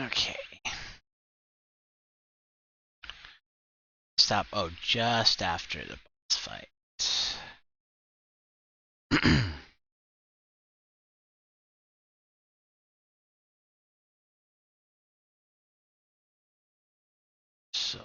Okay. Stop. Oh, just after the boss fight. So.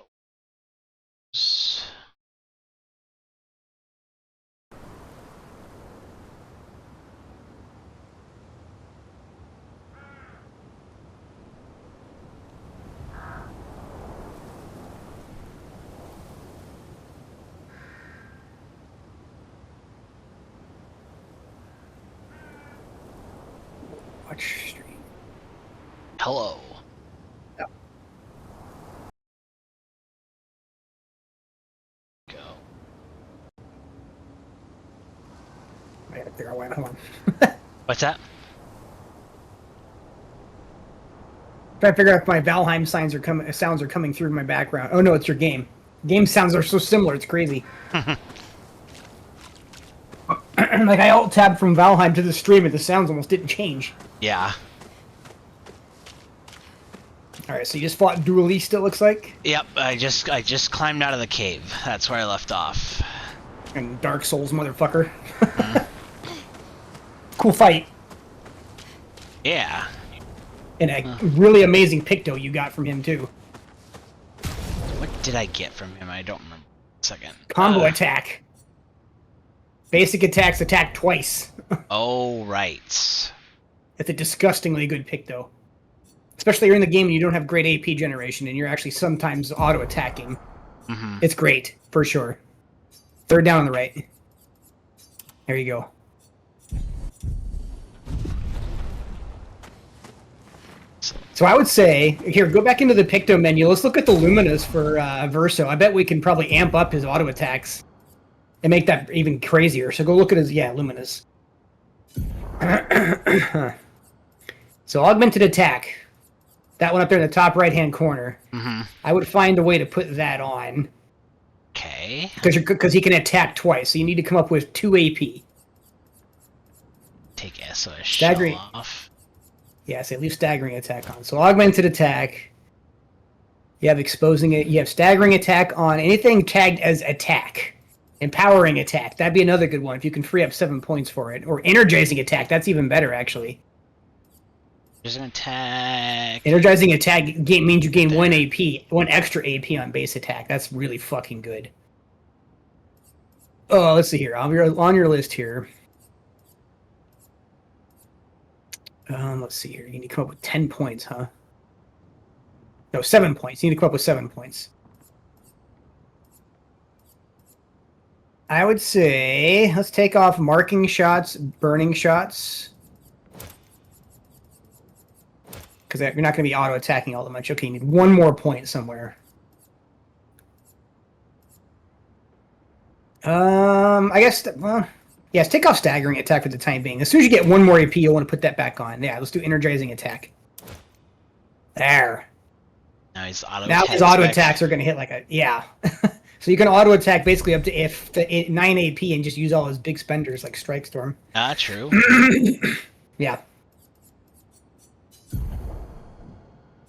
Watch stream. Hello. Oh. Go. I gotta figure out why. Hold on. What's that? Trying to figure out if my Valheim sounds are coming through my background. Oh no, it's your game. Game sounds are so similar, it's crazy. Like I alt tabbed from Valheim to the stream and the sounds almost didn't change. Yeah. Alright, so you just fought Duelista, it looks like? Yep, I just climbed out of the cave. That's where I left off. And Dark Souls, motherfucker. Cool fight. Yeah. And a really amazing Picto you got from him, too. What did I get from him? I don't remember. Second. Combo attack. Basic attacks attack twice. Oh, right. It's a disgustingly good Picto. Especially in the game and you don't have great AP generation and you're actually sometimes auto-attacking. Mm-hmm. It's great, for sure. Third down on the right. There you go. So I would say, here, go back into the Picto menu. Let's look at the Luminas for Verso. I bet we can probably amp up his auto-attacks and make that even crazier. So go look at his, yeah, Luminas. So augmented attack. That one up there in the top right-hand corner. Mm-hmm. I would find a way to put that on. Okay. Because he can attack twice, so you need to come up with 2 AP. Take SOS Staggering. shell off. Yeah, so leave staggering attack on. So augmented attack. You have exposing it. You have staggering attack on anything tagged as attack. Empowering attack. That'd be another good one if you can free up 7 points for it. Or energizing attack. That's even better, actually. There's an attack. Energizing attack means you gain 1 AP, 1 extra AP on base attack. That's really fucking good. Oh, let's see here. On your list here. Let's see here. You need to come up with 10 points, huh? No, 7 points. You need to come up with 7 points. I would say let's take off marking shots, burning shots. Because you're not going to be auto-attacking all that much. Okay, you need 1 more point somewhere. I guess, well, yes, take off staggering attack for the time being. As soon as you get 1 more AP, you'll want to put that back on. Yeah, let's do energizing attack. There. Now his auto-attacks are going to hit like a, yeah. So you can auto-attack basically up to 9 AP and just use all his big spenders like Strike Storm. Ah, true. Yeah.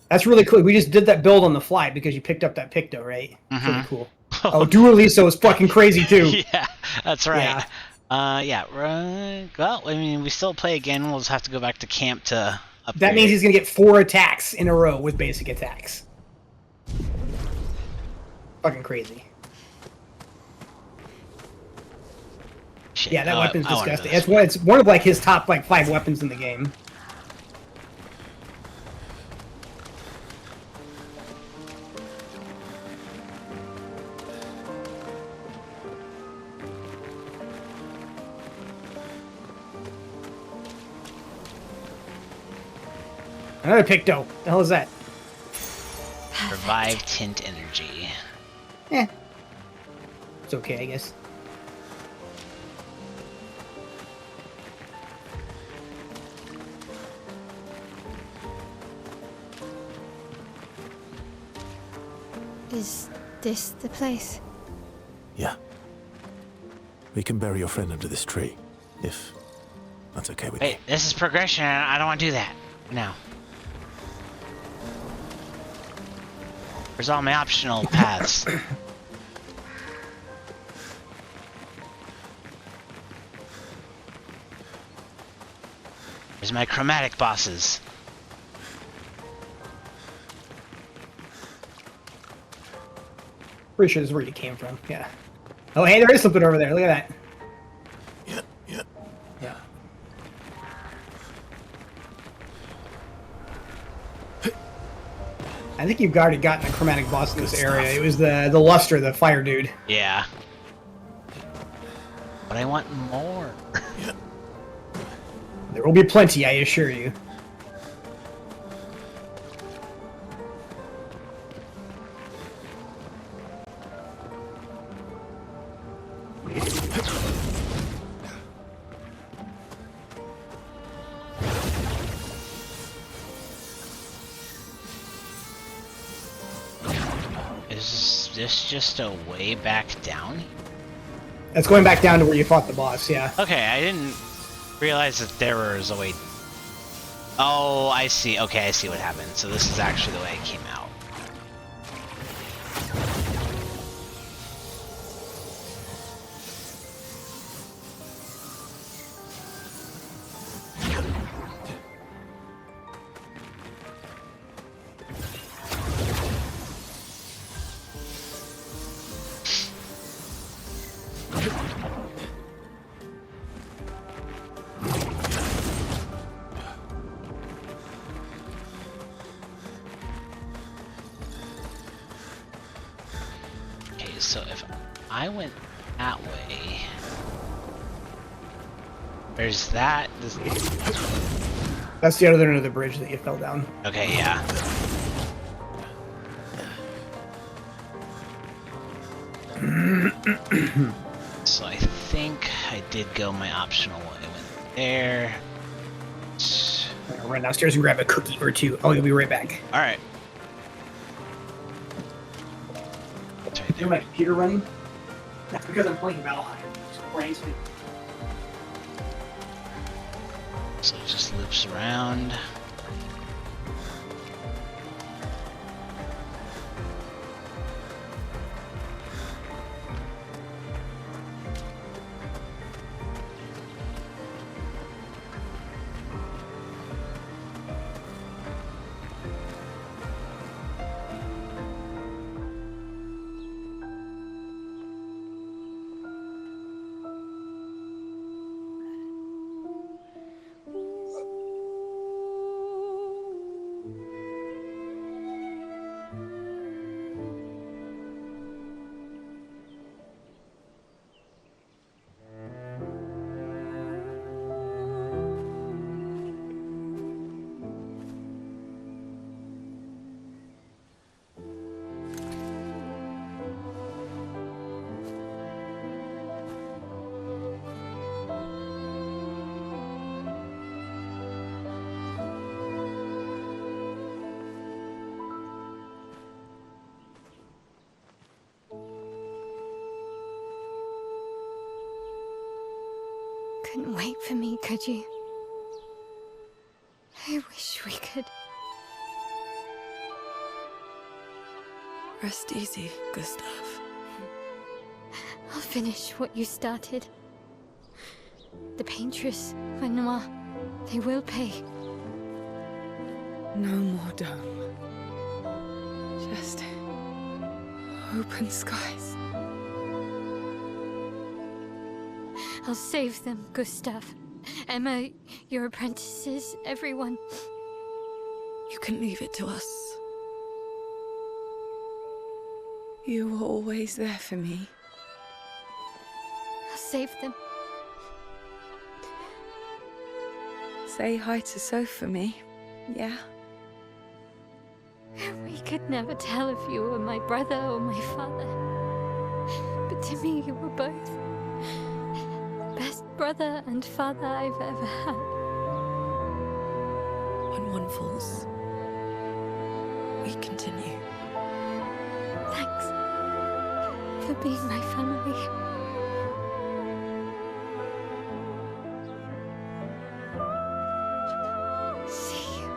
That's really cool. We just did that build on the fly because you picked up that Picto, right? Mm-hmm. Really cool. Oh, Dueliso is fucking crazy too. Yeah, that's right. Yeah. Well, I mean, we still play again. We'll just have to go back to camp to upgrade. That means he's gonna get 4 attacks in a row with basic attacks. Fucking crazy. Shit. Yeah, that weapon's disgusting. It's one of like his top like 5 weapons in the game. Another Picto. The hell is that? Revive tint energy. Eh. It's okay, I guess. Is this the place? Yeah. We can bury your friend under this tree, if that's okay with you. Wait, this is progression. I don't want to do that. No. Where's all my optional paths? Where's my chromatic bosses? Pretty sure this is where you came from. Yeah. Oh, hey, there is something over there. Look at that. Yeah. Yeah. I think you've already gotten a chromatic boss in this area. It was the luster, the fire dude. Yeah. But I want more. There will be plenty, I assure you. Is this just a way back down? That's going back down to where you fought the boss, yeah. Okay, I didn't realize that there was a way. Oh, I see. Okay, I see what happened. So this is actually the way it came out. So if I went that way, there's that. That's the other end of the bridge that you fell down. Okay, yeah. So I think I did go my optional way. I went there. I'm gonna run downstairs and grab a cookie or two. Oh, you'll be right back. All right. It's right Is there. my computer running? That's because I'm playing Valheim. So it just loops around. Couldn't wait for me, could you? I wish we could. Rest easy, Gustav. I'll finish what you started. The Paintress, Renoir, they will pay. No more dome. Just open skies. I'll save them, Gustav. Emma, your apprentices, everyone. You can leave it to us. You were always there for me. I'll save them. Say hi to Soph for me, yeah? We could never tell if you were my brother or my father. But to me, you were both. The best brother and father I've ever had. When one falls, we continue. Thanks for being my family. See you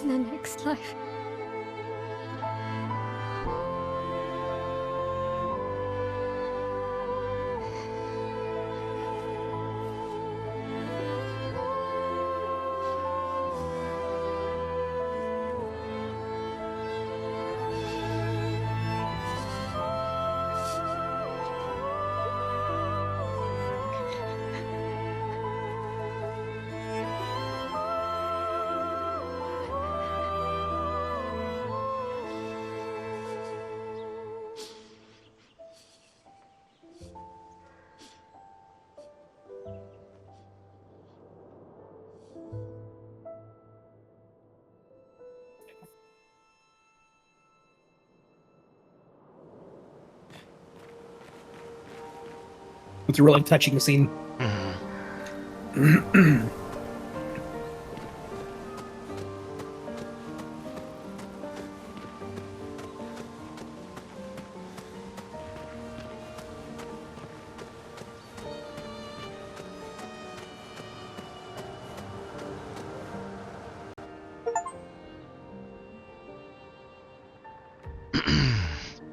in the next life. It's a really touching scene.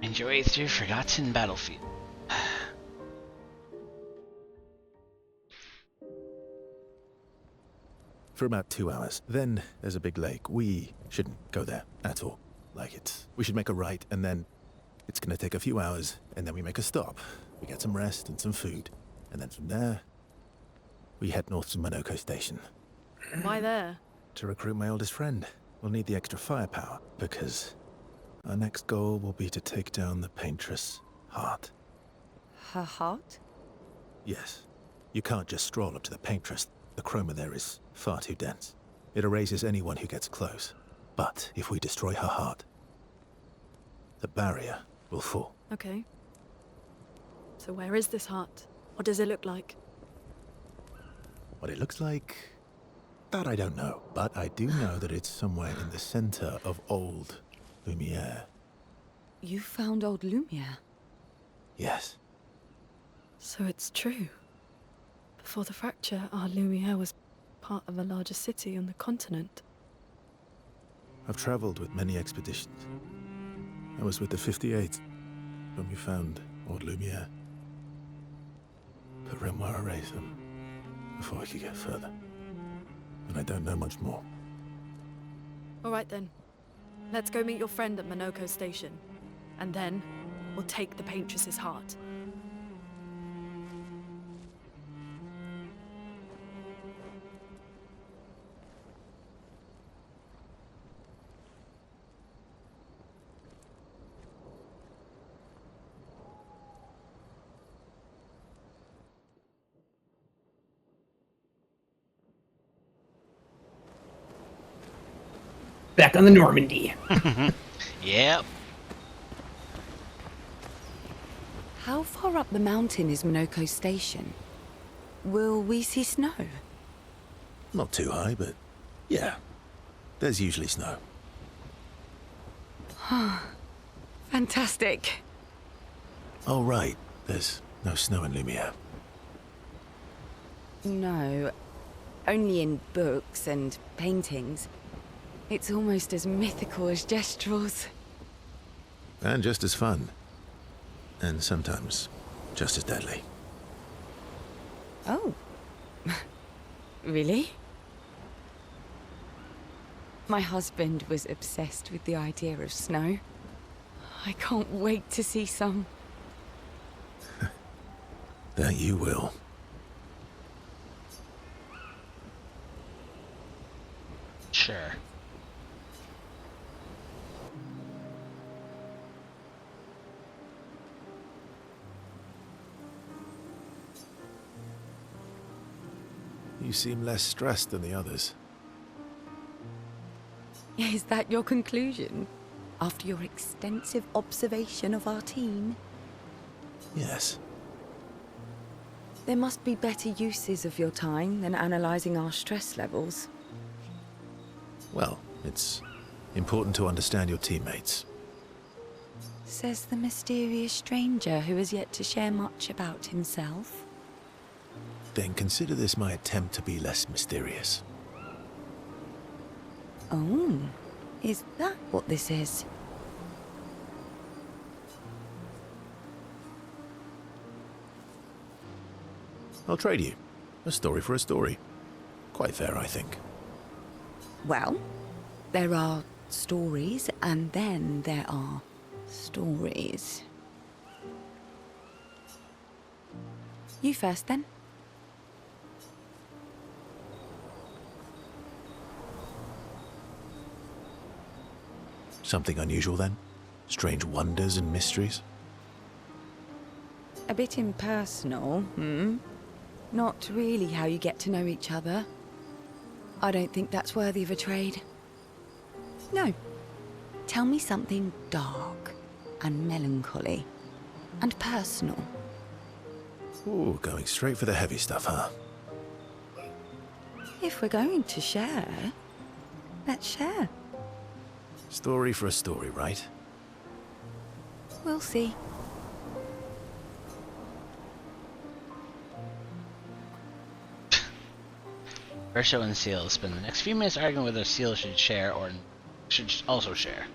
Made your way through forgotten battlefield. For about 2 hours. Then there's a big lake. We shouldn't go there at all. We should make a right, and then it's gonna take a few hours, and then we make a stop. We get some rest and some food, and then from there, we head north to Monoko Station. Why there? To recruit my oldest friend. We'll need the extra firepower, because our next goal will be to take down the Paintress heart. Her heart? Yes. You can't just stroll up to the Paintress. The chroma there is far too dense. It erases anyone who gets close. But if we destroy her heart, the barrier will fall. Okay. So where is this heart? What does it look like? What it looks like, that I don't know. But I do know that it's somewhere in the center of old Lumiere. You found old Lumiere? Yes. So it's true. Before the fracture, our Lumiere was part of a larger city on the continent. I've traveled with many expeditions. I was with the 58th when we found old Lumiere. But Renoir erased them before we could get further. And I don't know much more. All right then. Let's go meet your friend at Monoko Station. And then, we'll take the Paintress's heart. Back on the Normandy. Yep. How far up the mountain is Monoko Station? Will we see snow? Not too high, but yeah. There's usually snow. Fantastic. Oh, right. There's no snow in Lumiere. No, only in books and paintings. It's almost as mythical as Gestrels. And just as fun. And sometimes just as deadly. Oh. Really? My husband was obsessed with the idea of snow. I can't wait to see some. That you will. Sure. You seem less stressed than the others. Is that your conclusion? After your extensive observation of our team? Yes. There must be better uses of your time than analysing our stress levels. Well, it's important to understand your teammates. Says the mysterious stranger who has yet to share much about himself. Then consider this my attempt to be less mysterious. Oh, is that what this is? I'll trade you. A story for a story. Quite fair, I think. Well, there are stories, and then there are stories. You first, then. Something unusual, then? Strange wonders and mysteries? A bit impersonal, hmm? Not really how you get to know each other. I don't think that's worthy of a trade. No. Tell me something dark and melancholy and personal. Ooh, going straight for the heavy stuff, huh? If we're going to share, let's share. Story for a story, right? We'll see. Verso and Seal spend the next few minutes arguing whether Seal should share or should also share.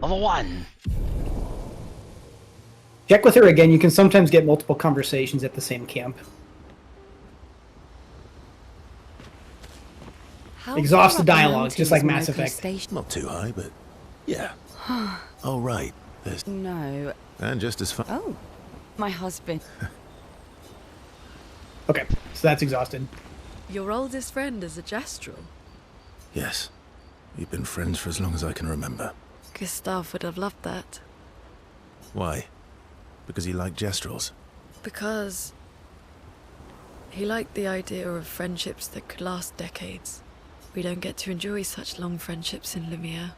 Level 1! Check with her again. You can sometimes get multiple conversations at the same camp. How Exhaust far the up dialogue, mountain just like is Mass Monoko Effect. Station? Not too high, but yeah. Oh, right. There's... No. And just as far... Oh, my husband. Okay, so that's exhausted. Your oldest friend is a Gestrel. Yes. We've been friends for as long as I can remember. Gustav would have loved that. Why? Because he liked Gestrels? Because he liked the idea of friendships that could last decades. We don't get to enjoy such long friendships in Lumiere.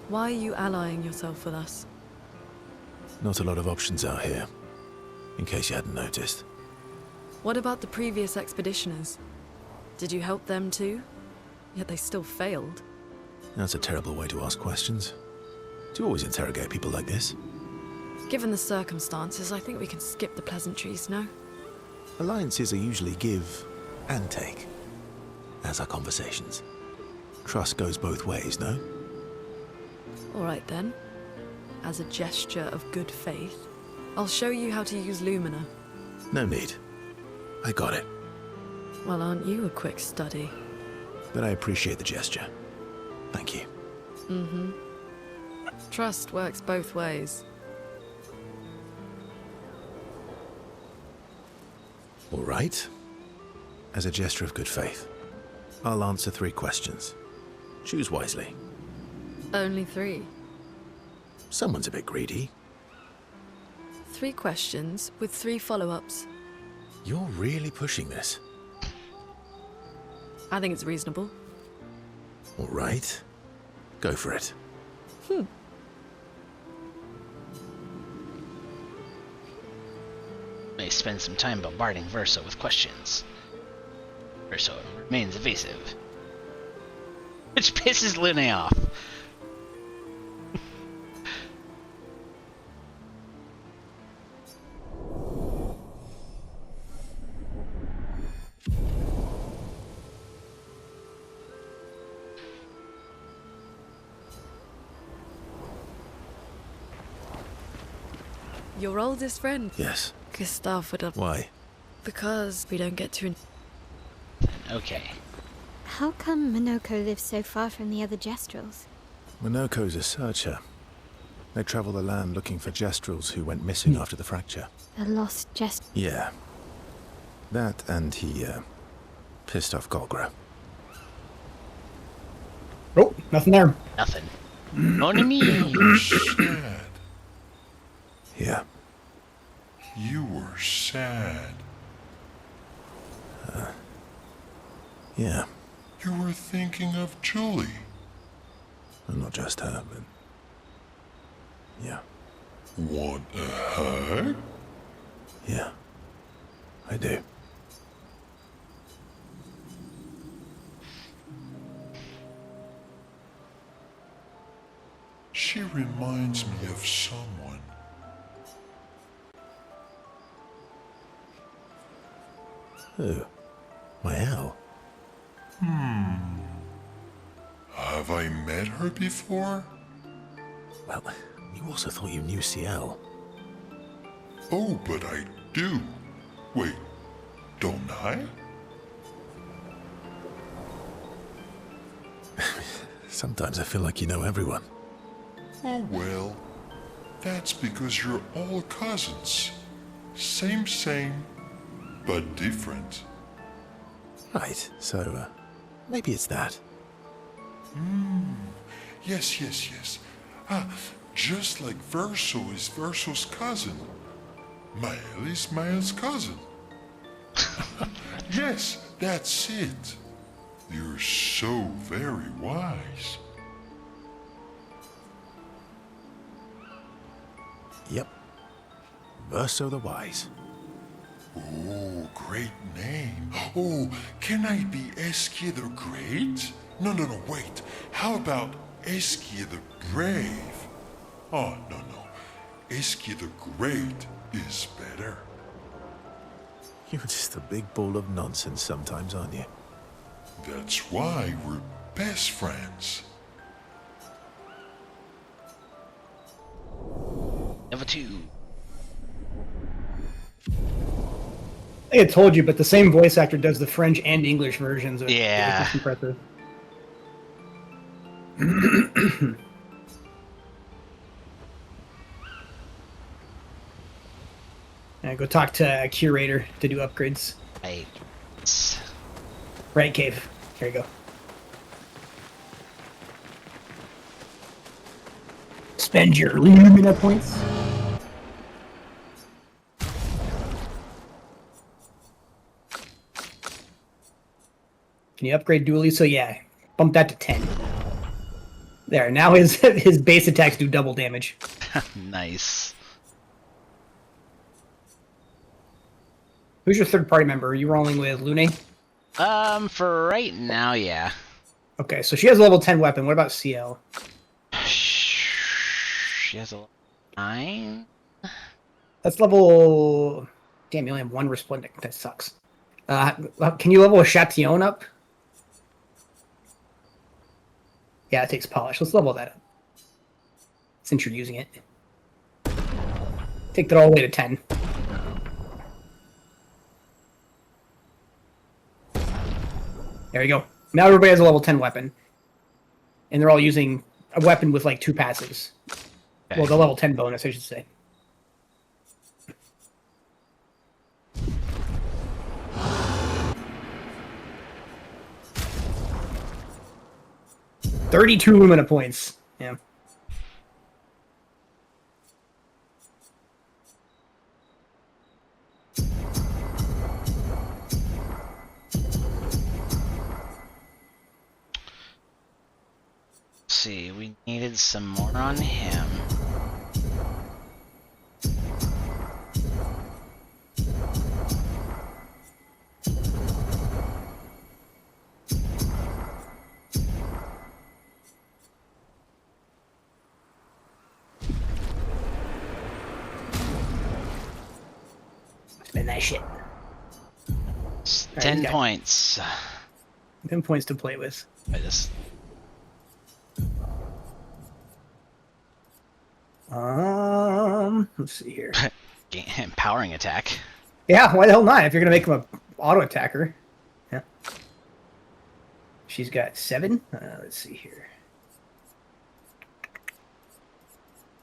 Why are you allying yourself with us? Not a lot of options out here, in case you hadn't noticed. What about the previous expeditioners? Did you help them too? Yet they still failed. That's a terrible way to ask questions. Do you always interrogate people like this? Given the circumstances, I think we can skip the pleasantries, no? Alliances are usually give and take, as are conversations. Trust goes both ways, no? Alright then. As a gesture of good faith, I'll show you how to use Lumina. No need. I got it. Well, aren't you a quick study? But I appreciate the gesture. Thank you. Mm-hmm. Trust works both ways. All right. As a gesture of good faith, I'll answer 3 questions. Choose wisely. Only 3. Someone's a bit greedy. 3 questions with 3 follow-ups. You're really pushing this. I think it's reasonable. All right. Go for it. May spend some time bombarding Verso with questions. Verso remains evasive, which pisses Lune off. Your oldest friend, Yes. Gustav, would have... Why? Because we don't get to... Okay. How come Monoko lives so far from the other Gestrels? Monoko's a searcher. They travel the land looking for Gestrels who went missing after the fracture. The lost Yeah. That and he, pissed off Golgra. Oh, nothing there. Nothing. Only me. Sad. Yeah. You were sad. Yeah. You were thinking of Julie. And not just her, but... Yeah. Want a hug? Yeah. I do. She reminds me of someone. Who? My Al? Have I met her before? Well, you also thought you knew CL. Oh, but I do. Wait, don't I? Sometimes I feel like you know everyone. Oh, well, that's because you're all cousins. Same, but different. Right, so, maybe it's that. Yes. just like Verso is Verso's cousin. Mael is Mael's cousin. Yes, that's it. You're so very wise. Yep. Verso the Wise. Oh, great name. Oh, can I be Eskia the Great? No, wait. How about Eskia the Brave? Oh, no. Eskia the Great is better. You're just a big ball of nonsense sometimes, aren't you? That's why we're best friends. Level 2. I think I told you, but the same voice actor does the French and English versions of it. Yeah. It's impressive. Yeah, go talk to a curator to do upgrades. Right. Right, Cave. There you go. Spend your Lumina points. Can you upgrade dually? So yeah, bump that to 10. There, now his base attacks do double damage. Nice. Who's your third party member? Are you rolling with Lune? For right now, yeah. Okay, so she has a level 10 weapon. What about CL? She has a 9. That's level... Damn, you only have one Resplendent. That sucks. Can you level a Chatillon up? Yeah, it takes polish. Let's level that up. Since you're using it. Take that all the way to 10. There you go. Now everybody has a level 10 weapon. And they're all using a weapon with like 2 passives. Okay. Well, the level 10 bonus, I should say. $32 Lumina points. Yeah. Let's see, we needed some more on him. Spend that shit. It's Alright, 10 you got- points. 10 points to play with. I just Let's see here. empowering attack. Yeah, why the hell not? If you're gonna make him a auto attacker. Yeah. She's got 7. Let's see here.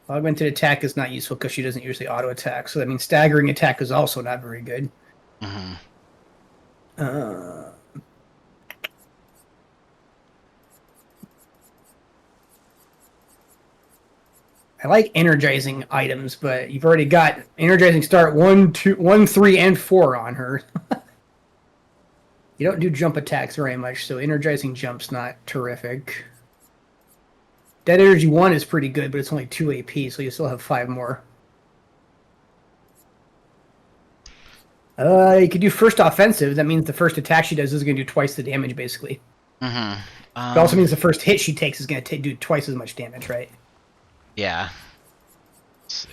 Augmented attack is not useful because she doesn't usually auto attack. So that means staggering attack is also not very good. Mm-hmm. I like energizing items, but you've already got energizing start 1, 2, 1, 3, and 4 on her. You don't do jump attacks very much, so energizing jump's not terrific. Dead Energy 1 is pretty good, but it's only 2 AP, so you still have 5 more. You could do first offensive. That means the first attack she does is going to do twice the damage, basically. Mm-hmm. It also means the first hit she takes is going to do twice as much damage, right? Yeah. Let's see.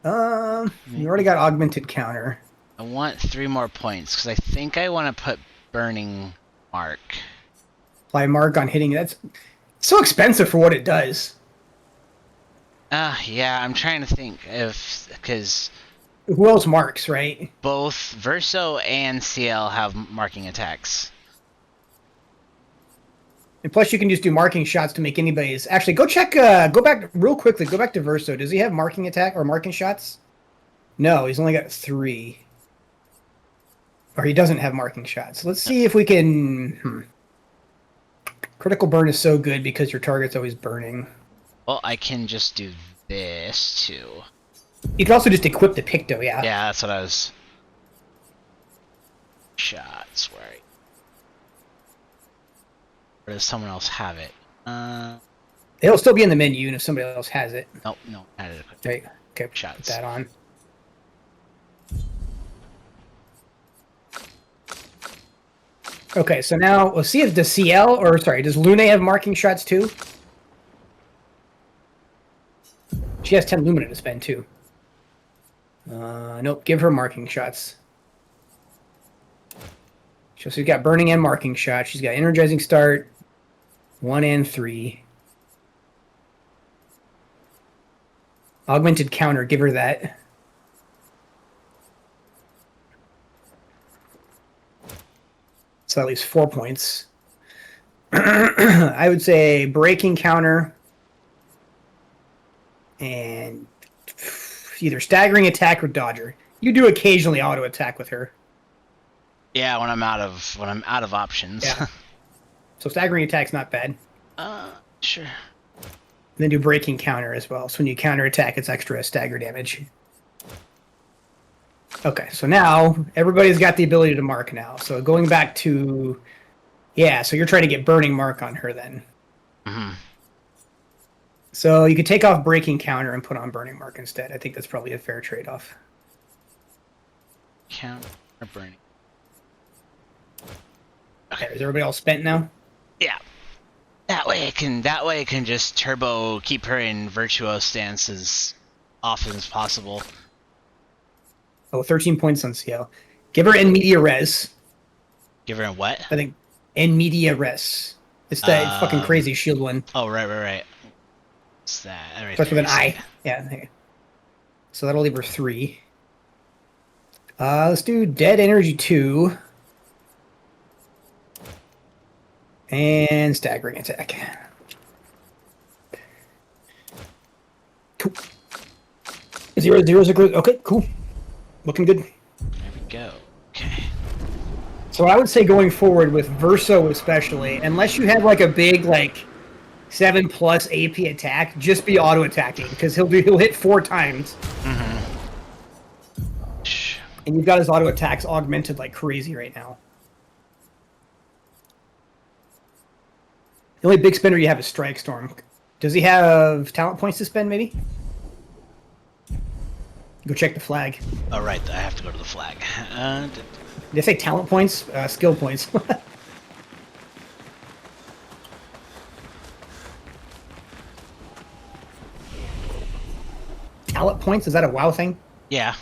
You already got augmented counter. I want 3 more points because I think I want to put burning mark. Apply mark on hitting. That's so expensive for what it does. Yeah, I'm trying to think if because Who else marks, right? both Verso and CL have marking attacks. And plus, you can just do marking shots to make anybody's. Actually, go check. Go back real quickly. Go back to Verso. Does he have marking attack or marking shots? No, he's only got 3. Or he doesn't have marking shots. Let's see if we can... Critical burn is so good because your target's always burning. Well, I can just do this too. You can also just equip the Picto, yeah. Yeah, that's what I was... Shots, where does someone else have it? It'll still be in the menu, and if somebody else has it. Nope, no, added it. Right. Okay, Shots. put that on. Okay, so now we'll see if does does Lune have marking shots too? She has 10 Lumina to spend too. Nope, give her marking shots. So she's got burning and marking shots. She's got energizing start, 1 and 3. Augmented counter, give her that. So at least 4 points. I would say breaking counter and either staggering attack or dodger. You do occasionally auto attack with her. Yeah, when I'm out of options. Yeah. So staggering attack's not bad. Sure. And then do breaking counter as well. So when you counter attack, it's extra stagger damage. Okay, so now everybody's got the ability to mark now. So going back to, yeah, so you're trying to get burning mark on her then. Mm-hmm. So you could take off breaking counter and put on burning mark instead. I think that's probably a fair trade-off. Counter burning. Okay, is everybody all spent now? Yeah. That way I can just turbo keep her in virtuo stance as often as possible. Oh, 13 points on CL. Give her in media res. Give her a what? I think in media res. It's that fucking crazy shield one. Oh, right. What's that? Right Starts with there, an I. Yeah. Okay. So that'll leave her 3. Let's do dead energy 2. And staggering attack. Cool. 0-0's a good. Okay, cool. Looking good. There we go. Okay. So I would say going forward with Verso especially, unless you have like a big 7+ AP attack, just be auto attacking because he'll hit 4 times. Mm-hmm. And you've got his auto attacks augmented like crazy right now. The only big spender you have is Strike Storm. Does he have talent points to spend, maybe? Go check the flag. Oh, right. I have to go to the flag. Did I say talent points? Skill points. Talent points? Is that a WoW thing? Yeah.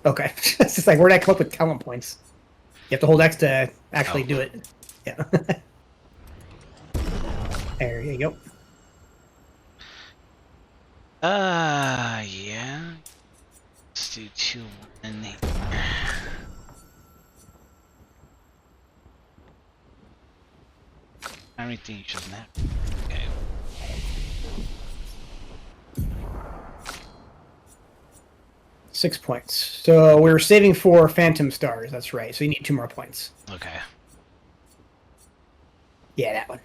Okay. It's just like, where did I come up with talent points? You have to hold X to actually do it. Yeah. There you go. Yeah. Let's do 2-1 here. How many things doesn't have? Okay. Six points. So we're saving for Phantom Stars. That's right. So you need 2 more points. Okay. Yeah, that one.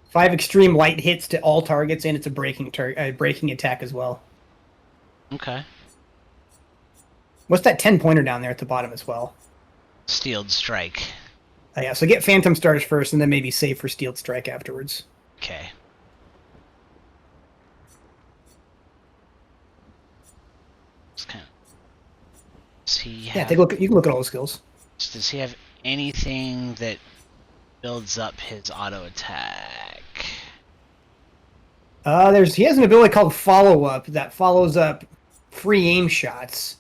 5 extreme light hits to all targets, and it's a breaking attack as well. Okay. What's that 10-pointer down there at the bottom as well? Steeled Strike. Yeah, so get Phantom Stars first, and then maybe save for Steeled Strike afterwards. Okay. Just kind of... Yeah, take a look. You can look at all the skills. Does he have anything that builds up his auto attack? He has an ability called Follow Up that follows up free aim shots,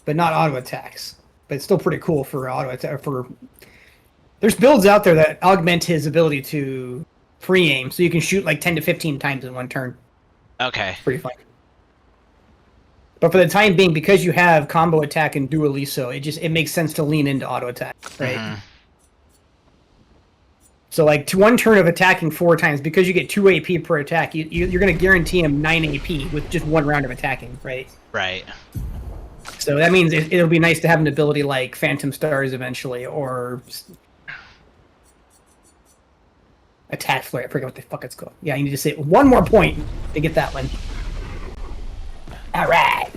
but not auto attacks. But it's still pretty cool for auto attack. There's builds out there that augment his ability to free aim, so you can shoot like 10 to 15 times in one turn. Okay. It's pretty fun. But for the time being, because you have combo attack and dualiso, it makes sense to lean into auto attack, right? Mm-hmm. So like to 1 turn of attacking 4 times, because you get 2 AP per attack, you're going to guarantee him 9 AP with just 1 round of attacking, right? Right. So that means it'll be nice to have an ability like Phantom Stars eventually, or Attack Flare. I forget what the fuck it's called. Yeah, you need to say one more point to get that one. All right.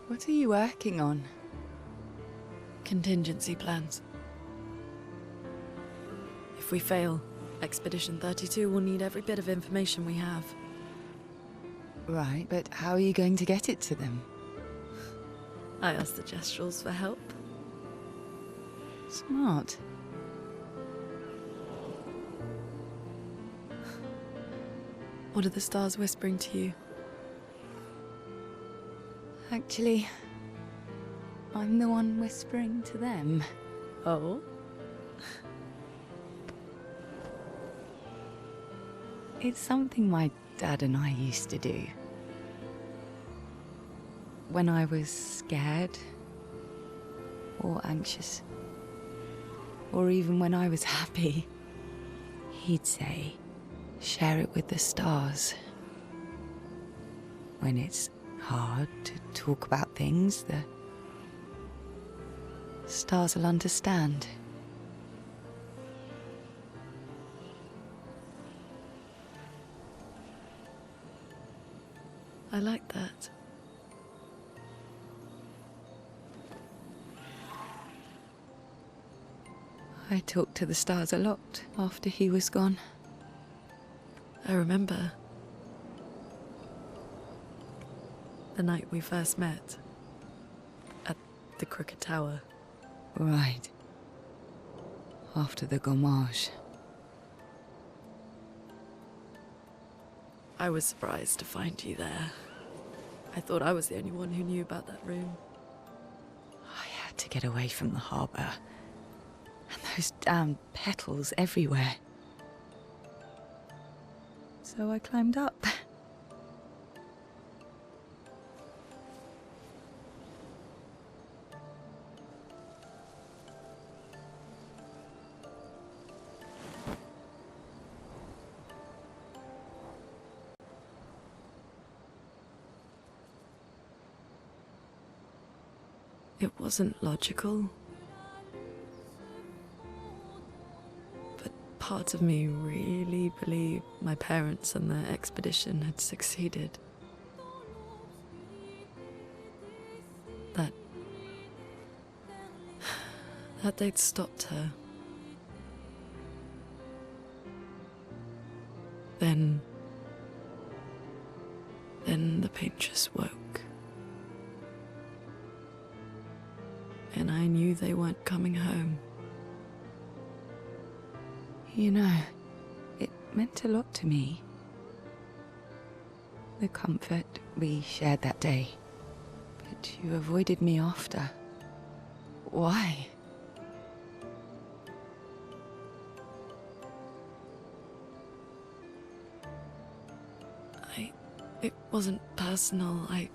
What are you working on? Contingency plans. If we fail, Expedition 32 will need every bit of information we have. Right, but how are you going to get it to them? I asked the Gestrals for help. Smart. What are the stars whispering to you? Actually, I'm the one whispering to them. Oh? It's something my dad and I used to do. When I was scared, or anxious, or even when I was happy, he'd say, share it with the stars. When it's hard to talk about things, the stars will understand. I like that. I talked to the stars a lot after he was gone. I remember the night we first met at the Crooked Tower. Right. After the gommage. I was surprised to find you there. I thought I was the only one who knew about that room. I had to get away from the harbour. And those damn petals everywhere. So I climbed up. It wasn't logical. But parts of me really believed my parents and their expedition had succeeded. That they'd stopped her. Then the Paintress woke. And I knew they weren't coming home. You know, it meant a lot to me. The comfort we shared that day. But you avoided me after. Why? It wasn't personal. I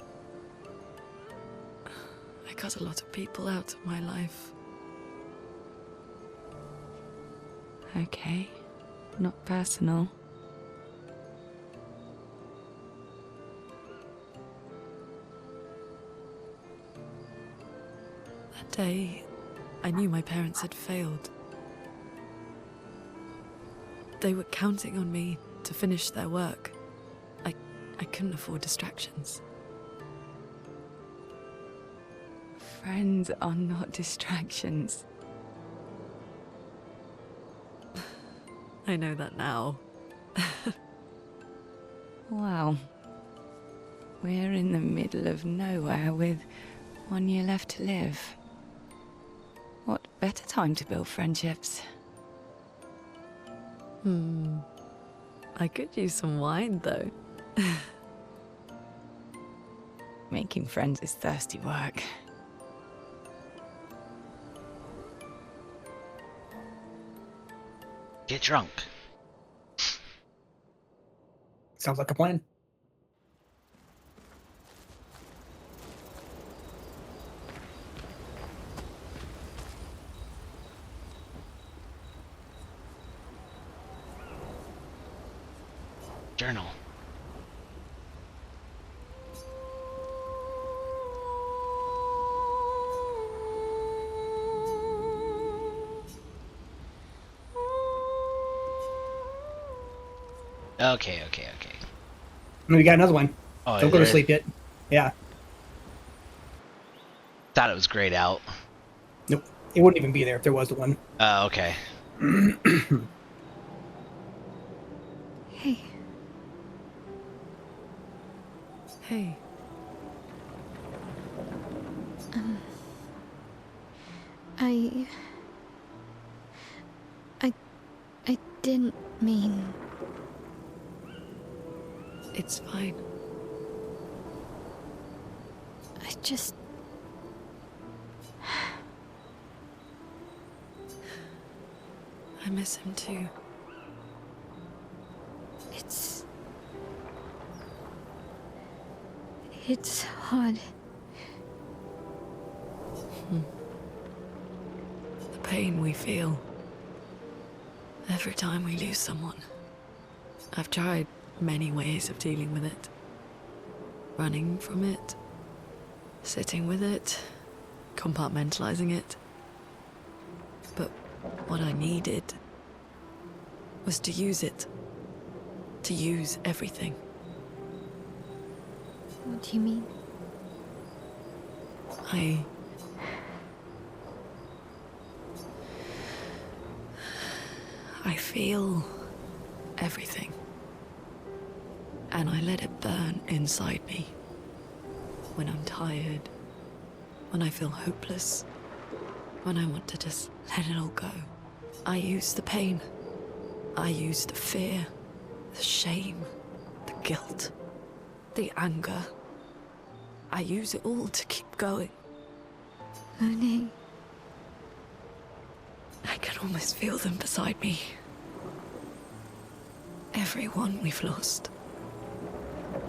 cut a lot of people out of my life. Okay, not personal. That day, I knew my parents had failed. They were counting on me to finish their work. I couldn't afford distractions. Friends are not distractions. I know that now. Wow. We're in the middle of nowhere with 1 year left to live. What better time to build friendships? I could use some wine, though. Making friends is thirsty work. Get drunk. Sounds like a plan. Journal. Okay. We got another one. Oh, Don't go to there- sleep yet. Yeah. Thought it was grayed out. Nope. It wouldn't even be there if there was the one. Oh, okay. Hey, Hey, I... I didn't mean... it's fine. I just... I miss him too. It's hard. The pain we feel every time we lose someone. I've tried many ways of dealing with it. Running from it, sitting with it, compartmentalizing it. But what I needed was to use it. To use everything. What do you mean? I feel everything. And I let it burn inside me. When I'm tired, when I feel hopeless, when I want to just let it all go. I use the pain. I use the fear, the shame, the guilt, the anger. I use it all to keep going. Monet. I can almost feel them beside me. Everyone we've lost.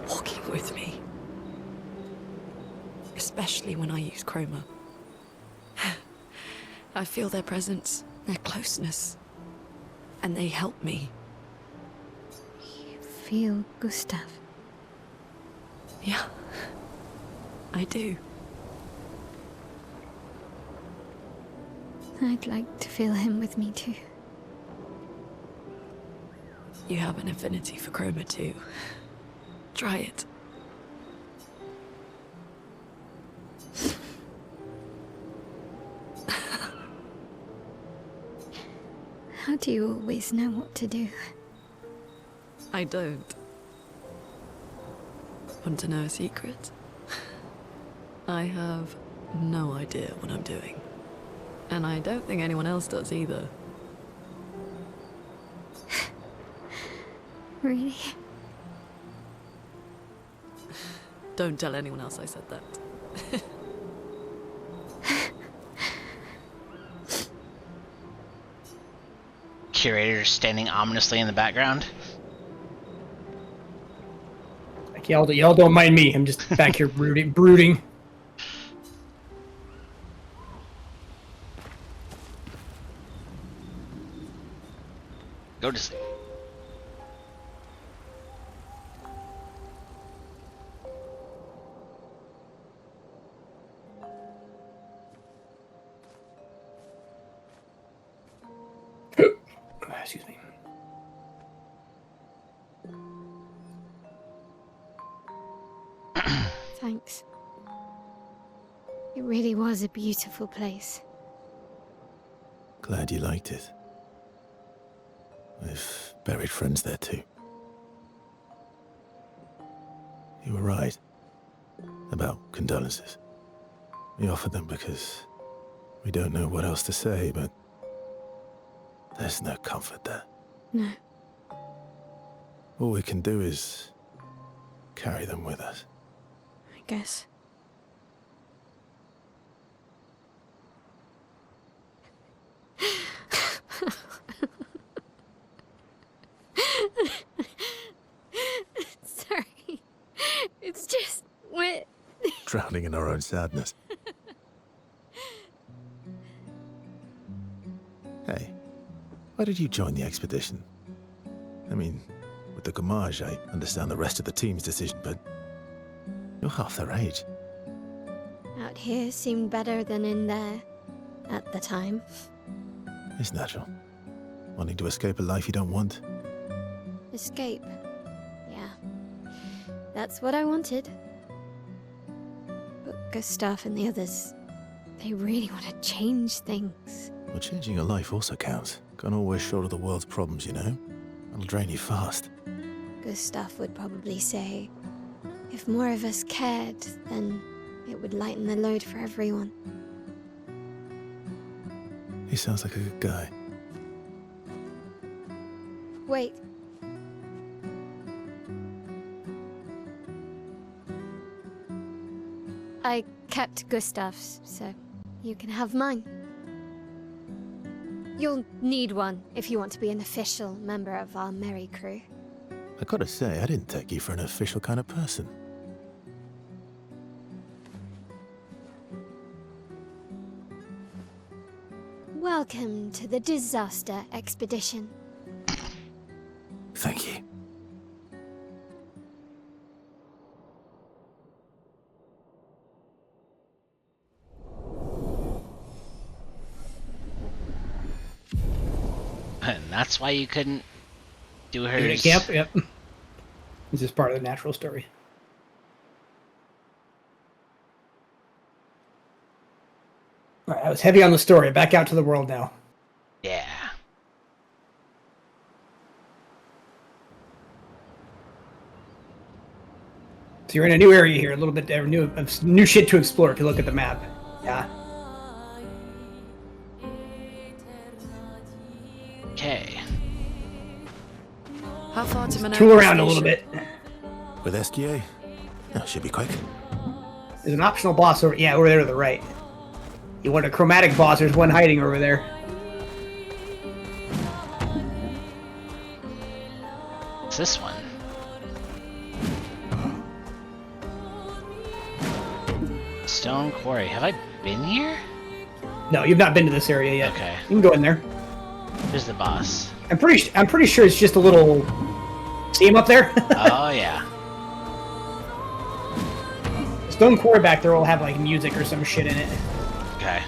Walking with me. Especially when I use chroma. I feel their presence, their closeness. And they help me. You feel Gustav? Yeah, I do. I'd like to feel him with me too. You have an affinity for chroma too. Try it. How do you always know what to do? I don't. Want to know a secret? I have no idea what I'm doing. And I don't think anyone else does either. Really? Don't tell anyone else I said that. Curator standing ominously in the background. Like y'all don't mind me. I'm just back here brooding. Go to sleep. Excuse me. Thanks. It really was a beautiful place. Glad you liked it. I've buried friends there too. You were right about condolences. We offered them because we don't know what else to say, but there's no comfort there. No. All we can do is carry them with us. I guess. drowning in our own sadness. Hey, why did you join the expedition? I mean, with the Gamage, I understand the rest of the team's decision, but you're half their age. Out here seemed better than in there at the time. It's natural. Wanting to escape a life you don't want. Escape. Yeah. That's what I wanted. But Gustav and the others, they really want to change things. Well, changing your life also counts. Can't always shoulder the world's problems, you know? It'll drain you fast. Gustav would probably say, if more of us cared, then it would lighten the load for everyone. He sounds like a good guy. Wait. I kept Gustav's, so you can have mine. You'll need one if you want to be an official member of our merry crew. I gotta say, I didn't take you for an official kind of person. Welcome to the disaster expedition. Thank you. And that's why you couldn't do You're in hers. camp? Yep. This is part of the natural story. All right, I was heavy on the story. Back out to the world now. Yeah. So you're in a new area here, a little bit new shit to explore if you look at the map. Yeah. Okay. How far to Monero Tool around a little Station? bit. With SGA? Oh, should be quick. There's an optional boss over there to the right. You want a chromatic boss, there's one hiding over there. What's this one? Stone Quarry. Have I been here? No, you've not been to this area yet. Okay. You can go in there. Where's the boss? I'm pretty sure it's just a little. See him up there? Oh, yeah. Stone Quarry back there will have like music or some shit in it. Okay.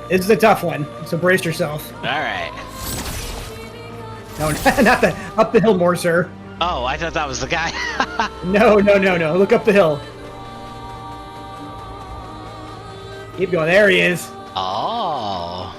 It's a tough one, so brace yourself. Alright. No, not the up the hill more, sir. Oh, I thought that was the guy. No. Look up the hill. Keep going. There he is. Oh.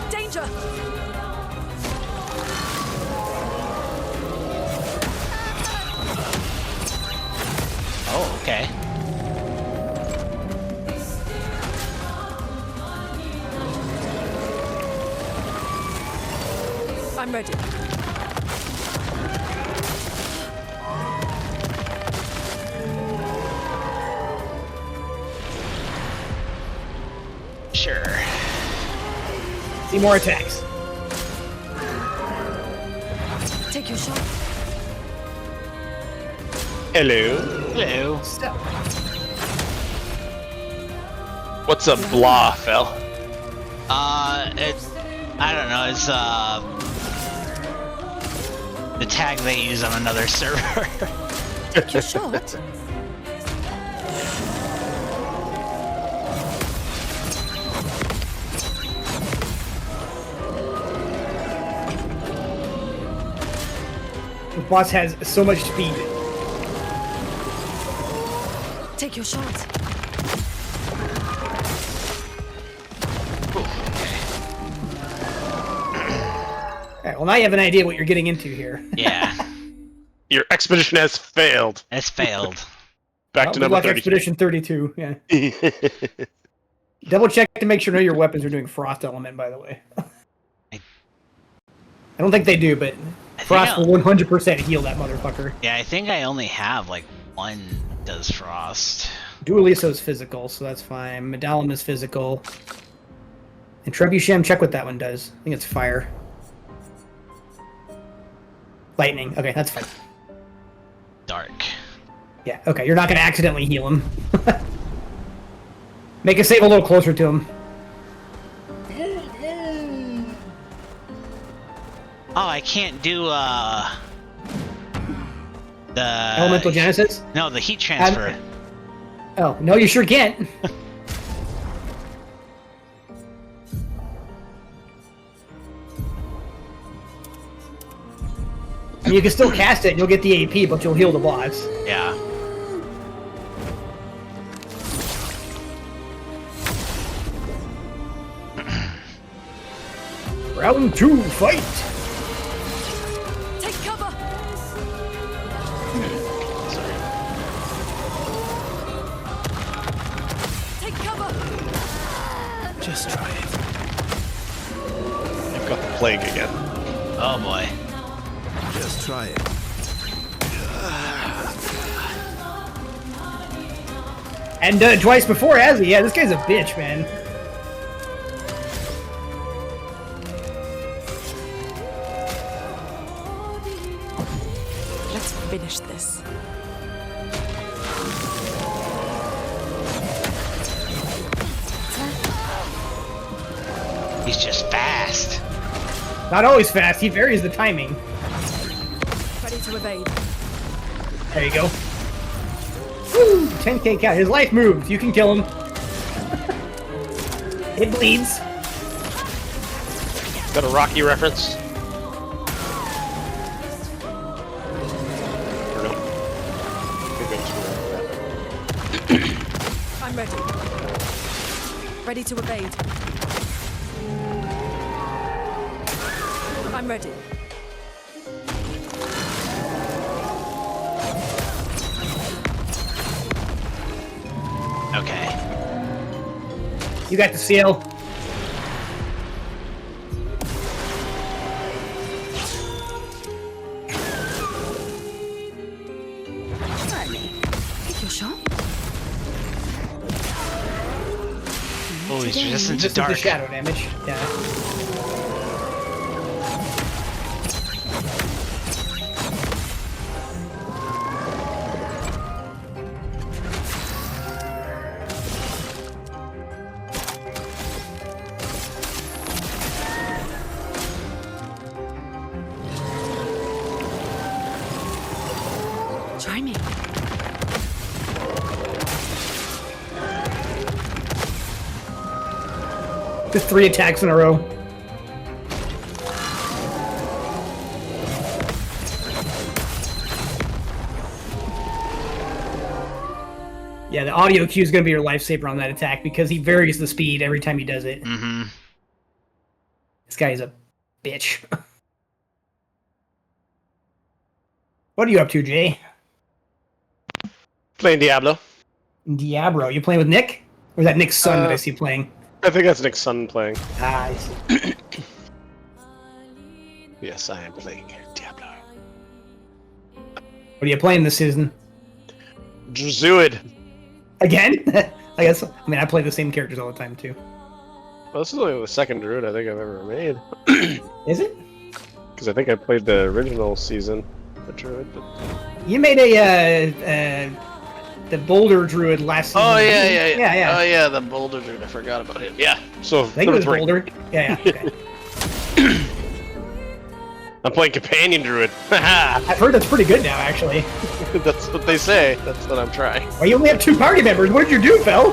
Danger! Oh, okay. I'm ready. Sure. See more attacks. Take your shot. Hello. Hello. So, What's a blah, Phil? It's, I don't know, it's, the tag they use on another server. Take your shot. the boss has so much speed. Take your shot. Alright, well now you have an idea what you're getting into here. Yeah. Your expedition has failed. It's failed. Back to number luck 32. Expedition 32. Yeah. Double check to make sure none of your weapons are doing frost element. By the way. I don't think they do, but frost will 100% heal that motherfucker. Yeah, I think I only have like one does frost. Dualiso's physical, so that's fine. Medallum is physical. And Trebuchet, check what that one does. I think it's fire. Lightning. Okay, that's fine. Dark. Yeah, okay, you're not going to accidentally heal him. Make a save a little closer to him. Oh, I can't do the Elemental Genesis? No, the heat transfer. Oh, no, you sure can't. I mean, you can still cast it and you'll get the AP, but you'll heal the boss. Yeah. Round 2, fight! Take cover! Take cover! Just try it. You've got the plague again. Oh boy. Just try it. And twice before, has he? Yeah, this guy's a bitch, man. Let's finish this. He's just fast. Not always fast, he varies the timing. Ready to evade. There you go. Woo! 10k count. His life moves. You can kill him. It bleeds. Is that a Rocky reference? Or no? Maybe I just remember that. I'm ready. Ready to evade. I'm ready. Okay. You got the seal. Take your shot. Oh, he's resistant to Just the dark. shadow damage. Yeah. Try me. Just 3 attacks in a row. Yeah, the audio cue is going to be your lifesaver on that attack because he varies the speed every time he does it. Mm-hmm. This guy is a bitch. What are you up to, Jay? Playing Diablo. Diablo. You playing with Nick? Or is that Nick's son that I see playing? I think that's Nick's son playing. Ah, I see. Yes, I am playing Diablo. What are you playing this season? Druid. Again? I guess. I mean, I play the same characters all the time, too. Well, this is only the second Druid I think I've ever made. Is it? Because I think I played the original season of Druid. But... You made the Boulder Druid last season. Oh, yeah. Yeah. Oh, yeah, the Boulder Druid. I forgot about him. Yeah. So, I think it was Boulder. Yeah. Okay. I'm playing Companion Druid. I've heard that's pretty good now, actually. That's what they say. That's what I'm trying. Well, you only have 2 party members. What did you do, Phil?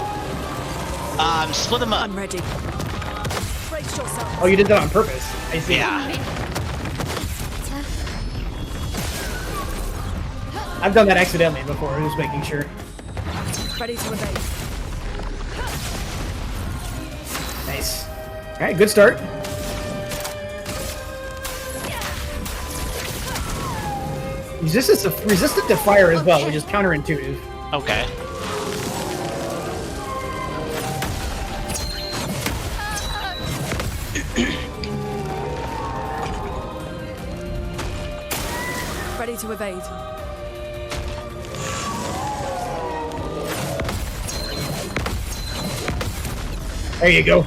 Split them up. I'm ready. Brace yourself. Oh, you did that on purpose. I see. Yeah. I've done that accidentally before, just making sure. Ready to evade. Nice. Alright, good start. Resistant to fire as well, which is counterintuitive. Okay. Ready to evade. There you go.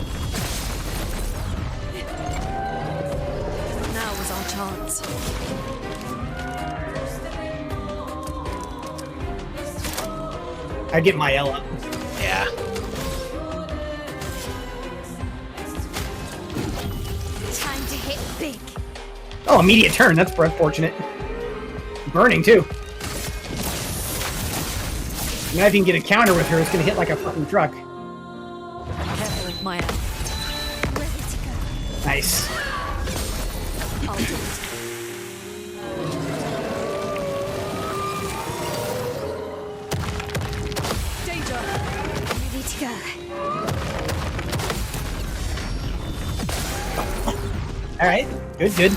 Now was our chance. I get my L up. Yeah. Time to hit big. Oh, immediate turn. That's unfortunate. Burning too. Now if you can get a counter with her, it's gonna hit like a fucking truck. Careful with my L. Ready to go. Nice. I'll do it. Danger! Ready to go. All right. Good. Good.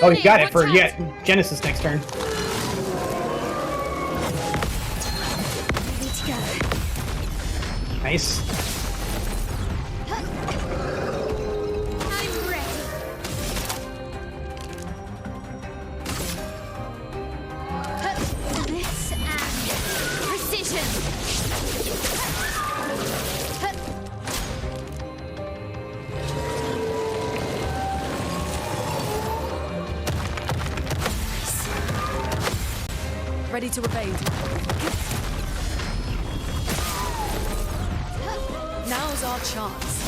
Oh, you got it for Genesis next turn. Ready to go. Nice. I'm ready. This and precision. Ready to evade. Now's our chance.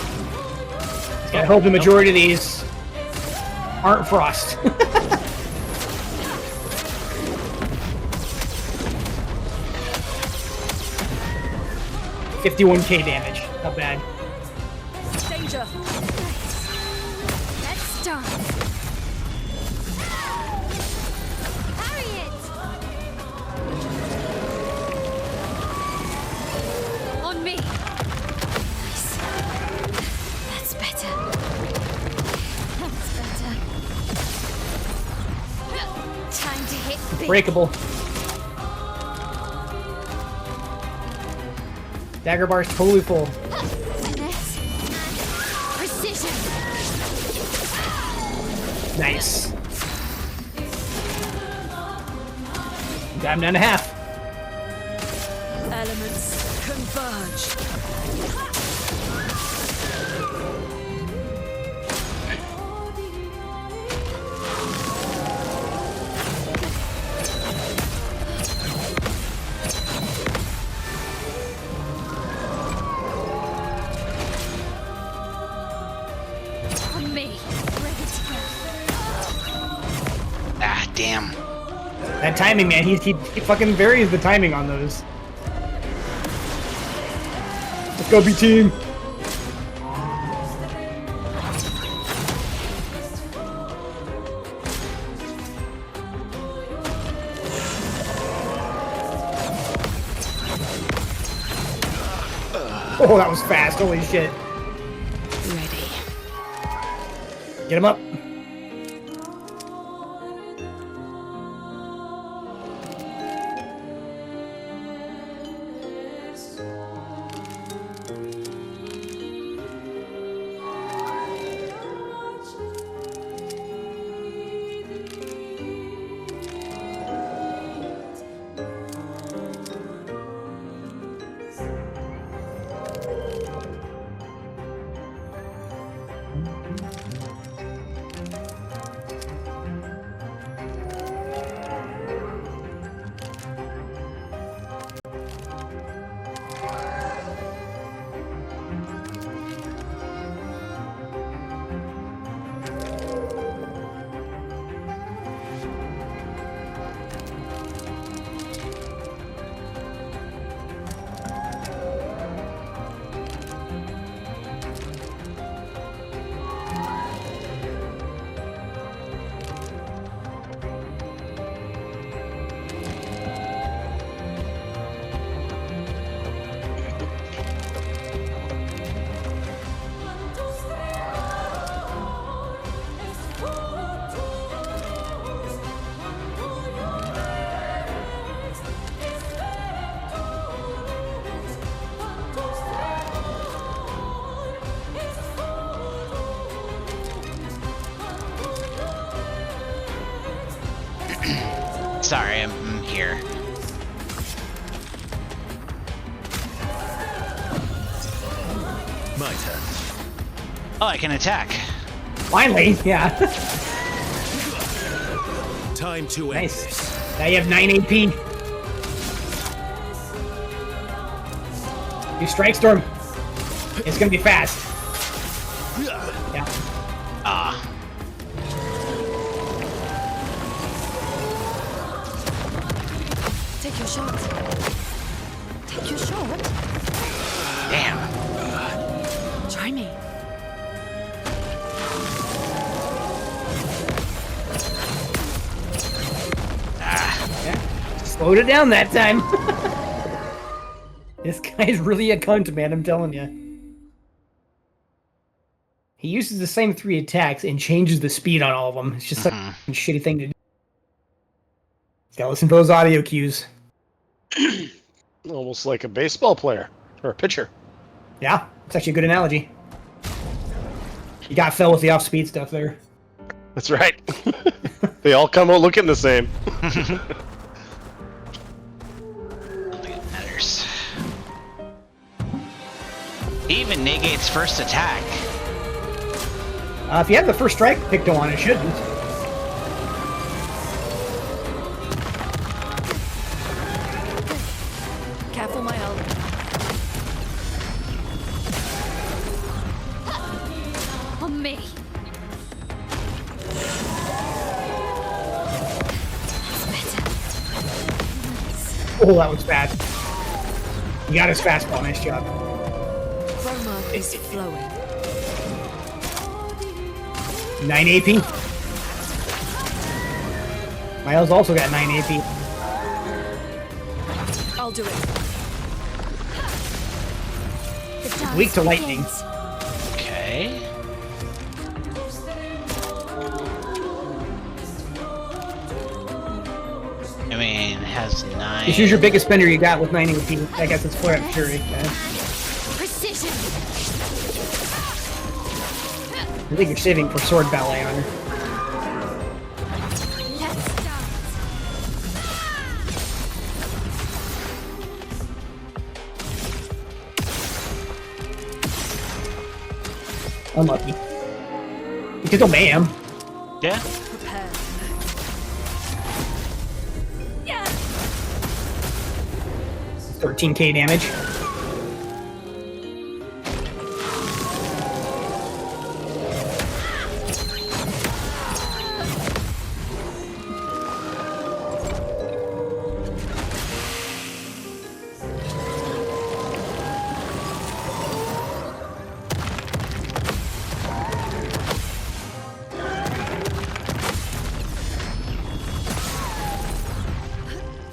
I hope the majority of these aren't frost. $51K damage. Not bad. Danger! Let's start. Parry it. On me. Nice. That's better. That's better. Time to hit big. Breakable. Dagger bar's totally full. Finesse and precision. Nice. Got him down to half. Elements converge. On me. Ready to go. Ah, damn. That timing, man. He fucking varies the timing on those. Let's go, B team. Oh, that was fast. Holy shit. Ready. Get him up. sorry, I'm here. My turn. Oh, I can attack. Finally, yeah. Time to end Nice. this. Now you have 9 AP. You strike storm. It's gonna be fast. Yeah. Ah. Take your shot. Take your shot. Damn. Try me. Yeah. Slowed it down that time. This guy's really a cunt, man, I'm telling you. He uses the same 3 attacks and changes the speed on all of them. It's just such a shitty thing to do. Gotta listen to those audio cues. Almost like a baseball player or a pitcher. Yeah, it's actually a good analogy. You got Phil with the off-speed stuff there. That's right. They all come out looking the same. I don't think it matters. He even negates first attack. If you have the first strike picto on, it shouldn't. Careful, my elbow. On me. That's better. Oh, that was bad. You got his fastball. Nice job. Chroma is flowing. 9 AP. Miles also got 9 AP. I'll do it. The dance Weak to lightning. begins. Okay. I mean, it has 9. Just use your biggest spender you got with 9 AP. I guess it's Flare Up Fury. Yeah. Precision. I think you're saving for Sword Ballet on her. Let's dance. Unlucky. You can still mayhem. Yeah. Prepare. 13k damage.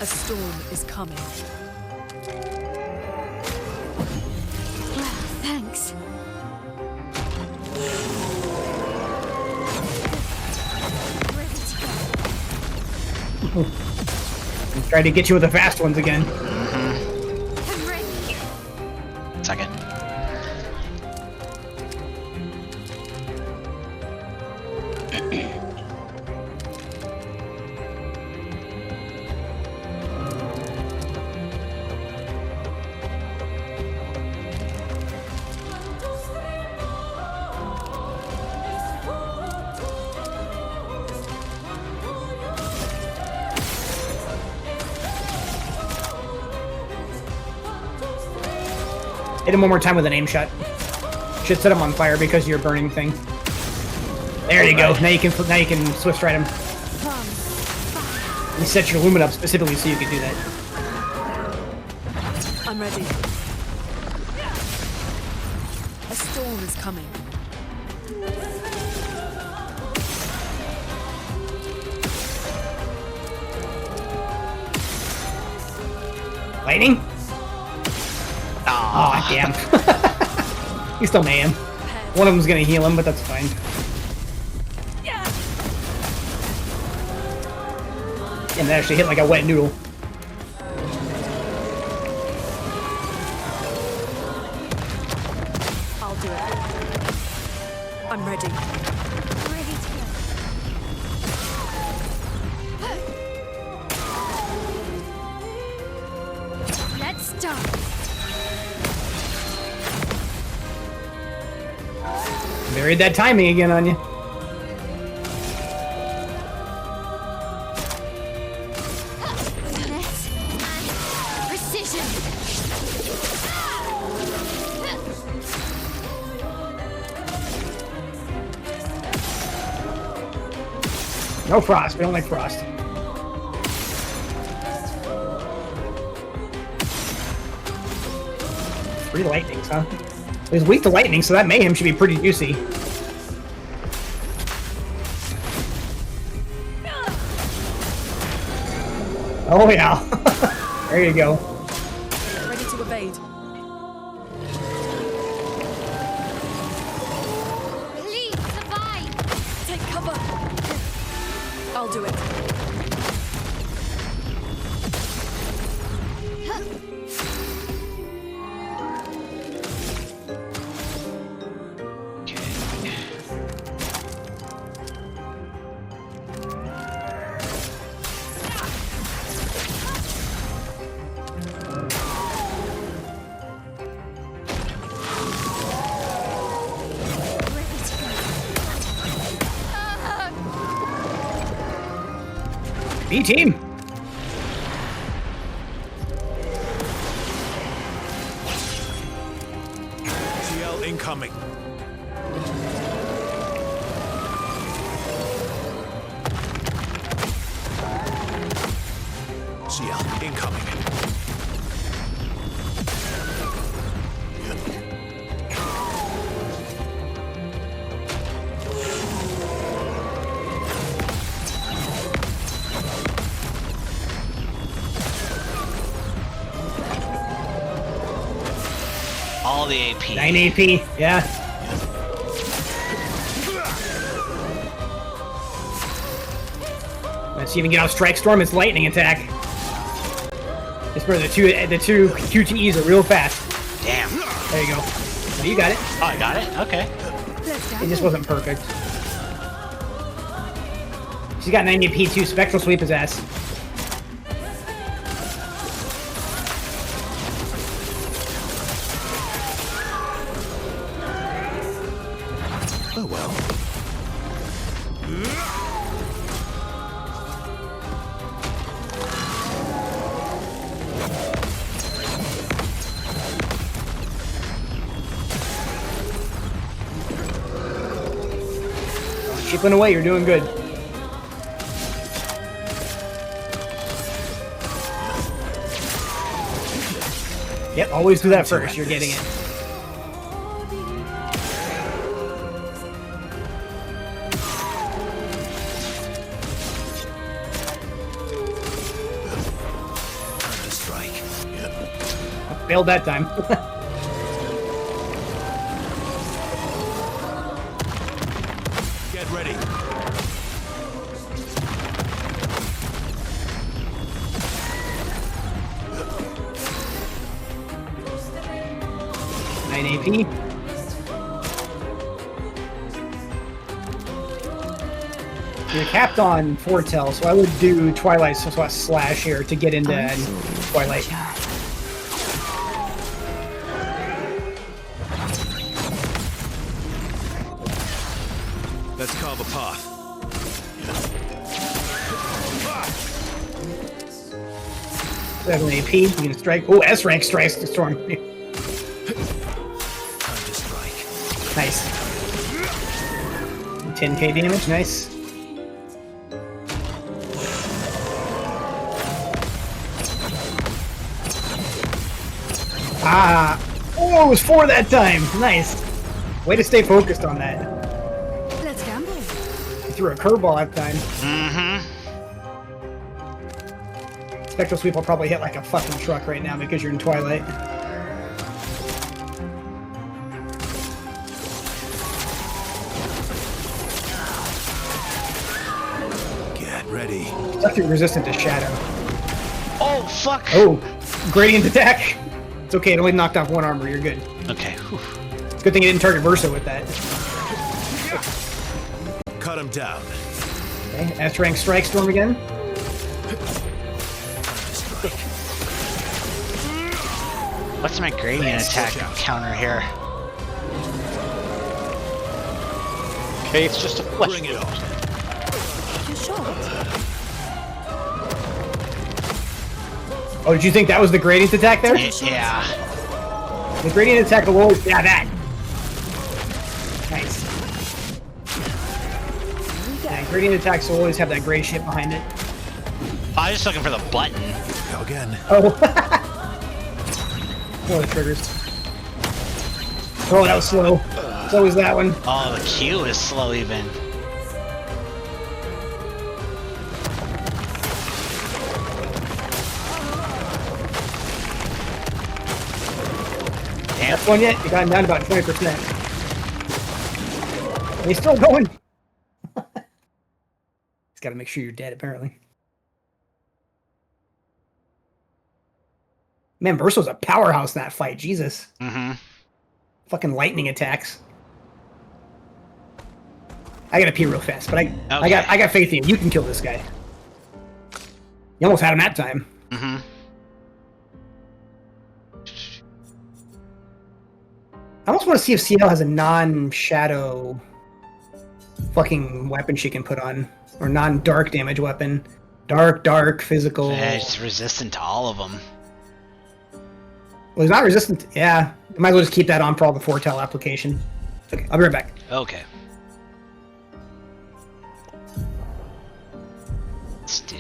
A storm is coming. Thanks. Ready to go. Try to get you with the fast ones again. I'm ready. Second. Hit him one more time with an aim shot. Should set him on fire because of your burning thing. There you go. Now you can Swift Stride him. You set your Lumen up specifically so you can do that. I'm ready. A storm is coming. Lightning? Aw, damn. You still may him. One of them's gonna heal him, but that's fine. And that actually hit like a wet noodle. I'll do it. I'm ready. Ready to go. Buried that timing again on you. Precision. No frost. We don't like frost. Three lightnings, huh? He's weak to lightning, so that mayhem should be pretty juicy. Oh yeah. There you go. Ready to evade. Please survive. Take cover. I'll do it. B team. CL incoming. CL incoming. All the AP. 9 AP. Yeah. Let's see if we can get out Strike Storm. It's lightning attack. Just for the two QTEs are real fast. Damn. There you go. So you got it. Oh, I got it? Okay. It just wasn't perfect. She's got 90 AP too. Spectral Sweep his ass. Oh well. Chipping away, you're doing good. Yep, always do that first. You're getting it. Strike. Yep. Failed that time. Get ready. AP. You're capped on Foretell, so I would do Twilight Slash here to get into Twilight. Let's carve a path. 7 AP. You can strike. Oh, S rank strikes the storm. Time to strike. Nice. 10k damage. Nice. Ah. Oh, it was 4 that time. Nice. Way to stay focused on that. Let's gamble. You threw a curveball that time. Mm-hmm. Spectral Sweep will probably hit like a fucking truck right now because you're in Twilight. Get ready. It's actually resistant to Shadow. Oh, fuck! Oh, gradient attack. It's okay, it only knocked off 1 armor, you're good. Okay. Whew. Good thing you didn't target Versa with that. Cut him down. Okay, S rank Strike Storm again. What's my gradient attack counter here? Okay, it's just a flesh. Bring it on. You're shot. Oh, did you think that was the gradient attack there? Yeah. The gradient attack will always... Yeah, that. Nice. Yeah, gradient attacks will always have that gray shit behind it. I was just looking for the button. Go again. Oh. One of the triggers. Oh, that was slow. So was that one. Oh, the Q is slow even. Damn. That's one yet? You got him down to about 20%. He's still going. He's got to make sure you're dead, apparently. Man, Verso's a powerhouse in that fight. Jesus. Mm-hmm. Fucking lightning attacks. I gotta pee real fast, but I Okay. got faith in you. You can kill this guy. You almost had him that time. Mm-hmm. I almost want to see if CL has a non-shadow fucking weapon she can put on. Or non-dark damage weapon. Dark, physical. Yeah, it's resistant to all of them. Well, he's not resistant. Yeah. Might as well just keep that on for all the foretell application. Okay, I'll be right back. Okay. Let's do.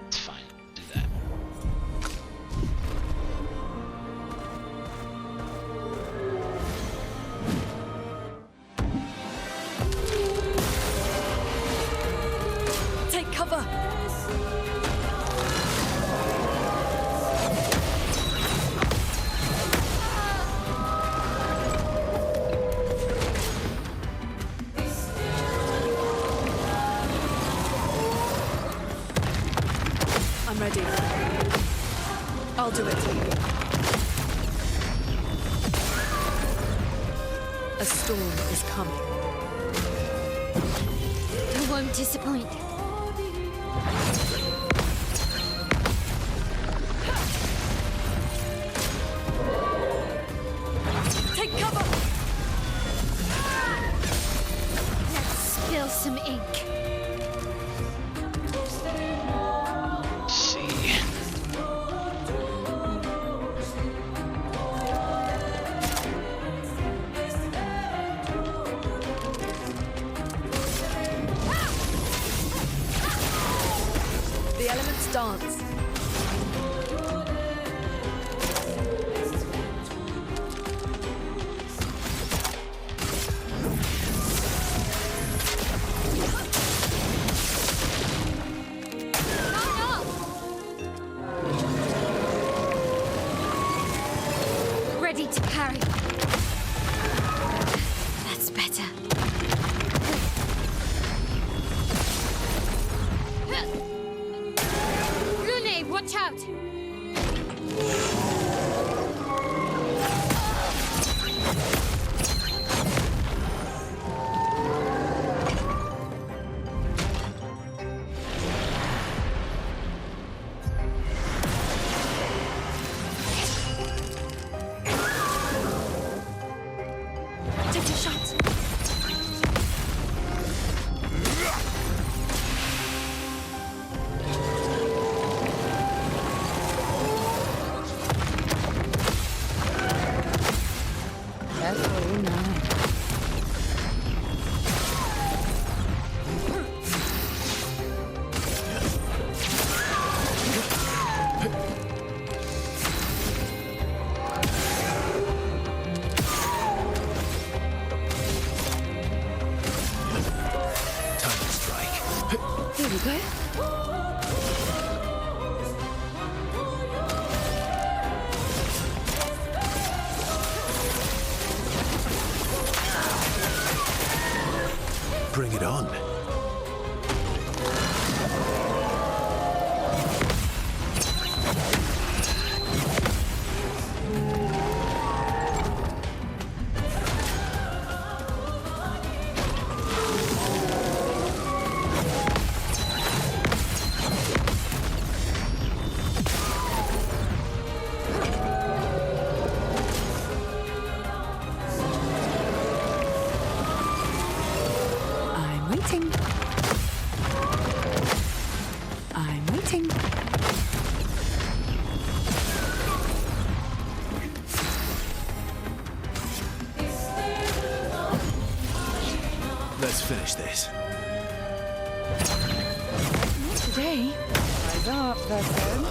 It's fine. Do that. Take cover. I'm ready. I'll do it. A storm is coming. You won't disappoint. Take cover! Let's spill some ink. Let's see. The elements dance. Ready to parry. That's better. Rune, watch out! Take your shot. That's what we know. Time to strike. Here we go. Bring it on. waiting. I'm waiting. Let's finish this. Not today. Eyes up, person.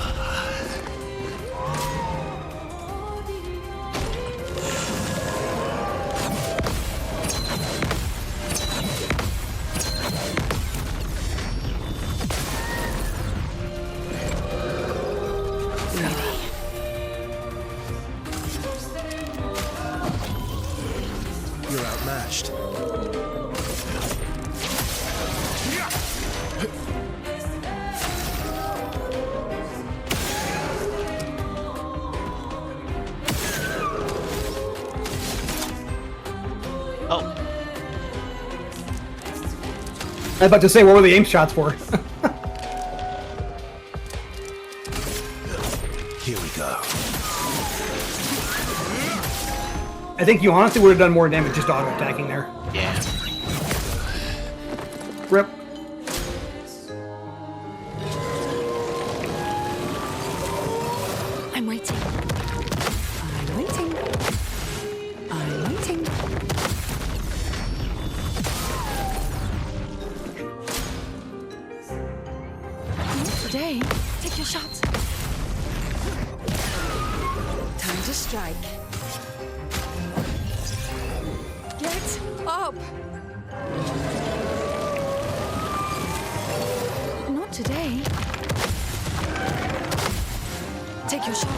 You're outmatched. Oh, I was about to say, what were the aim shots for? Here we go. I think you honestly would have done more damage just auto attacking there. yeah. Rip. I'm waiting. I'm waiting. I'm waiting. Not today. Take your shot. Time to strike. Get up. Not today. Take your shot.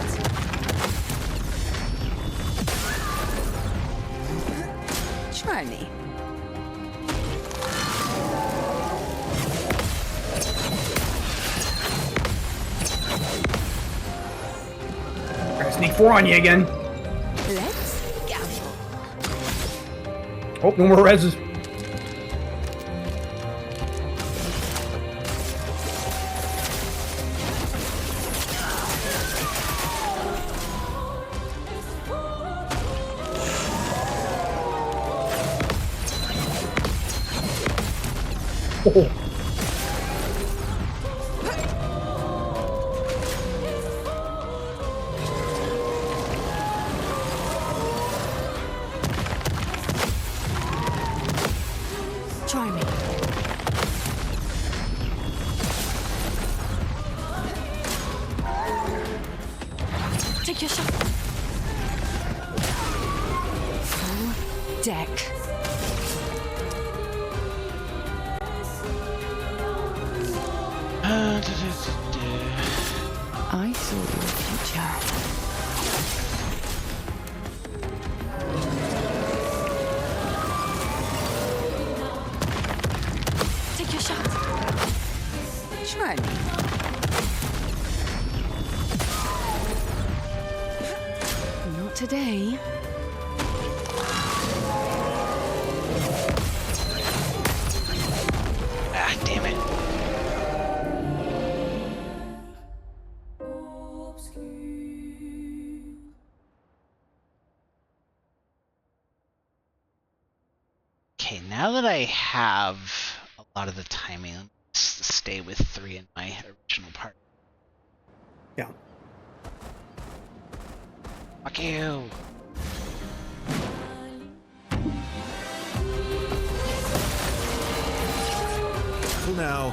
Try me. Try to sneak 4 on you again. Let's gamble. Oh, no more reses. Oh. Try me. Take your shot. Full deck. I saw your future. Take your shot. Try me. Not today. Ah, damn it. Okay, now that I have a lot of the timing, let's stay with 3 in my original part. Yeah. Fuck you. For now.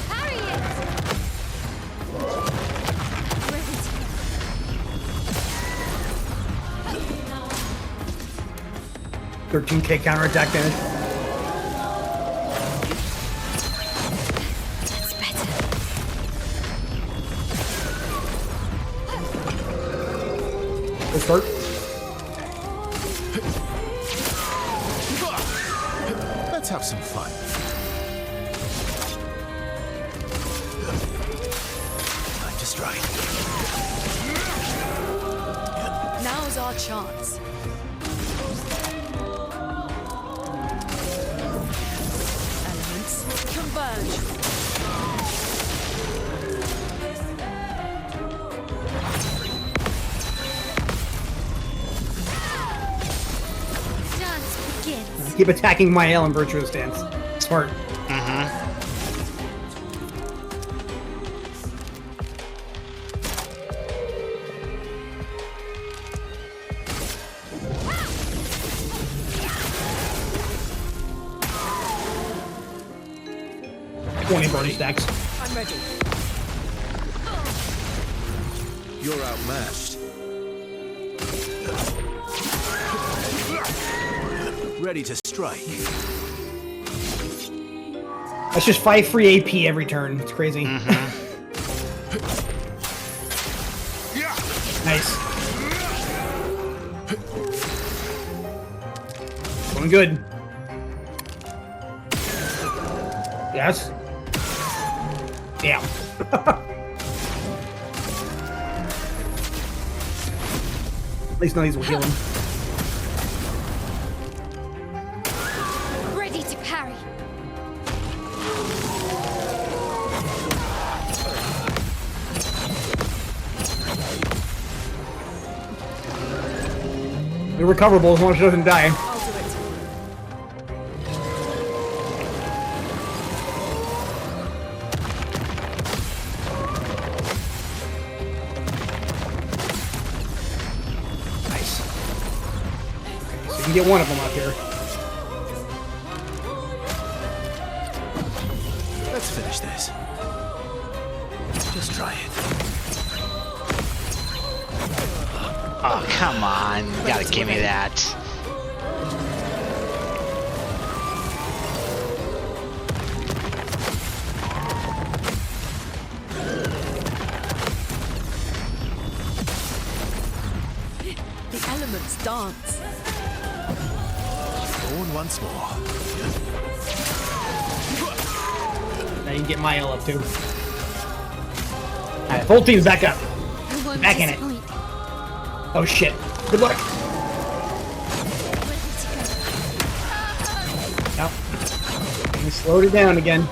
Harry it! Rivet. 13k counterattack damage. That's better. Go start. Let's have some fun. Time to strike. Now's our chance. Elements converge. Keep attacking Mael in Virtuous Stance. Smart. Mm-hmm. 20 burn stacks. I'm ready. You're outmatched. Ready to strike. That's just 5 free AP every turn. It's crazy. Nice. Going good. Yes. Damn. At least none of these will heal him. Ready to parry. They're recoverable as long as she doesn't die. I'll do it. Nice. Okay, so you can get one of them up here. Let's finish this. Just try it. Oh, come on. You gotta give me that. The elements dance. Born once more. Now you can get Mael up too. Alright, full team's back up. I won't Back in it. disappoint. Oh shit. Good luck. Ready to go. Nope. We slowed it down again.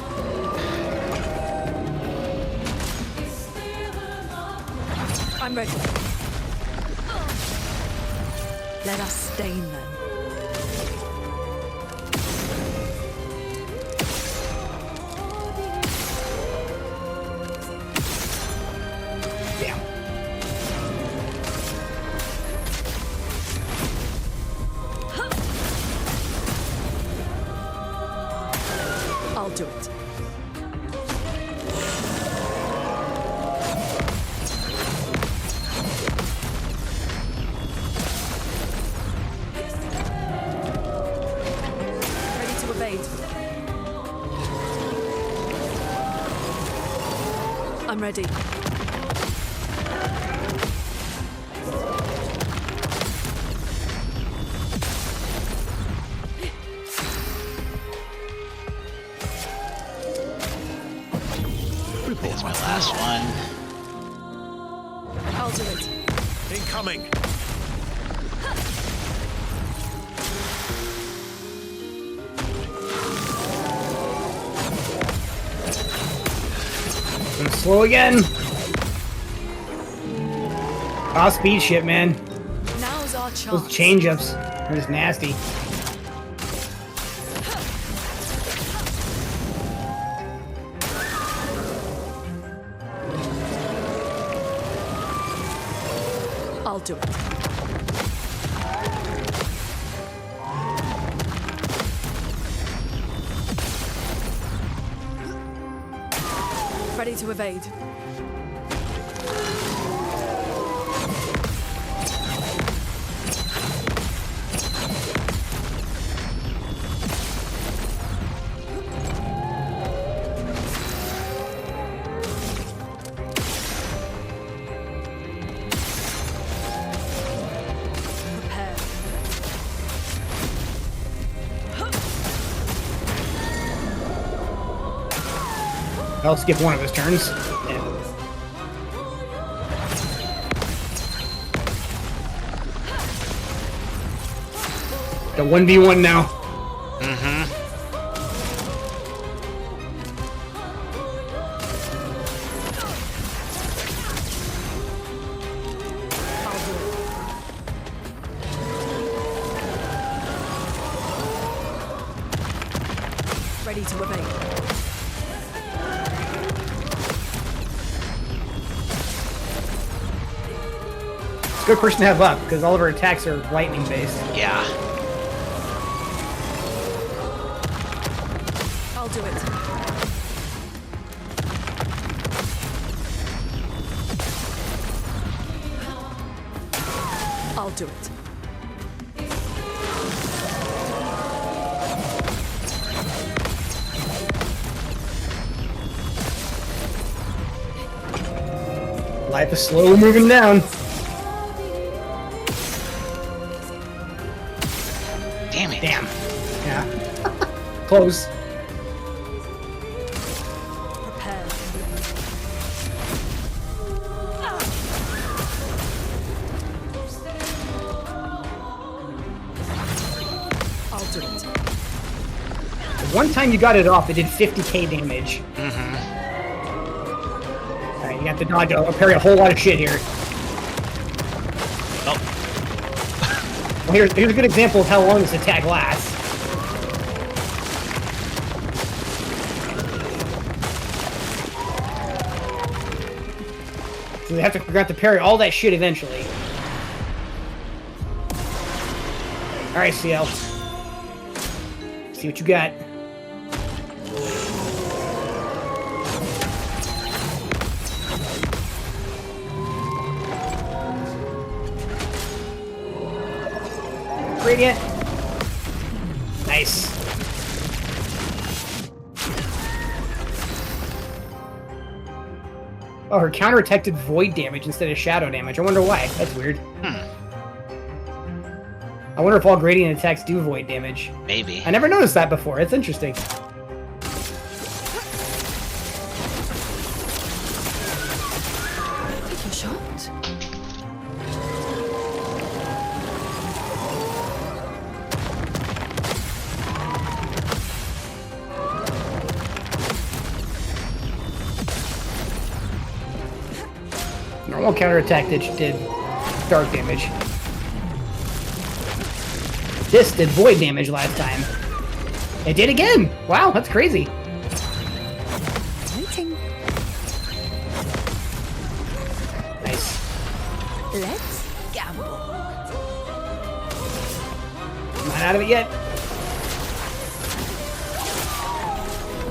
I'm ready. Let us stain them. Damn. I'll do it. Ready to evade. I'm ready. That's my last one. I'll do it. Incoming. And slow again. Ah, speed shit, man. Now's our Those chance. change-ups are just nasty. I'll do it. Ready to evade. Prepare. I'll skip one of his turns. Yeah. The 1v1 now. Mm-hmm. I'll do it. ready to evade. It's a good person to have up, because all of her attacks are lightning-based. Yeah. I'll do it. I'll do it. Life is slowly moving down. Damn it. Damn. Yeah. Close. Prepare. I'll do it. One time you got it off, it did 50k damage. Mm-hmm. Alright, you have to dodge a parry a whole lot of shit here. Oh. Well, here's a good example of how long this attack lasts. So they have to parry all that shit eventually. Alright, CL. See what you got. Gradient. Nice. Oh, her counterattack did void damage instead of shadow damage. I wonder why. That's weird. I wonder if all gradient attacks do void damage. Maybe. I never noticed that before. It's interesting. Take a shot. Normal counterattack did dark damage. This did void damage last time. It did again! Wow, that's crazy. Waiting. Nice. Let's gamble. Not out of it yet.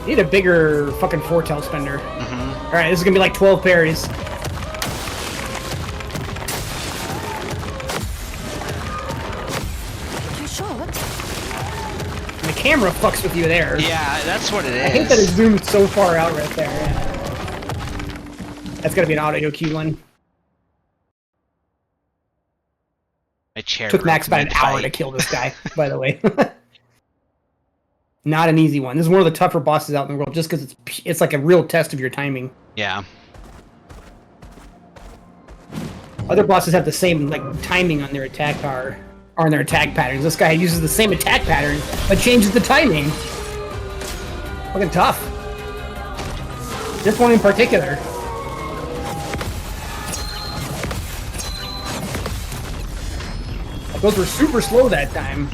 Need a bigger fucking foretell spender. Alright, this is gonna be like 12 parries. The camera fucks with you there. Yeah, that's what it is. I hate that it zoomed so far out right there. Yeah. That's gotta be an audio cue one. My chair Took Max about an broke hour to mid-fight. kill this guy, by the way. Not an easy one. This is one of the tougher bosses out in the world, just because it's like a real test of your timing. Yeah. Other bosses have the same like timing on their attack power, or on their attack patterns. This guy uses the same attack pattern, but changes the timing. Fucking tough. This one in particular. Like, those were super slow that time.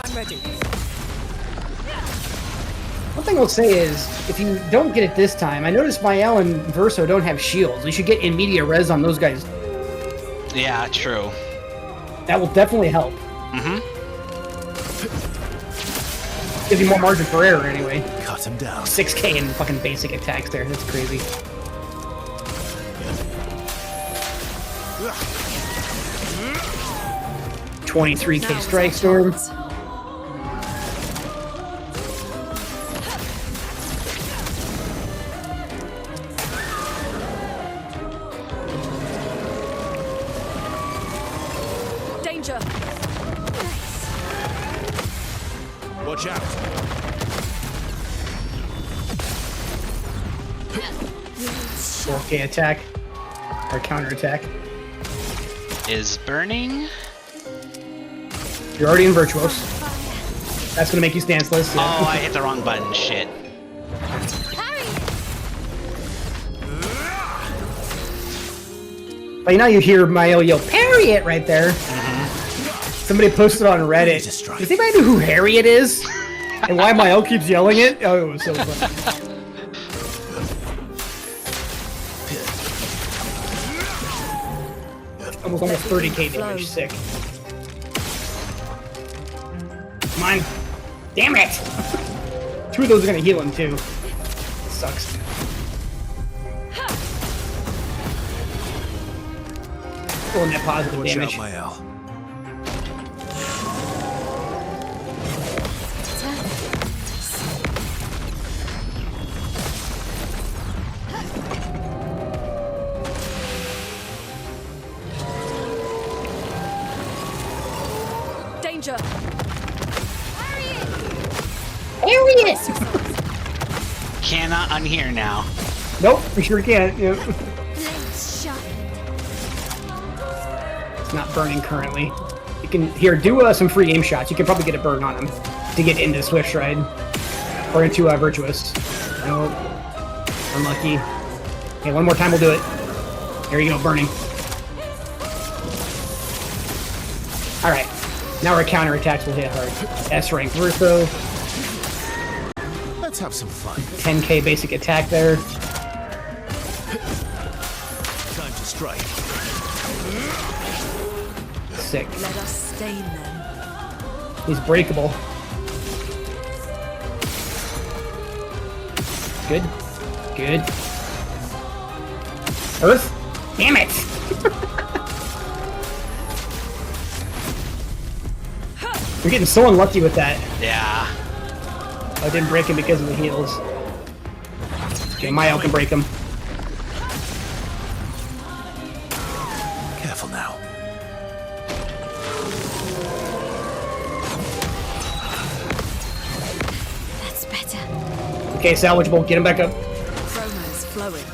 I'm ready. One thing I'll say is, if you don't get it this time, I noticed Mael and Verso don't have shields. You should get immediate res on those guys. Yeah, true. That will definitely help. Gives you more margin for error anyway. Cut him down. 6k in fucking basic attacks there. That's crazy. $23k strike storm. Danger. Watch out. 4k attack. Or counter attack. Is burning? You're already in Virtuos. That's gonna make you stanceless. Yeah. Oh, I hit the wrong button. Shit. But now you hear Mael yell, "Parry it!" right there. Somebody posted on Reddit. Jesus Christ. Does anybody know who Harriet is? And why my elk keeps yelling it? Oh, it was so funny. Almost 30k damage. Sick. Come on. Damn it! 2 of those are gonna heal him too. Sucks. Pulling that positive Watch damage. out, my Al. Danger! Harriet! Cannot unhear now. Nope, we sure can't. Yep. Blades sharpened. It's not burning currently. You can do some free game shots. You can probably get a burn on him to get into Swift Stride or into Virtuous. Nope. Unlucky. Okay, one more time we'll do it. There you go, burning. All right, now our counterattacks will hit hard. S rank Verso. Let's have some fun. 10k basic attack there. Time to strike. Sick. Let us stain them. He's breakable. Good. Good. Earth? Damn it! We're getting so unlucky with that. Yeah. I didn't break him because of the heals. Okay, Mayo can break him. Careful now. That's better. Okay, salvageable. Get him back up. Chroma's flowing.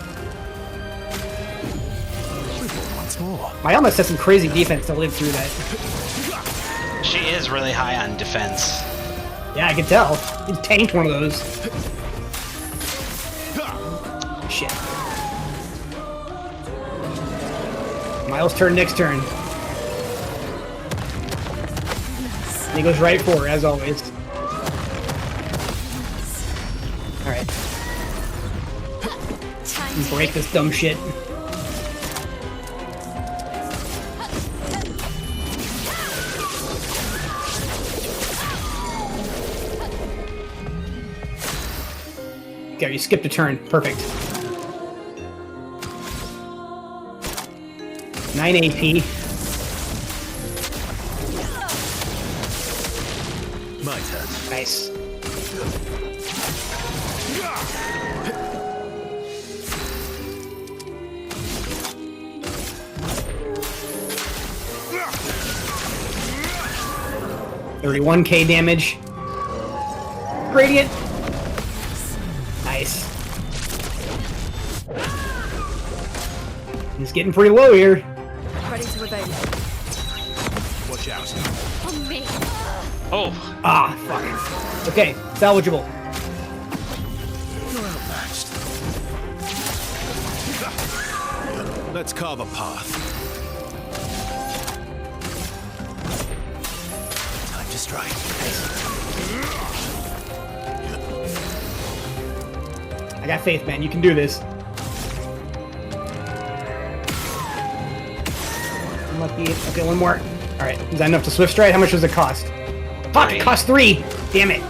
Once more. My almost has some crazy defense to live through that. She is really high on defense. Yeah, I can tell. He's tanked one of those. Shit. Miles' turn next turn. And he goes right for her, as always. Alright. Break this dumb shit. Okay, you skipped a turn. Perfect. 9 AP. My turn. Nice. $31k damage. Gradient. Nice. He's getting pretty low here. Ready to evade. Watch out. On me. Oh, Ah, fuck. Okay, salvageable. You're outmatched. Let's carve a path. Time to strike. I got faith, man. You can do this. Unlucky. Okay, one more. Alright, is that enough to Swift Stride? How much does it cost? Fuck, it costs 3! Damn it.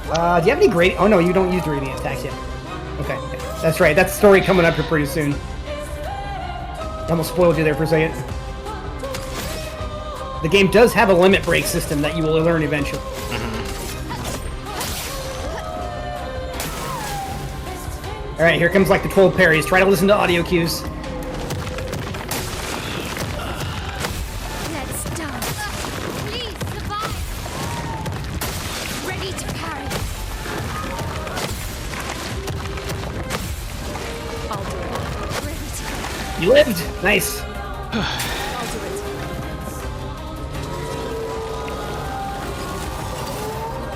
Do you have any gradient? Oh no, you don't use gradient attacks yet. Okay, that's right. That's the story coming up here pretty soon. I almost spoiled you there for a second. The game does have a limit break system that you will learn eventually. Alright, here comes like the 12 parries. Try to listen to audio cues. Let's start. Please survive. Ready to parry. I'll do it. Ready to go. You lived! Nice. I'll do it.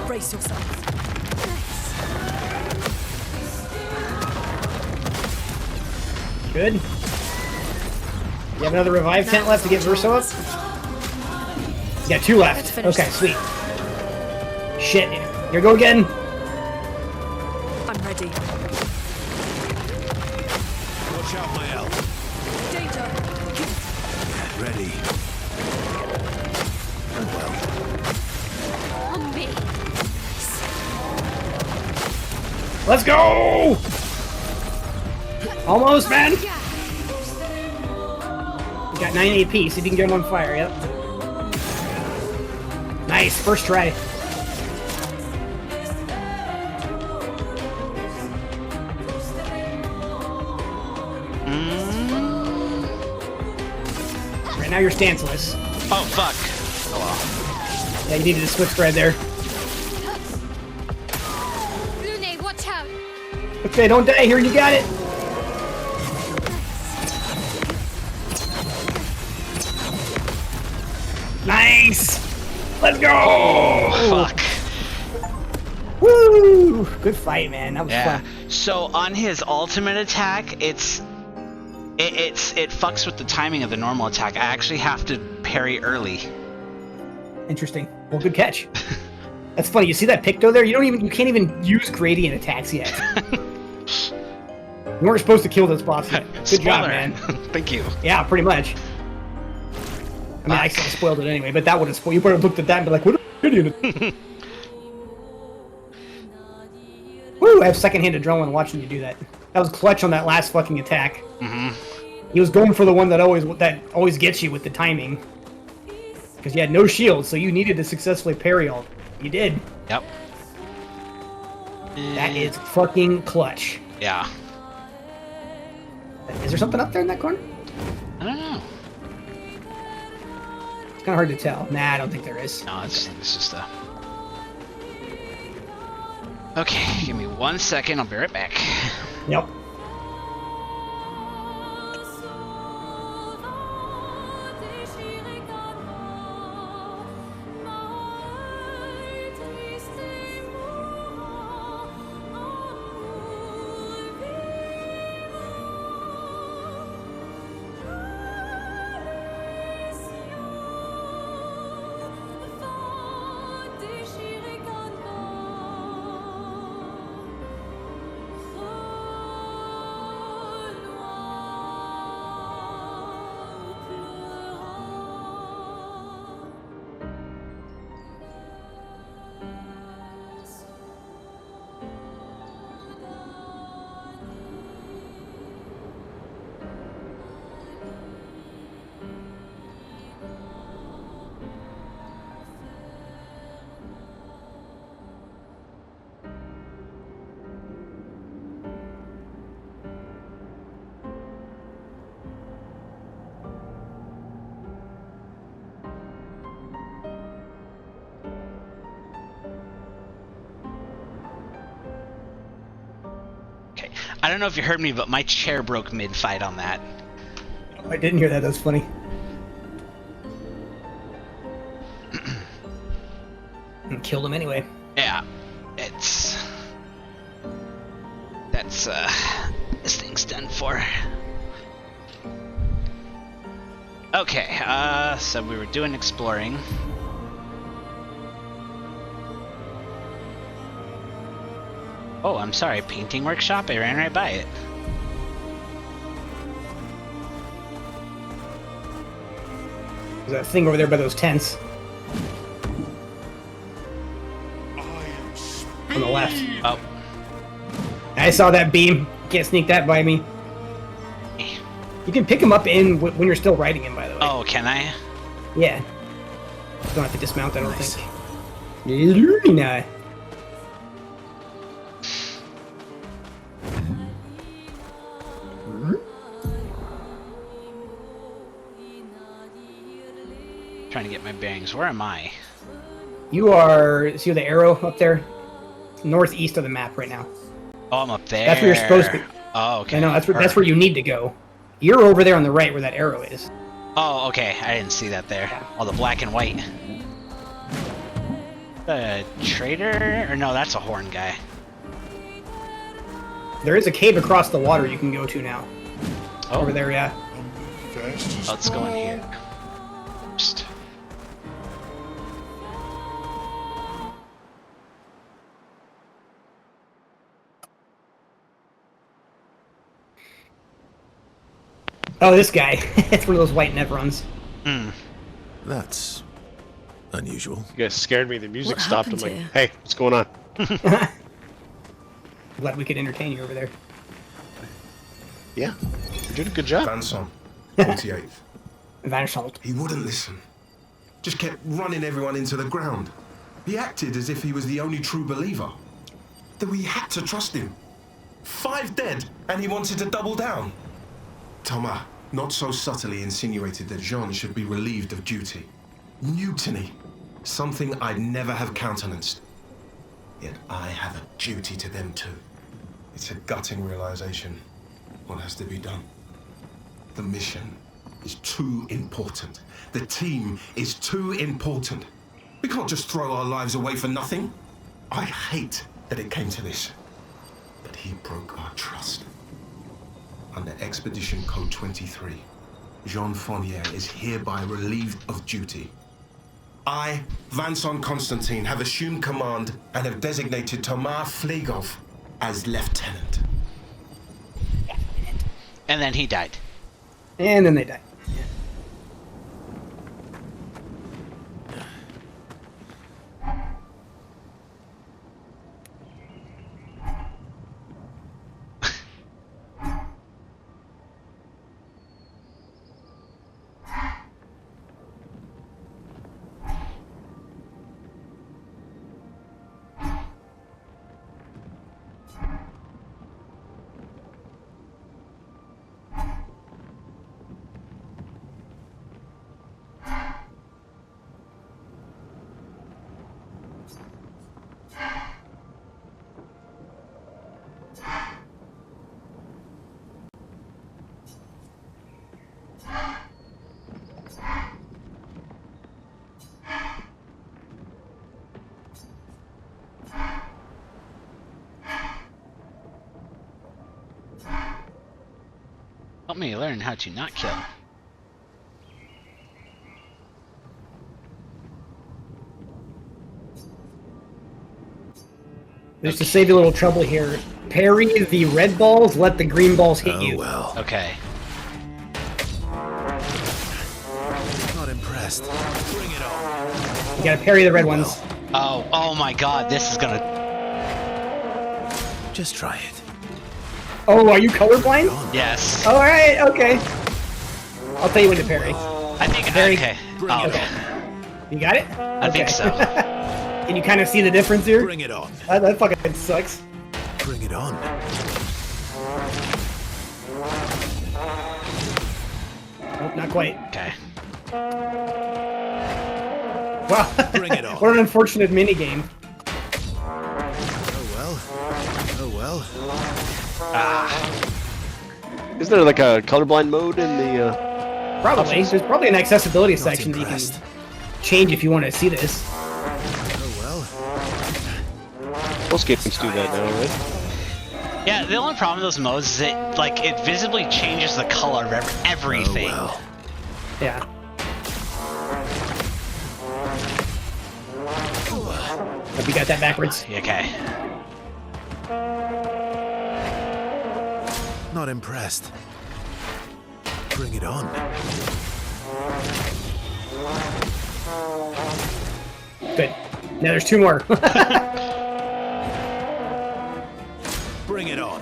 Brace yourself. Good. You have another revive tent left to get Verso up? You got 2 left. Okay, sweet. Shit. Here we go again. I'm ready. Watch out, my elf. Danger. Ready. And well. On me. Let's go! Almost, man. You got 9 AP. See if you can get him on fire. Yep. Nice. First try. Right now you're stanceless. Oh, fuck. Oh, well. Yeah, you needed a swift thread there. Lune, watch out. Okay, don't die here. You got it. Nice. Let's go. Oh, fuck. Woo! Good fight, man. That was Yeah. fun. So on his ultimate attack, it fucks with the timing of the normal attack. I actually have to parry early. Interesting. Well, good catch. That's funny. You see that picto there? You can't even use gradient attacks yet. You weren't supposed to kill this boss yet. Good job, Spoiler. man. Thank you. Yeah, pretty much. I mean, I sort of spoiled it anyway, but that would have spoiled. You would have looked at that and be like, "What a gradient!" Woo! I have secondhand adrenaline watching you do that. That was clutch on that last fucking attack. Mm-hmm. He was going for the one that always gets you with the timing. Because you had no shield, so you needed to successfully parry all. You did. Yep. That is fucking clutch. Yeah. Is there something up there in that corner? I don't know. It's kind of hard to tell. Nah, I don't think there is. No, it's just a... Okay, give me 1 second. I'll be right back. Yep. I don't know if you heard me, but my chair broke mid-fight on that. I didn't hear that. That was funny. And killed him anyway. Yeah. That's, this thing's done for. Okay, so we were doing exploring. Oh, I'm sorry, painting workshop? I ran right by it. There's that thing over there by those tents. On the left. Oh. I saw that beam. Can't sneak that by me. You can pick him up when you're still riding him, by the way. Oh, can I? Yeah. Don't have to dismount, I don't think. Lumina. Trying to get my bearings. Where am I? You are... See the arrow up there? Northeast of the map right now. Oh, I'm up there. That's where you're supposed to be. Oh, okay. I know, that's where you need to go. You're over there on the right where that arrow is. Oh, okay. I didn't see that there. All the black and white. Trader? Or no, that's a horn guy. There is a cave across the water you can go to now. Oh. Over there, yeah. fast as Let's go in here. Psst. Oh, this guy. It's one of those white Nevrons. Hmm. That's unusual. You guys scared me. The music What stopped. I'm happened like, here? hey, what's going on? Glad we could entertain you over there. Yeah, you did a good job. Vanson, 48th. Vanishalt. He wouldn't listen. Just kept running everyone into the ground. He acted as if he was the only true believer. That we had to trust him. 5 dead, and he wanted to double down. Thomas, not so subtly insinuated that Jean should be relieved of duty. Mutiny. Something I'd never have countenanced. Yet I have a duty to them too. It's a gutting realization. What has to be done? The mission is too important. The team is too important. We can't just throw our lives away for nothing. I hate that it came to this. But he broke our trust. Under Expedition Code 23, Jean Fournier is hereby relieved of duty. I, Vincent Constantine, have assumed command and have designated Thomas Flegov as lieutenant. And then he died. And then they die. Help me learn how to not kill. Just to save you a little trouble here, parry the red balls, let the green balls hit Oh you. well. Okay. Not impressed. Bring it on. You gotta parry the red ones. Oh my god, this is gonna... Just try it. Oh, are you colorblind? Yes. Alright, okay. I'll tell you when to parry. I think... Very- Okay. Bring Oh, it okay. You got it? I think so. Can you kind of see the difference here? Bring it on. That fucking sucks. Bring it on. Nope, not quite. Okay. Wow. Bring it on. What an unfortunate minigame. Oh well. Oh well. Isn't there like a colorblind mode in the? Probably. There's probably an accessibility Not section that you impressed. can change if you want to see this. Oh well. Most games do that now, right? Yeah, the only problem with those modes is it visibly changes the color of everything. Oh well. Yeah. Hope you got that backwards. Okay. Not impressed. Bring it on. Good. Now there's 2 more. Bring it on.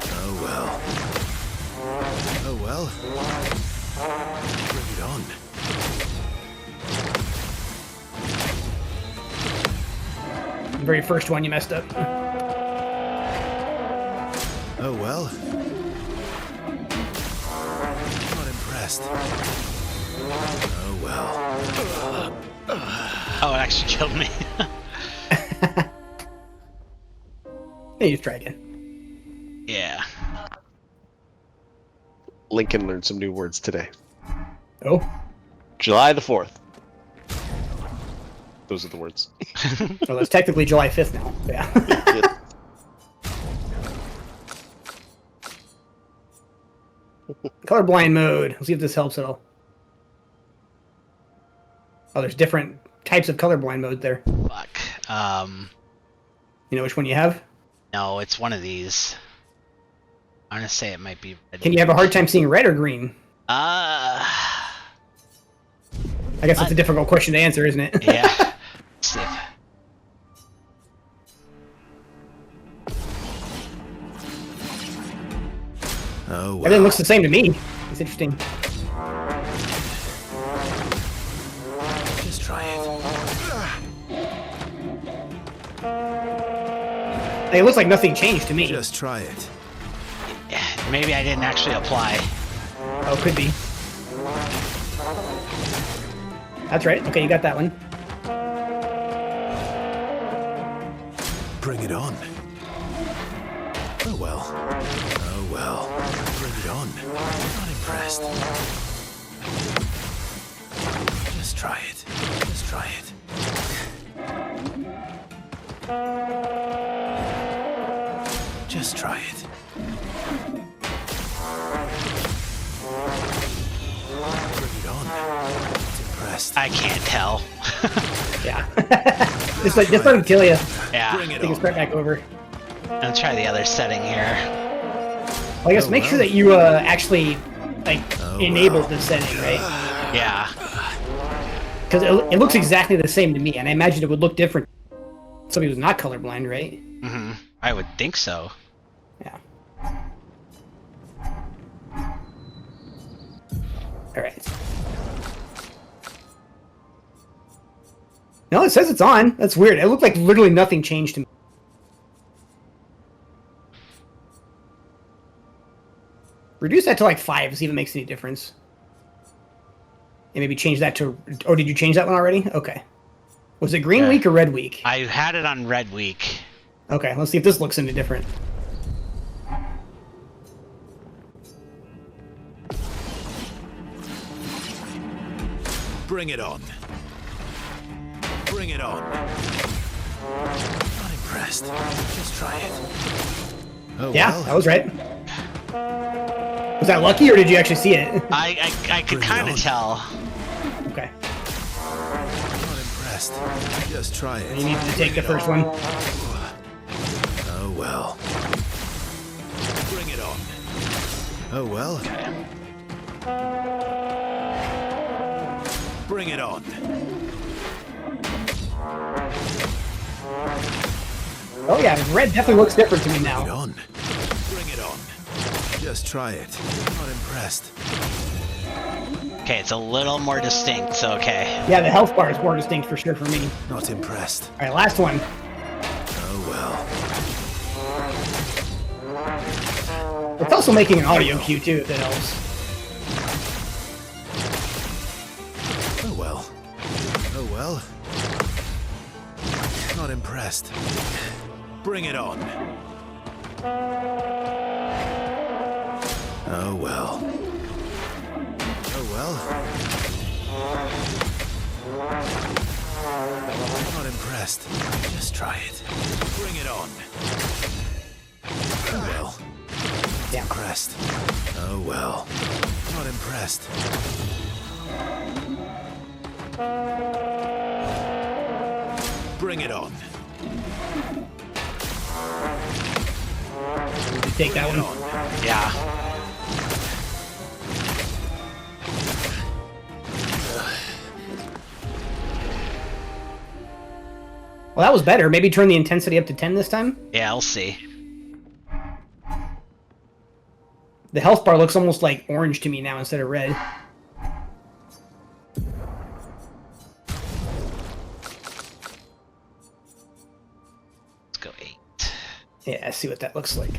Oh well. Oh well. Bring it on. The very first one you messed up. Oh well. Not impressed. Oh well. Oh, it actually killed me. Hey, just try again. Yeah. Lincoln learned some new words today. Oh. July the 4th. Those are the words. Well, it's technically July 5th now. Yeah. Colorblind mode. Let's see if this helps at all. Oh, there's different types of colorblind mode there. Fuck. You know which one you have? No, it's one of these. I'm gonna say it might be red. Can you have a hard time seeing red or green? Uh. I guess that's a difficult question to answer, isn't it? Yeah. Let's see if... Oh, well. Everything looks the same to me. It's interesting. Just try it. It looks like nothing changed to me. Just try it. Maybe I didn't actually apply. Oh, could be. That's right. Okay, you got that one. Bring it on. Oh well. Oh well. Bring it on. Not impressed. Just try it. Just try it. Just try it. Bring it on. Not impressed. I can't tell. Yeah. just let him kill you. Yeah. Bring it Take on. it straight back over. I'll try the other setting here. Well, I guess Oh, make sure well. that you actually like Oh, enable well. the setting, right? Yeah. Because it looks exactly the same to me, and I imagine it would look different. if somebody who's not colorblind, right? Mm-hmm. I would think so. Yeah. All right. No, it says it's on. That's weird. It looked like literally nothing changed to me. Reduce that to like 5, see if it makes any difference. And maybe change that to... Oh, did you change that one already? Okay. Was it green Yeah. week or red week? I had it on red week. Okay, let's see if this looks any different. Bring it on. Bring it on. Not impressed. Just try it. Oh, Yeah, well. that was right. Was that lucky, or did you actually see it? I could Bring it kind of on. tell. Okay. Not impressed. Just try it. You needed to take the first one. Oh, well. Bring it on. Oh, well. Bring it on. Oh yeah, red definitely looks different to me Bring it now. on. Bring it on. Just try it. Not impressed. Okay, it's a little more distinct, so okay. Yeah, the health bar is more distinct for sure for me. Not impressed. All right, last one. Oh, well. It's also making an audio cue too, if that helps. Oh, well. Oh, well. Not impressed. Bring it on. Oh, well. Oh, well. Not impressed. Just try it. Bring it on. Oh, well. Yeah. Impressed. Oh, well. Not impressed. Bring it on. Take that one. Yeah. Well, that was better. Maybe turn the intensity up to 10 this time. Yeah, I'll see. The health bar looks almost like orange to me now instead of red. Let's go 8. Yeah, see what that looks like.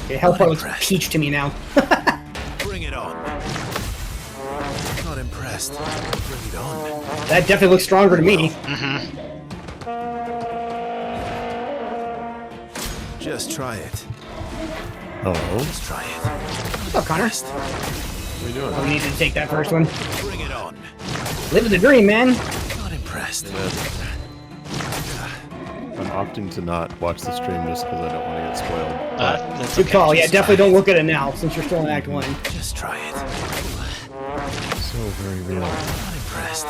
Okay, health bar looks impressed. peach to me now. Bring it on. Not impressed. Bring it on. That definitely looks stronger to me. Mm-hmm. Just try it. Hello. Just try it. What's up, Connor? What are you doing? Oh, we needed to take that first one. Bring it on. Live the dream, man. Not impressed. I'm opting to not watch the stream just because I don't want to get spoiled. That's Good okay. call. Yeah, definitely don't look at it now since you're still in Act 1. Just try it. So very real. Not impressed.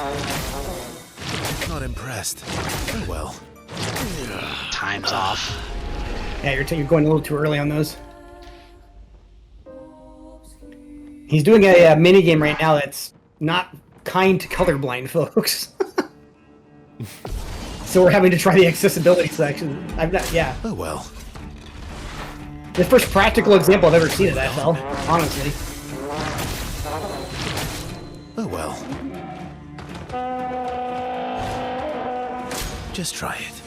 Not impressed. Oh well. Time's off. Yeah, you're going a little too early on those. He's doing a mini game right now that's not kind to colorblind folks. So we're having to try the accessibility section. Yeah. Oh well. The first practical example I've ever seen of that, Phil. Honestly. Oh well. Just try it.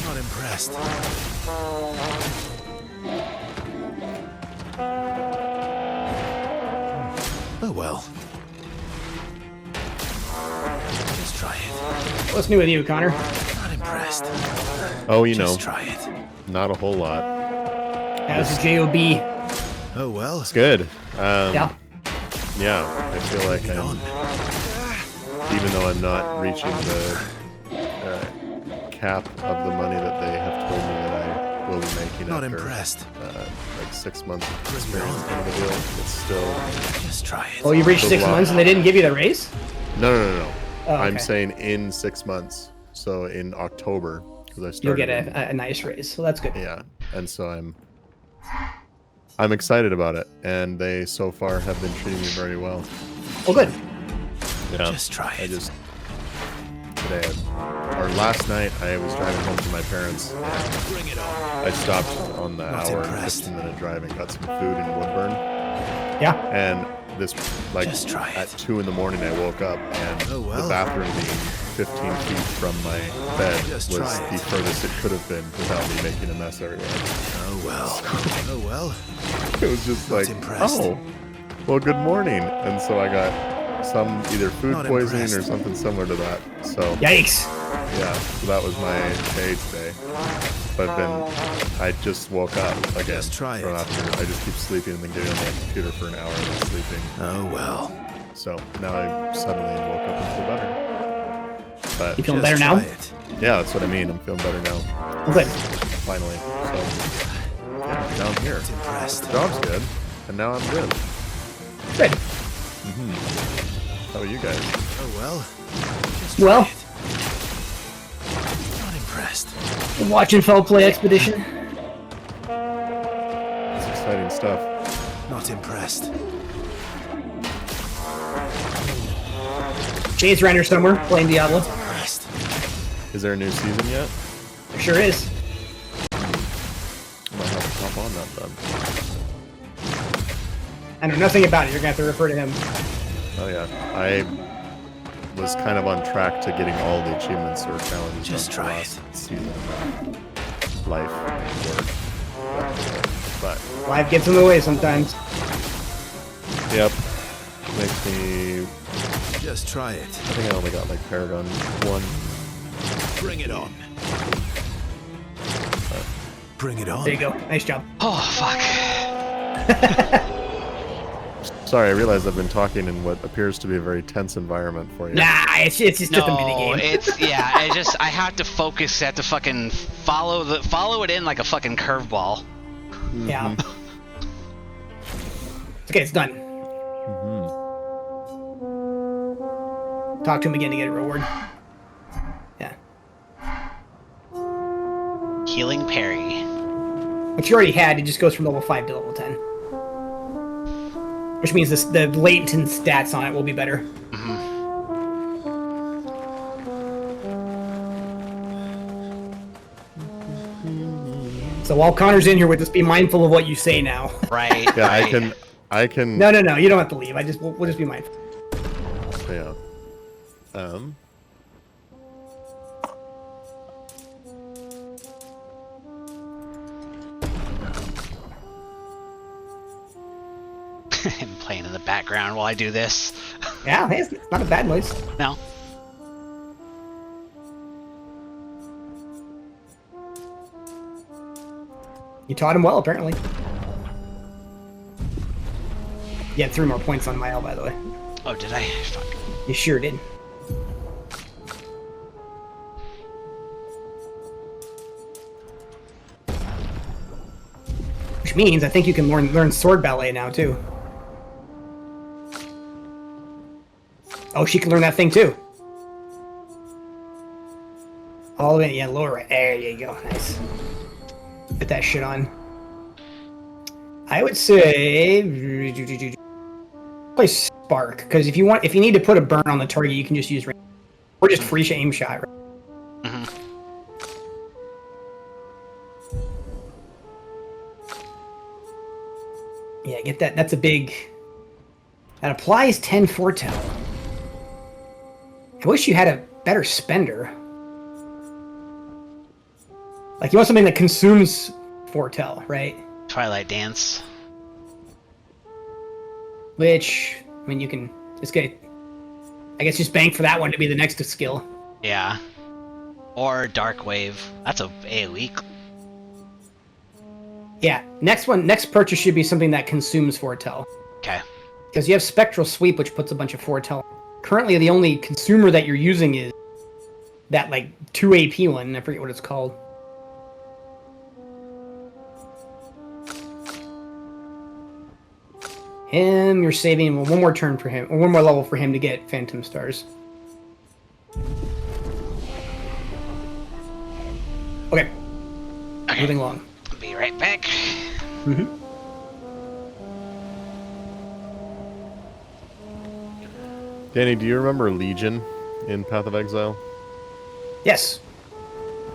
Not impressed. Oh well. Just try it. What's new with you, Connor? Not impressed. Oh, you Just know, try it. not a whole lot. How's the JOB? Oh well. It's good. Yeah. Yeah, I feel like even though I'm not reaching the cap of the money that they have told me that I will be making Not after impressed. like 6 months of experience kind of a deal, it's still... Just try it. Oh, you reached Good 6 luck. months and they didn't give you the raise? No. Oh, I'm okay. saying in 6 months, so in October, because I You'll started... get a nice raise, so that's good. Yeah, and so I'm excited about it, and they so far have been treating me very well. Oh, good. Yeah, Just try it. Today, or last night, I was driving home from my parents. And Bring it on. I stopped on the Not hour impressed. and 15-minute drive and got some food in Woodburn. Yeah. And this, like, Just try it. at 2 in the morning, I woke up, and Oh, well. the bathroom being 15 feet from my bed Just was try the it. furthest it could have been without me making a mess everywhere. Oh well. Oh well. It was just Not like, impressed. oh, well, good morning. And so I got some either food Not poisoning or impressed. something similar to that. So Yikes. yeah, so that was my day today. But then I just woke up again. Just try from it. after I just keep sleeping and then getting on my computer for an hour and then sleeping. Oh well. So now I suddenly woke up and feel better. But You feeling Just better now? try it. yeah, that's what I mean. I'm feeling better now. Oh, good. Finally. So yeah, now I'm here. Not impressed. The job's good, and now I'm good. Good. How about you guys? Oh well. Just try Well, it. Not impressed. I'm watching Fell play Expedition. It's exciting stuff. Not impressed. Jay's around here somewhere playing Diablo. Impressed. Is there a new season yet? There sure is. I might have to hop on that then. I know nothing about it. You're going to have to refer to him. Oh yeah, I was kind of on track to getting all the achievements or challenges Just on try the last season of life work. But Life gets in the way sometimes. yep, makes me. Just try it. I think I only got like Paragon 1. Bring it on. Bring it on. There you go. Nice job. Oh, fuck. Sorry, I realize I've been talking in what appears to be a very tense environment for you. Nah, it's just a mini No, game. I have to focus. I have to fucking follow it in like a fucking curveball. Yeah. Okay, it's done. Talk to him again to get a reward. Yeah. Healing parry. Which you already had, it just goes from level 5 to level 10. Which means the latent stats on it will be better. So while Connor's in here with us, be mindful of what you say now. Right. Yeah, right. I can. No, you don't have to leave. We'll just be mindful. Yeah. I'm playing in the background while I do this. Yeah, hey, it's not a bad noise. No. You taught him well, apparently. You had 3 more points on Mile, by the way. Oh, did I? Fuck. You sure did. Which means I think you can learn sword ballet now too. Oh, she can learn that thing too. All the way, yeah, lower right. There you go. Nice. Get that shit on. I would say play Spark, because if you need to put a burn on the target, you can just use or just free aim shot. Mm-hmm. Yeah, get that. That's a big. That applies 10 foretell. I wish you had a better spender. Like, you want something that consumes foretell, right? Twilight Dance. Which, I mean, you can just get. I guess just bank for that one to be the next skill. Yeah. Or Dark Wave. That's a AoE. Yeah, next purchase should be something that consumes foretell. Okay. Because you have Spectral Sweep, which puts a bunch of foretell. Currently, the only consumer that you're using is that, like, 2 AP one. I forget what it's called. Him, you're saving one more turn for him, or one more level for him to get Phantom Stars. Okay. Moving along. Be right back. Mm-hmm. Danny, do you remember Legion in Path of Exile? Yes.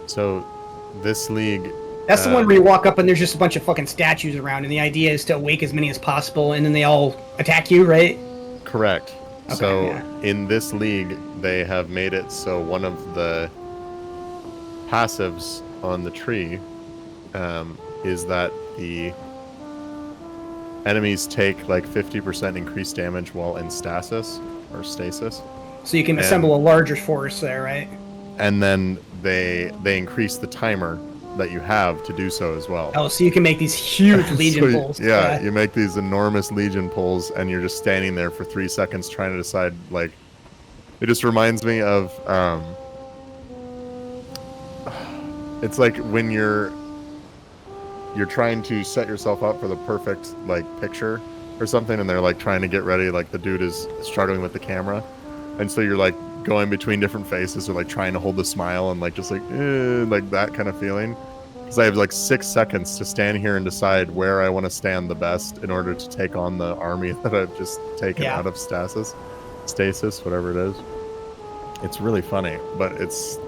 So, this league... That's the one where you walk up and there's just a bunch of fucking statues around, and the idea is to awake as many as possible, and then they all attack you, right? Correct. Okay, so, yeah. in this league, they have made it so one of the passives on the tree is that the enemies take like 50% increased damage while in stasis or stasis. So you can assemble a larger force there, right? And then they increase the timer that you have to do so as well. Oh, so you can make these huge Legion pulls. Yeah, you make these enormous Legion pulls, and you're just standing there for 3 seconds trying to decide. Like, it just reminds me of it's like when you're trying to set yourself up for the perfect like picture or something, and they're like trying to get ready, like the dude is struggling with the camera, and so you're like going between different faces or like trying to hold the smile and like just like that kind of feeling. Because I have like 6 seconds to stand here and decide where I want to stand the best in order to take on the army that I've just taken out of stasis, whatever it is. It's really funny, but it's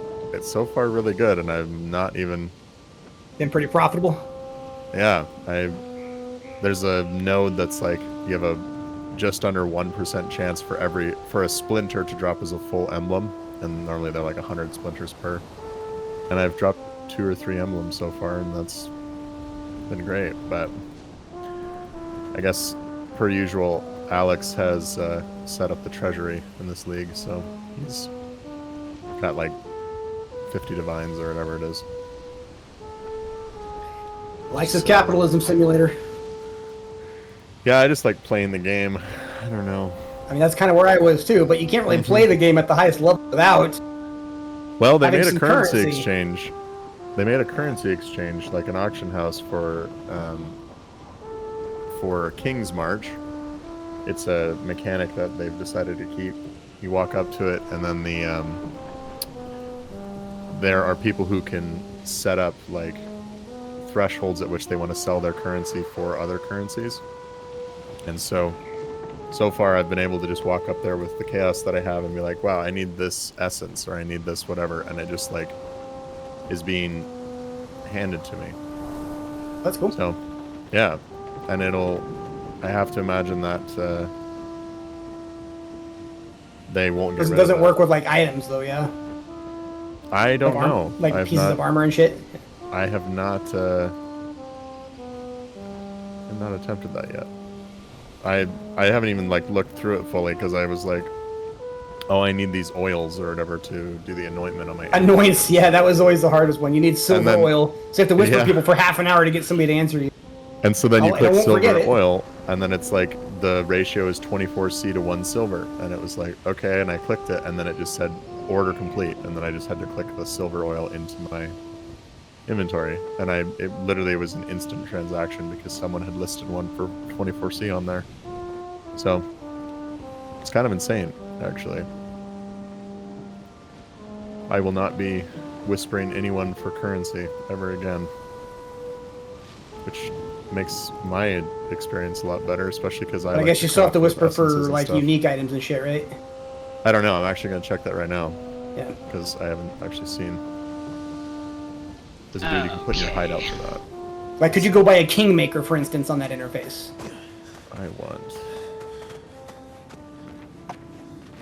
so far really good, and I'm not even been pretty profitable. Yeah, there's a node that's like you have a just under 1% chance for a splinter to drop as a full emblem, and normally they're like 100 splinters per. And I've dropped 2 or 3 emblems so far, and that's been great. But I guess per usual, Alex has set up the treasury in this league, so he's got like 50 divines or whatever it is. Likes of Capitalism Simulator. Yeah, I just like playing the game. I don't know. I mean, that's kind of where I was too, but you can't really play the game at the highest level without. Well, they made a currency exchange. They made a currency exchange, like an auction house for King's March. It's a mechanic that they've decided to keep. You walk up to it, and then there are people who can set up like thresholds at which they want to sell their currency for other currencies. And so far I've been able to just walk up there with the chaos that I have and be like, wow, I need this essence, or I need this whatever, and it just like is being handed to me. That's cool. So yeah, and I have to imagine that they won't get rid of that. It doesn't work with like items though, yeah? I don't know. Like pieces of armor and shit? I have not attempted that yet. I haven't even like looked through it fully because I was like, oh, I need these oils or whatever to do the anointment on my Anoints, yeah, that was always the hardest one. You need silver oil, so you have to whisper people for half an hour to get somebody to answer you. And so then you click silver oil, and then it's like the ratio is 24C to 1 silver, and it was like, okay, and I clicked it, and then it just said order complete, and then I just had to click the silver oil into my inventory, and it literally was an instant transaction because someone had listed one for 24C on there. So it's kind of insane, actually. I will not be whispering anyone for currency ever again, which makes my experience a lot better, especially because I guess you still have to whisper for like stuff. unique items and shit, right? I don't know. I'm actually going to check that right now. Yeah. Because I haven't actually seen. There's a dude you can put in your hideout for that. Like, could you go buy a Kingmaker, for instance, on that interface? I want.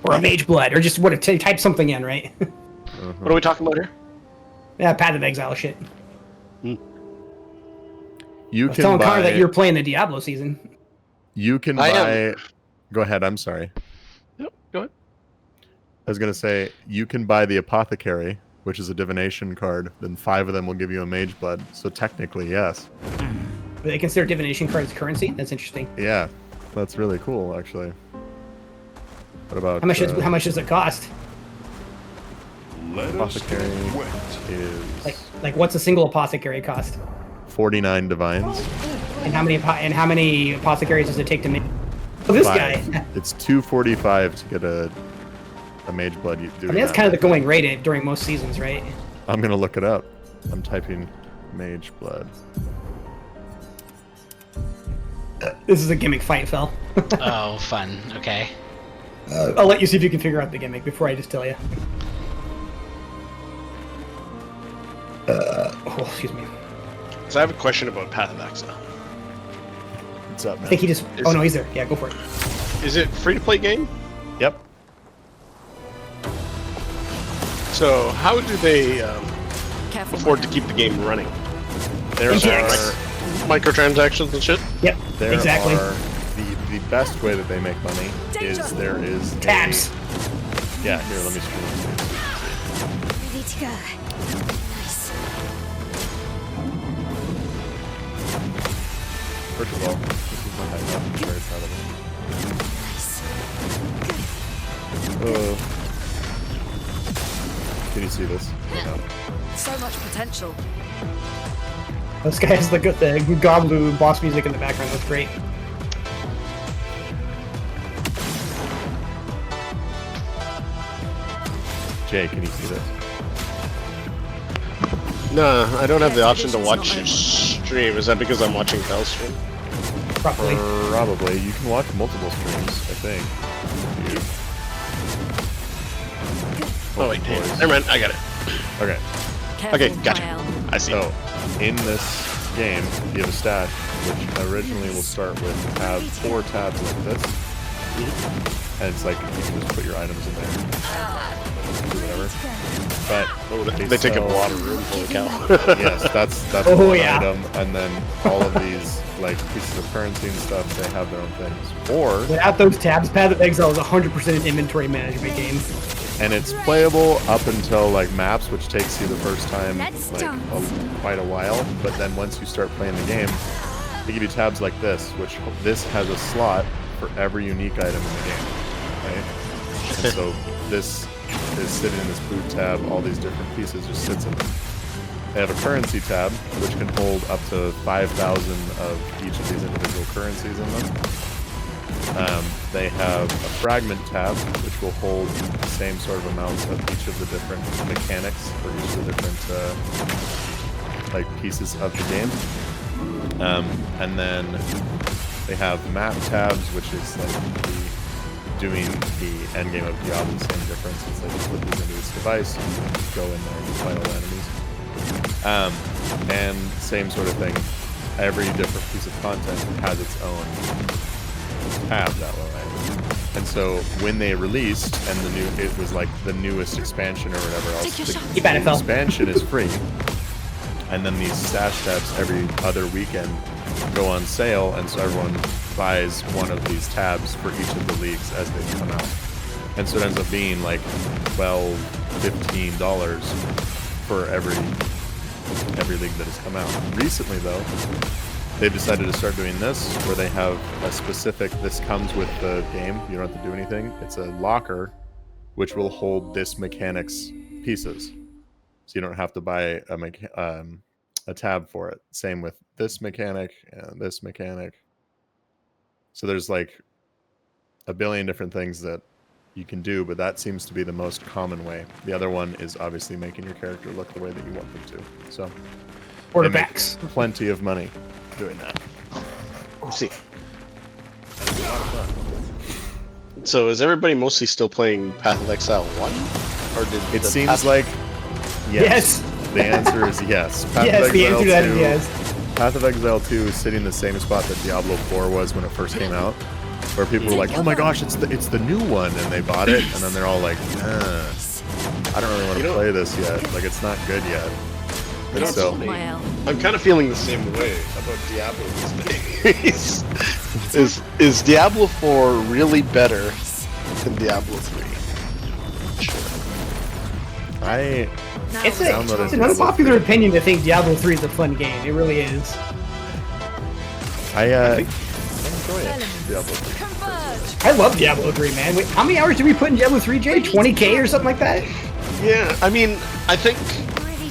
Or a Mage Blood, or just type something in, right? What are we talking about here? Yeah, Path of Exile shit. You I was telling Connor that you're playing the Diablo season. You can buy. Go ahead. I'm sorry. Yep. Go ahead. I was gonna say you can buy the Apothecary, which is a divination card. Then 5 of them will give you a Mage Blood. So technically, yes. But they consider divination cards currency. That's interesting. Yeah, that's really cool, actually. What about how much does it cost? Apothecary is like what's a single Apothecary cost? 49 divines. And how many apothecaries does it take to make? Oh, this 5. guy. It's 245 to get a Mage Blood. I mean, that's kind of the going rate during most seasons, right? I'm gonna look it up. I'm typing Mage Blood. This is a gimmick fight, Phil. Oh, fun. Okay. I'll let you see if you can figure out the gimmick before I just tell you. Oh, excuse me. So I have a question about Path of Exile. What's up, man? I think he just... Oh, no, he's there. Yeah, go for it. Is it free-to-play game? Yep. So how do they afford to keep the game running? There are microtransactions and shit? Yep, there exactly. Are the best way that they make money is there is tabs. Yeah, here, let me scroll. Ready to go. Nice. First of all, this is my hideout. I'm very proud of it. Can you see this? No. So much potential. This guy has the Goblu boss music in the background. That's great. Jay, can you see this? No, I don't have the option to watch your stream. Is that because I'm watching Bell's stream? Probably. Probably. You can watch multiple streams, I think. Oh wait, never mind. I got it. Okay. Okay, gotcha. I see. So, in this game, you have a stash, which originally will start with 4 tabs like this. And it's like, you can just put your items in there. Do whatever. But they take up a lot of room, holy cow. Yes, that's one item. And then all of these, like, pieces of currency and stuff, they have their own things. Or... Without those tabs, Path of Exile is 100% an inventory management game. And it's playable up until like maps, which takes you the first time like quite a while. But then once you start playing the game, they give you tabs like this, which this has a slot for every unique item in the game, right? And so this is sitting in this boot tab. All these different pieces just sits in them. They have a currency tab, which can hold up to 5,000 of each of these individual currencies in them. They have a fragment tab, which will hold the same sort of amounts of each of the different mechanics for each of the different like pieces of the game. And then they have map tabs, which is like doing the end game of Diablo, the same difference. It's like you put these into this device, and you go in there and you fight all enemies. And same sort of thing. Every different piece of content has its own tab that way. And so when they released, and it was like the newest expansion or whatever else, the expansion is free. And then these stash tabs every other weekend go on sale, and so everyone buys one of these tabs for each of the leagues as they come out. And so it ends up being like $12, $15 for every league that has come out. Recently though, they've decided to start doing this, where they have a specific, this comes with the game, you don't have to do anything. It's a locker, which will hold this mechanic's pieces. So you don't have to buy a tab for it. Same with this mechanic and this mechanic. So there's like a billion different things that you can do, but that seems to be the most common way. The other one is obviously making your character look the way that you want them to. So Quarterbacks. Plenty of money doing that. Let's see. So is everybody mostly still playing Path of Exile 1? Or did it seems like yes. The answer is yes. Yes, the answer to that is yes. Path of Exile 2 is sitting in the same spot that Diablo 4 was when it first came out, where people were like, "Oh my gosh, it's the new one," and they bought it, and then they're all like, "I don't really want to play this yet. Like, it's not good yet." So I'm kind of feeling the same way about Diablo these days. Is Diablo 4 really better than Diablo 3? It's an unpopular opinion to think Diablo 3 is a fun game. It really is. I enjoy it. Diablo 3. I love Diablo 3, man. Wait, how many hours did we put in Diablo 3, Jay? 20K or something like that? Yeah, I mean, I think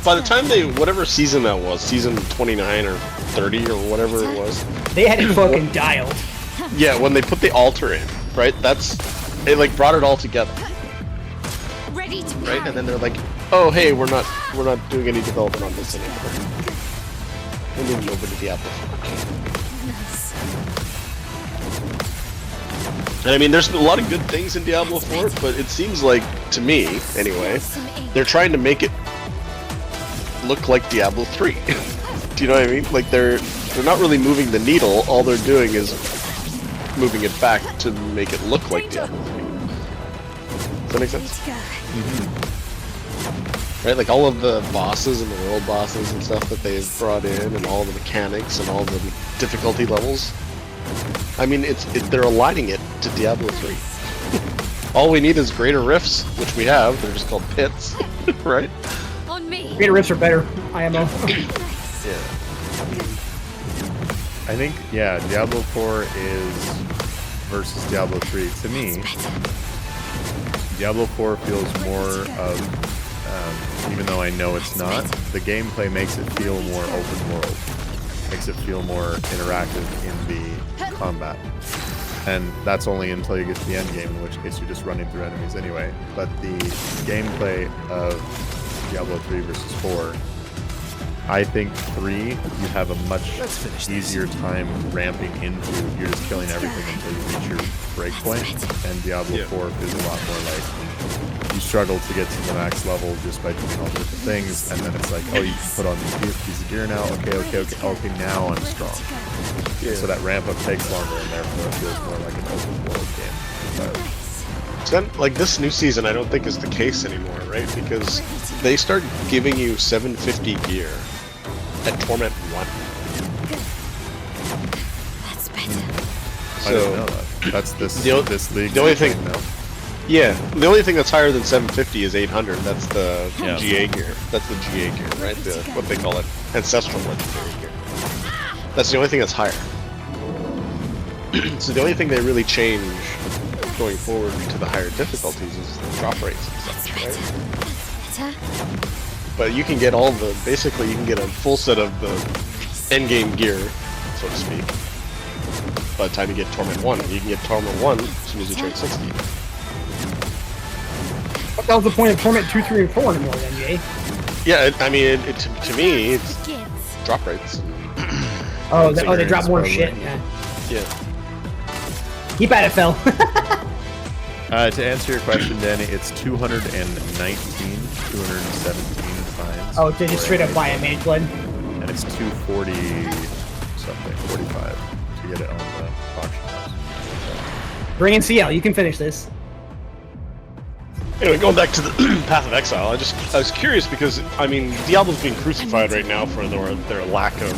by the time whatever season that was, season 29 or 30 or whatever it was. They had it fucking dialed. Yeah, when they put the altar in, right? It like brought it all together. Right? And then they're like, oh hey, we're not doing any development on this anymore. And then you open the Diablo 4. And I mean, there's a lot of good things in Diablo 4, but it seems like, to me, anyway, they're trying to make it look like Diablo 3. Do you know what I mean? Like, they're not really moving the needle, all they're doing is moving it back to make it look like Diablo 3. Does that make sense? Right, like all of the bosses and the world bosses and stuff that they've brought in, and all the mechanics and all the difficulty levels. I mean, they're aligning it to Diablo 3. All we need is greater rifts, which we have. They're just called pits, right? On me. Greater rifts are better. IMO. Yeah. I think Diablo 4 is versus Diablo 3. To me, Diablo 4 feels more of, even though I know it's not, the gameplay makes it feel more open world. Makes it feel more interactive in the combat. And that's only until you get to the end game, in which case you're just running through enemies anyway. But the gameplay of Diablo 3 versus 4, I think 3, you have a much easier time ramping into, you're just killing everything until you reach your breakpoint. And Diablo 4 feels a lot more like you struggle to get to the max level just by doing all the different things, and then it's like, oh, you can put on these pieces of gear now, okay, now I'm strong. Yeah. So that ramp up takes longer, and therefore it feels more like an open world game. So then, like, this new season I don't think is the case anymore, right? Because they start giving you 750 gear at Torment 1. That's better. I don't know that. That's this league. The only thing, yeah, the only thing that's higher than 750 is 800. That's the GA gear. That's the GA gear, right? What they call it, ancestral legendary gear. That's the only thing that's higher. So the only thing they really change going forward to the higher difficulties is the drop rates and such, right? But you can get basically you can get a full set of the endgame gear, so to speak. By the time you get Torment 1, you can get Torment 1 as soon as you turn 60. What the hell's the point of Torment 2, 3, and 4 anymore then, Jay? Yeah, I mean, to me, it's drop rates. They drop more shit, Yeah. Keep at it, Phil. To answer your question, Danny, it's 217 times. Oh, did you straight up buy a Mage Blood? And it's 240 something, 45 to get it on the auction house. Bring in CL, you can finish this. Anyway, going back to the Path of Exile, I was curious because, I mean, Diablo's being crucified right now for their lack of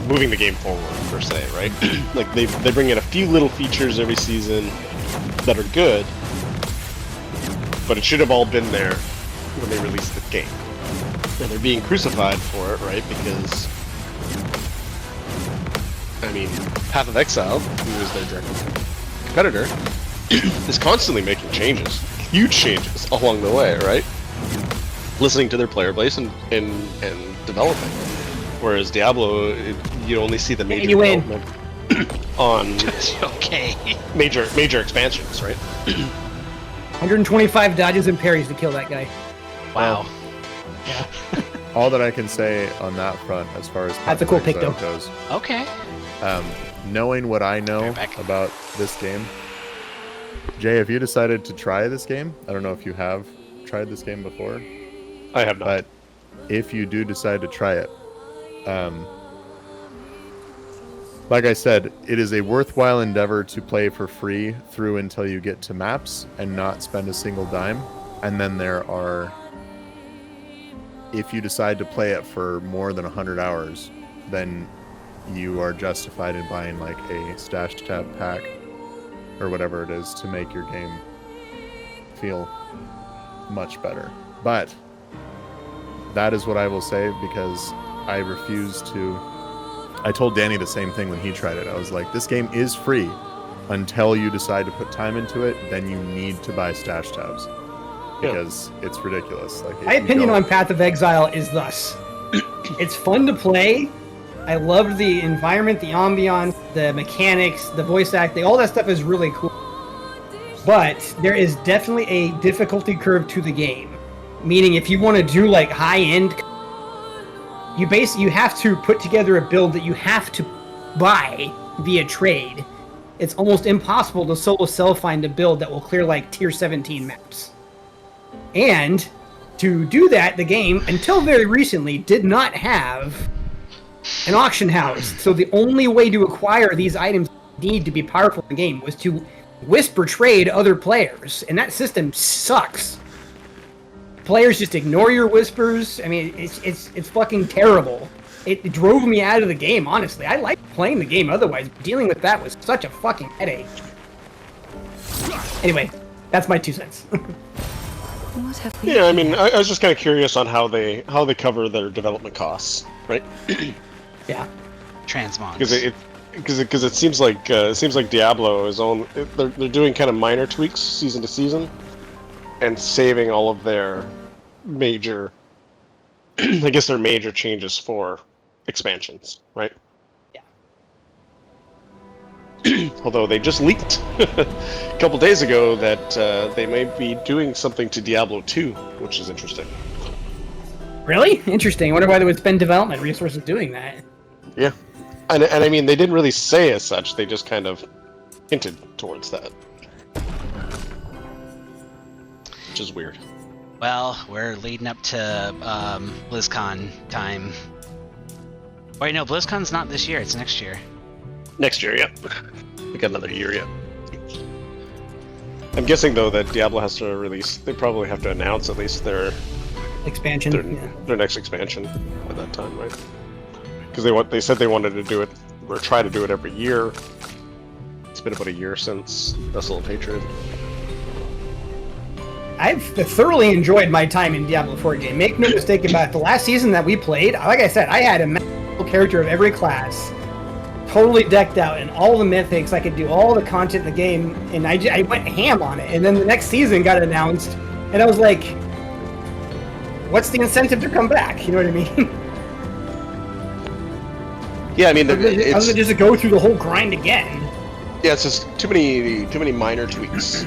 moving the game forward, per se, right? Like, they bring in a few little features every season that are good, but it should have all been there when they released the game. And they're being crucified for it, right? Because, I mean, Path of Exile, who is their direct competitor, is constantly making changes, huge changes along the way, right? Listening to their player base and developing. Whereas Diablo, you only see the major you win. development on Okay. major expansions, right? 125 dodges and parries to kill that guy. Wow. All that I can say on that front, as far as That's a cool pick, Exile though. goes, Okay. knowing what I know Right back. about this game, Jay, if you decided to try this game, I don't know if you have tried this game before, I have not. but if you do decide to try it, like I said, it is a worthwhile endeavor to play for free through until you get to maps and not spend a single dime. And then there are, if you decide to play it for more than 100 hours, then you are justified in buying like a stash tab pack or whatever it is to make your game feel much better. But that is what I will say, because I refuse to. I told Danny the same thing when he tried it. I was like, this game is free until you decide to put time into it. Then you need to buy stash tabs because it's ridiculous. Like, My opinion on Path of Exile is thus: it's fun to play. I loved the environment, the ambiance, the mechanics, the voice acting. All that stuff is really cool. But there is definitely a difficulty curve to the game. Meaning, if you want to do like high end, you have to put together a build that you have to buy via trade. It's almost impossible to solo self-find a build that will clear like tier 17 maps. And to do that, the game, until very recently, did not have an auction house. So the only way to acquire these items you need to be powerful in the game was to whisper trade other players. And that system sucks. Players just ignore your whispers. I mean, it's fucking terrible. It drove me out of the game, honestly. I liked playing the game otherwise. Dealing with that was such a fucking headache. Anyway, that's my 2 cents. What have we Yeah, I mean, I was just kind of curious on how they cover their development costs, right? Yeah. Transmons. Because it seems like Diablo is they're doing kind of minor tweaks season to season, and saving all of their major, I guess their major changes for expansions, right? Yeah. Although they just leaked a couple days ago that they may be doing something to Diablo 2, which is interesting. Really? Interesting. I wonder why they would spend development resources doing that. Yeah. And I mean, they didn't really say as such, they just kind of hinted towards that. Which is weird. Well, we're leading up to BlizzCon time. Wait, no, BlizzCon's not this year, it's next year. Next year, yep. We got another year yet. I'm guessing though that Diablo has to release. They probably have to announce at least their Expansion. their next expansion at that time, right? Because they said they wanted to do it or try to do it every year. It's been about a year since Vessel of Hatred. I've thoroughly enjoyed my time in Diablo 4 game. Make no mistake about it. The last season that we played, like I said, I had a magical character of every class, totally decked out, and all the mythics. I could do all the content in the game, and I went ham on it. And then the next season got announced, and I was like, what's the incentive to come back? You know what I mean? Yeah, I mean, Other than just to go through the whole grind again. Yeah, it's just too many minor tweaks,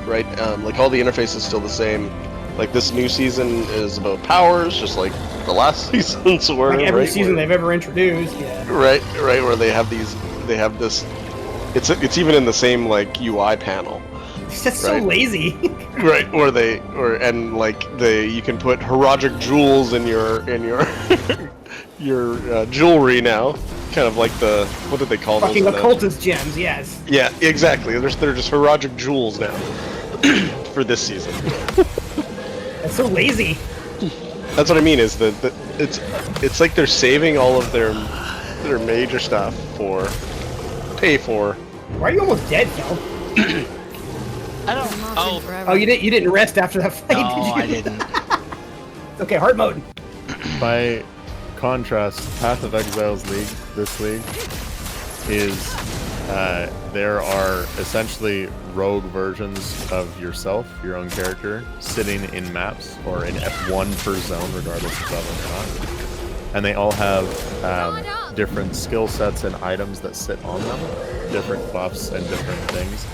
right? Like all the interface is still the same. Like this new season is about powers, just like the last seasons were. Like every right? season they've ever introduced. Yeah. Right, where they have this. It's even in the same like UI panel. It's just so lazy. Right, you can put Herodic jewels in your your jewelry now, kind of like what did they call Fucking those? occultist gems, yes. Yeah, exactly. They're just Herodic jewels now for this season. That's so lazy. That's what I mean. Is that it's like they're saving all of their major stuff for pay for. Why are you almost dead, Phil? I don't. Oh, you didn't rest after that fight, No, did you? I didn't. Okay, hard mode. By contrast, Path of Exile's this league, is there are essentially rogue versions of yourself, your own character, sitting in maps or in F1 per zone, regardless of level or not. and they all have different skill sets and items that sit on them, different buffs and different things.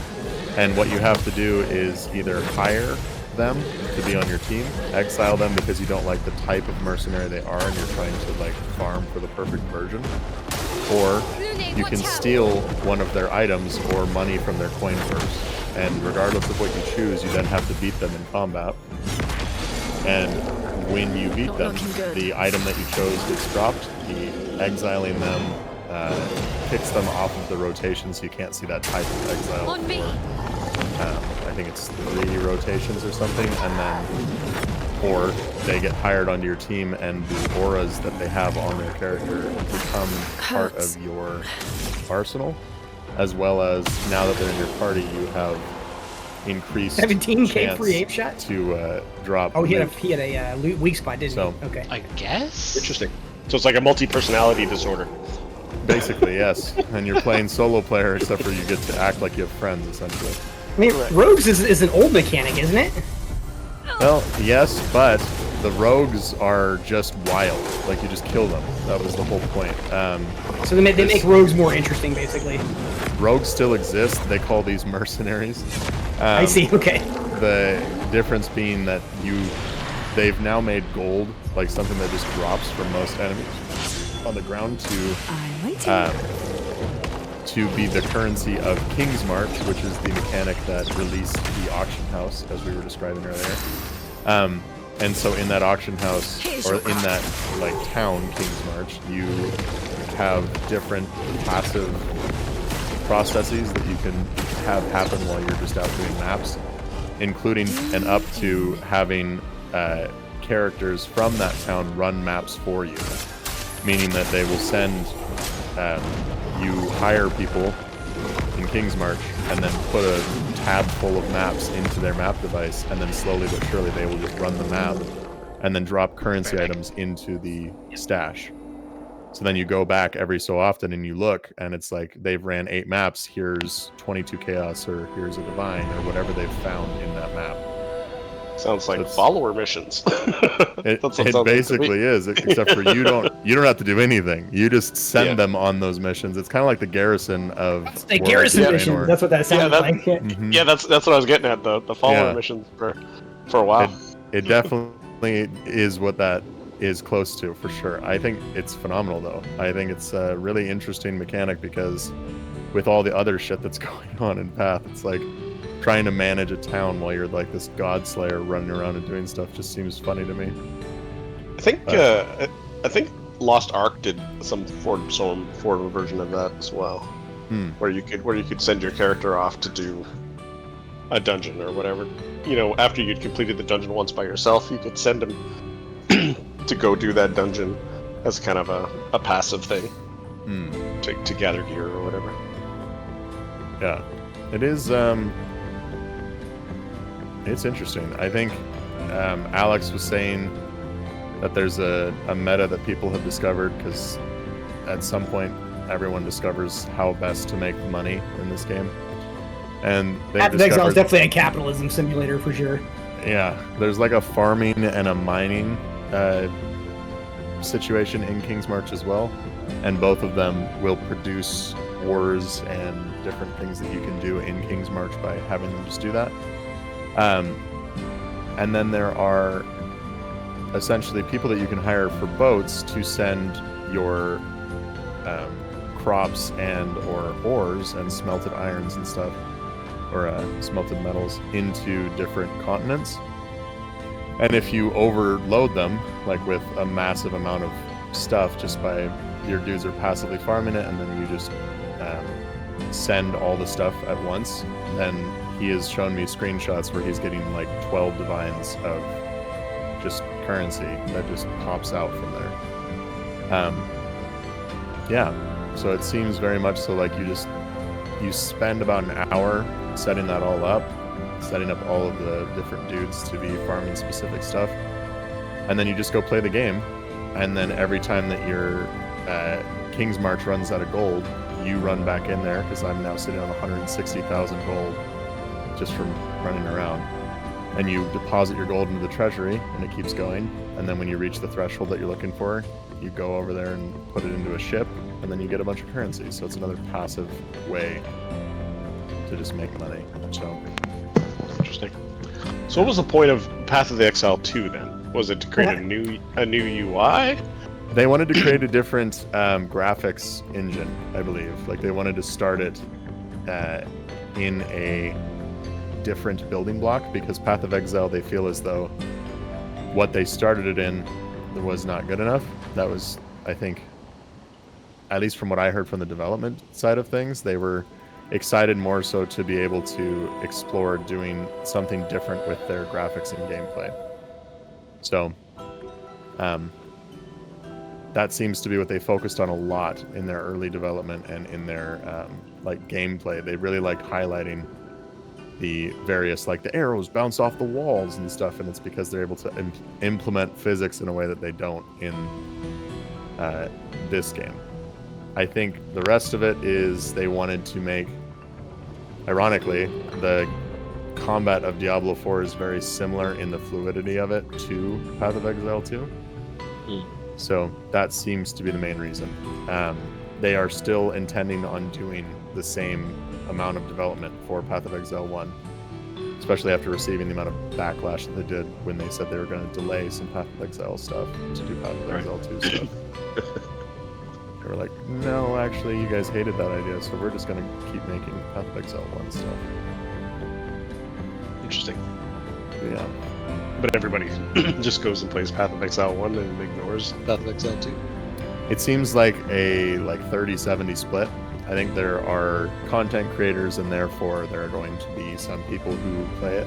And what you have to do is either hire them to be on your team, exile them because you don't like the type of mercenary they are and you're trying to like farm for the perfect version, or you can steal one of their items or money from their coin purse. And regardless of what you choose, you then have to beat them in combat. And when you beat them, the item that you chose gets dropped. The exiling them kicks them off of the rotation, so you can't see that type of exile. On me. I think it's 3 rotations or something, and then, or they get hired onto your team, and the auras that they have on their character become part of your arsenal, as well as now that they're in your party, you have increased 17k free ape shot to drop. Oh, he had a weak spot, didn't he? Okay. I guess. Interesting. So it's like a multi-personality disorder. Basically, yes. And you're playing solo player, except for you get to act like you have friends, essentially. I mean, rogues is an old mechanic, isn't it? Well, yes, but the rogues are just wild. Like, you just kill them. That was the whole point. So they make rogues more interesting, basically. Rogues still exist. They call these mercenaries. I see, okay. The difference being that they've now made gold, like something that just drops from most enemies on the ground, to be the currency of King's March, which is the mechanic that released the auction house, as we were describing earlier. And so in that auction house, or in that like town, King's March, you have different passive processes that you can have happen while you're just out doing maps, including and up to having characters from that town run maps for you, meaning that they will send you hire people in King's March and then put a tab full of maps into their map device, and then slowly but surely they will just run the map and then drop currency items into the stash. So then you go back every so often and you look, and it's like they've ran 8 maps, here's 22 chaos, or here's a divine, or whatever they've found in that map. Sounds like follower missions. It basically is, except for you don't have to do anything. You just send them on those missions. It's kind of like the garrison of the garrison mission. That's what that sounds like. Yeah, that's what I was getting at. The follower missions for a while. It definitely is what that is close to, for sure. I think it's phenomenal, though. I think it's a really interesting mechanic because with all the other shit that's going on in Path, it's like trying to manage a town while you're like this god slayer running around and doing stuff just seems funny to me. I think Lost Ark did some form version of that as well, where you could send your character off to do a dungeon or whatever. You know, after you'd completed the dungeon once by yourself, you could send him to go do that dungeon as kind of a passive thing to gather gear or whatever. Yeah, it is. It's interesting. I think Alex was saying that there's a meta that people have discovered, because at some point everyone discovers how best to make money in this game. And Path of Exile is definitely a capitalism simulator for sure. Yeah, there's like a farming and a mining situation in King's March as well, and both of them will produce ores and different things that you can do in King's March by having them just do that. And then there are essentially people that you can hire for boats to send your crops and or ores and smelted irons and stuff, or smelted metals, into different continents. And if you overload them, like with a massive amount of stuff, just by your dudes are passively farming it, and then you just send all the stuff at once, then he has shown me screenshots where he's getting like 12 divines of just currency that just pops out from there. Yeah, so it seems very much so like you spend about an hour setting that all up, setting up all of the different dudes to be farming specific stuff, and then you just go play the game, and then every time that your King's March runs out of gold, you run back in there, because I'm now sitting on 160,000 gold just from running around, and you deposit your gold into the treasury, and it keeps going, and then when you reach the threshold that you're looking for, You go over there and put it into a ship, and then you get a bunch of currency. So it's another passive way to just make money. So Interesting. So what was the point of Path of the Exile 2 then? Was it to create a new UI? they wanted to create a different graphics engine, I believe. Like they wanted to start it in a different building block, because Path of Exile, they feel as though what they started it in was not good enough. That was, I think, at least from what I heard from the development side of things, they were excited more so to be able to explore doing something different with their graphics and gameplay. So that seems to be what they focused on a lot in their early development and in their like gameplay. They really liked highlighting the various, like the arrows bounce off the walls and stuff, and it's because they're able to implement physics in a way that they don't in this game. I think the rest of it is they wanted to make, ironically, the combat of Diablo 4 is very similar in the fluidity of it to Path of Exile 2. So that seems to be the main reason. They are still intending on doing the same amount of development for Path of Exile 1, especially after receiving the amount of backlash that they did when they said they were going to delay some Path of Exile stuff to do Path of Exile 2 stuff. They were like, no, actually, you guys hated that idea, so we're just going to keep making Path of Exile 1 stuff. Interesting. Yeah. But everybody just goes and plays Path of Exile 1 and ignores Path of Exile 2. It seems like a 30-70 split. I think there are content creators, and therefore there are going to be some people who play it.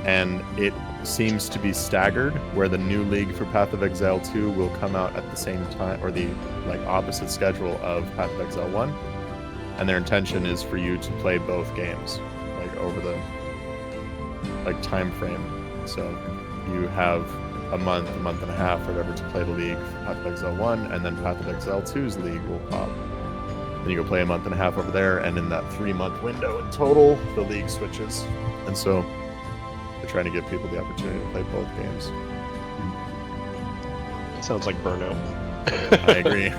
And it seems to be staggered, where the new league for Path of Exile 2 will come out at the same time, or the like opposite schedule of Path of Exile 1. And their intention is for you to play both games, like over the like time frame. So you have a month and a half, or whatever, to play the league for Path of Exile 1, and then Path of Exile 2's league will pop. Then you go play a month and a half over there, and in that 3-month window in total, the league switches. And so they're trying to give people the opportunity to play both games. Sounds like burnout. I agree.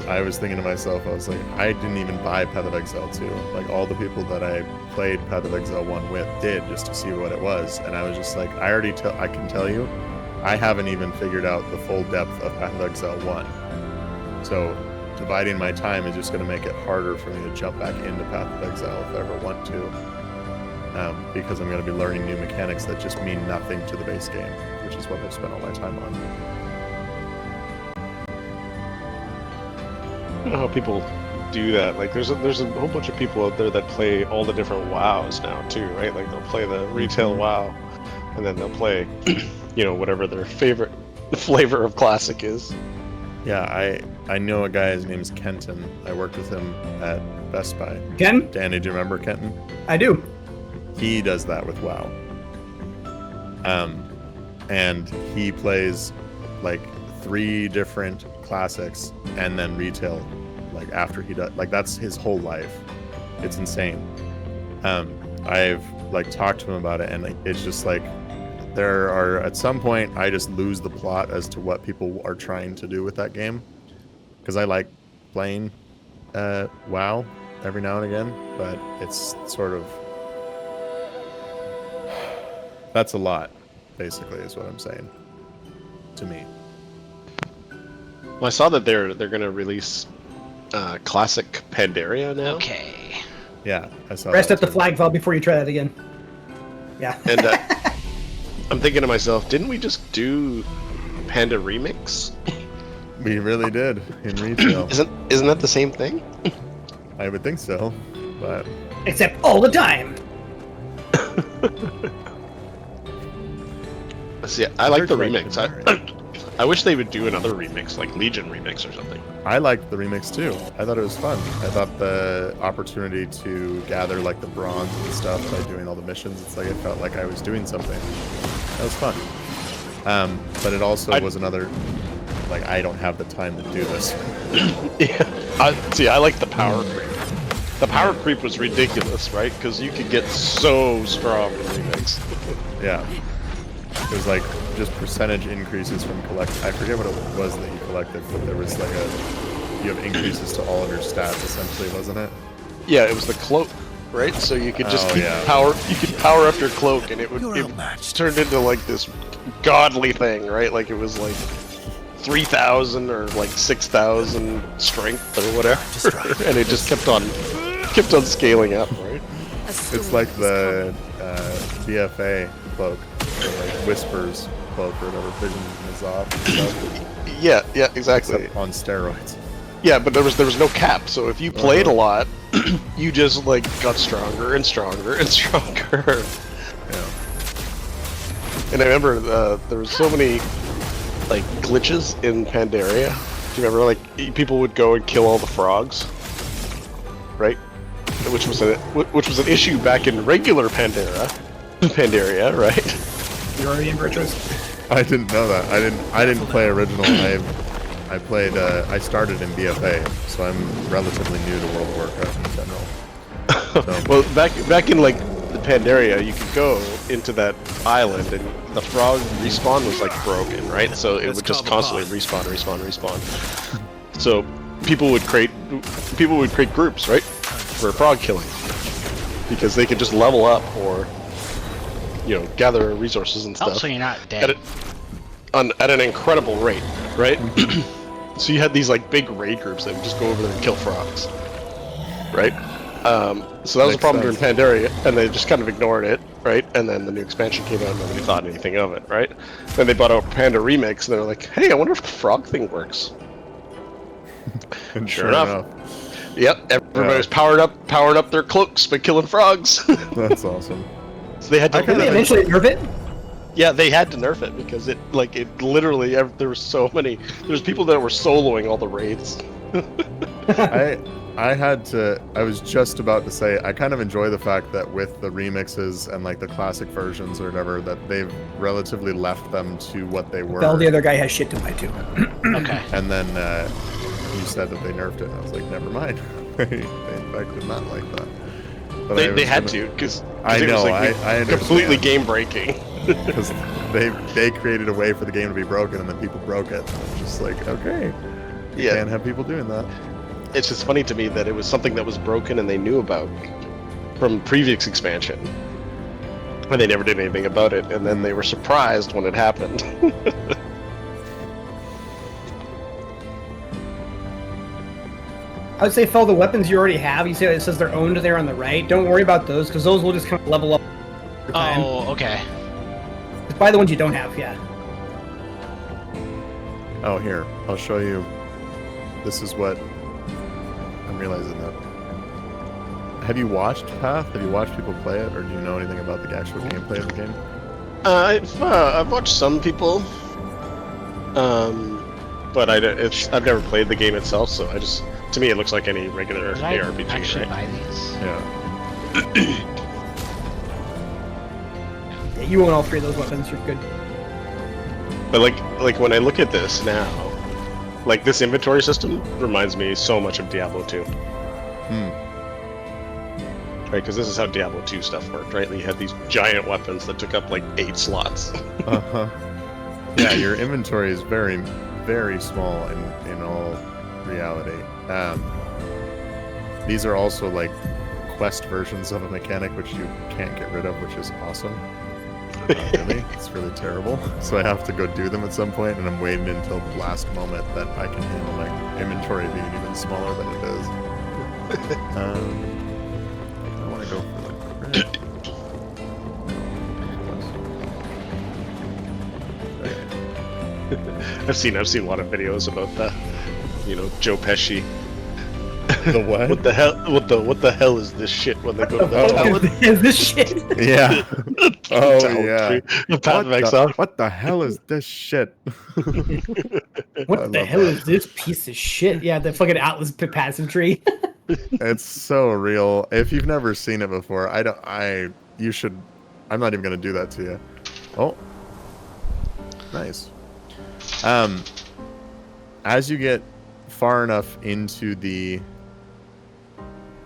I was thinking to myself, I was like, I didn't even buy Path of Exile 2. Like, all the people that I played Path of Exile 1 with did, just to see what it was. And I was just like, I can tell you, I haven't even figured out the full depth of Path of Exile 1. So dividing my time is just going to make it harder for me to jump back into Path of Exile if I ever want to, because I'm going to be learning new mechanics that just mean nothing to the base game, which is what I've spent all my time on. I don't know how people do that. Like, there's a whole bunch of people out there that play all the different WoWs now too, right? Like, they'll play the retail WoW, and then they'll play, whatever their favorite flavor of classic is. Yeah, I know a guy, his name is Kenton. I worked with him at Best Buy. Ken? Danny, do you remember Kenton? I do. He does that with WoW. And he plays like 3 different classics and then retail, like after he does, like that's his whole life. It's insane. I've like talked to him about it, and it's just like, there are, at some point, I just lose the plot as to what people are trying to do with that game. Because I like playing WoW every now and again, but it's sort of... That's a lot, basically, is what I'm saying. To me. Well, I saw that they're going to release Classic Pandaria now. Okay. Yeah, I saw Rest that up the too. flag fall before you try that again. Yeah. And I'm thinking to myself, didn't we just do Panda Remix? We really did, in retail. Isn't that the same thing? I would think so, but... Except all the time. See, I like the remix. I wish they would do another remix, like Legion remix or something. I liked the remix too. I thought it was fun. I thought the opportunity to gather like the bronze and stuff by doing all the missions, it's like it felt like I was doing something. That was fun. But it also was another, like, I don't have the time to do this. Yeah. I like the power creep. The power creep was ridiculous, right? Because you could get so strong in remix. Yeah. It was like just percentage increases from collect. I forget what it was that you collected, but there was like you have increases to all of your stats essentially, wasn't it? Yeah, it was the cloak, right? So you could just keep power up your cloak, and it turned into like this godly thing, right? Like it was like 3,000 or like 6,000 strength or whatever, and it just kept on scaling up, right? It's like the BFA cloak, or like Whispers cloak, or whatever, Vision Mazov. Yeah, exactly. Except on steroids. Yeah, but there was no cap, so if you played a lot, you just like got stronger and stronger and stronger. Yeah. And I remember there was so many like glitches in Pandaria. Do you remember like people would go and kill all the frogs, right? Which was an issue back in regular Pandaria, right? You're already in Paintress? I didn't know that. I didn't play original. I played. I started in BFA, so I'm relatively new to World of Warcraft in general. So. Well, back in like the Pandaria, you could go into that island, and the frog respawn was like broken, right? So it would just constantly respawn. So people would create groups, right, for frog killing, because they could just level up or gather resources and stuff. Also, you're not dead. At an incredible rate, right? So you had these like big raid groups that would just go over there and kill frogs, right? So that was a problem during Pandaria, and they just kind of ignored it, right? And then the new expansion came out, and nobody thought anything of it, right? Then they bought out Panda Remix, and they were like, "Hey, I wonder if the frog thing works." And sure enough. Yep, everybody was powering up their cloaks by killing frogs. That's awesome. So they had to. Did they eventually nerf it? Yeah, they had to nerf it because it literally there were so many. There's people that were soloing all the raids. I was just about to say, I kind of enjoy the fact that with the remixes and like the classic versions or whatever, that they've relatively left them to what they were. Well, the other guy has shit to buy too. Okay. And then you said that they nerfed it, and I was like, never mind. They in fact did not like that. But they had to, because I know, it was like I understand. completely game breaking. Because they created a way for the game to be broken, and then people broke it. It's just like, okay, you can't have people doing that. It's just funny to me that it was something that was broken and they knew about from previous expansion, and they never did anything about it, and then they were surprised when it happened. I would say follow the weapons you already have. You see it says they're owned there on the right. Don't worry about those, because those will just kind of level up over time. Oh, okay. Just buy the ones you don't have, yeah. Oh, here, I'll show you. This is what I'm realizing that. Have you watched Path? Have you watched people play it, or do you know anything about the actual gameplay of the game? I've watched some people, but I've never played the game itself, so to me it looks like any regular ARPG. Actually, right? buy these. Yeah. Yeah, you own all three of those weapons. You're good. But like when I look at this now, like this inventory system reminds me so much of Diablo 2. Right, because this is how Diablo 2 stuff worked, right? You had these giant weapons that took up like 8 slots. Yeah, your inventory is very, very small in all reality. These are also like quest versions of a mechanic which you can't get rid of, which is awesome. Really, it's really terrible. So I have to go do them at some point, and I'm waiting until the last moment that I can handle my inventory being even smaller than it is. I want to go for like I've seen a lot of videos about the, Joe Pesci. The what? What the hell is this shit when they go to the toilet? Is this shit? Yeah. Oh yeah. What the hell is this shit? What the hell is this piece of shit? Yeah, the fucking Atlas passive tree. It's so real. If you've never seen it before, you should. I'm not even gonna do that to you. Oh, nice. As you get far enough into the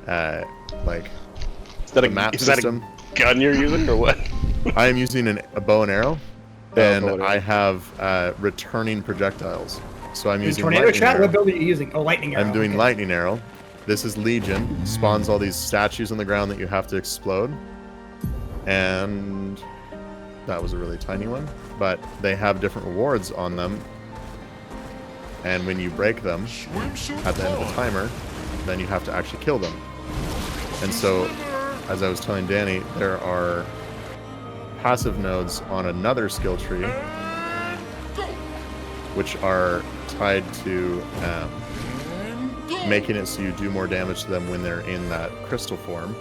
is that map is system, that a gun you're using or what? I am using a bow and arrow. And Oh, I have returning projectiles. So I'm using tornado lightning shot. arrow. What build are you using? Oh, lightning arrow. I'm doing okay. lightning arrow. This is Legion. Spawns all these statues on the ground that you have to explode. And that was a really tiny one. But they have different rewards on them. And when you break them at the end of the timer, then you have to actually kill them. And so, as I was telling Danny, there are passive nodes on another skill tree, which are tied to making it so you do more damage to them when they're in that crystal form.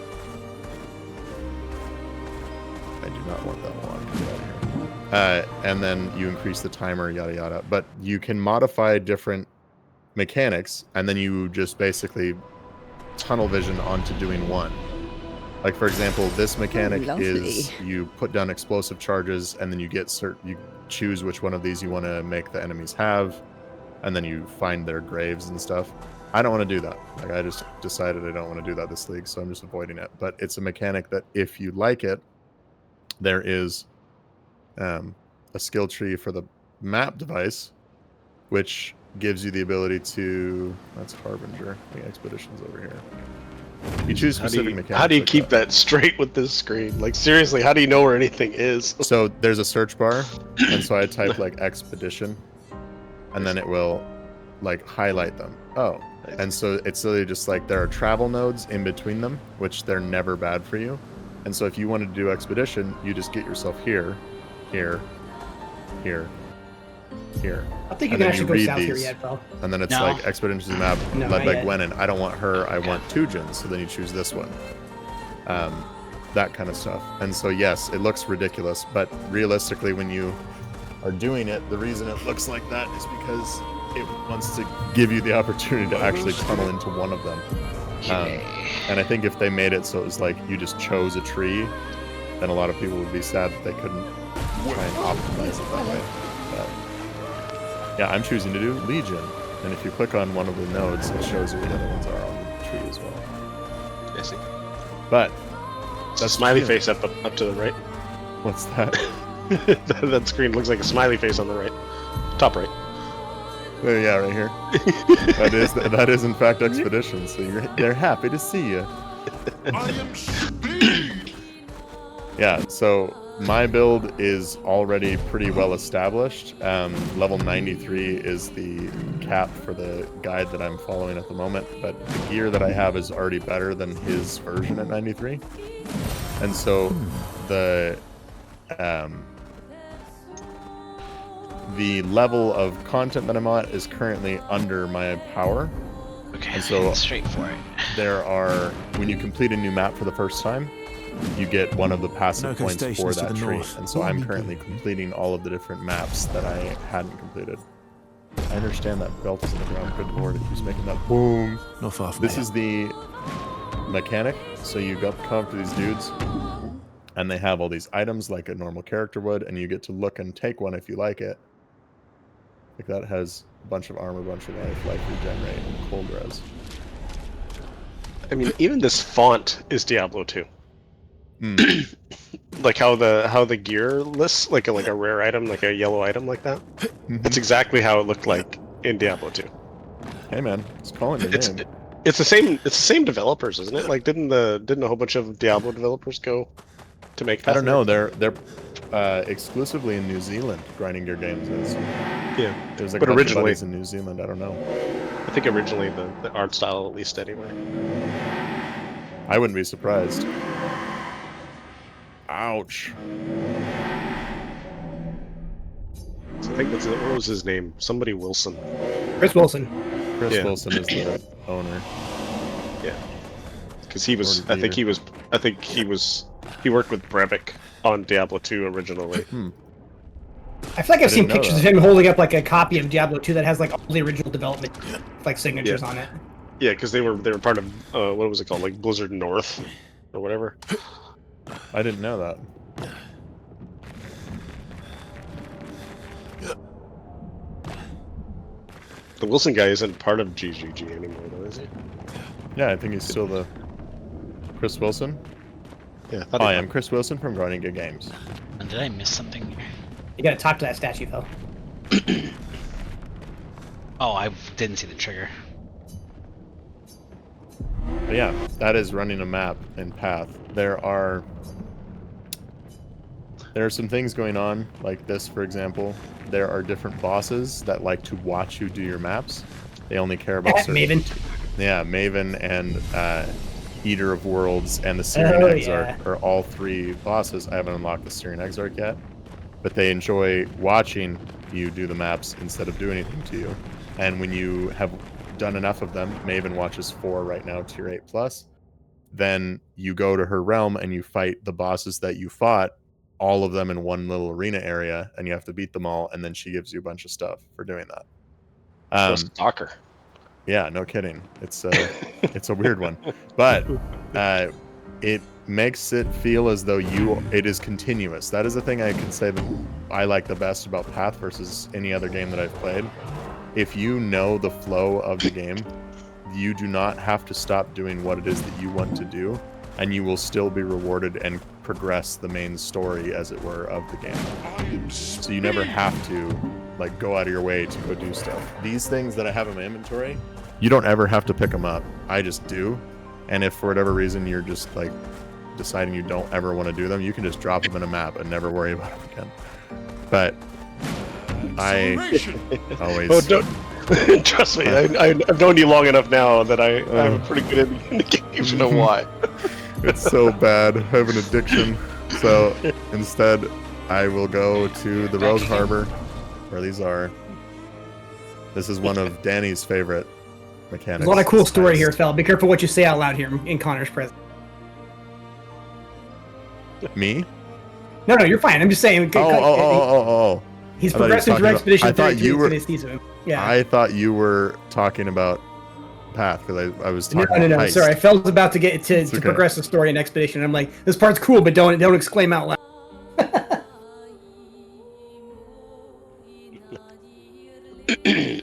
I do not want that one. Get out of here. And then you increase the timer, yada yada. But you can modify different mechanics, and then you just basically tunnel vision onto doing one. Like, for example, this mechanic is you put down explosive charges, and then you get you choose which one of these you want to make the enemies have, and then you find their graves and stuff. I don't want to do that. Like, I just decided I don't want to do that this league, so I'm just avoiding it. But it's a mechanic that, if you like it, there is a skill tree for the map device, which gives you the ability to... That's Harbinger. The expedition's over here. You choose specific mechanics. How do you like keep that straight with this screen? Like, seriously, how do you know where anything is? So there's a search bar, and so I type like expedition, and then it will like highlight them. Oh, and so it's literally just like there are travel nodes in between them, which they're never bad for you. And so if you wanted to do expedition, you just get yourself here, here, here, here. I think you can actually go south here yet, Phil. And then it's No. like expedition to the map No, led not by yet. Gwennon. I don't want her. I want Tujin. So then you choose this one. That kind of stuff. And so yes, it looks ridiculous, but realistically, when you are doing it, the reason it looks like that is because it wants to give you the opportunity to actually tunnel into one of them. And I think if they made it so it was like you just chose a tree, then a lot of people would be sad that they couldn't try and optimize it that way. But yeah, I'm choosing to do Legion. And if you click on one of the nodes, it shows you what the other ones are on the tree as well. I see. But That's a smiley face up to the right. What's that? That screen looks like a smiley face on the right. Top right. Oh, yeah, right here. that is in fact expedition. So they're happy to see you. I am speed. Yeah. So my build is already pretty well established. Level 93 is the cap for the guide that I'm following at the moment. But the gear that I have is already better than his version at 93. And so the level of content that I'm at is currently under my power. Okay, and so straight for it. There are, when you complete a new map for the first time, you get one of the passive points for that tree. And so I'm currently completing all of the different maps that I hadn't completed. I understand that belt is in the ground. Good lord, it keeps making that boom. Not far from This here. is the mechanic. So you come up to these dudes, and they have all these items like a normal character would, and you get to look and take one if you like it. Like that has a bunch of armor, a bunch of life regenerate, and cold res. I mean, even this font is Diablo 2. Like how the gear lists, like a rare item, like a yellow item like that. That's exactly how it looked like in Diablo 2. Hey man, it's calling your name. It's the same developers, isn't it? Like didn't a whole bunch of Diablo developers go to make that? I don't know. They're exclusively in New Zealand. Grinding Gear Games is. Yeah, there's like but a bunch originally of buddies in New Zealand. I don't know. I think originally the art style, at least anyway. I wouldn't be surprised. Ouch. So I think that's what was his name? Somebody Wilson. Chris Wilson. Chris Wilson is the owner. Yeah, because he was. I think he worked with Brevik on Diablo 2 originally. I feel like I've seen know pictures that. of him holding up like a copy of Diablo 2 that has like all the original development like signatures on it. Yeah, because they were part of what was it called, like Blizzard North or whatever. I didn't know that. The Wilson guy isn't part of GGG anymore, though, is he? Yeah, I think he's still the Chris Wilson. Yeah. Hi, I'm Chris Wilson from Grinding Gear Games. And did I miss something here? You gotta talk to that statue, though. Oh, I didn't see the trigger. But yeah, that is running a map in Path. There are some things going on, like this, for example. There are different bosses that like to watch you do your maps. They only care about certain... Maven. Yeah, Maven and Eater of Worlds and the Syrian Exarch are all three bosses. I haven't unlocked the Syrian Exarch yet, but they enjoy watching you do the maps instead of doing anything to you. And when you have done enough of them, Maven watches 4 right now, tier 8+, then you go to her realm and you fight the bosses that you fought, all of them in one little arena area, and you have to beat them all, and then she gives you a bunch of stuff for doing that. Stalker. Yeah, no kidding. It's a weird one, but it makes it feel as though it is continuous. That is the thing I can say that I like the best about Path versus any other game that I've played. If you know the flow of the game, you do not have to stop doing what it is that you want to do, and you will still be rewarded and progress the main story, as it were, of the game. So you never have to like go out of your way to go do stuff. These things that I have in my inventory, you don't ever have to pick them up. I just do. And if for whatever reason you're just like deciding you don't ever want to do them, you can just drop them in a map and never worry about them again. But I always... Oh, don't, trust me, I've known you long enough now that I'm a pretty good indication to know why. It's so bad. I have an addiction. So instead, I will go to the Rogue Harbor, where these are. This is one of Danny's favorite mechanics. There's a lot of cool story here, Fel. Be careful what you say out loud here in Connor's presence. Me? No, you're fine. I'm just saying. Oh. He's progressing through Expedition 32. Yeah. I thought you were talking about Path, because I was talking about No. Heist. Sorry, I felt about to get to progress the story in Expedition. I'm like, this part's cool, but don't exclaim out loud. I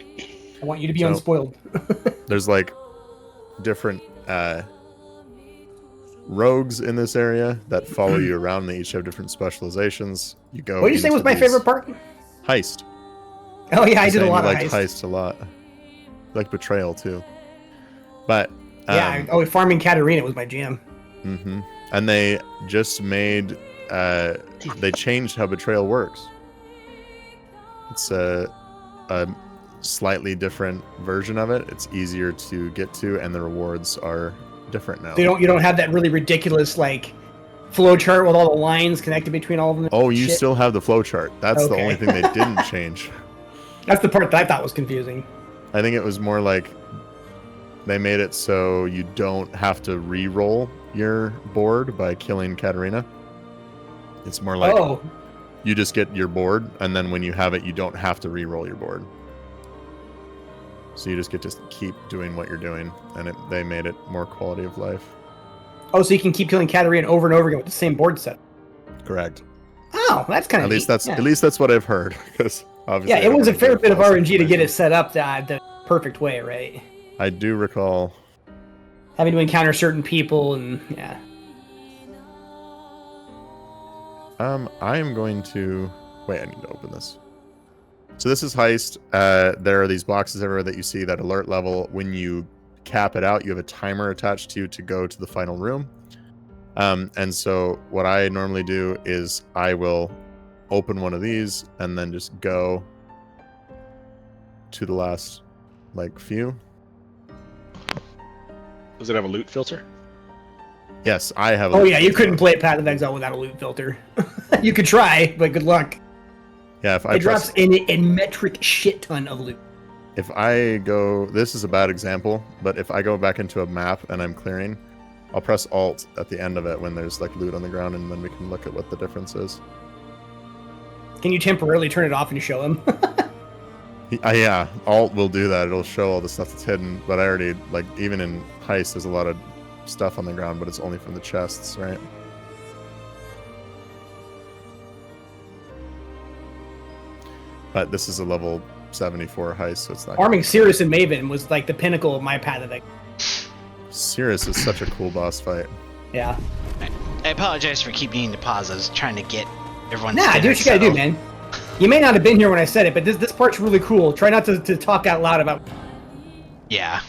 want you to be unspoiled. There's like different rogues in this area that follow you around. They each have different specializations. You go. What did you say was my favorite part? Heist. Oh yeah, I did a lot of heist. Heist a lot. Like Betrayal too. But farming Katarina was my jam. Mm-hmm. And they just made they changed how Betrayal works. It's a slightly different version of it. It's easier to get to, and the rewards are different now. You don't have that really ridiculous like flow chart with all the lines connected between all of them. Oh, you still have the flow chart. That's the only thing they didn't change. That's the part that I thought was confusing. I think it was more like they made it so you don't have to re-roll your board by killing Katarina. It's more like you just get your board, and then when you have it, you don't have to re-roll your board. So you just get to keep doing what you're doing, and they made it more quality of life. Oh, so you can keep killing Katarina over and over again with the same board set. Correct. Oh, that's kind of at least that's what I've heard. Because obviously, it was a fair bit of RNG to get it set up the perfect way, right? I do recall having to encounter certain people, and yeah. I am going to wait. I need to open this. So this is Heist. There are these boxes everywhere that you see that alert level. When you cap it out, you have a timer attached to you to go to the final room. And so what I normally do is I will open one of these and then just go to the last few. Does it have a loot filter? Yes, I have a loot filter. You couldn't play Path of Exile without a loot filter. You could try, but good luck. Yeah, if it drops a metric shit ton of loot. If I go, this is a bad example, but if I go back into a map and I'm clearing, I'll press Alt at the end of it when there's loot on the ground, and then we can look at what the difference is. Can you temporarily turn it off and show him? Yeah, Alt will do that. It'll show all the stuff that's hidden, but I already, even in Heist, there's a lot of stuff on the ground, but it's only from the chests, right? But this is a level 74 Heist, so it's not... Arming Cirrus and Maven was the pinnacle of my Path of Exile. Cirrus is such a cool boss fight. Yeah. I apologize for keeping needing to pause. I was trying to get everyone. Nah, do what you gotta do, man. You may not have been here when I said it, but this part's really cool. Try not to talk out loud about. Yeah.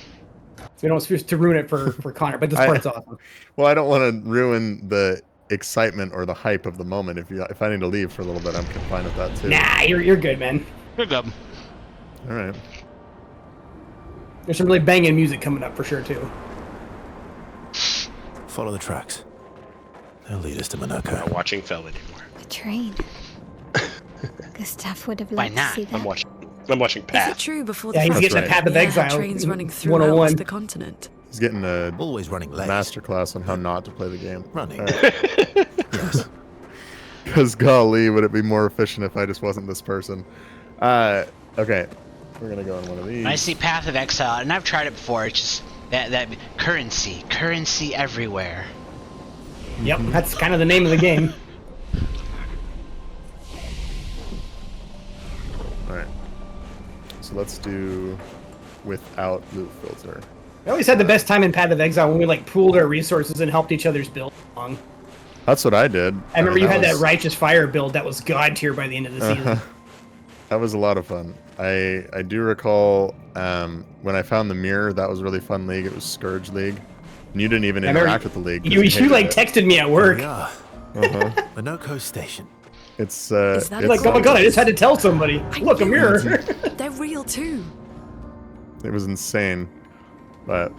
We don't supposed to ruin it for Connor, but this part's awesome. Well, I don't want to ruin the excitement or the hype of the moment. If I need to leave for a little bit, I'm fine with that too. Nah, you're good, man. You're good. All right. There's some really banging music coming up for sure too. Follow the tracks. They'll lead us to I'm Monaco. not watching Fell anymore. A train. Gustav would have Why loved not? to see that. I'm watching Is it Path. true before Yeah, the he's getting right. a Path of Yeah, Exile. trains running 101. throughout the continent? He's getting a Always running late. masterclass on how not to play the game. Running. All right. Yes. Because golly, would it be more efficient if I just wasn't this person? Okay. We're gonna go on one of these. When I see Path of Exile, and I've tried it before, it's just that currency everywhere. Yep, that's kind of the name of the game. Alright. So let's do without loot filter. We always had the best time in Path of Exile when we like pooled our resources and helped each other's build along. That's what I did. I remember you had that was- Righteous Fire build that was god tier by the end of the season. That was a lot of fun. I do recall when I found the mirror, that was a really fun league. It was Scourge League. And you didn't even I remember interact with the league. 'cause You hated like it. texted me at work. We are. Uh-huh. Monaco Station. It's Is that it's Like, oh my god, I just had to tell somebody. I Look, a knew mirror. They're real too. It was insane. But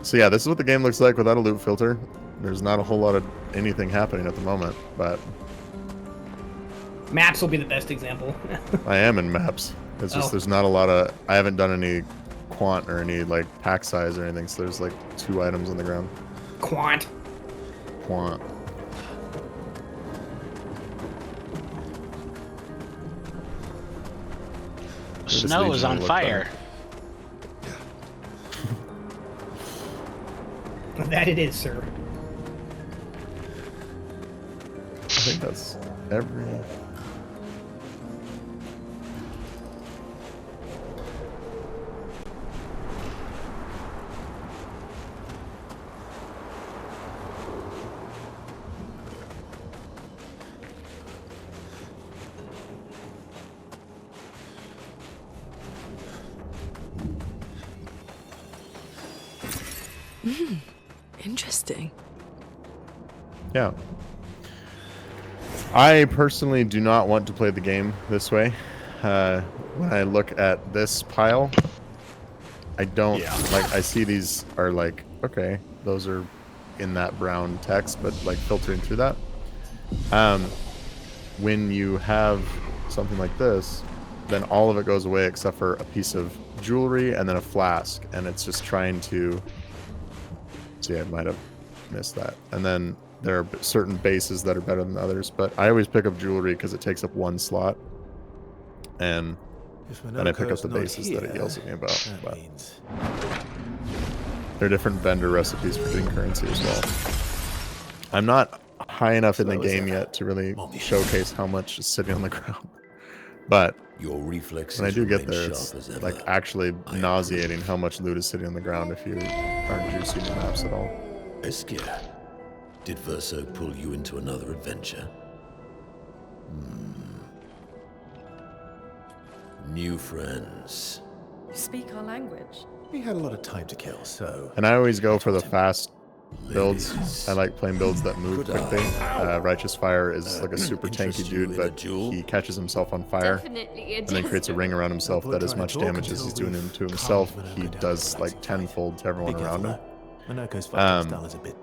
so yeah, this is what the game looks like without a loot filter. There's not a whole lot of anything happening at the moment, but Maps will be the best example. I am in maps. It's just there's not a lot of I haven't done any quant or any like pack size or anything, so there's like 2 items on the ground. Quant. Quant. Snow is on fire. That it is, sir. I think that's every. Interesting. Yeah. I personally do not want to play the game this way. When I look at this pile, I don't like. I see these are like, okay, those are in that brown text, but like filtering through that. When you have something like this, then all of it goes away except for a piece of jewelry and then a flask, and it's just trying to. See, I might have missed that. And then there are certain bases that are better than others, but I always pick up jewelry because it takes up 1 slot, and then I pick up the bases that it yells at me about. But there are different vendor recipes for getting currency as well. I'm not high enough in the game yet to really showcase how much is sitting on the ground, but Your reflexes when I do get remain there, sharp it's as like ever. actually nauseating how much loot is sitting on the ground if you aren't juicing the maps at all. Eskia, did Verso pull you into another adventure? New friends. You speak our language. We had a lot of time to kill, so. And I always go for the fast builds. I like playing builds that move quickly. Righteous Fire is like a super tanky dude, but he catches himself on fire Definitely and then creates a ring around himself that as much damage as he's doing to himself, he does like tenfold to everyone around him. Monaco's fighting style is a bit.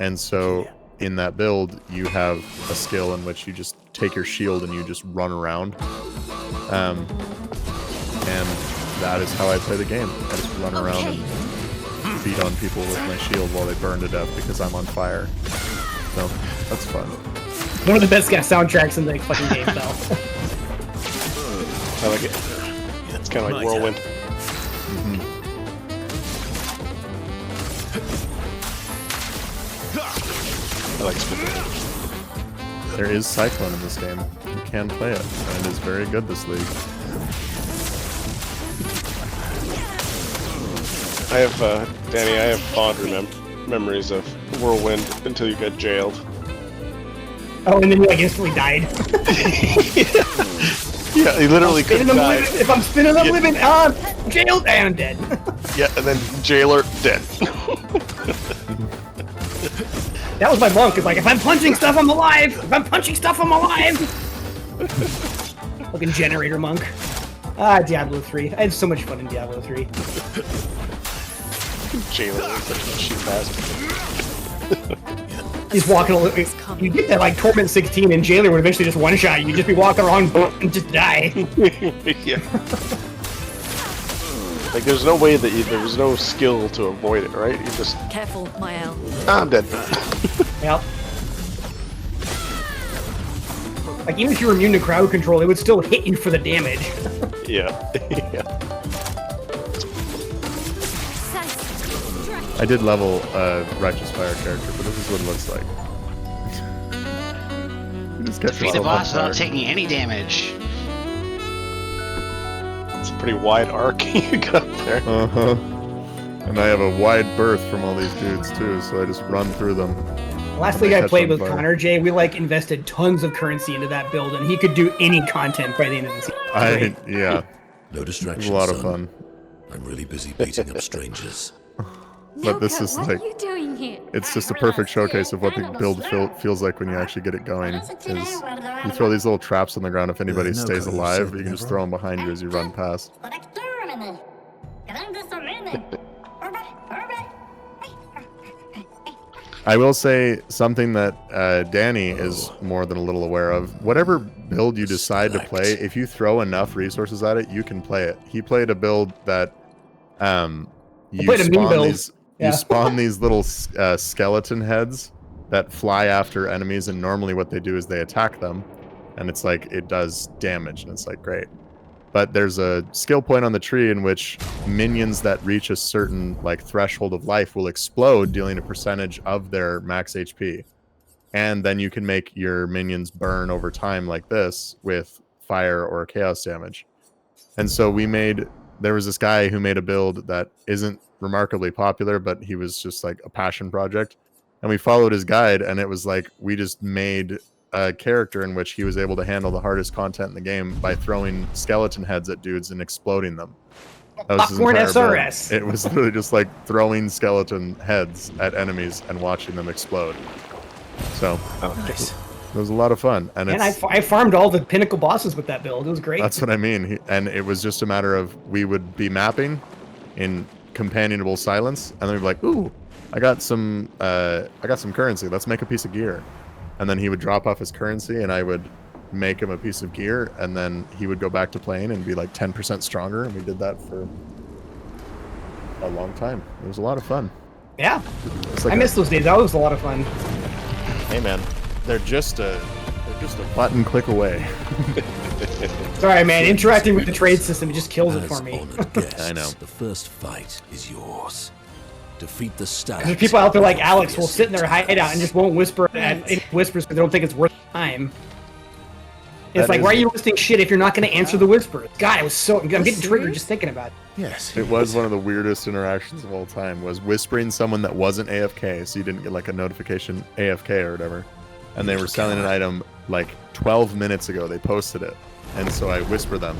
And so in that build, you have a skill in which you just take your shield and you just run around. And that is how I play the game. I just run around and beat on people with my shield while they burn to death because I'm on fire. So that's fun. One of the best soundtracks in the fucking game, though. I like it. It's kind of like Whirlwind. I like spinning. There is Cyclone in this game. You can play it, and it is very good this league. I have, Danny, I have fond memories of Whirlwind until you got jailed. Oh, and then you like instantly died. Yeah, he literally could have died. If I'm spinning, I'm living. Jailed, and I'm dead. Yeah, and then jailer dead. That was my monk. It's like, if I'm punching stuff, I'm alive. If I'm punching stuff, I'm alive. Fucking generator monk. Diablo 3. I had so much fun in Diablo 3. Jailer is such a cheap bastard. He's walking. You get that like Torment 16, and Jailer would eventually just one shot you. You'd just be walking around and just die. Yeah. Like there's no way that there's no skill to avoid it, right? You just Careful, Mael. I'm dead. Yep. Like even if you were immune to crowd control, it would still hit you for the damage. Yeah. Yeah. I did level a Righteous Fire character, but this is what it looks like. You just catch Defeat the yourself on boss fire. without taking any damage. It's a pretty wide arc you got there. Uh-huh. And I have a wide berth from all these dudes too, so I just run through them. Last league I played with Connor, Jay, we like invested tons of currency into that build, and he could do any content by the end of the season. Yeah. No distractions, It was a lot of son. fun. I'm really busy beating up strangers. But this is what like, are you doing here? it's just a perfect showcase of what the build feels like when you actually get it going. Is you throw these little traps on the ground. If anybody stays alive, you can just throw them behind you as you run past. I will say something that Danny is more than a little aware of. Whatever build you decide to play, if you throw enough resources at it, you can play it. He played a build that you spawn these little skeleton heads that fly after enemies, and normally what they do is they attack them, and it's like it does damage, and it's like great. But there's a skill point on the tree in which minions that reach a certain like threshold of life will explode, dealing a percentage of their max HP. And then you can make your minions burn over time like this with fire or chaos damage. And so there was this guy who made a build that isn't remarkably popular, but he was just like a passion project. And we followed his guide, and it was like we just made a character in which he was able to handle the hardest content in the game by throwing skeleton heads at dudes and exploding them. That was his entire SRS. build. It was literally just like throwing skeleton heads at enemies and watching them explode. So Nice. it was a lot of fun. And I farmed all the pinnacle bosses with that build. It was great. that's what I mean. And it was just a matter of we would be mapping in companionable silence, and then we'd be like, ooh, I got some currency. Let's make a piece of gear. And then he would drop off his currency, and I would make him a piece of gear, and then he would go back to playing and be like 10% stronger, and we did that for a long time. It was a lot of fun. Yeah. Like I miss those days. That was a lot of fun. Hey man, they're just a button click away. Sorry, man. Interacting with the trade system, it just kills it for me. I know. The first fight is yours. Defeat the stag. There's people out there like Alex will sit in their hideout and just won't whisper whispers because they don't think it's worth the time. It's like, why are you listening shit if you're not going to answer the whispers? God, I'm getting triggered just thinking about it. Yes. It was one of the weirdest interactions of all time, was whispering someone that wasn't AFK, so you didn't get like a notification AFK or whatever. And they were selling an item like 12 minutes ago. They posted it. And so I whisper them,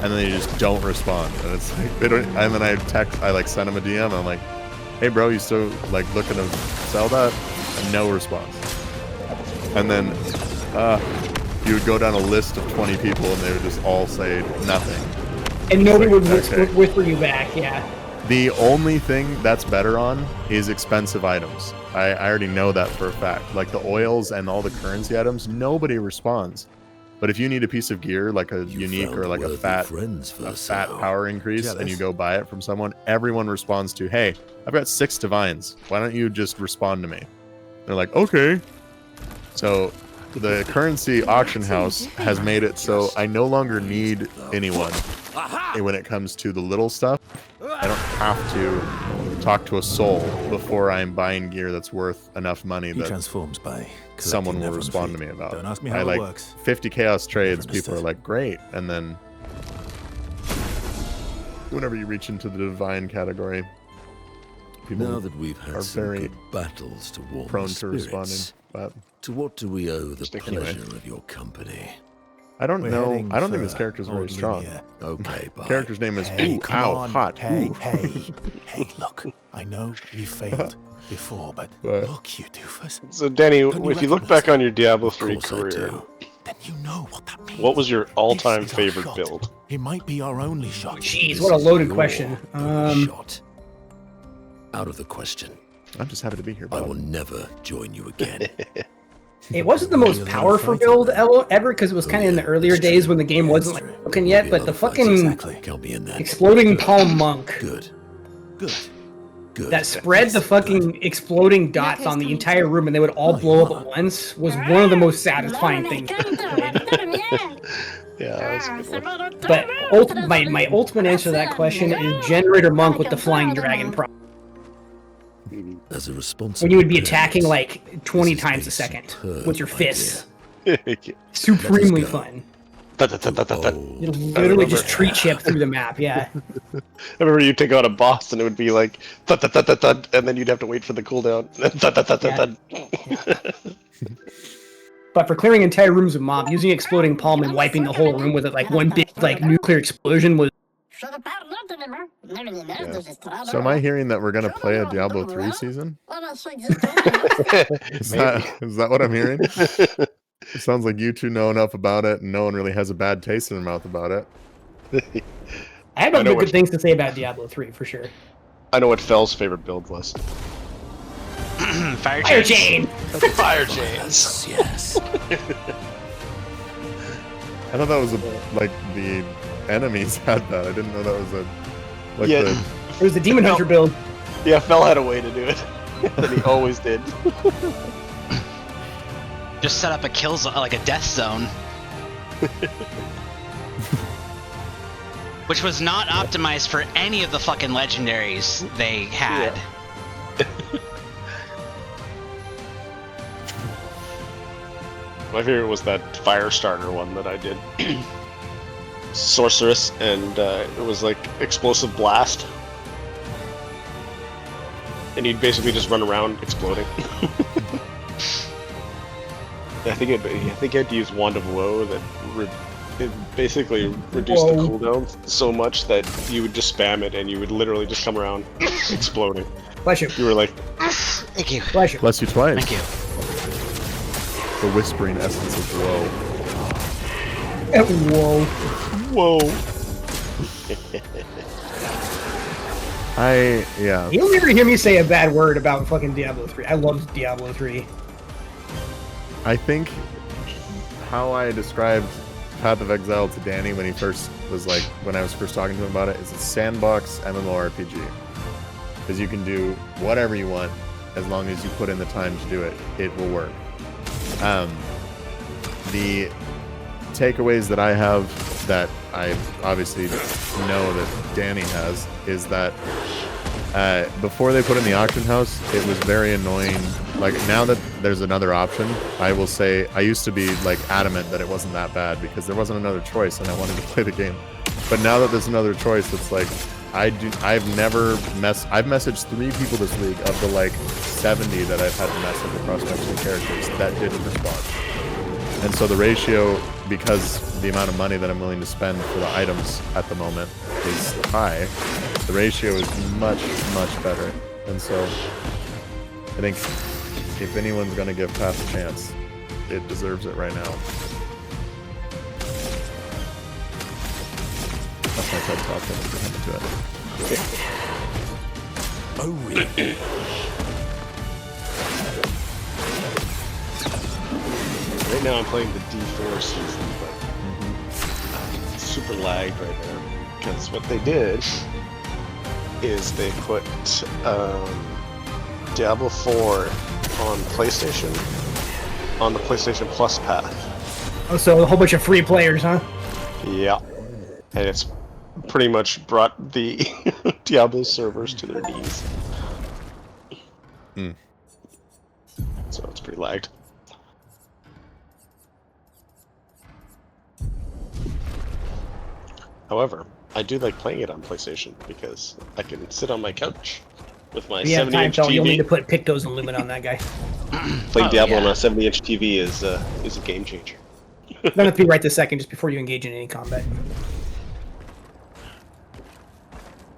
and then they just don't respond. And it's like, they don't, and then I like send them a DM, and I'm like, hey bro, you still like looking to sell that? And no response. And then you would go down a list of 20 people, and they would just all say nothing. And nobody would okay. whisper you back, yeah. The only thing that's better on is expensive items. I already know that for a fact. Like the oils and all the currency items, nobody responds. But if you need a piece of gear, like a unique or like a fat power increase, and you go buy it from someone, everyone responds to, hey, I've got 6 divines. Why don't you just respond to me? They're like, okay. So the currency auction house has made it so I no longer need anyone when it comes to the little stuff. I don't have to talk to a soul before I'm buying gear that's worth enough money that transforms by someone will respond to me about. Don't ask me how it works. 50 chaos trades, people are like, great. And then whenever you reach into the divine category, people Now that we've are had some very good battles to warm prone the to responding. spirits, But to what do we owe the Anyway. pleasure of your company? I don't We're know. heading I don't think for this character's very Old strong. Linear. Okay, bye. Character's name is Hey, Ooh, come Ow, on. Hot. Hey, Ooh. hey, look. I know you failed before, but But- look, you doofus. So, Danny, Don't you if you look recognize back on your Diablo Of 3 course I career, do. Then you know what that means. what was your all-time This is our favorite shot. build? It might be our only shot. Jeez, This what a is loaded your question. only shot. Out of the question. I'm just happy to be here. I Bob. will never join you again. It wasn't the most powerful build ever because it was kind of in the earlier days when the game wasn't like broken yet. But the fucking Exactly. Count me in that. exploding palm monk Good. Good. Good. that spread the fucking exploding dots on the entire room and they would all blow up at once was one of the most satisfying things I've played. Yeah, that was a good one. But my ultimate answer to that question is Generator Monk with the Flying Dragon problem. As a responsible When you would be parent, attacking like 20 this is times a a second superb with your idea. fists. Supremely fun. Oh, You'd literally just tree chip through the map, yeah. I remember you take out a boss and it would be like thud, thud, thud, thud, thud, and then you'd have to wait for the cooldown. Thud, thud, thud, thud, thud. But for clearing entire rooms of mob, using exploding palm and wiping the whole room with it like one big like nuclear explosion was So am I hearing that we're gonna play a Diablo 3 season? Is that what I'm hearing? It sounds like you two know enough about it, and no one really has a bad taste in their mouth about it. I have nothing but good things to say about Diablo 3 for sure. I know what Fell's favorite build was. Fire Fire chain. chain! Fire chains. yes. I thought that was like the enemies had that. I didn't know that was a like Yeah. It was the Demon Hunter build. Yeah, Fell had a way to do it. That he always did. Just set up a kill zone, like a death zone. Which was not optimized for any of the fucking legendaries they had. My favorite was that Firestarter one that I did. Sorceress, and it was like explosive blast. And you'd basically just run around exploding. I think you had to use Wand of Woe that it basically reduced the cooldown so much that you would just spam it and you would literally just come around exploding. Bless you. You were like, Thank you. Bless you. Bless you twice. Thank you. The whispering essence of woe. Whoa. whoa. Yeah. You'll never hear me say a bad word about fucking Diablo 3. I love Diablo 3. I think how I described Path of Exile to Danny when he first was like, when I was first talking to him about it, is a sandbox MMORPG. Because you can do whatever you want as long as you put in the time to do it. It will work. The takeaways that I have that I obviously know that Danny has is that before they put in the auction house, it was very annoying. Like, now that there's another option, I will say I used to be like adamant that it wasn't that bad because there wasn't another choice and I wanted to play the game. But now that there's another choice, it's like I've messaged 3 people this week of the like 70 that I've had to message across my 2 characters that didn't respond. And so the ratio, because the amount of money that I'm willing to spend for the items at the moment is high, the ratio is much, much better. And so I think if anyone's going to give Path a chance, it deserves it right now. That's my TED Talk. Thank you for coming to it. Oh, really? Right now I'm playing the D4 season, but I'm super lagged right now. Because what they did is they put Diablo 4 on PlayStation, on the PlayStation Plus path. Oh, so a whole bunch of free players, huh? Yeah. And it's pretty much brought the Diablo servers to their knees. So it's pretty lagged. However, I do like playing it on PlayStation because I can sit on my couch with my Yeah, 70-inch Timefell, you'll need to TV. put Pictos and Lumen on that guy. Playing Oh, Diablo yeah. on a 70-inch TV is a game changer. Don't have to be right this second, just before you engage in any combat.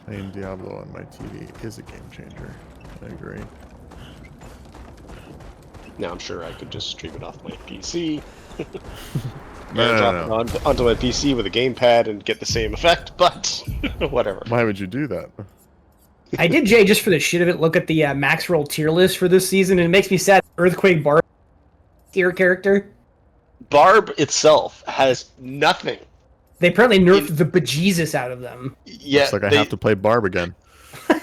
Playing Diablo on my TV is a game changer. I agree. Now I'm sure I could just stream it off my PC. No, drop no, it no. onto my PC with a gamepad and get the same effect, but whatever. Why would you do that? I did, Jay, just for the shit of it, look at the max roll tier list for this season, and it makes me sad. Earthquake Barb tier character. Barb itself has nothing. They apparently nerfed the bejesus out of them. Yeah, Looks like I have to play Barb again.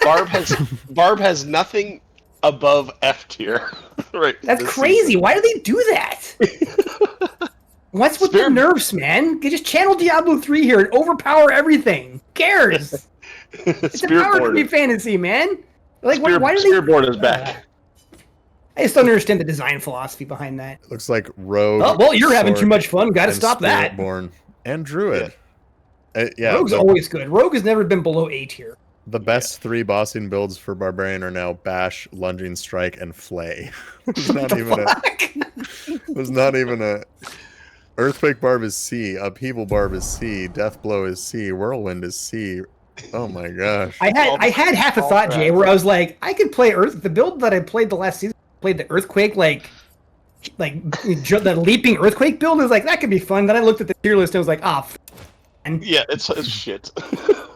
Barb has nothing above F tier. Right. That's this crazy. season. Why do they do that? What's with the nerfs, man? You just channel Diablo 3 here and overpower everything. Who cares? It's a power creep fantasy, man. Like, why do they? Spearborn is back. I just don't understand the design philosophy behind that. Looks like Rogue. Oh, well, you're having Sword, too much fun. Got to and stop that. Spiritborn, and Druid. Yeah, Rogue's always good. Rogue has never been below A tier. The best 3 bossing builds for Barbarian are now Bash, Lunging Strike, and Flay. There's not even a... Earthquake Barb is C, Upheaval Barb is C, Death Blow is C, Whirlwind is C. Oh my gosh. I had half a thought, Jay, where I was like, I could play the build that I played the last season. Played the Earthquake, like the leaping Earthquake build. I was like, that could be fun. Then I looked at the tier list and I was like, and yeah, it's shit.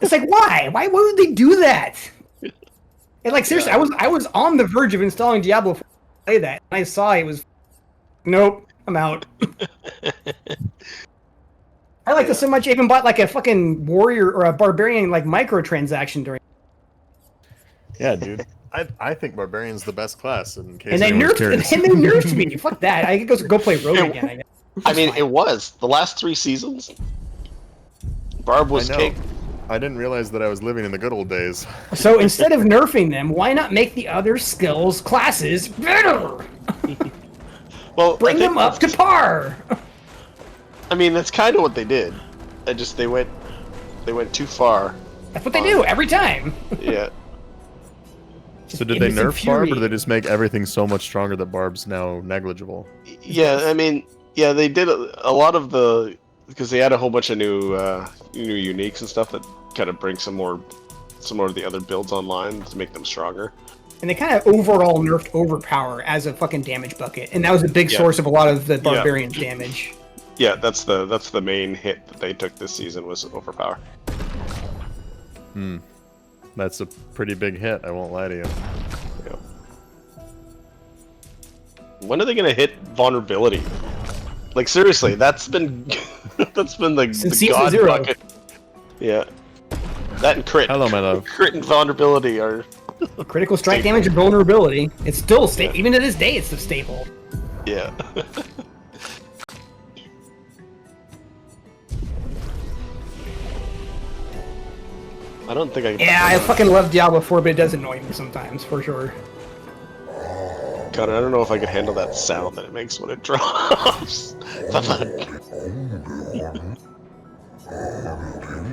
It's like, why would they do that? And like, seriously, I was on the verge of installing Diablo to play that, and I saw it was, nope, I'm out. I like this so much. I even bought like a fucking warrior or a barbarian like microtransaction during. Yeah, dude. I think Barbarian's the best class. In case and they nerfed me. Fuck that. I could go play Rogue again. I mean, it was the last 3 seasons. Barb was king. I didn't realize that I was living in the good old days. So instead of nerfing them, why not make the other skills classes better? Well, bring them up to par. I mean, that's kind of what they did. They went too far. That's what they do every time. Yeah. So did they nerf Barb, or did they just make everything so much stronger that Barb's now negligible? Yeah, I mean, yeah, they did a lot of the, because they had a whole bunch of new uniques and stuff that kind of bring some more of the other builds online to make them stronger. And they kind of overall nerfed Overpower as a fucking damage bucket, and that was a big source of a lot of the Barbarian's damage. Yeah, that's the main hit that they took this season was Overpower. That's a pretty big hit, I won't lie to you. Yeah. When are they gonna hit vulnerability? Like seriously, that's been the god 0. bucket. Yeah. That and crit. Hello, my love. Crit and vulnerability are critical strike damage and vulnerability. It's still even to this day, it's the staple. Yeah. I don't think I can. Yeah, I fucking love Diablo 4, but it does annoy me sometimes, for sure. God, I don't know if I could handle that sound that it makes when it drops.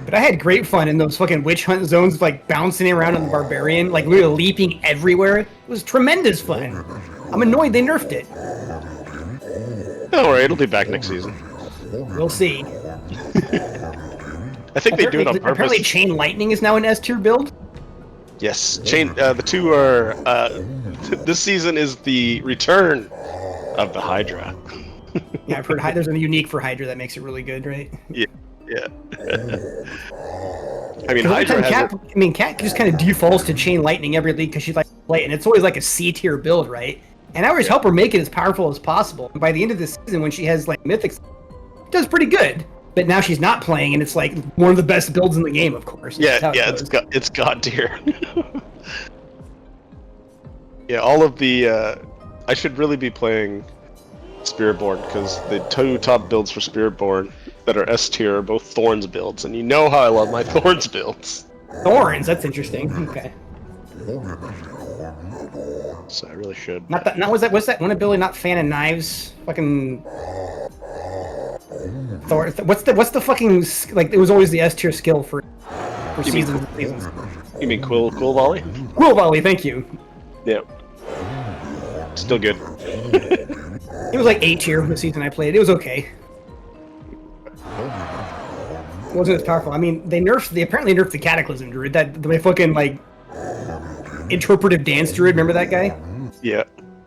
But I had great fun in those fucking witch hunt zones, like bouncing around on the barbarian, like literally leaping everywhere. It was tremendous fun. I'm annoyed they nerfed it. Don't worry, it'll be back next season. We'll see. I think they do it on purpose. Apparently, Chain Lightning is now an S tier build. Yes, the two are. This season is the return of the Hydra. Yeah, I've heard there's a unique for Hydra that makes it really good, right? Yeah. I mean, Hydra has Cat just kind of defaults to Chain Lightning every league because she likes to play it, and it's always like a C tier build, right? And I always help her make it as powerful as possible. And by the end of this season, when she has like Mythics, it does pretty good. But now she's not playing, and it's like one of the best builds in the game, of course. It's god tier. Yeah, all of the. I should really be playing Spiritborn because the 2 top builds for Spiritborn that are S tier are both Thorns builds, and you know how I love my Thorns builds. Thorns, that's interesting. Okay. So I really should. Not that. What's that one ability? Not Fan of Knives. Fucking. Thor. What's the fucking like? It was always the S tier skill for seasons and seasons. You mean Quill Volley? Quill Volley, thank you. Yeah. Still good. It was like A tier the season I played. It was okay. It wasn't as powerful. I mean, they apparently nerfed the Cataclysm Druid. The fucking, like, interpretive dance druid. Remember that guy? Yeah.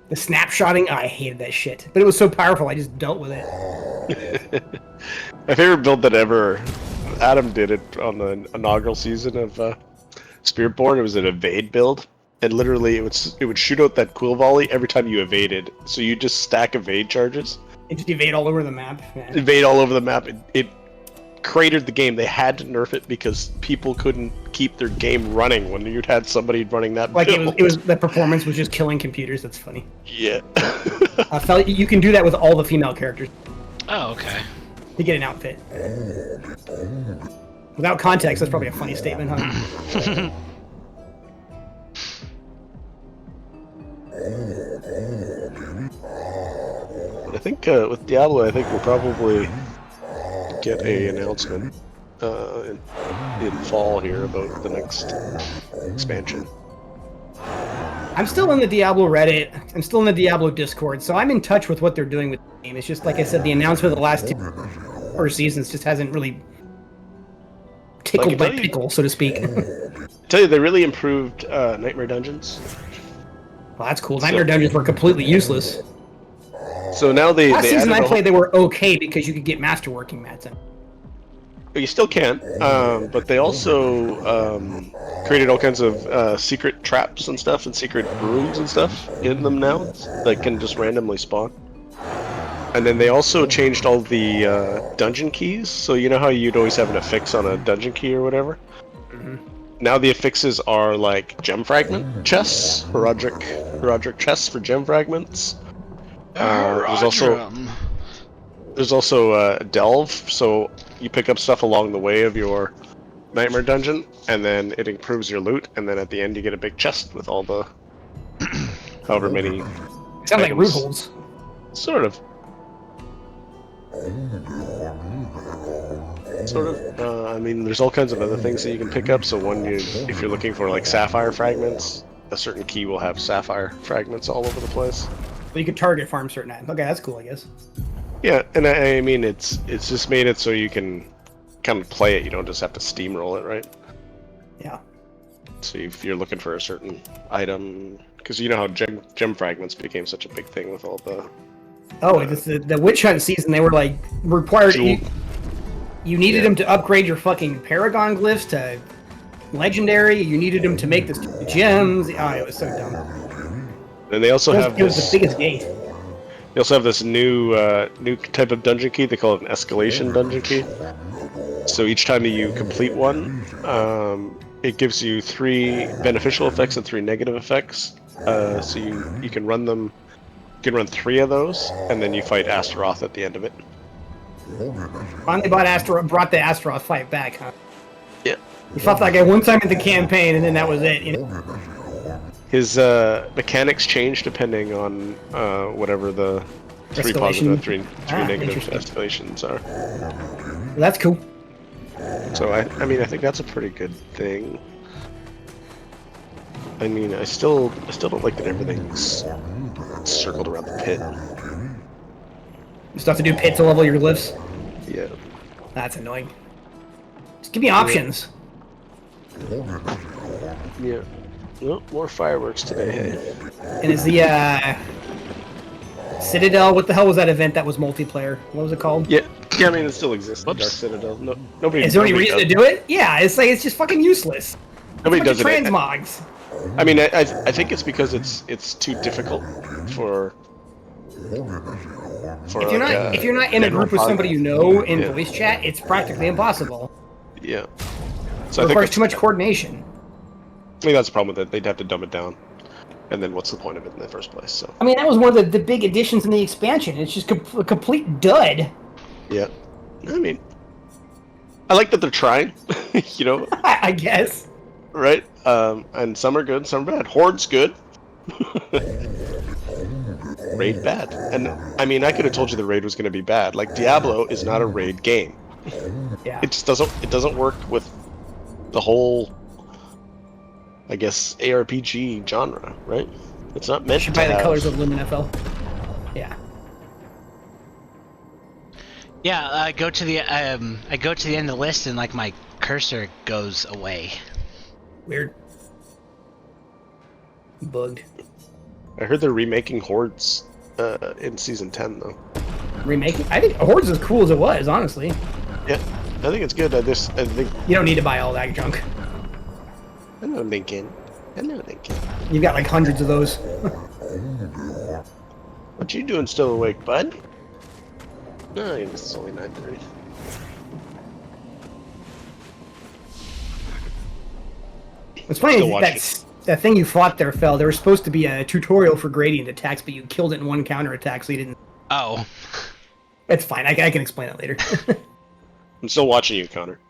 The snapshotting. I hated that shit. But it was so powerful, I just dealt with it. My favorite build that ever... Adam did it on the inaugural season of Spiritborn. It was an evade build. And literally, it would shoot out that Quill Volley every time you evaded. So you just stack evade charges. It just evade all over the map. Yeah. Evade all over the map. It cratered the game. They had to nerf it because people couldn't keep their game running when you'd had somebody running that Like build. it was the performance was just killing computers. That's funny. Yeah. I felt you can do that with all the female characters. Oh, okay. To get an outfit. Without context, that's probably a funny statement, huh? I think with Diablo, I think we'll probably get a announcement in fall here about the next expansion. I'm still in the Diablo Reddit. I'm still in the Diablo Discord, so I'm in touch with what they're doing with the game. It's just, like I said, the announcement of the last 2 seasons just hasn't really tickled my pickle, so to speak. I tell you, they really improved Nightmare Dungeons. Well, that's cool. Nightmare Dungeons were completely useless. So now last season I played, they were okay because you could get masterworking mats in. You still can, but they also created all kinds of secret traps and stuff, and secret rooms and stuff in them now that can just randomly spawn. And then they also changed all the dungeon keys. So you know how you'd always have an affix on a dungeon key or whatever? Mm-hmm. Now the affixes are like gem fragment chests, Roderick chests for gem fragments. There's also delve, so you pick up stuff along the way of your nightmare dungeon, and then it improves your loot, and then at the end you get a big chest with all the however many. Sounds like root holes. Sort of. I mean, there's all kinds of other things that you can pick up. So if you're looking for like sapphire fragments, a certain key will have sapphire fragments all over the place. But you could target farm certain items. Okay, that's cool, I guess. Yeah, and I mean, it's just made it so you can kind of play it. You don't just have to steamroll it, right? Yeah. So if you're looking for a certain item, because you know how gem fragments became such a big thing with all the. Oh, the witch hunt season, they were like required. You needed them to upgrade your fucking paragon glyphs to legendary. You needed them to make the gems. Oh, it was so dumb. And they also have it was the biggest gate. They also have this new type of dungeon key. They call it an escalation dungeon key. So each time that you complete one, it gives you 3 beneficial effects and 3 negative effects. So you can run them. You can run 3 of those, and then you fight Astaroth at the end of it. Finally brought the Astaroth fight back, huh? Yeah. You fought that guy one time in the campaign, and then that was it. You know? His mechanics change depending on whatever the 3 positive, 3 negative escalations are. Well, that's cool. So I mean, I think that's a pretty good thing. I mean, I still don't like that everything's circled around the pit. You still have to do pit to level your glyphs? Yeah. That's annoying. Just give me options. Yeah. Oh, more fireworks today, hey. And is the Citadel, what the hell was that event that was multiplayer? What was it called? Yeah, I mean, it still exists. Dark Citadel. No, nobody. Is there any reason to do it? Yeah, it's just fucking useless. Nobody does it. Transmogs. I mean, I think it's because it's too difficult for if you're not in a group with somebody you know in voice chat, it's practically impossible. Yeah. So it requires too much coordination. I think that's the problem with it. They'd have to dumb it down, and then what's the point of it in the first place? So. I mean, that was one of the big additions in the expansion. It's just a complete dud. Yeah. I mean, I like that they're trying. You know. I guess. Right. And some are good, some are bad. Horde's good. Raid bad. And I mean, I could have told you the raid was going to be bad. Like Diablo is not a raid game. Yeah. It just doesn't work with the whole I guess, ARPG genre, right? It's not meant Should to buy the have... colors of Luminefell. Yeah. Yeah, I go to the end of the list and like my cursor goes away. Weird. Bugged. I heard they're remaking Hordes in Season 10, though. Remaking? I think Hordes is as cool as it was, honestly. Yeah, I think it's good. I think... You don't need to buy all that junk. Hello, Lincoln. Hello, Lincoln. You've got like hundreds of those. What you doing still awake, bud? No, it's only 9:30. What's funny is that thing you fought there, Fel. There was supposed to be a tutorial for gradient attacks, but you killed it in one counter attack, so you didn't. Oh. It's fine. I can explain it later. I'm still watching you, Connor.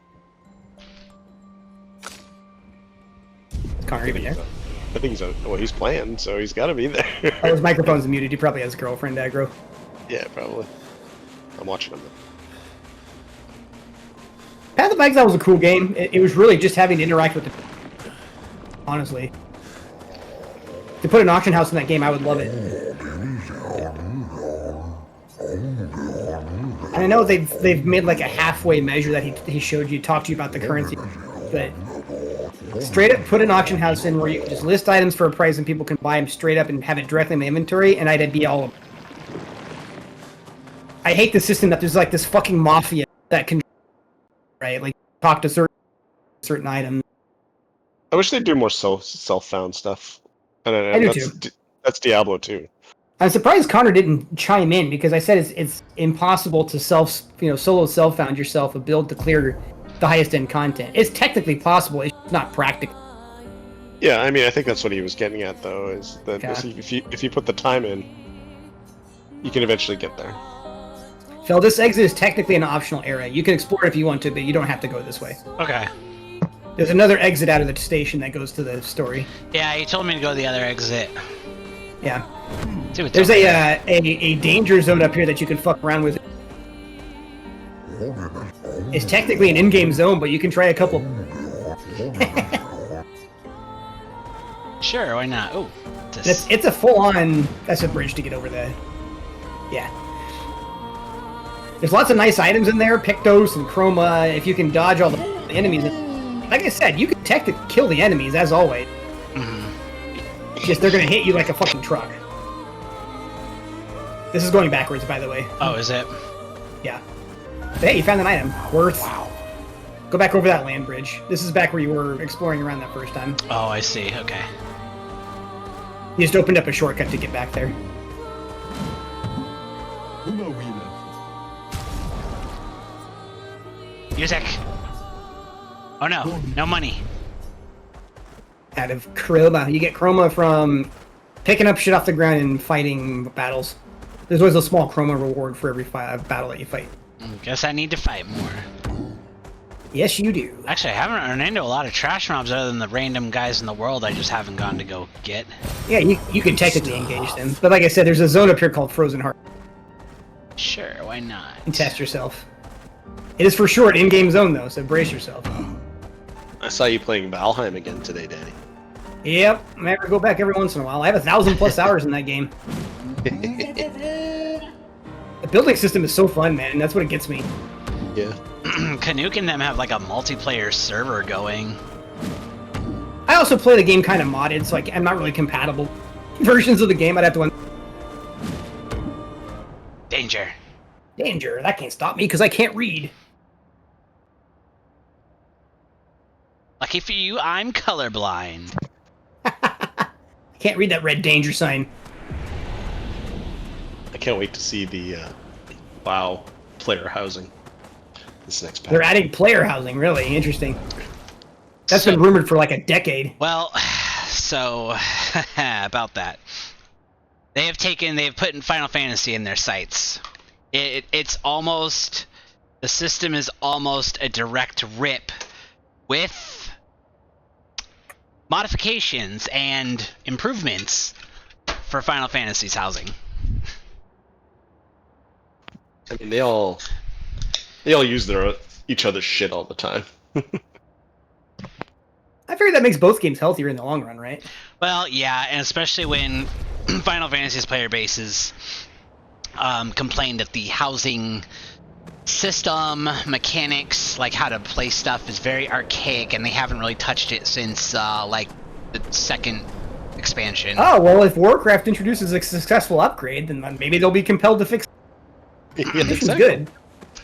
Is Connor even there? I think he's on. Well, he's playing, so he's got to be there. Oh, his microphone's muted. He probably has a girlfriend aggro. Yeah, probably. I'm watching him. Path of Exile was a cool game. It was really just having to interact with the... Honestly. To put an auction house in that game, I would love it. And I know they've made like a halfway measure that he showed you, talked to you about the currency, but straight up put an auction house in where you can just list items for a price and people can buy them straight up and have it directly in the inventory, and I'd be all... I hate the system that there's like this fucking mafia that can, right? Like talk to certain items. I wish they'd do more self-found stuff. I do too. That's Diablo 2. I'm surprised Connor didn't chime in because I said it's impossible to solo self-found yourself a build to clear the highest end content. It's technically possible. It's not practical. Yeah, I mean, I think that's what he was getting at, though, is that if you put the time in, you can eventually get there. Phil, this exit is technically an optional area. You can explore it if you want to, but you don't have to go this way. Okay. There's another exit out of the station that goes to the story. Yeah, he told me to go the other exit. Yeah. There's a danger zone up here that you can fuck around with. It's technically an in-game zone, but you can try a couple. Sure, why not? Oh, it's a full-on. That's a bridge to get over the. Yeah. There's lots of nice items in there, Pictos and Chroma. If you can dodge all the enemies, like I said, you can technically kill the enemies as always. Mm-hmm. Just they're gonna hit you like a fucking truck. This is going backwards, by the way. Oh, is it? Yeah. But hey, you found an item. Worth. Wow. Go back over that land bridge. This is back where you were exploring around that first time. Oh, I see. Okay. You just opened up a shortcut to get back there. Music. Oh no, no money. Out of Chroma. You get Chroma from picking up shit off the ground and fighting battles. There's always a small Chroma reward for every battle that you fight. Guess I need to fight more. Yes, you do. Actually, I haven't run into a lot of trash mobs other than the random guys in the world I just haven't gone to go get. Yeah, you can technically engage them. But like I said, there's a zone up here called Frozen Heart. Sure, why not? And test yourself. It is for sure an in-game zone, though, so brace yourself. I saw you playing Valheim again today, Danny. Yep, I have to go back every once in a while. I have 1,000+ hours in that game. The building system is so fun, man. That's what it gets me. Yeah. Canuck and them have like a multiplayer server going. I also play the game kind of modded, so I'm not really compatible. Versions of the game, I'd have to... Danger. Danger. That can't stop me, because I can't read. Lucky for you, I'm colorblind. I can't read that red danger sign. I can't wait to see the WoW player housing this next patch. They're adding player housing, really interesting. That's been rumored for like a decade. Well, so about that, they've put in Final Fantasy in their sites. It's almost, the system is almost a direct rip with modifications and improvements for Final Fantasy's housing. I mean, they all use each other's shit all the time. I figure that makes both games healthier in the long run, right? Well, yeah, and especially when Final Fantasy's player bases complained that the housing system mechanics, like how to play stuff, is very archaic, and they haven't really touched it since like the second expansion. Oh, well, if Warcraft introduces a successful upgrade, then maybe they'll be compelled to fix it. Yeah, This is exactly. good.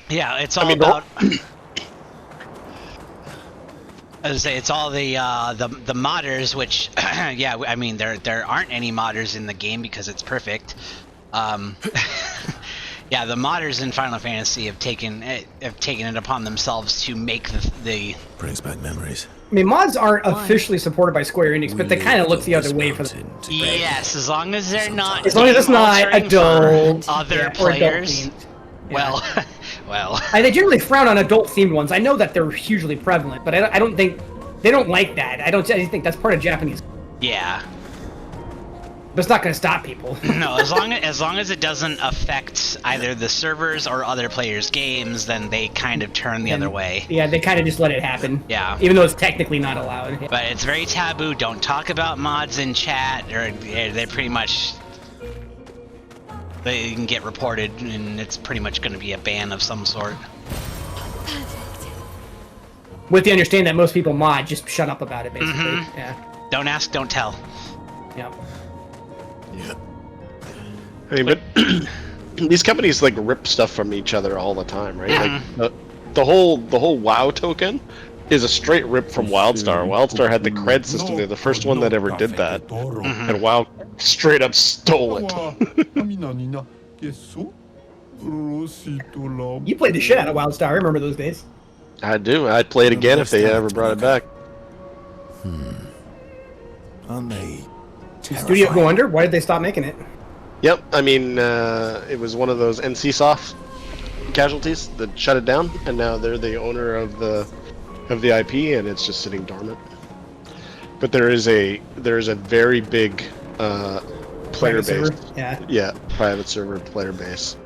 Yeah, it's all the- about. I was say it's all the modders, which yeah, I mean there aren't any modders in the game because it's perfect. Yeah, the modders in Final Fantasy have taken it upon themselves to make the Brings back memories. I mean, mods aren't officially supported by Square Enix, but they kind of look the other way for them. them. yes, as long as they're not As long as it's not game-altering adult, for other yeah, or players. adult-themed. Well, well. They generally frown on adult-themed ones. I know that they're hugely prevalent, but I don't think they don't like that. I think that's part of Japanese. Yeah. But it's not going to stop people. No, as long as it doesn't affect either the servers or other players' games, then they kind of turn the other way. Yeah, they kind of just let it happen. Yeah. Even though it's technically not allowed. But it's very taboo. Don't talk about mods in chat, or they're pretty much they can get reported, and it's pretty much going to be a ban of some sort. With the understanding that most people mod, just shut up about it, basically. Mm-hmm. Yeah. Don't ask, don't tell. Yep. Yeah. I mean, but these companies like rip stuff from each other all the time, right? Mhm. Like the whole WoW token is a straight rip from WildStar. WildStar had the cred system; they're the first one that ever did that, and WoW straight up stole it. You played the shit out of WildStar. I remember those days. I do. I'd play it again if they ever brought it back. Aren't they? Did Studio go under? Why did they stop making it? Yep. I mean, it was one of those NCSoft casualties that shut it down, and now they're the owner of the IP, and it's just sitting dormant. But there is a very big player base. Server? Yeah. Private server player base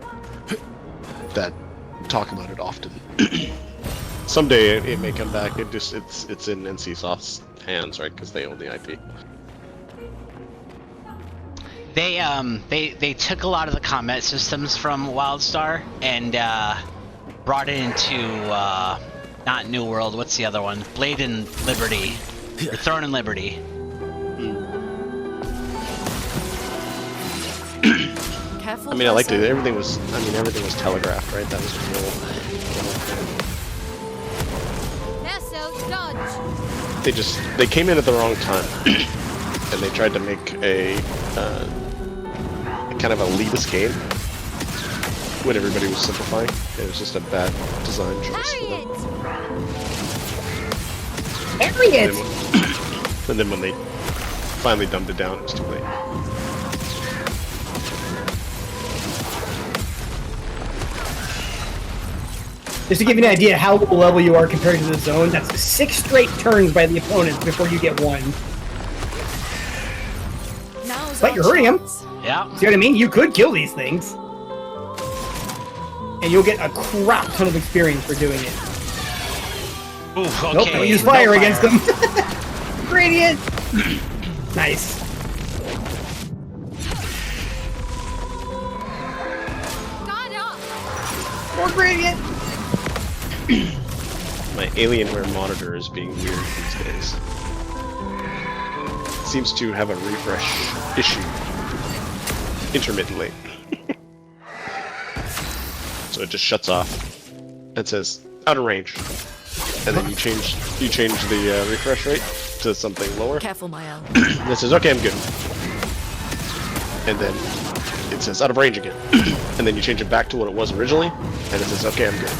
that talk about it often. Someday it may come back. It's in NCSoft's hands, right? Because they own the IP. They took a lot of the combat systems from WildStar and brought it into not New World. What's the other one? Blade and Liberty. Or Throne and Liberty. Careful. I mean, I liked it. Everything was telegraphed, right? That was the whole thing. They came in at the wrong time, and they tried to make a kind of elitist game when everybody was simplifying. It was just a bad design choice for them. Harriet! And then when they finally dumbed it down, it was too late. Just to give you an idea how low level you are compared to the zone, that's 6 straight turns by the opponents before you get one. But you're hurting him. Yeah. See what I mean? You could kill these things. And you'll get a crap ton of experience for doing it. Oof, okay. Nope, don't use fire against them. Gradient! Nice. More gradient! My Alienware monitor is being weird these days. It seems to have a refresh issue intermittently. So it just shuts off and says out of range, and then you change the refresh rate to something lower. Careful, Mael. And it says okay, I'm good, and then it says out of range again, and then you change it back to what it was originally, and it says okay, I'm good.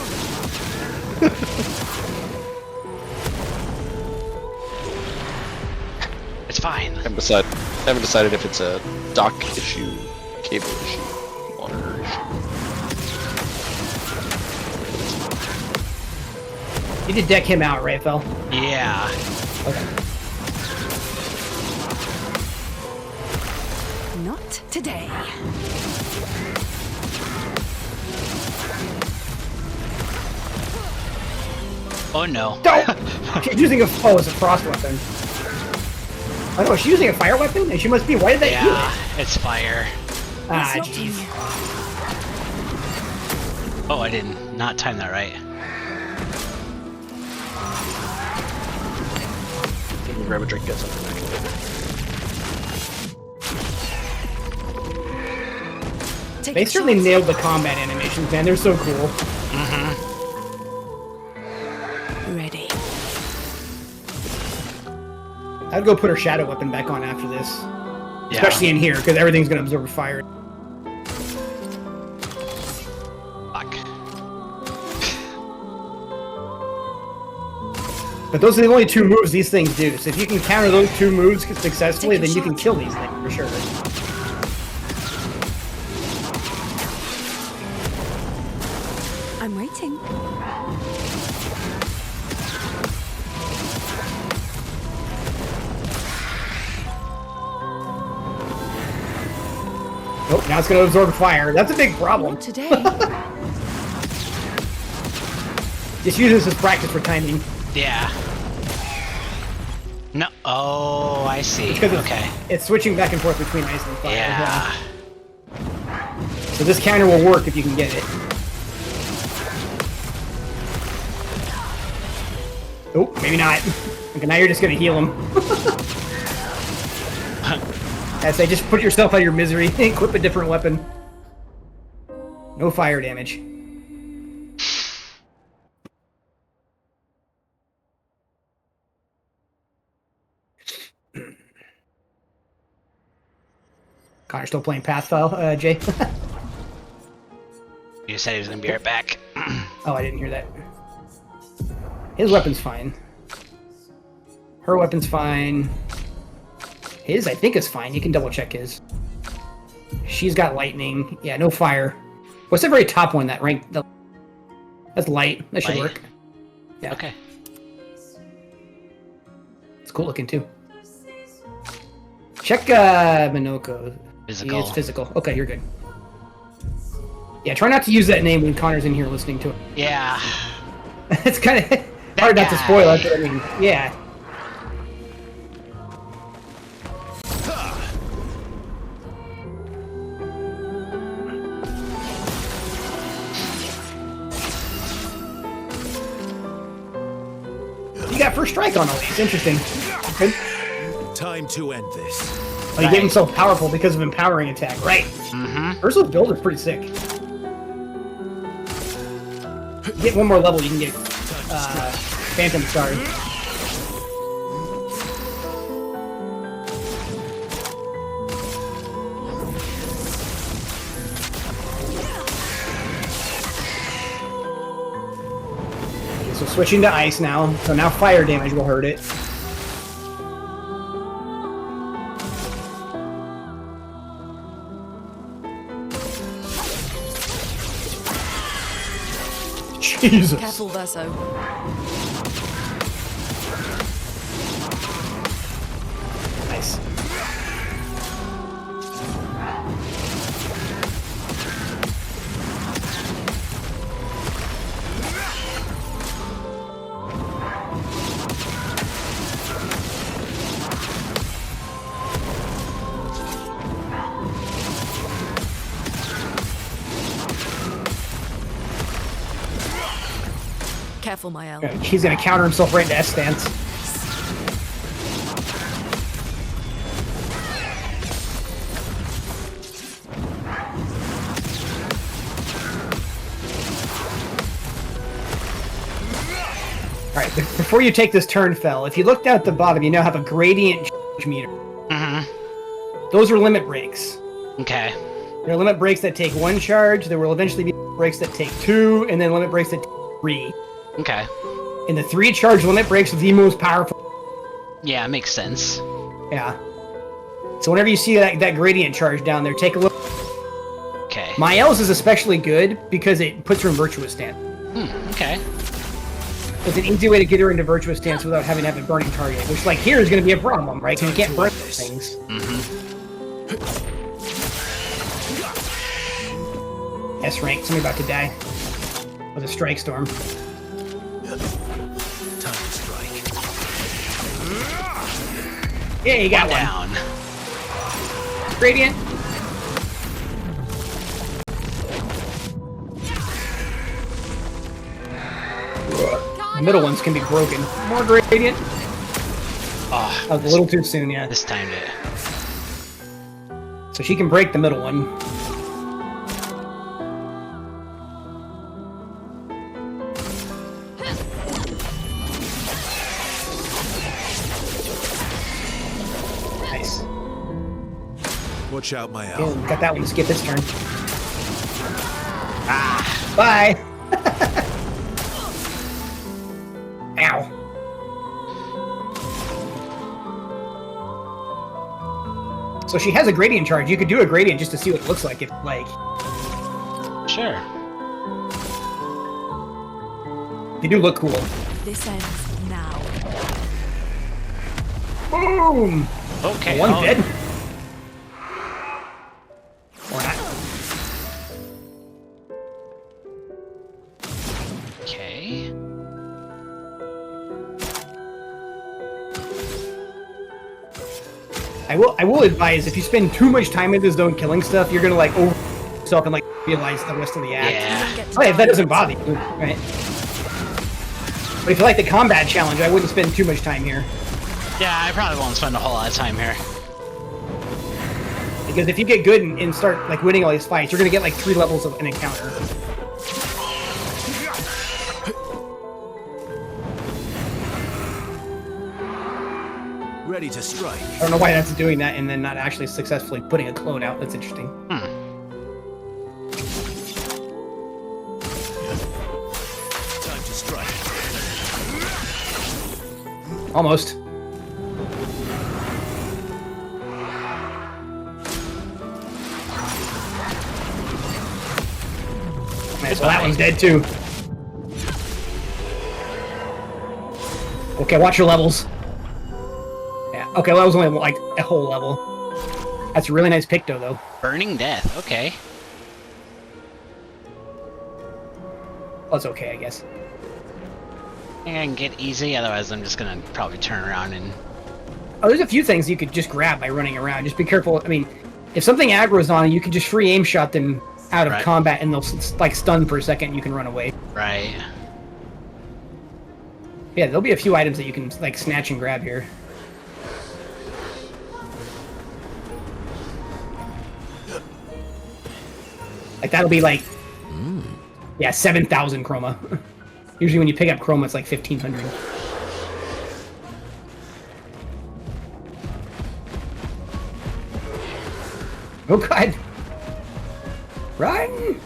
It's fine. I haven't decided if it's a dock issue, cable issue, monitor issue. You did deck him out, right, Phil? Yeah. Okay. Not today. Oh no. Don't! She's using it's a frost weapon. Oh no, she's using a fire weapon? And she must be, why did that heal it? It's fire. Ah, jeez. Oh, I did not time that right. You can grab a drink, get something. They certainly nailed the combat animations, man. They're so cool. Ready. I'd go put her shadow weapon back on after this. Yeah. Especially in here, because everything's going to absorb fire. Fuck. But those are the only 2 moves these things do. So if you can counter those 2 moves successfully, then you can kill these things, for sure. I'm waiting. Nope, now it's going to absorb fire. That's a big problem. Not today. Just use this as practice for timing. Yeah. No. Oh, I see. Okay. It's switching back and forth between ice and fire. Yeah. So this counter will work if you can get it. Oh, maybe not. Okay, now you're just gonna heal him. I say, just put yourself out of your misery. Equip a different weapon. No fire damage. Connor still playing Pathfile, Jay? You said he was gonna be right back. Oh, I didn't hear that. His weapon's fine. Her weapon's fine. His, I think, is fine. You can double check his. She's got lightning. Yeah, no fire. What's the very top one? That rank? That's light. That should work. Yeah. Okay. It's cool looking too. Check Minoko. Physical. It's physical. Okay, you're good. Yeah, try not to use that name when Connor's in here listening to it. Yeah. It's kind of hard not to spoil it, but I mean, yeah. You got first strike on all these. Interesting. Good. Time to end this. Oh, you gave him so powerful because of empowering attack, right? Mm-hmm. Ursul's build is pretty sick. You get one more level, you can get Phantom Star. Okay, so switching to ice now. So now fire damage will hurt it. Jesus. Careful, Verso. Nice. Careful, Mael. He's gonna counter himself right into S stance. Alright, before you take this turn, Fel, if you look down at the bottom, you now have a gradient change meter. Mm-hmm. Those are limit breaks. Okay. There are limit breaks that take 1 charge, there will eventually be breaks that take 2, and then limit breaks that take 3. Okay. And the 3 charge limit breaks are the most powerful. Yeah, makes sense. Yeah. So whenever you see that gradient charge down there, take a look. Okay. Mael's is especially good because it puts her in virtuous stance. Okay. It's an easy way to get her into virtuous stance without having to have a burning target, which, like, here is going to be a problem, right? Because you can't burn things. S rank, somebody about to die with a strike storm. Yeah, you got one. down. Gradient. The middle ones can be broken. More gradient. Oh, That was a little too soon, yeah. this timed it. So she can break the middle one. Nice. Watch out, my owl. Yeah, got that one to skip his turn. Ah, bye. Ow. So she has a gradient charge. You could do a gradient just to see what it looks like. If like, Sure. they do look cool. This ends now. Boom. Okay. One oh, dead. Or not. Okay. I will advise, if you spend too much time in this zone killing stuff, you're gonna like over yourself and like realize the rest of the act. Yeah. Oh, yeah, if that doesn't bother you, right? But if you like the combat challenge, I wouldn't spend too much time here. Yeah, I probably won't spend a whole lot of time here. Because if you get good and start like winning all these fights, you're gonna get like 3 levels of an encounter. Ready to strike. I don't know why that's doing that and then not actually successfully putting a clone out. That's interesting. Time to strike. Almost. Nice, well that one's dead too. Okay, watch your levels. Yeah, okay, well that was only like a whole level. That's a really nice picto though. Burning Death. Okay. Well, it's okay, I guess. I think I can get easy, otherwise I'm just gonna probably turn around and... Oh, there's a few things you could just grab by running around. Just be careful. I mean, if something aggro's on you, you can just free aim shot them out of Right. combat and they'll like stun for a second and you can run away. Right. Yeah, there'll be a few items that you can like snatch and grab here. Like that'll be like, yeah, 7,000 chroma. Usually when you pick up chroma, it's like 1,500. Oh god! Run!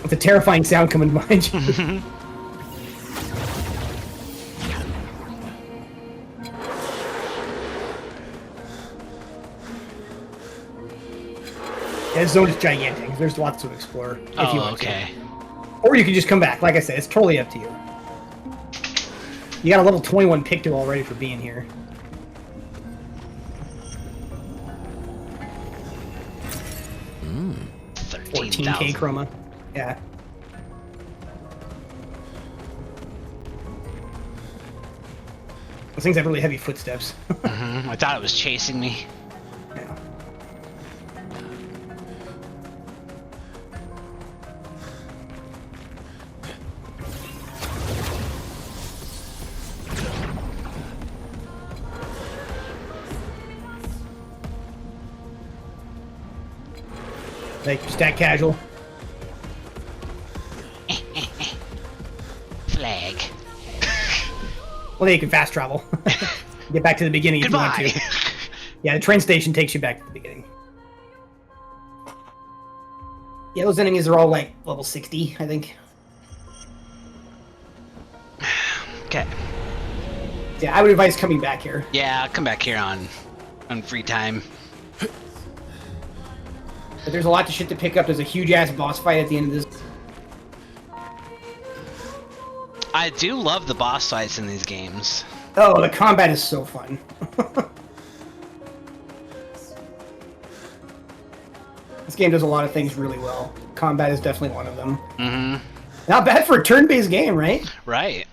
It's a terrifying sound coming behind you. Yeah, this zone is gigantic. There's lots to explore if you Oh, want okay. to. Or you can just come back. Like I said, it's totally up to you. You got a level 21 Picto already for being here. Mm. 14k chroma. Yeah. Those things have really heavy footsteps. I thought it was chasing me. Yeah. Like, stack casual. Flag. Well, then you can fast travel. Get back to the beginning if you want Goodbye. to. Yeah, the train station takes you back to the beginning. Yeah, those enemies are all like level 60, I think. Okay. Yeah, I would advise coming back here. Yeah, I'll come back here on free time. But there's a lot of shit to pick up. There's a huge ass boss fight at the end of this. I do love the boss fights in these games. Oh, the combat is so fun. This game does a lot of things really well. Combat is definitely one of them. Mm-hmm. Not bad for a turn-based game, right? Right.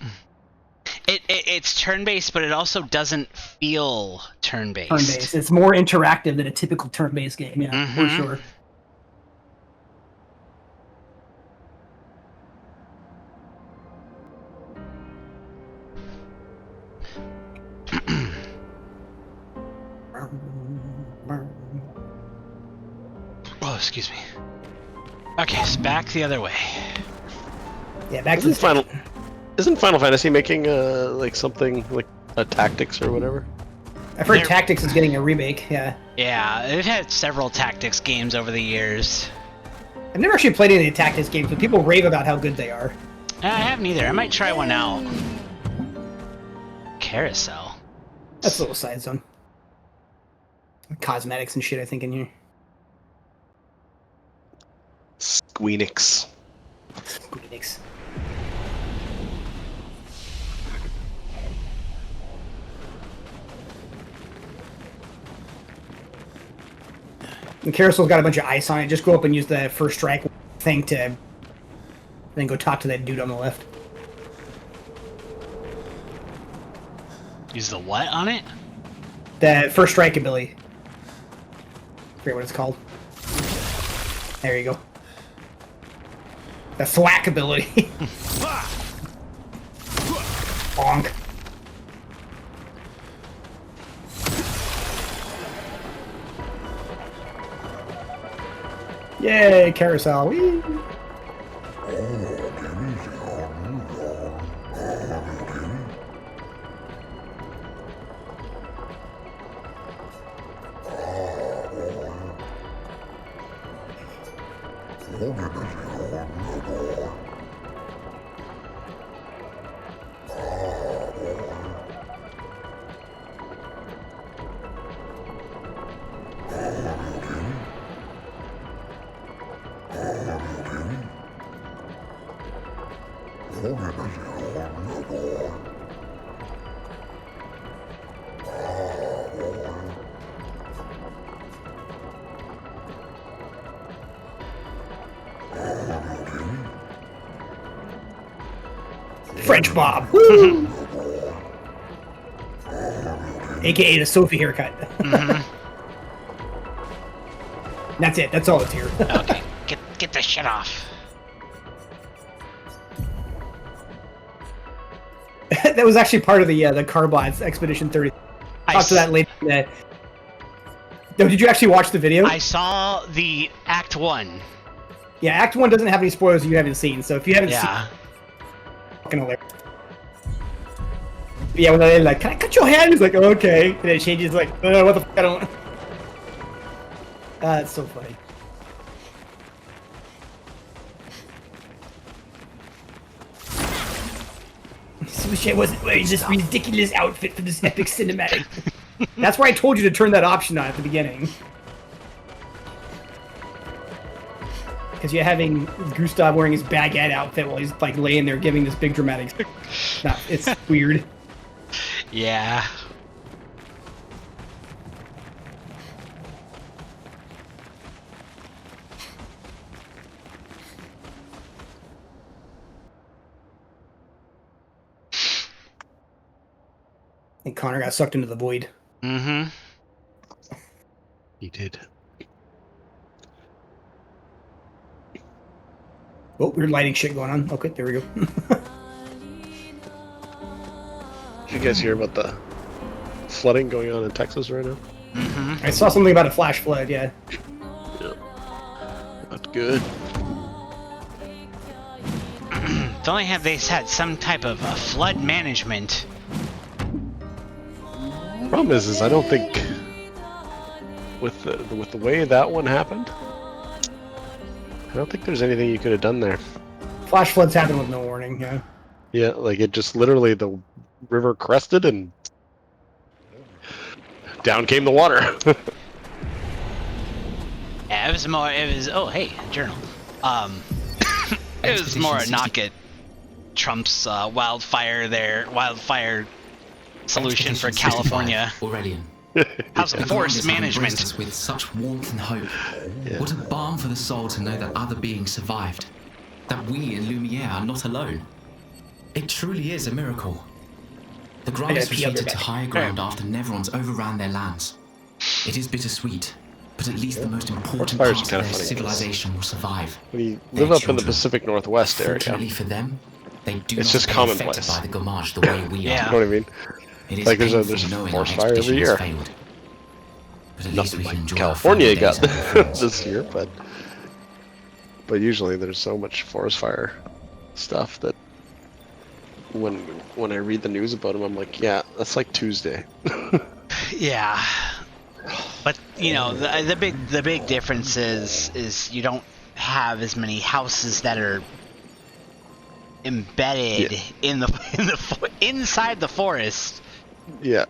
it's turn-based, but it also doesn't feel turn-based. Turn-based. It's more interactive than a typical turn-based game. Yeah, for sure. Oh, excuse me. Okay, so back the other way. Yeah, back to the Isn't Final Fantasy making like something like a Tactics or whatever? I've heard Tactics is getting a remake. Yeah. Yeah, they've had several Tactics games over the years. I've never actually played any of the Tactics games, but people rave about how good they are. I haven't either. I might try one out. Carousel. That's a little side zone. Cosmetics and shit, I think, in here. Squeenix. Squeenix. The carousel's got a bunch of ice on it. Just go up and use the first strike thing to then go talk to that dude on the left. Use the what on it? The first strike ability. I forget what it's called. There you go. The thwack ability. Bonk. Yay, carousel. Whee! French Bob. Woo! AKA the Sophie haircut. That's it. That's all it's here. Okay, get the shit off. That was actually part of the Carbots Expedition 30. Talk to that later. No, did you actually watch the video? I saw the Act 1. Yeah, Act 1 doesn't have any spoilers you haven't seen, so if you haven't seen fucking hilarious. Yeah, when they're like, can I cut your hand? He's like, okay. And then it changes like, what the fuck, I don't... It's so funny. I wish I wasn't wearing this ridiculous outfit for this epic cinematic. That's why I told you to turn that option on at the beginning. Because you're having Gustav wearing his baguette outfit while he's like laying there giving this big dramatic... No, it's weird. Yeah. I think Connor got sucked into the void. Mm-hmm. He did. Oh, weird lighting shit going on. Okay, there we go. Did you guys hear about the flooding going on in Texas right now? Mm-hmm. I saw something about a flash flood, yeah. Yeah. Not good. If only have they had some type of flood management. Problem is I don't think with the way that one happened, I don't think there's anything you could have done there. Flash floods happen with no warning, yeah. Yeah, like it just literally the river crested and down came the water. Yeah, it was more. It was. Oh, hey, journal. It was more a knock at Trump's wildfire solution for California. Aurelian. How's forest management? Us with such warmth and hope. Yeah. What a balm for the soul to know that other beings survived. That we in Lumiere are not alone. It truly is a miracle. The I grass gotta pee, I'll be retreated to back. higher ground after Neverons overran their lands. It is bittersweet, but at least the most important Fire's parts of kinda their funny, 'cause civilization will survive. We Their live up in the children. Pacific Northwest area. Fortunately for them, they do It's not just appear affected commonplace. by the Gomage the way we Yeah. You are. know what I mean? It is Like there's a painful knowing forest our fire every expedition has year. failed. But at least Nothing we can like enjoy California our got final days and our friends. this year, but usually there's so much forest fire stuff that when I read the news about them, I'm like, yeah, that's like Tuesday. Yeah. But you know, the big difference is you don't have as many houses that are embedded in the inside the forest. Yeah.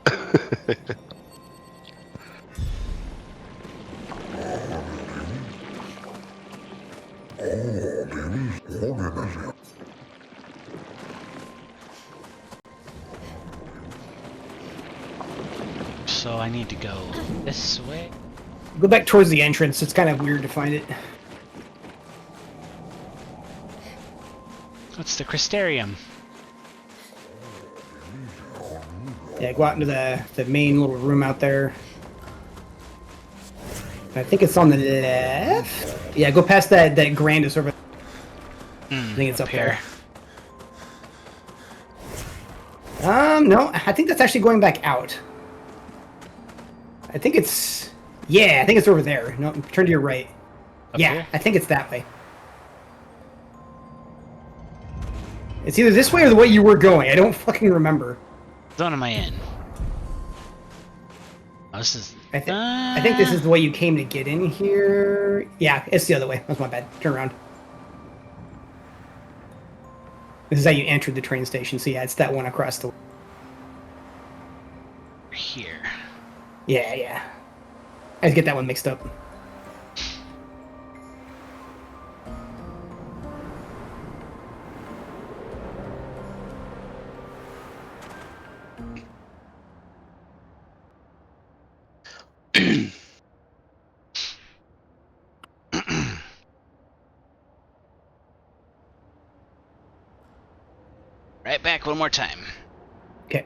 So I need to go this way. Go back towards the entrance. It's kind of weird to find it. What's the Crystarium? Yeah, go out into the main little room out there. I think it's on the left. Yeah, go past that Grandis over. I think it's up here. there. No, I think that's actually going back out. I think it's... Yeah, I think it's over there. No, turn to your right. Yeah, here? I think it's that way. It's either this way or the way you were going. I don't fucking remember. Zone am I in? Oh, this is... I think this is the way you came to get in here. Yeah, it's the other way. That's my bad. Turn around. This is how you entered the train station. So yeah, it's that one across the... Here. Yeah, yeah. I just get that one mixed up. Right back one more time. Okay.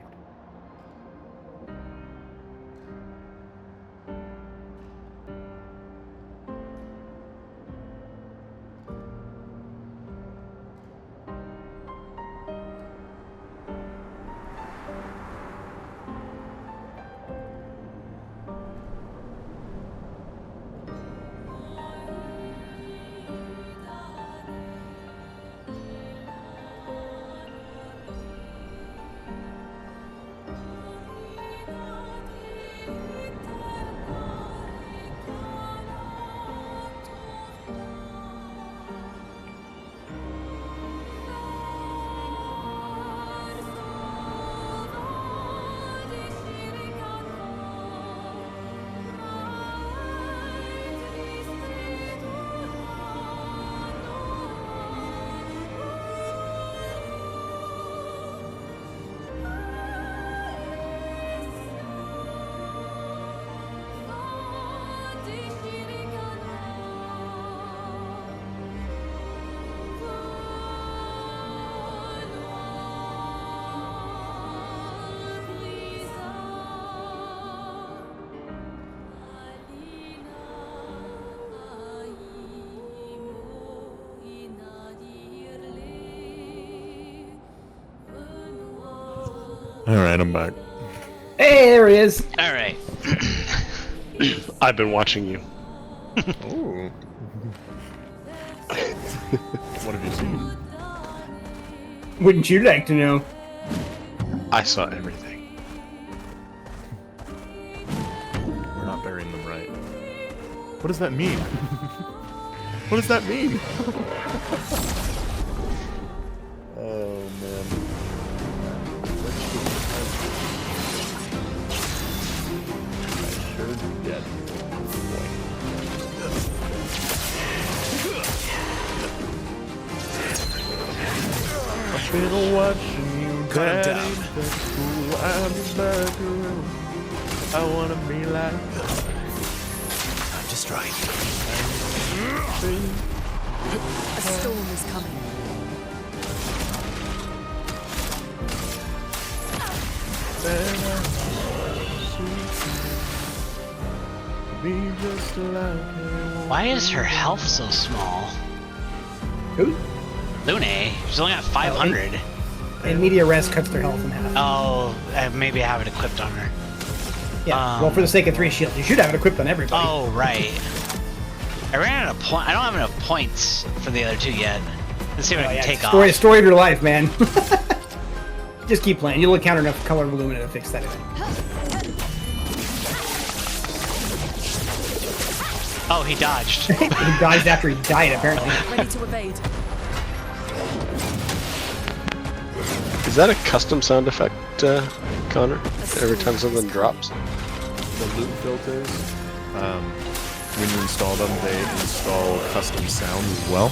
All right, I'm back. Hey, there he is. All right. I've been watching you. Ooh. What have you seen? Wouldn't you like to know? I saw everything. We're not burying them right. What does that mean? What does that mean? Oh man. I sure did. I've been watching you, Cut him Daddy. down. That's cool. I'll be back around. I wanna be like Time to strike. A storm is coming. Why is her health so small? Who? Lune. She's only got 500. And media rest cuts their health in half. Oh, maybe I have it equipped on her. Yeah. Well, for the sake of 3 shields, you should have it equipped on everybody. Oh, right. I ran out of point. I don't have enough points for the other 2 yet. Let's see what I can take off. Story of your life, man. Just keep playing. You'll encounter enough color of Illumina to fix that event. Oh, he dodged. He dodged after he died, apparently. Ready to evade. Is that a custom sound effect, Connor? Every time something drops? The loot filters, when you install them, they install custom sounds as well.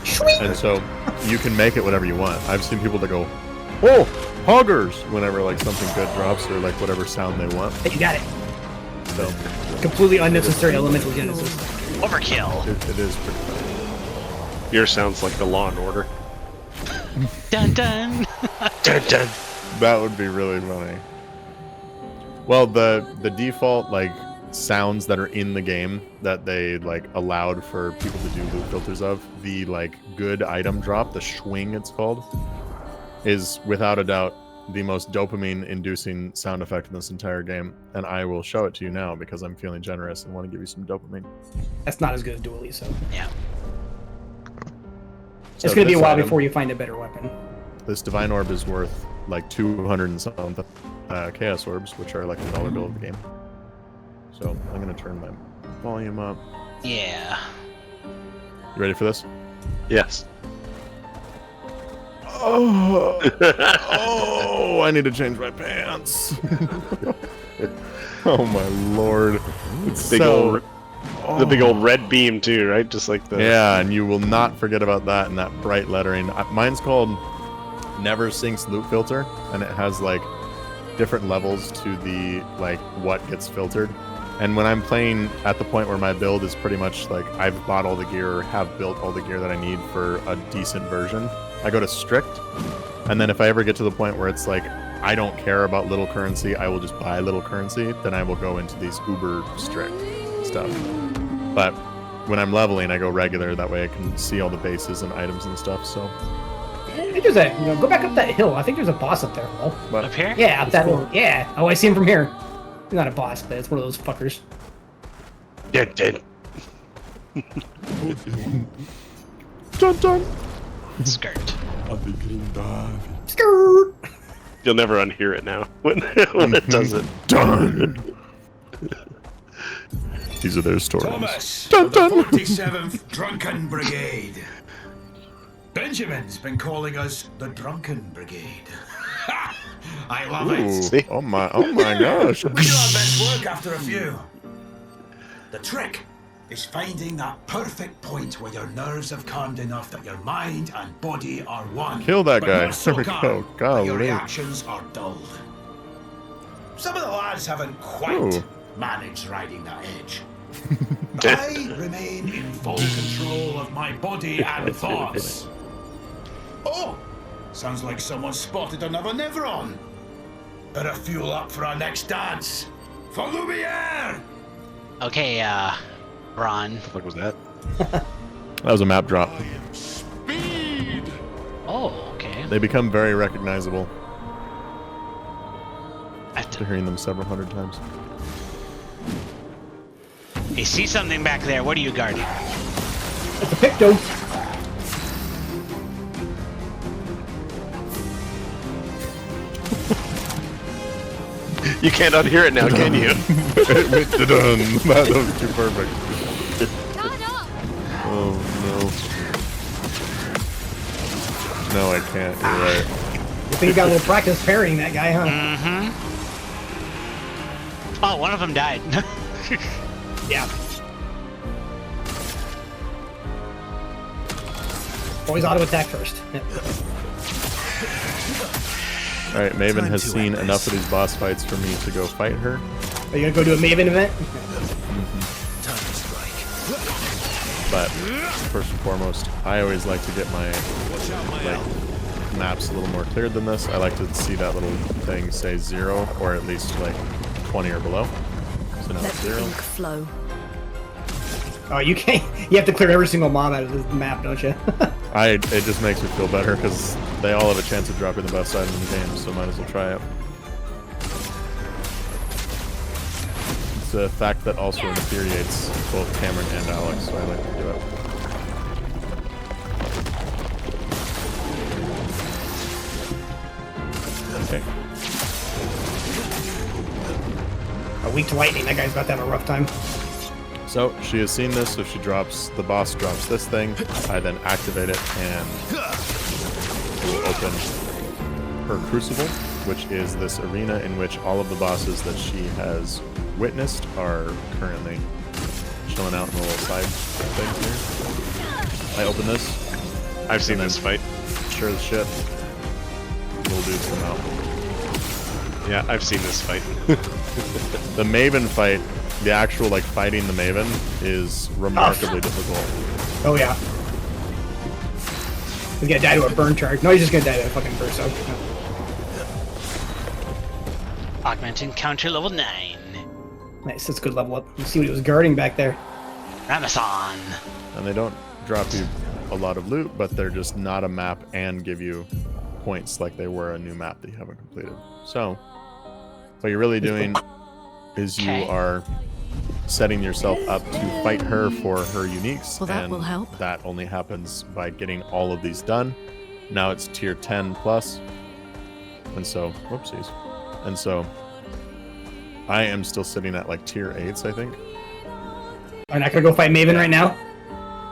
Sweet. And so you can make it whatever you want. I've seen people that go, "Oh, hoggers!" whenever like something good drops or like whatever sound they want. You got it. So completely unnecessary elemental genesis. Overkill. It is pretty funny. Yours sounds like the Law and Order. Dun dun. Dun dun. That would be really funny. Well, the default like sounds that are in the game that they like allowed for people to do loot filters of, the like good item drop, the swing it's called, is without a doubt the most dopamine inducing sound effect in this entire game, and I will show it to you now because I'm feeling generous and want to give you some dopamine. That's not as good as Dually, so yeah. So it's gonna be a while before you find a better weapon. This divine orb is worth like 200 and something chaos orbs, which are like the dollar bill of the game. So I'm gonna turn my volume up. Yeah. You ready for this? Yes. Oh, oh! I need to change my pants. Oh my lord! It's big so... the big old red beam too, right? Just like the yeah, and you will not forget about that and that bright lettering. Mine's called Never Sinks Loot Filter, and it has like different levels to the like what gets filtered. And when I'm playing at the point where my build is pretty much like I've bought all the gear or have built all the gear that I need for a decent version, I go to strict. And then if I ever get to the point where it's like I don't care about little currency, I will just buy little currency, then I will go into these uber strict stuff. But when I'm leveling, I go regular, that way I can see all the bases and items and stuff. So I think there's a, go back up that hill. I think there's a boss up there, Will. What? Up here? Yeah, up that hill. Yeah. Oh, I see him from here. He's not a boss, but it's one of those fuckers. Dead. Dun dun. Skirt. Skirt. You'll never unhear it now when it does it. Dun. These are their stories. Thomas, Dun, of the dun. 47th Drunken Brigade. Benjamin's been calling us the Drunken Brigade. Ha! I love it. Oh my gosh. We do our best work after a few. The trick is finding that perfect point where your nerves have calmed enough that your mind and body are one. Kill that but guy. not so There we calm go. that Golly. your reactions are dulled. Some of the lads haven't quite managed riding that edge. But I remain in full control of my body and thoughts. Oh! Sounds like someone spotted another Neveron. Better fuel up for our next dance. For Lumiere! Okay, Ron. What the fuck was that? That was a map drop. Speed! Oh, okay. They become very recognizable After after hearing them several hundred times. I see something back there. What are you guarding? It's a picto. You can't unhear it now, can you? That was too perfect. Oh no. No, I can't. You're right. You think you got a little practice parrying that guy, huh? Mm-hmm. Oh, one of them died. Yeah. Always auto attack first. Yep. Alright, Maven has seen enough of these boss fights for me to go fight her. Are you gonna go do a Maven event? But first and foremost, I always like to get my like maps a little more cleared than this. I like to see that little thing say 0, or at least like 20 or below. So now Let it's the 0. ink flow. Oh, you can't. You have to clear every single mob out of the map, don't you? It just makes me feel better because they all have a chance of dropping the best item in the game, so might as well try it. It's a fact that also infuriates both Cameron and Alex, so I like to do it. Okay. Weak to lightning. That guy's about to have a rough time. So she has seen this, so the boss drops this thing. I then activate it and will open her crucible, which is this arena in which all of the bosses that she has witnessed are currently chilling out in the little side thing here. I open this. I've seen this fight. Sure as shit, little dudes come out. Yeah, I've seen this fight. The Maven fight, the actual like fighting the Maven, is remarkably difficult. Oh yeah. He's gonna die to a burn charge. No, he's just gonna die to a fucking burst. Augment encounter level 9. Nice, that's a good level up. You see what he was guarding back there. Ramazan. And they don't drop you a lot of loot, but they're just not a map and give you points like they were a new map that you haven't completed. So, what you're really doing is you are setting yourself up to fight her for her uniques. Well, that and will help. That only happens by getting all of these done. Now it's tier 10 plus. And so, whoopsies. And so, I am still sitting at like tier 8s, I think. I'm not gonna go fight Maven right now?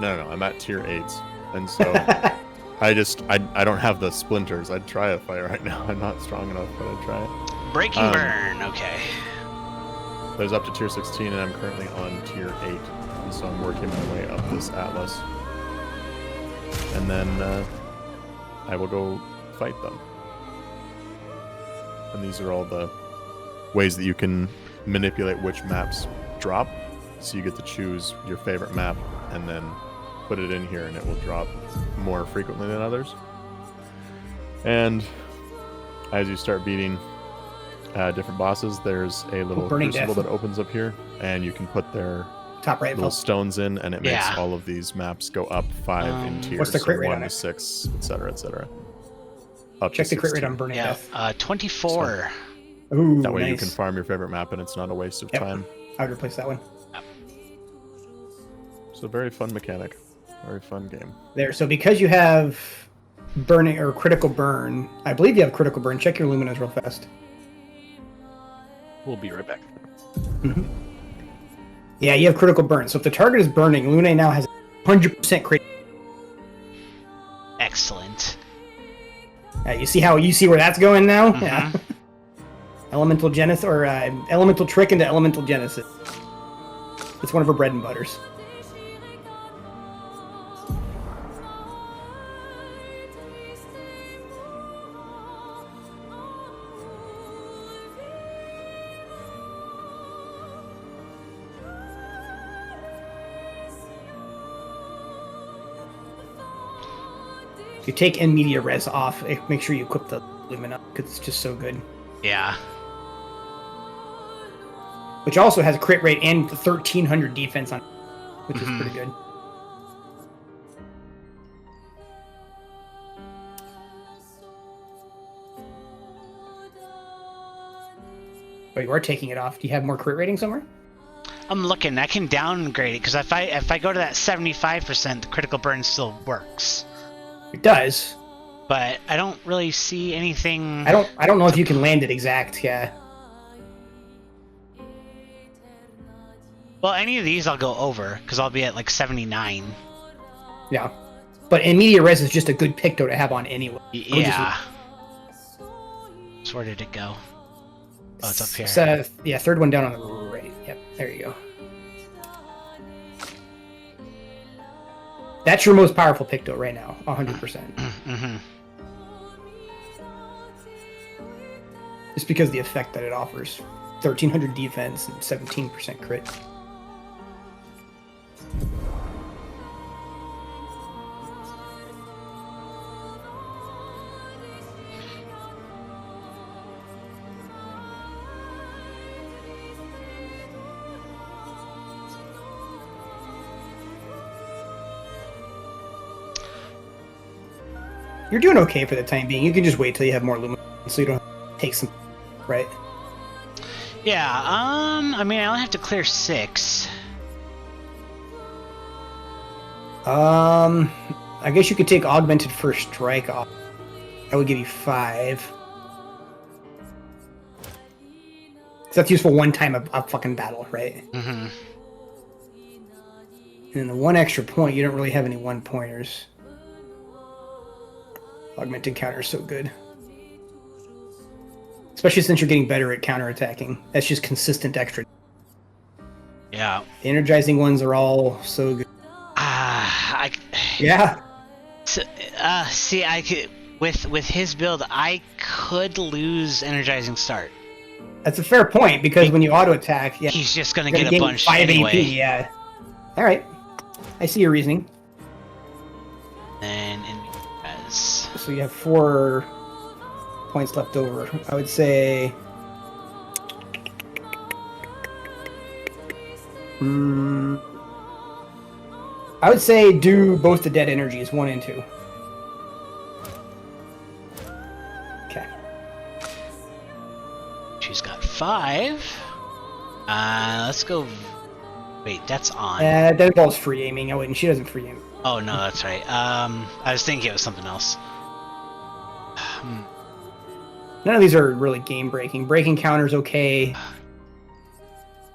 No, I'm at tier 8s. And so, I don't have the splinters. I'd try a fight right now. I'm not strong enough, but I'd try it. Breaking burn, okay. There's up to tier 16, and I'm currently on tier 8. And so I'm working my way up this atlas. And then I will go fight them. And these are all the ways that you can manipulate which maps drop. So you get to choose your favorite map and then put it in here, and it will drop more frequently than others. And as you start beating different bosses, there's a little crucible that opens up here, and you can put their top right little stones in, and it makes all of these maps go up 5 in tiers. What's the crit rate 1 on to it? 6, etc., etc. Check the crit rate on Burning Death. 24. So, ooh, that way you nice. can farm your favorite map, and it's not a waste of time. I would replace that one. It's a very fun mechanic. Very fun game. There. So because you have burning or critical burn, I believe you have critical burn. Check your luminas real fast. We'll be right back. Mm-hmm. Yeah, you have critical burn. So if the target is burning, Lune now has 100% crit. Excellent. You see where that's going now? Mm-hmm. Yeah. Elemental Genesis or Elemental Trick into Elemental Genesis. It's one of her bread and butters. If you take in media res off, make sure you equip the Lumina because it's just so good. Yeah. Which also has a crit rate and 1300 defense on, which is pretty good. Oh, you are taking it off. Do you have more crit rating somewhere? I'm looking. I can downgrade it because if I go to that 75%, the critical burn still works. It does. But I don't really see anything. I don't know if you can land it exact. Yeah. Well, any of these I'll go over because I'll be at like 79. Yeah. But in media res is just a good picto to have on anyway. Yeah. So where did it go? Oh, it's up here. Yeah, third one down on the right. Yep, there you go. That's your most powerful picto right now, 100%. Mm-hmm. Just because the effect that it offers. 1300 defense and 17% crit. You're doing okay for the time being. You can just wait till you have more lumen, so you don't have to take some, right? Yeah, I mean, I only have to clear 6. I guess you could take augmented first strike off. That would give you 5. So that's useful one time a fucking battle, right? Mm-hmm. And then the 1 extra point, you don't really have any 1-pointers. Augmented counter is so good. Especially since you're getting better at counterattacking. That's just consistent extra. Yeah. The energizing ones are all so good. Yeah. So, see, I could, with his build, I could lose energizing start. That's a fair point, because when you auto attack, yeah, he's just gonna you're get a bunch 5 anyway. AP, yeah. All right, I see your reasoning. And so you have 4 points left over. I would say. I would say do both the dead energies, 1 and 2. Okay. She's got 5. Let's go. Wait, that's on. That involves free aiming. I wouldn't. She doesn't free aim. Oh no, that's right. I was thinking it was something else. None of these are really game breaking. Breaking counter's okay.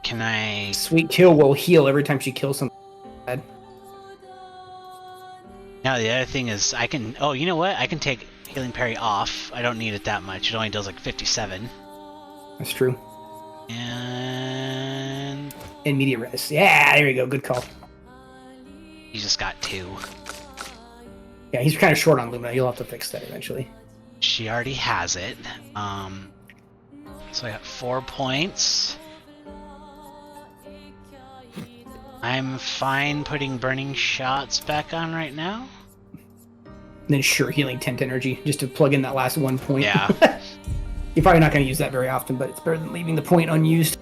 Can I? Sweet kill will heal every time she kills something bad. Now the other thing is I can. Oh, you know what? I can take healing parry off. I don't need it that much. It only does like 57. That's true. And immediate res. Yeah, there you go. Good call. He just got 2. Yeah, he's kind of short on Lumina. You'll have to fix that eventually. She already has it. So I got 4 points. I'm fine putting burning shots back on right now. And then sure, healing 10 energy just to plug in that last 1 point. Yeah. You're probably not going to use that very often, but it's better than leaving the point unused.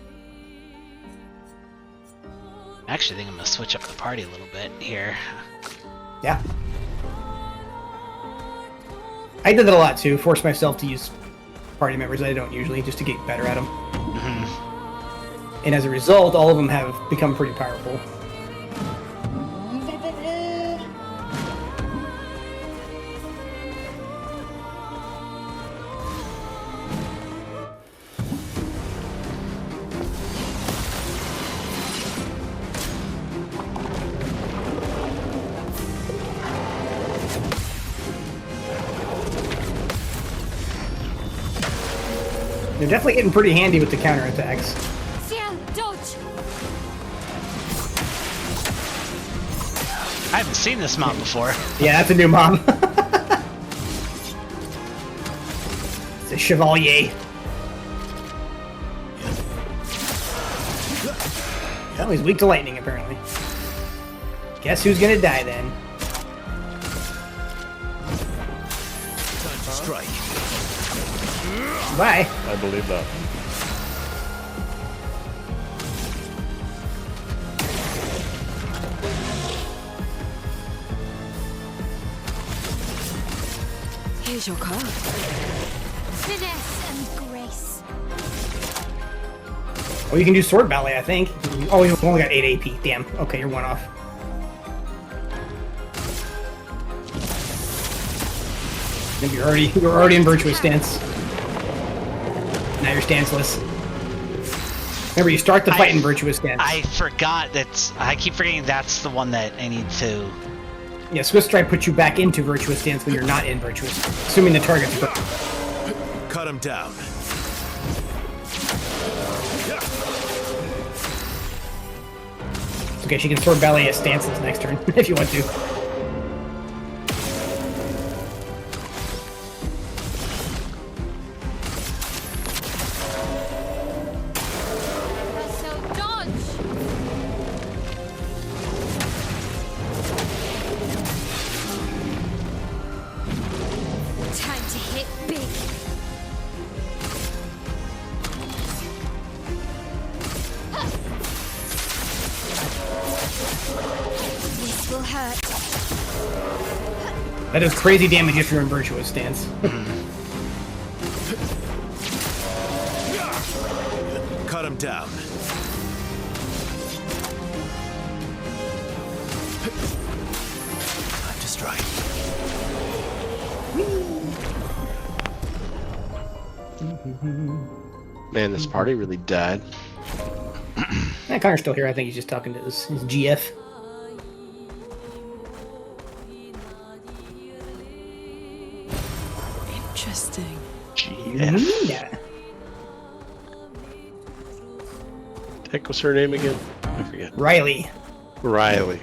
I actually think I'm going to switch up the party a little bit here. Yeah. I did that a lot too. Force myself to use party members I don't usually, just to get better at them. Mm-hmm. And as a result, all of them have become pretty powerful. They're definitely getting pretty handy with the counterattacks. Dodge! I haven't seen this mob before. Yeah, that's a new mob. It's a Chevalier. Oh, he's weak to lightning, apparently. Guess who's gonna die then? Strike. Bye. I believe that. Here's your card. Finesse and grace. Oh, you can do sword ballet, I think. Oh, you only got 8 AP. Damn. Okay, you're 1 off. You're already in virtuous stance. Now you're stanceless. Remember, you start the fight in virtuous stance. I forgot that. I keep forgetting that's the one that I need to. Yeah, Swift Strike puts you back into virtuous stance when you're not in virtuous, assuming the target's. Cut him down. Okay, she can sword ballet as stanceless next turn if you want to. Time to hit big. This will hurt. That does crazy damage if you're in virtuous stance. Cut him down. Time to strike. Man, this party really died. Yeah, Connor's still here. I think he's just talking to his GF. Interesting. GF. Yeah. Heck was her name again? I forget. Riley. Riley.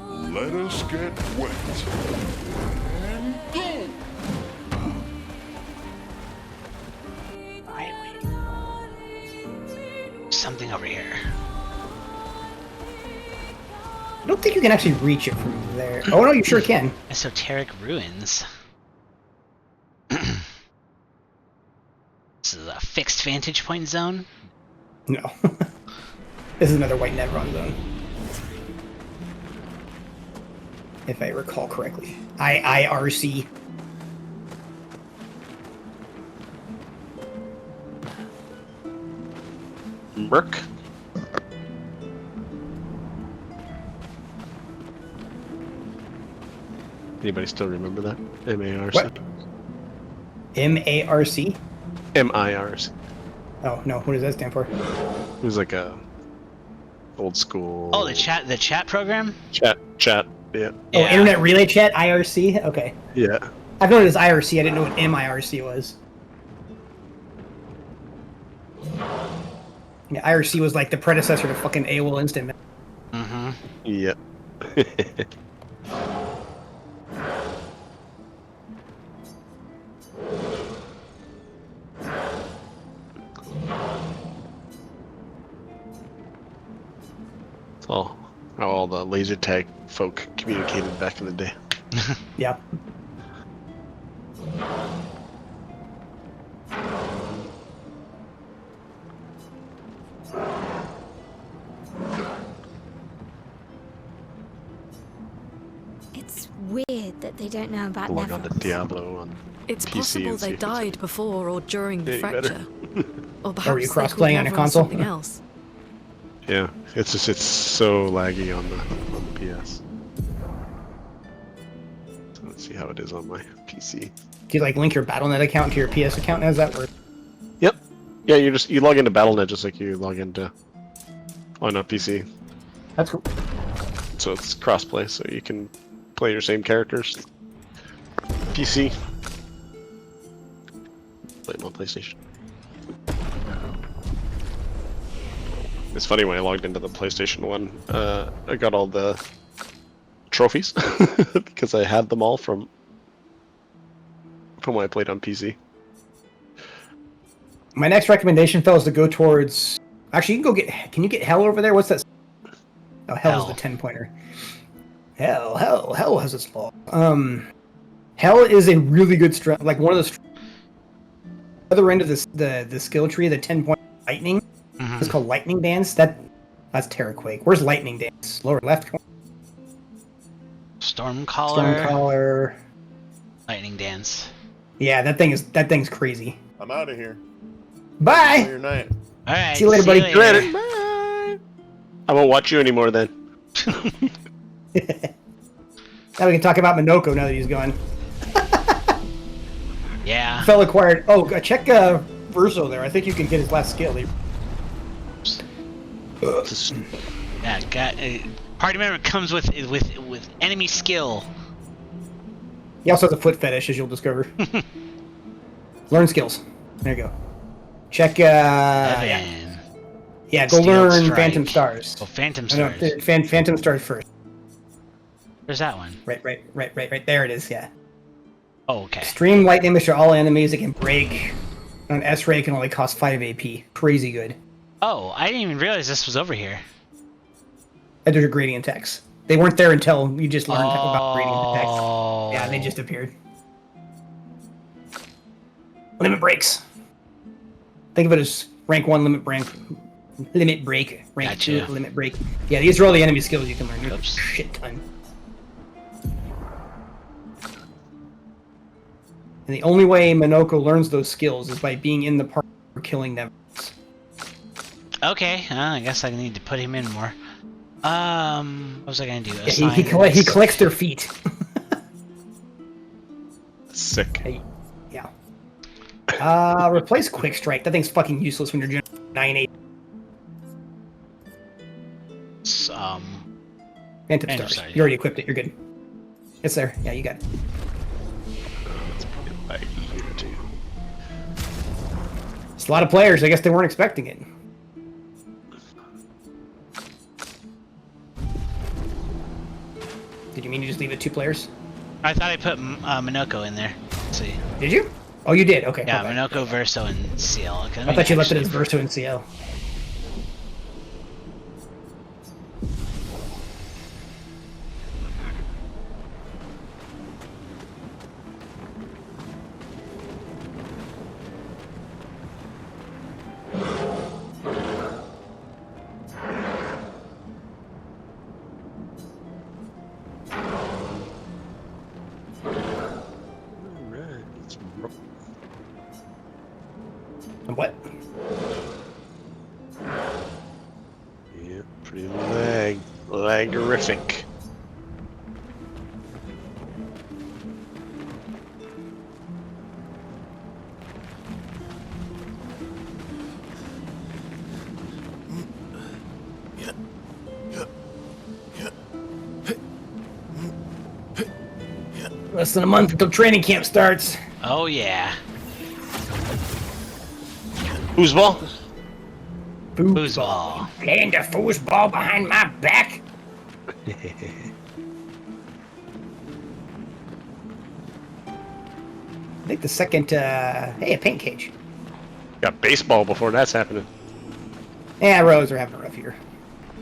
Let us get wet. And go! Something over here. I don't think you can actually reach it from there. Oh no, you sure can. Esoteric ruins. This is a fixed vantage point zone? No. This is another white Nevron zone. If I recall correctly. IRC. Merc. Anybody still remember that? M-A-R-C. What? MARC? M-I-R-C. Oh no, what does that stand for? It was like a old school. Oh, the chat program? Chat, yeah. Oh, Internet Relay Chat, IRC? Okay. Yeah. I've known it as IRC, I didn't know what MIRC was. Yeah, IRC was like the predecessor to fucking AOL Instant. Mm-hmm. Yeah. It's all how all the laser tag folk communicated back in the day. Yeah. It's weird that they don't know about Log on to Neville. Diablo on It's PC possible and see they if it's died before or during the any better. fracture. Or perhaps Are you they cross-playing on called a console? Something else. Yeah, it's just it's so laggy on the PS. So let's see how it is on my PC. Do you like link your BattleNet account to your PS account? How does that work? Yep. Yeah, you log into BattleNet just like you log into on a PC. That's cool. So it's crossplay, so you can play your same characters. PC. Play them on PlayStation. It's funny when I logged into the PlayStation one, I got all the trophies because I had them all from when I played on PC. My next recommendation, fellas, to go towards. Actually, you can go get. Can you get Hell over there? What's that? Oh, Hell is the 10-pointer. Hell has its flaw. Hell is a really good strat. Like one of the other end of this, the skill tree, the 10-point lightning. Mm-hmm. It's called Lightning Dance. That's Terraquake. Where's Lightning Dance? Lower left corner. Stormcaller. Lightning Dance. Yeah, that thing's crazy. I'm out of here. Bye. Enjoy your night. All right. See you later, buddy. Later. Bye. I won't watch you anymore then. Now we can talk about Minoko now that he's gone. Yeah. Fell acquired. Oh, check Verso there. I think you can get his last skill. Yeah, party member comes with enemy skill. He also has a foot fetish, as you'll discover. Learn skills. There you go. Check. Yeah, go Steel learn Strike. Phantom Stars. Oh, Phantom No, Stars. Phantom Stars first. Where's that one? Right. There it is. Yeah. Oh, okay. Stream lightning damage to all enemies. It can break. On S-Ray, it can only cost 5 AP. Crazy good. Oh, I didn't even realize this was over here. And there's your gradient attacks. They weren't there until you just learned about gradient attacks. Yeah, they just appeared. Limit breaks. Think of it as rank 1 limit break. Rank Gotcha. 2 limit break. Yeah, these are all the enemy skills you can learn. There's a shit ton. And the only way Minoko learns those skills is by being in the party or killing them. Okay, I guess I need to put him in more. What was I gonna do? Yeah, he collects their feet. Sick. Hey, yeah. Replace Quick Strike. That thing's fucking useless when you're doing 9-8. Phantom Stars. You already equipped it. You're good. It's there. Yeah, you got it. It's a lot of players. I guess they weren't expecting it. Did you mean to just leave it 2 players? I thought I put Minoko in there. Let's see. Did you? Oh, you did. Okay. Yeah, Minoko, Verso, and CL. Okay, I thought you left it as Verso and CL. What? Yeah, pretty lagorific. Less than a month until training camp starts. Oh yeah. Foosball? Foosball. Playing the foosball behind my back. I think the second, hey, a paint cage. Got baseball before that's happening. Yeah, Rose are having a rough year.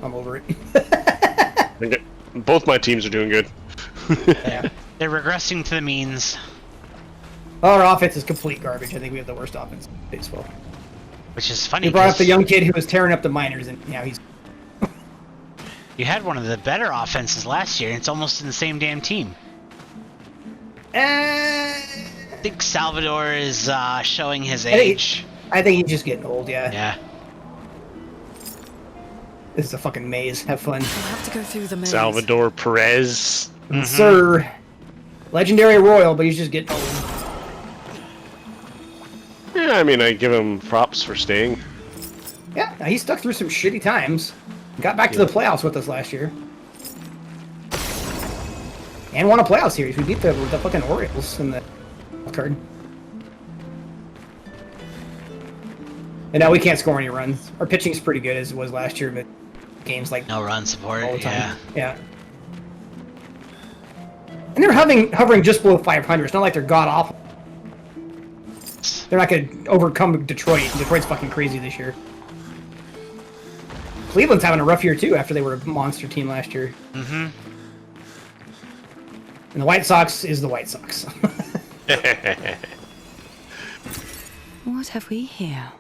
I'm over it. Both my teams are doing good. Yeah. They're regressing to the means. Our offense is complete garbage. I think we have the worst offense in baseball. Which is funny. You brought up the young kid who was tearing up the minors, and now he's... You had one of the better offenses last year, and it's almost in the same damn team. I think Salvador is showing his age. I think he's just getting old, yeah. Yeah. This is a fucking maze. Have fun. We'll have to go through the maze. Salvador Perez. Sir. Legendary Royal, but he's just getting old. Yeah, I mean, I give him props for staying. Yeah, he stuck through some shitty times. Got back to the playoffs with us last year. And won a playoff series. We beat the fucking Orioles in the card. And now we can't score any runs. Our pitching's pretty good as it was last year, but games like no run support. All the time. Yeah. Yeah. And they're hovering just below 500. It's not like they're god awful. They're not going to overcome Detroit. Detroit's fucking crazy this year. Cleveland's having a rough year too after they were a monster team last year. Mm-hmm. And the White Sox is the White Sox. What have we here?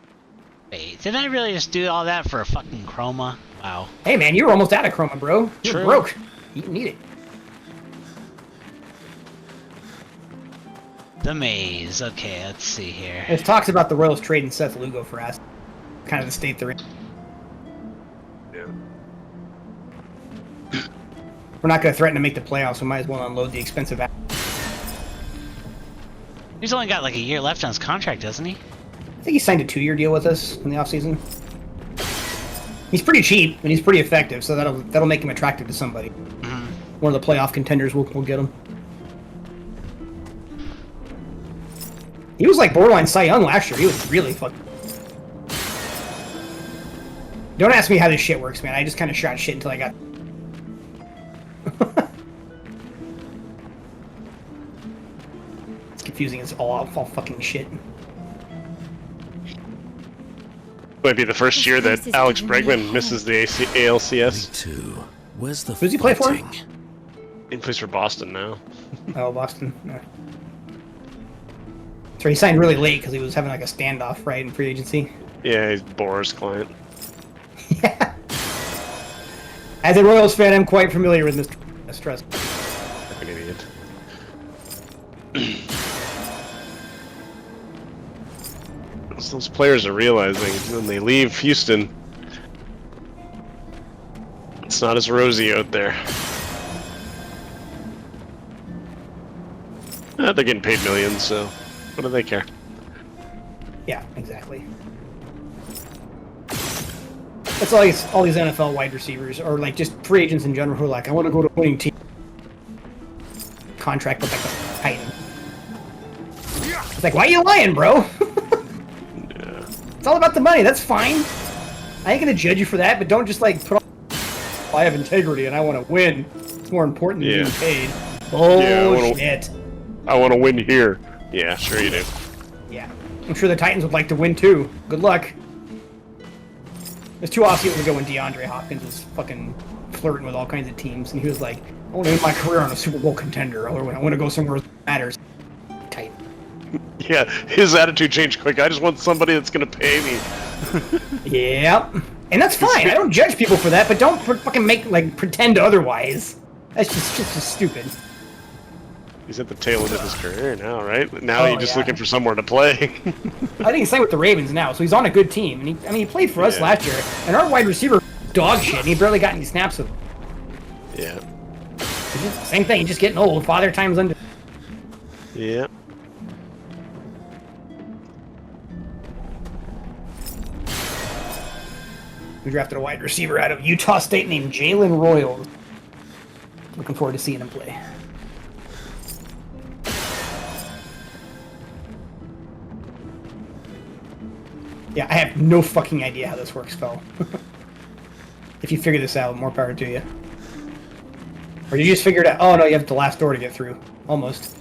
Wait, did I really just do all that for a fucking chroma? Wow. Hey man, you were almost out of chroma, bro. You're True. broke. You didn't need it. The maze. Okay, let's see here. There's talks about the Royals trading Seth Lugo for us. Kind of the state they're in. Yeah. We're not going to threaten to make the playoffs, so we might as well unload the expensive assets. He's only got like a year left on his contract, doesn't he? I think he signed a 2-year deal with us in the offseason. He's pretty cheap, and he's pretty effective, so that'll make him attractive to somebody. Mm-hmm. One of the playoff contenders will get him. He was like borderline Cy Young last year. He was really fucking... Don't ask me how this shit works, man. I just kind of shot shit until I got... It's confusing. It's all fucking shit. Might be the first year that Alex Bregman misses the ALCS. Me too. Where's the Who's he play for? He plays for Boston now. Oh, Boston. No. So he signed really late because he was having like a standoff, right, in free agency. Yeah, he's Boris' client. Yeah. As a Royals fan, I'm quite familiar with Mr. Stress. Fucking idiot. Those players are realizing when they leave Houston, it's not as rosy out there. They're getting paid millions, so what do they care? Yeah, exactly. That's all these NFL wide receivers, or like just free agents in general, who are like, I want to go to a winning team. Contract with like a Titan. It's like, why are you lying, bro? Yeah. It's all about the money. That's fine. I ain't gonna judge you for that, but don't just like put on. I have integrity and I want to win. It's more important than being paid. Bullshit. I want to win here. Yeah, sure you do. Yeah, I'm sure the Titans would like to win too. Good luck. It was 2 off seasons ago when DeAndre Hopkins was fucking flirting with all kinds of teams, and he was like, I want to end my career on a Super Bowl contender, or I want to go somewhere that matters. Tight. Yeah, his attitude changed quick. I just want somebody that's gonna pay me. Yep. And that's fine. I don't judge people for that, but don't fucking pretend otherwise. That's just stupid. He's at the tail end of his career now, right? Now he's just looking for somewhere to play. I think he's signed with the Ravens now, so he's on a good team. And he played for us last year, and our wide receiver dog shit, and he barely got any snaps with him. Yeah. Same thing, just getting old. Father time's under. Yeah. We drafted a wide receiver out of Utah State named Jalen Royals. Looking forward to seeing him play. Yeah, I have no fucking idea how this works, Phil. If you figure this out, more power to you. Or did you just figure it out? Oh no, you have the last door to get through. Almost.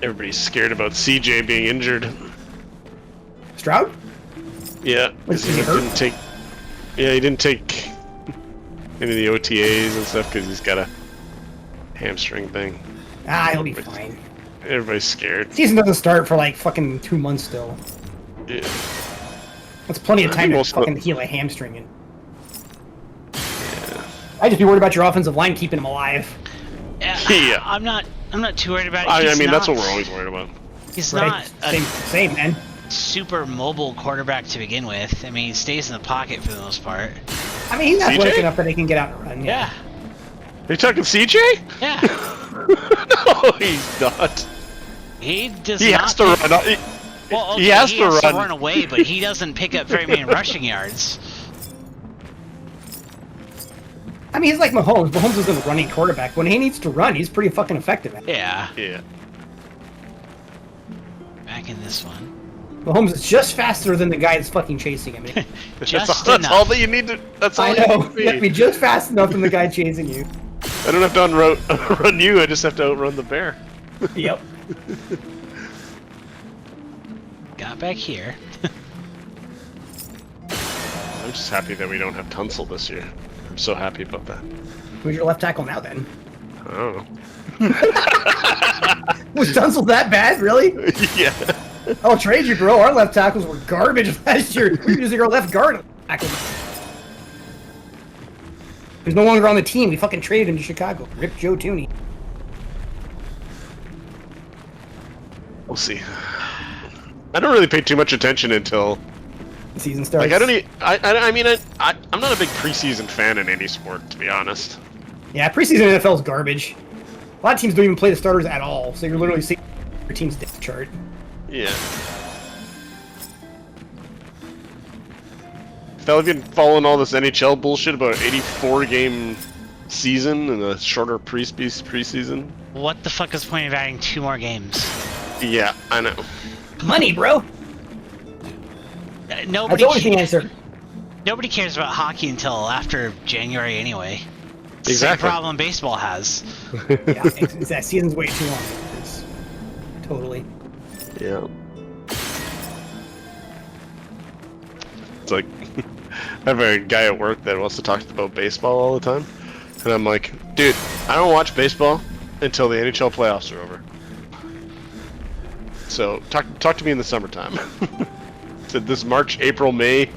Everybody's scared about CJ being injured. Stroud? Yeah, Was he he hurt? didn't take. Yeah, he didn't take any of the OTAs and stuff because he's got a hamstring thing. Ah, he'll be fine. Everybody's scared. Season doesn't start for like fucking 2 months still. Yeah. That's plenty of time to fucking heal a hamstring. And... I'd just be worried about your offensive line keeping him alive. Yeah. I'm not too worried about it. I mean, that's what we're always worried about. He's Right. not Same, man. super mobile quarterback to begin with. I mean, he stays in the pocket for the most part. I mean, he's not CJ? athletic enough that he can get out and run. Yeah. Are you talking CJ? Yeah. No, he's not. He does He not has to run. Well, okay, he has to run. run away, but he doesn't pick up very many rushing yards. I mean, he's like Mahomes. Mahomes isn't a running quarterback. When he needs to run, he's pretty fucking effective at it. Yeah. Yeah. Back in this one. Mahomes is just faster than the guy that's fucking chasing him. Just that's all that you need to. That's all I you know. need to be. You have to be just fast enough than the guy chasing you. I don't have to run you. I just have to outrun the bear. Yep. Got back here. I'm just happy that we don't have Tunsil this year. I'm so happy about that. Who's your left tackle now, then? I don't know. Was Tunsil that bad, really? Yeah. I'll trade you, bro. Our left tackles were garbage last year. We were using our left guard tackle. He's no longer on the team. We fucking traded him to Chicago. Rip Joe Tooney. We'll see. I don't really pay too much attention until The season starts. like I don't. I mean, I'm not a big preseason fan in any sport, to be honest. Yeah, preseason NFL is garbage. A lot of teams don't even play the starters at all, so you're literally seeing your team's depth chart. Yeah. Phil, have you been following all this NHL bullshit about 84-game season and a shorter preseason? What the fuck is the point of adding 2 more games? Yeah, I know. Money, bro. Nobody. That's always the answer. Nobody cares about hockey until after January anyway. It's Exactly. the same problem baseball has. Yeah, it's that season's way too long. It's totally. Yeah. It's like, I have a guy at work that wants to talk about baseball all the time. And I'm like, dude, I don't watch baseball until the NHL playoffs are over. So, talk to me in the summertime. So this March, April, May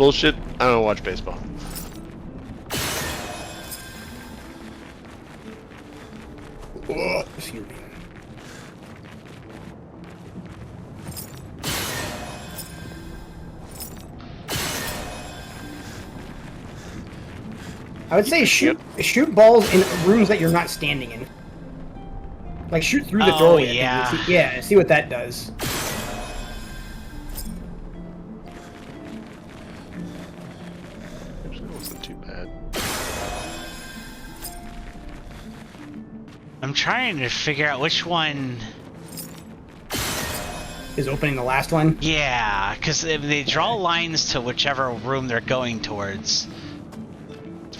bullshit, I don't watch baseball. Excuse me. I would say shoot balls in rooms that you're not standing in. Like shoot through the doorway. Yeah. See what that does. Actually, that wasn't too bad. I'm trying to figure out which one is opening the last one. Yeah, because if they draw lines to whichever room they're going towards.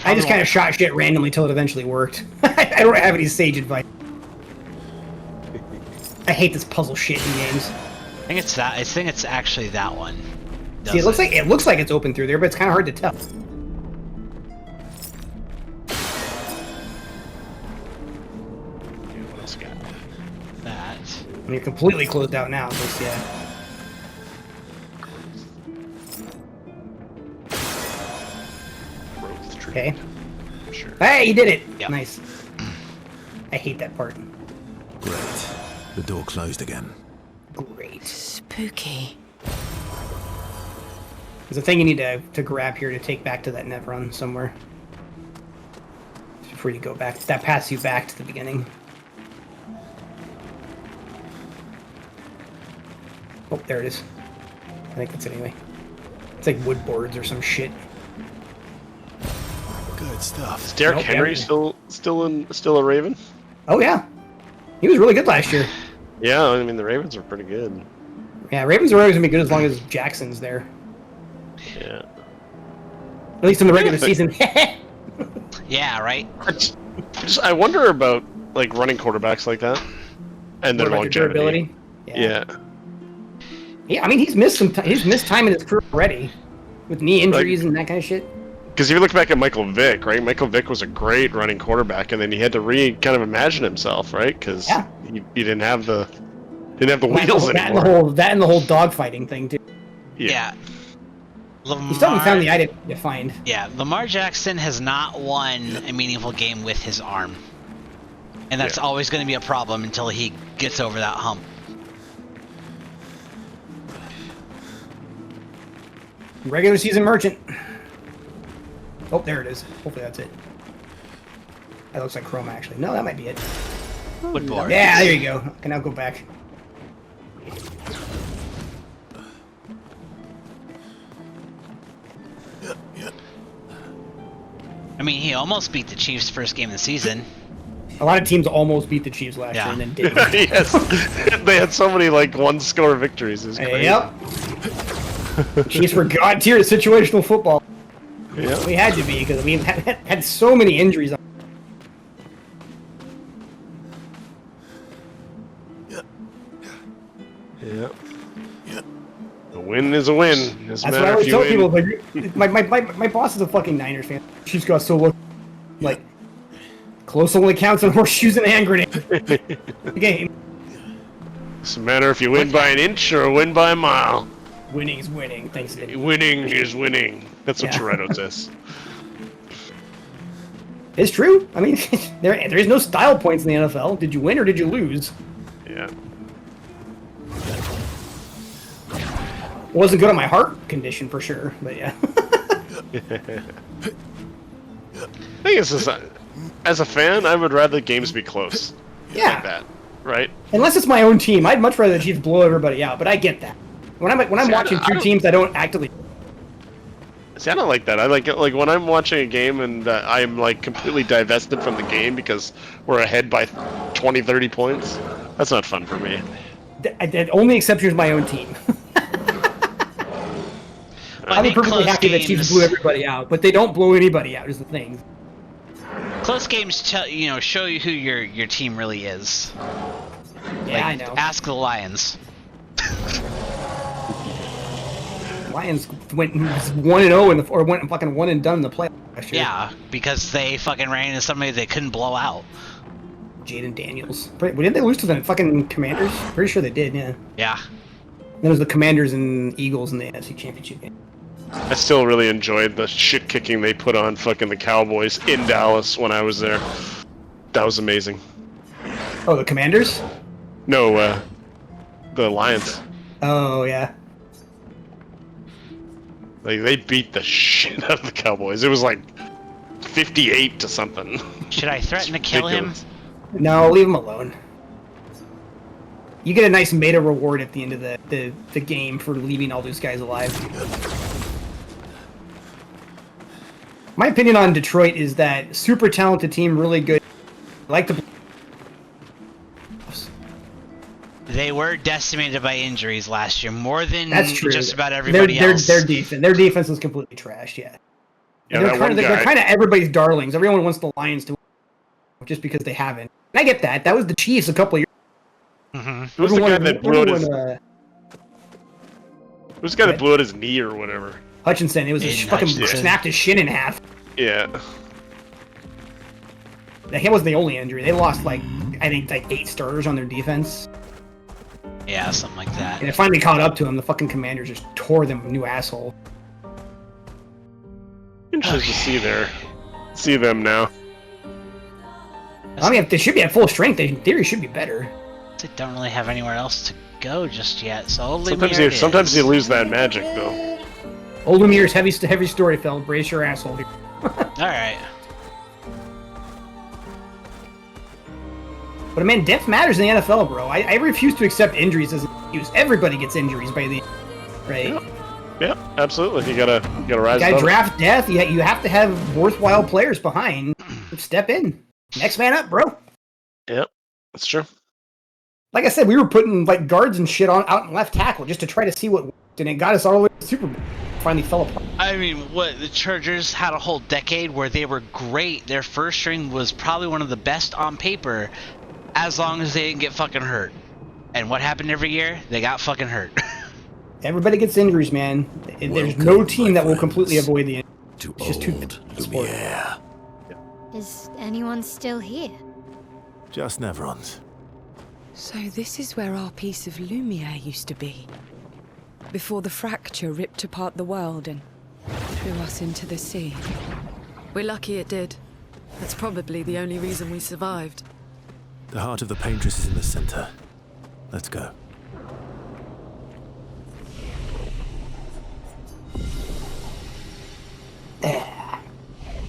I just kind of shot shit randomly till it eventually worked. I don't have any sage advice. I hate this puzzle shit in games. I think it's that. I think it's actually that one. See, it looks like it's open through there, but it's kind of hard to tell. What else got? That. And you're completely closed out now, so yeah. Okay. Sure. Hey, you did it! Yep. Nice. I hate that part. Great. The door closed again. Great. Spooky. There's a thing you need to grab here to take back to that net run somewhere. Before you go back. That passes you back to the beginning. Oh, there it is. I think that's it anyway. It's like wood boards or some shit. Good stuff. Is Derrick Henry still a Raven? Oh yeah, he was really good last year. Yeah, I mean the Ravens are pretty good. Yeah, Ravens are always gonna be good as long as Jackson's there. Yeah. At least in the regular season. Yeah, right. I wonder about like running quarterbacks like that and their longevity. Durability. Yeah. Yeah, I mean he's missed he's missed time in his career already with knee injuries and that kind of shit. Because if you look back at Michael Vick, right? Michael Vick was a great running quarterback, and then he had to kind of imagine himself, right? Because he didn't have the wheels anymore. That and the whole dogfighting thing too. Yeah. He still haven't found the item to find. Yeah, Lamar Jackson has not won a meaningful game with his arm, and that's always going to be a problem until he gets over that hump. Regular season merchant. Oh, there it is. Hopefully that's it. That looks like chrome, actually. No, that might be it. Wood board. Yeah, there you go. Okay, now go back. I mean, he almost beat the Chiefs' first game of the season. A lot of teams almost beat the Chiefs last year and then didn't. Yes, they had so many like one-score victories. It's crazy. Yep. Chiefs were god tier at situational football. Yeah. We had to be because we had so many injuries. Yeah. A win is a win. That's what I always tell people. Like, my boss is a fucking Niners fan. She's got so look like close only counts on horseshoes and hand grenades. Game. Doesn't matter if you win by an inch or win by a mile. Winning is winning. Thanks. Winning is winning. That's what Toretto says. It's true. I mean, there is no style points in the NFL. Did you win or did you lose? Yeah. Wasn't good on my heart condition for sure, but yeah. I think it's just, as a fan, I would rather games be close. Yeah. Like that, right? Unless it's my own team, I'd much rather the Chiefs blow everybody out. But I get that. When I'm watching two teams, I don't actively. See, I don't like that. I like when I'm watching a game and I'm like completely divested from the game because we're ahead by 20, 30 points. That's not fun for me. The only exception is my own team. I'm perfectly happy that Chiefs blew everybody out, but they don't blow anybody out. Is the thing. Close games show you who your team really is. Yeah, I know. Ask the Lions. Lions went 1-0 or went fucking one and done in the playoffs last year. Yeah, because they fucking ran into somebody they couldn't blow out. Jaden Daniels. Didn't they lose to the fucking Commanders? Pretty sure they did. Yeah. Yeah. Then it was the Commanders and Eagles in the NFC Championship game. I still really enjoyed the shit kicking they put on fucking the Cowboys in Dallas when I was there. That was amazing. Oh, the Commanders? No, the Lions. Oh, yeah. Like, they beat the shit out of the Cowboys. It was like 58 to something. Should I threaten to kill him? No, leave him alone. You get a nice meta reward at the end of the game for leaving all those guys alive. My opinion on Detroit is that super talented team, really good. Like the. They were decimated by injuries last year, more than That's true. just about everybody else. Their defense was completely trashed. Yeah. Yeah, they're kind of everybody's darlings. Everyone wants the Lions to win just because they haven't. And I get that. That was the Chiefs a couple of years. Mm-hmm. It was the guy that blew out his. It was the guy that blew out his knee or whatever. Hutchinson. It was his fucking snapped his shin in half. Yeah. That wasn't the only injury. They lost I think 8 starters on their defense. Yeah, something like that. And it finally caught up to him. The fucking Commanders just tore them a new asshole. Interesting to see them now. I mean, if they should be at full strength, they in theory should be better. They don't really have anywhere else to go just yet, so sometimes you lose that magic though. Old Lumire's heavy story, Phil. Brace your asshole here. Alright. But I mean, depth matters in the NFL, bro. I refuse to accept injuries as an excuse. Everybody gets injuries by the right? Yeah, absolutely. You gotta rise up. up. Draft depth. You have to have worthwhile players behind. Step in. Next man up, bro. Yep, that's true. Like I said, we were putting guards and shit out in left tackle just to try to see what worked, and it got us all the way to the Super Bowl. Finally fell apart. I mean, the Chargers had a whole decade where they were great. Their first string was probably one of the best on paper, as long as they didn't get fucking hurt. And what happened every year? They got fucking hurt. Everybody gets injuries, man. There's no team that will completely avoid the injury. It's just too Lumiere. Is anyone still here? Just Nevrons. So this is where our piece of Lumiere used to be. Before the fracture ripped apart the world and threw us into the sea. We're lucky it did. That's probably the only reason we survived. The heart of the Paintress is in the center. Let's go. Did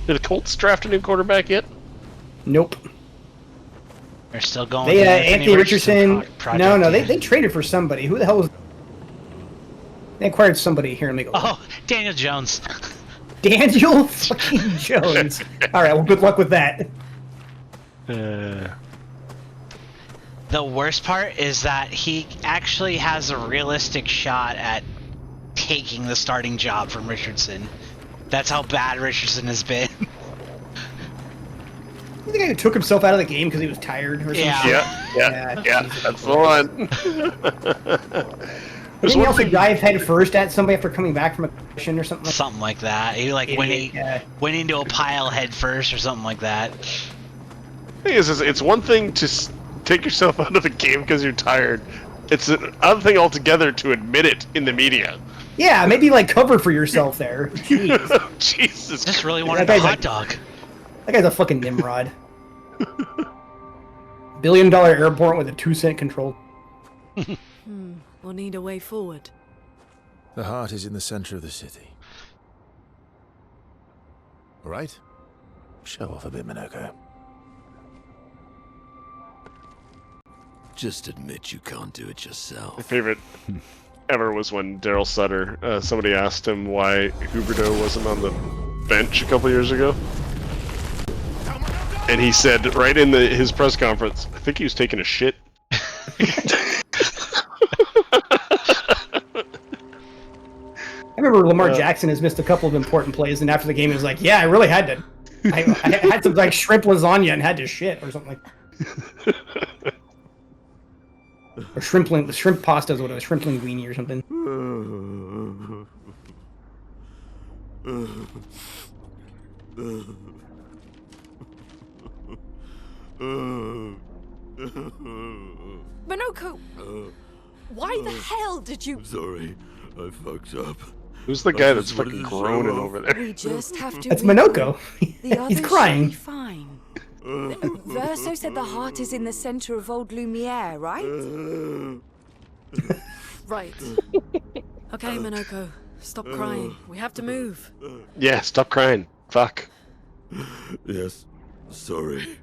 the Colts draft a new quarterback yet? Nope. They're still going. They Anthony Richardson. No, they traded for somebody. Who the hell was? They acquired somebody here. Let me go. Oh, Daniel Jones. Daniel fucking Jones. All right. Well, good luck with that. The worst part is that he actually has a realistic shot at taking the starting job from Richardson. That's how bad Richardson has been. You think he took himself out of the game because he was tired or something? Yeah, that's the one. Didn't he also dive head first at somebody after coming back from a concussion or something? Something like that. He went into a pile head first or something like that. The thing is, it's one thing to take yourself out of the game because you're tired. It's another thing altogether to admit it in the media. Yeah, maybe cover for yourself there. Jeez. Jesus. Just really wanted a hot dog. That guy's a fucking Nimrod. $1 billion airport with a 2-cent control. We'll need a way forward. The heart is in the center of the city. All right? Show off a bit, Minoko. Just admit you can't do it yourself. My favorite ever was when Daryl Sutter, somebody asked him why Huberdeau wasn't on the bench a couple years ago. And he said, right in his press conference, I think he was taking a shit. I remember Lamar Jackson has missed a couple of important plays, and after the game he was like, yeah, I really had to. I had some shrimp lasagna and had to shit or something like that. Or shrimp pasta is what it was, shrimp linguine or something. Minoko! Why the hell did you... I'm sorry, I fucked up. Who's the guy that's fucking groaning over there? We just have to. That's Minoko. The others He's should crying. be fine. Verso said the heart is in the center of old Lumiere, right? Right. Okay, Minoko. Stop crying. We have to move. Yeah, stop crying. Fuck. Yes. Sorry.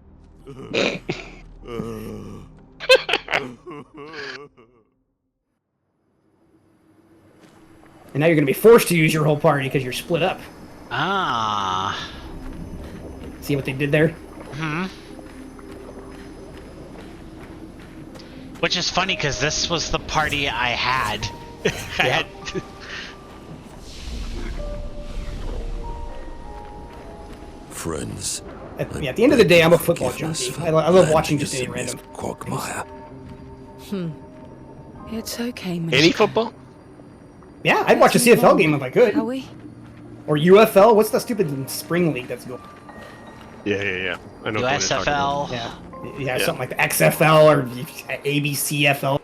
And now you're going to be forced to use your whole party because you're split up. Ah. See what they did there? Hmm. Which is funny because this was the party I had. Friends. At the end of the day, I'm a football junkie. I love watching just any random quagmire. It's okay, Minoko. Any football? Yeah, I'd watch a CFL game if I could. Shall we? Or UFL. What's the stupid spring league that's going? Yeah. I know. what you're talking about. USFL. Yeah, something like the XFL or ABCFL.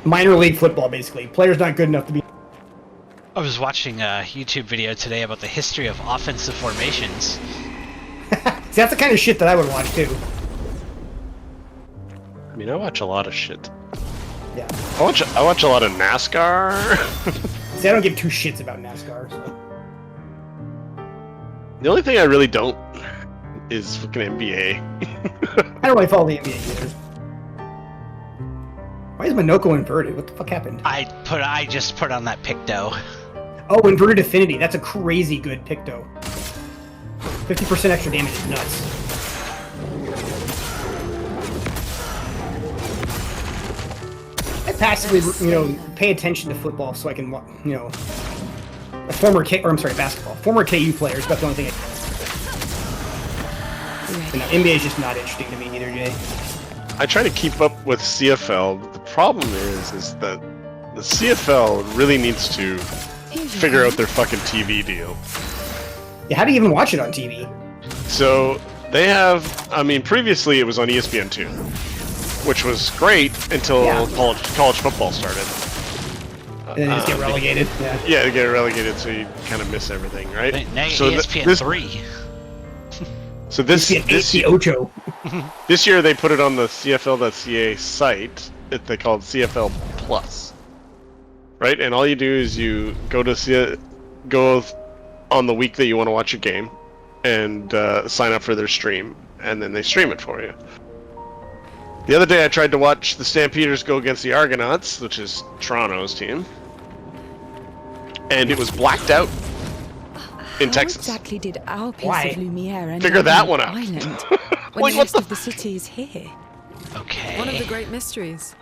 Minor league football, basically. Players not good enough to be. I was watching a YouTube video today about the history of offensive formations. See, that's the kind of shit that I would watch too. I mean, I watch a lot of shit. Yeah. I watch a lot of NASCAR. See, I don't give two shits about NASCAR. So. The only thing I really don't is fucking NBA. I don't really follow the NBA either. Why is Minoko inverted? What the fuck happened? I just put on that Picto. Oh, inverted affinity. That's a crazy good Picto. 50% extra damage is nuts. I passively, pay attention to football so I can, a former basketball. Former KU players, that's the only thing NBA is just not interesting to me either, Jay. I try to keep up with CFL. The problem is that the CFL really needs to figure out their fucking TV deal. Yeah, how do you even watch it on TV? So they have, previously it was on ESPN2, which was great until college football started. And then just get relegated. Yeah, they get relegated, so you kind of miss everything, right? Now so ESPN3. So this year they put it on the CFL.ca site that they called CFL Plus, right? And all you do is you go on the week that you want to watch a game, and sign up for their stream, and then they stream it for you. The other day I tried to watch the Stampeders go against the Argonauts, which is Toronto's team, and it was blacked out. In Texas. How exactly did our piece of Lumiere end Figure up that on one an out. island when Wait, the what rest of the city is here? Okay. One of the great mysteries.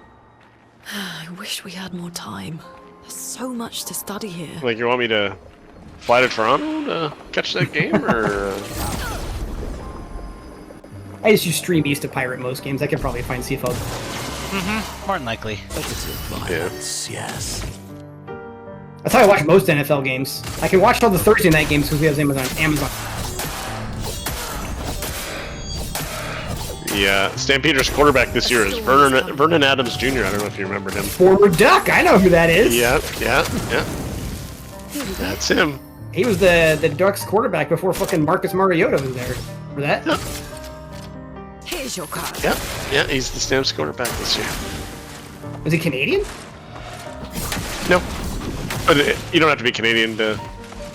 I wish we had more time. There's so much to study here. Like, you want me to fly to Toronto to catch that game, or? I just use Stream East to pirate most games. I could probably find CFL. More than likely. Violence, yes. That's how I watch most NFL games. I can watch all the Thursday night games because we have Amazon. Yeah, Stampeders quarterback this year is Vernon Adams Jr. I don't know if you remember him. Former Duck. I know who that is. Yeah. That's him. He was the Ducks quarterback before fucking Marcus Mariota was there. For that? Here's your card. Yeah, he's the Stamps quarterback this year. Was he Canadian? No. But you don't have to be Canadian to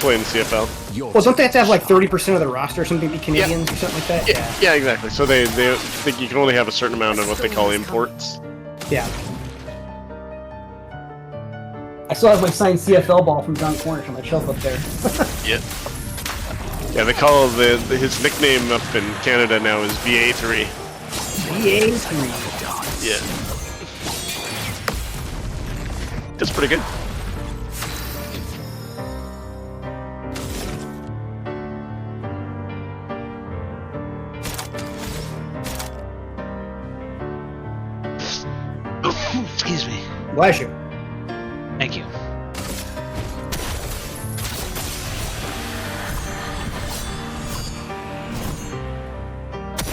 play in the CFL. Well, don't they have to have like 30% of the roster or something be Canadians or something like that? Yeah, exactly. So they think you can only have a certain amount of what they call imports. Yeah. I still have my signed CFL ball from John Cornish on my shelf up there. Yeah, they call his nickname up in Canada now is VA3. VA3. Yeah. That's pretty good. Excuse me. Bless you. Thank you.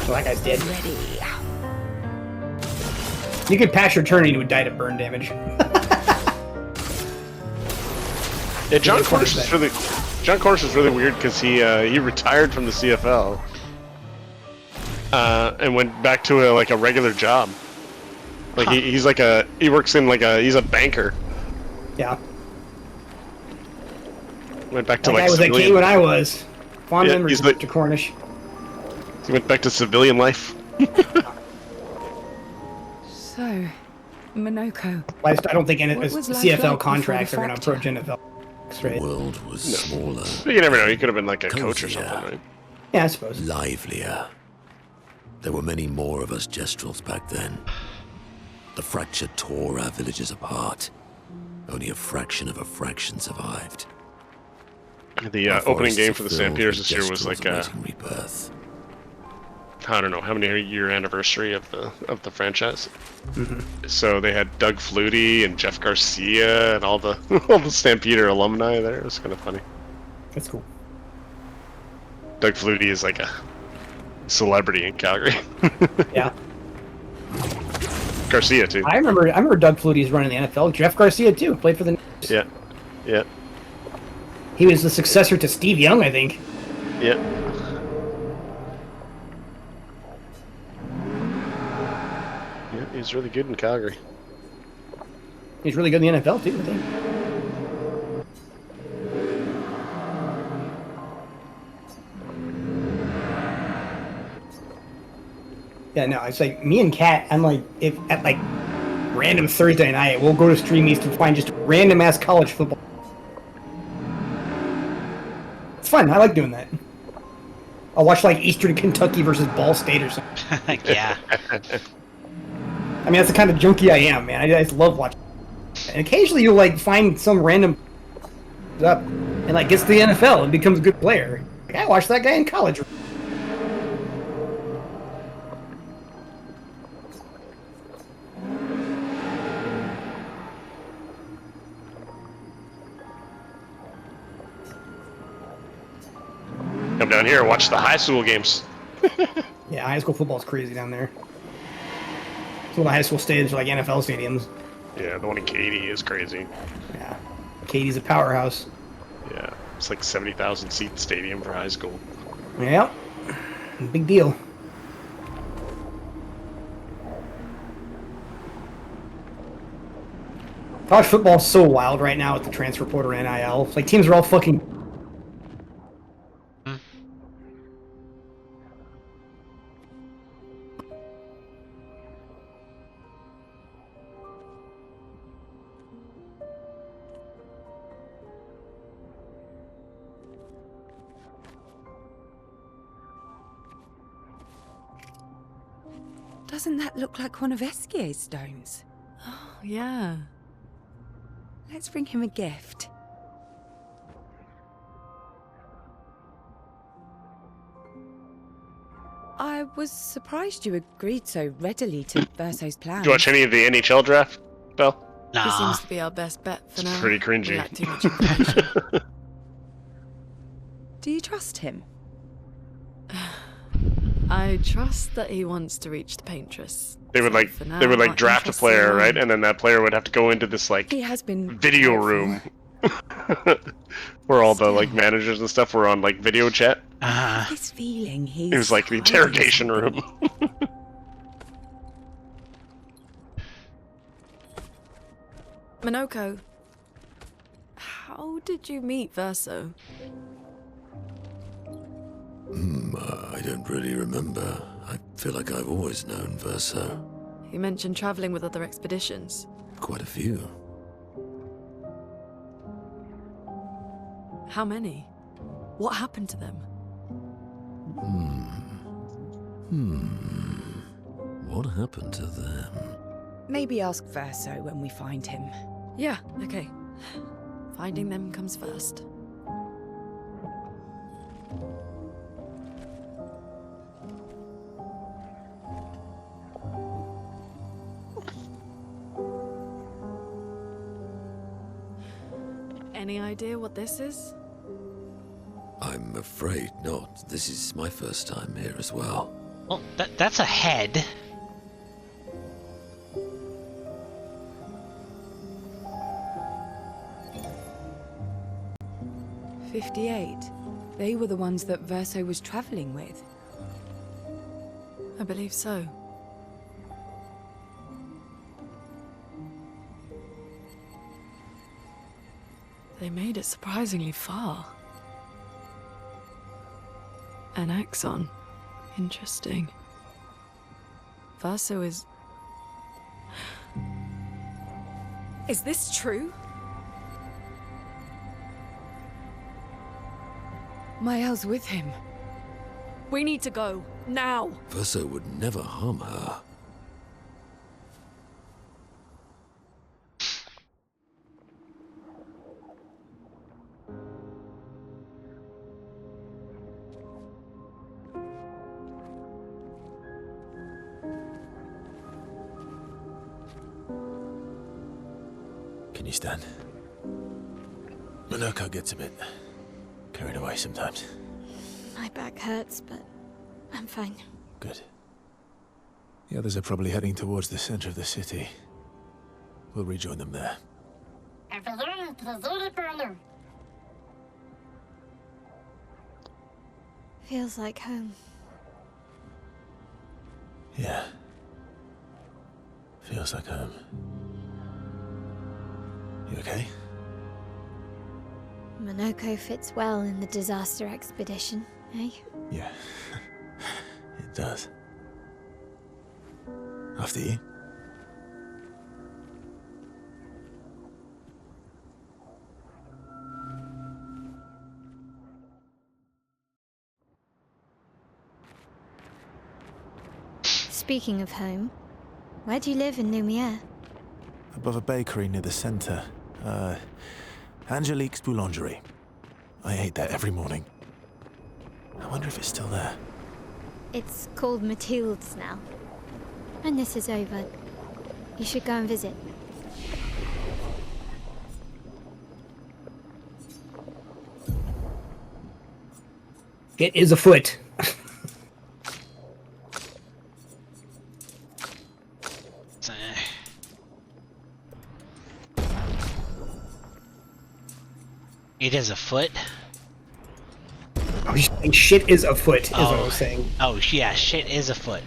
Well, that guy's dead. Ready. You could pass your turn and he would die to burn damage. Yeah, John Cornish is really weird because he retired from the CFL and went back to a regular job. Like he's he works in he's a banker. Yeah. Went back to that guy was at King when I was. Fond memories of Mr. Cornish. He went back to civilian life. So, Minoko. I don't think any What was life CFL like contracts are before going the to approach NFL. The world was smaller. But you never know. He could have been like a coach or something, right? Yeah, I suppose. Livelier. There were many more of us Gestrels back then. The fracture tore our villages apart. Only a fraction of a fraction survived. The opening game for the Stampeders this year was like rebirth. I don't know how many year anniversary of the franchise. Mm-hmm. So they had Doug Flutie and Jeff Garcia and all the Stampeder alumni there. It was kind of funny. That's cool. Doug Flutie is like a celebrity in Calgary. Yeah. Garcia too. I remember Doug Flutie's running the NFL. Jeff Garcia too played for the. Yeah. Yeah. He was the successor to Steve Young, I think. Yeah. Yeah, he's really good in Calgary. He's really good in the NFL too, I think. Yeah, no, it's like me and Kat. I'm like, if at like random Thursday night, we'll go to Stream East and find just random ass college football. It's fun. I like doing that. I'll watch like Eastern Kentucky versus Ball State or something. Yeah. I mean, that's the kind of junkie I am, man. I just love watching. And occasionally you'll like find some random up and like gets to the NFL and becomes a good player. Like, I watched that guy in college. Come down here and watch the high school games. Yeah, high school football's crazy down there. Some of the high school stadiums are like NFL stadiums. Yeah, the one in Katy is crazy. Yeah. Katie's a powerhouse. Yeah, it's like 70,000 seat stadium for high school. Yep. Big deal. College football's so wild right now with the transfer portal and NIL. It's like teams are all fucking. Doesn't that look like one of Eskier's stones? Oh, yeah. Let's bring him a gift. I was surprised you agreed so readily to Verso's plans. Did you watch any of the NHL draft, Belle? Nah. This seems to be our best bet for now. Pretty cringy. We lack too much information. Do you trust him? I trust that he wants to reach the Paintress. They would draft a player, right? And then that player would have to go into this he has been video room where all the managers and stuff were on video chat. This feeling he's It was like the interrogation room. Minoko, how did you meet Verso? I don't really remember. I feel like I've always known Verso. You mentioned traveling with other expeditions. Quite a few. How many? What happened to them? What happened to them? Maybe ask Verso when we find him. Yeah, okay. Finding them comes first. Any idea what this is? I'm afraid not. This is my first time here as well. Well, that's a head. 58. They were the ones that Verso was traveling with. I believe so. They made it surprisingly far. An axon. Interesting. Verso is... Is this true? Mael's with him. We need to go. Now! Verso would never harm her. Can you stand? Monoko gets a bit carried away sometimes. My back hurts, but I'm fine. Good. The others are probably heading towards the center of the city. We'll rejoin them there. Feels like home. Yeah. Feels like home. You okay? Monoko fits well in the disaster expedition, eh? Yeah. It does. After you. Speaking of home, where do you live in Lumiere? Above a bakery near the center. Angelique's Boulangerie. I ate there every morning. I wonder if it's still there. It's called Mathilde's now. When this is over, you should go and visit. It is afoot. It is afoot? Oh, you're saying shit is afoot, is what I was saying. Oh, yeah, shit is afoot.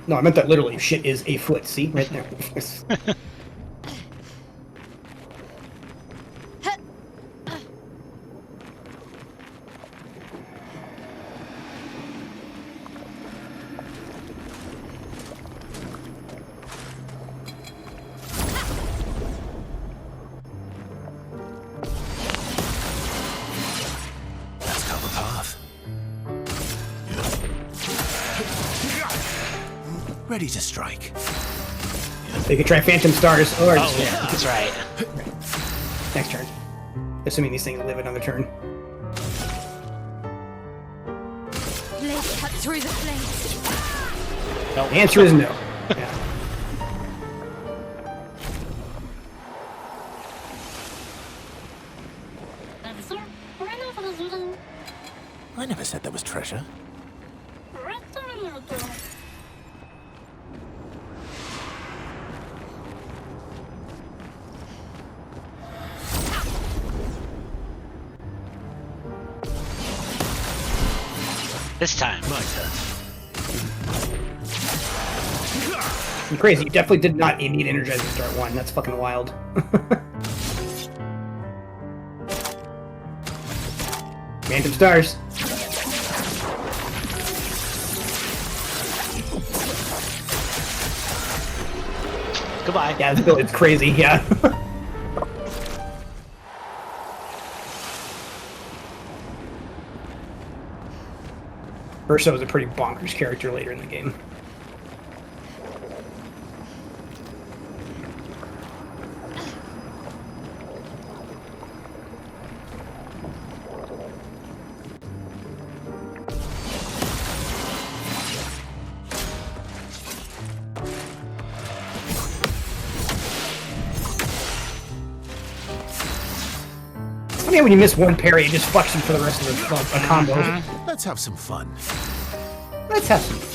No, I meant that literally. Shit is a foot. See? Right there. Ready to strike. They could try Phantom Stars. Or yeah, that's right. Next turn. Assuming these things live another turn. Blade cut through the flames. The answer is no. Yeah. I never said there was treasure. This time. My turn. I'm crazy. You definitely did not need Energize to start one. That's fucking wild. Phantom Stars. Goodbye. Yeah, this build is crazy, yeah. Ursa was a pretty bonkers character later in the game. Yeah, when you miss one parry, it just fucks you for the rest of the combo. Let's have some fun. Let's have some fun.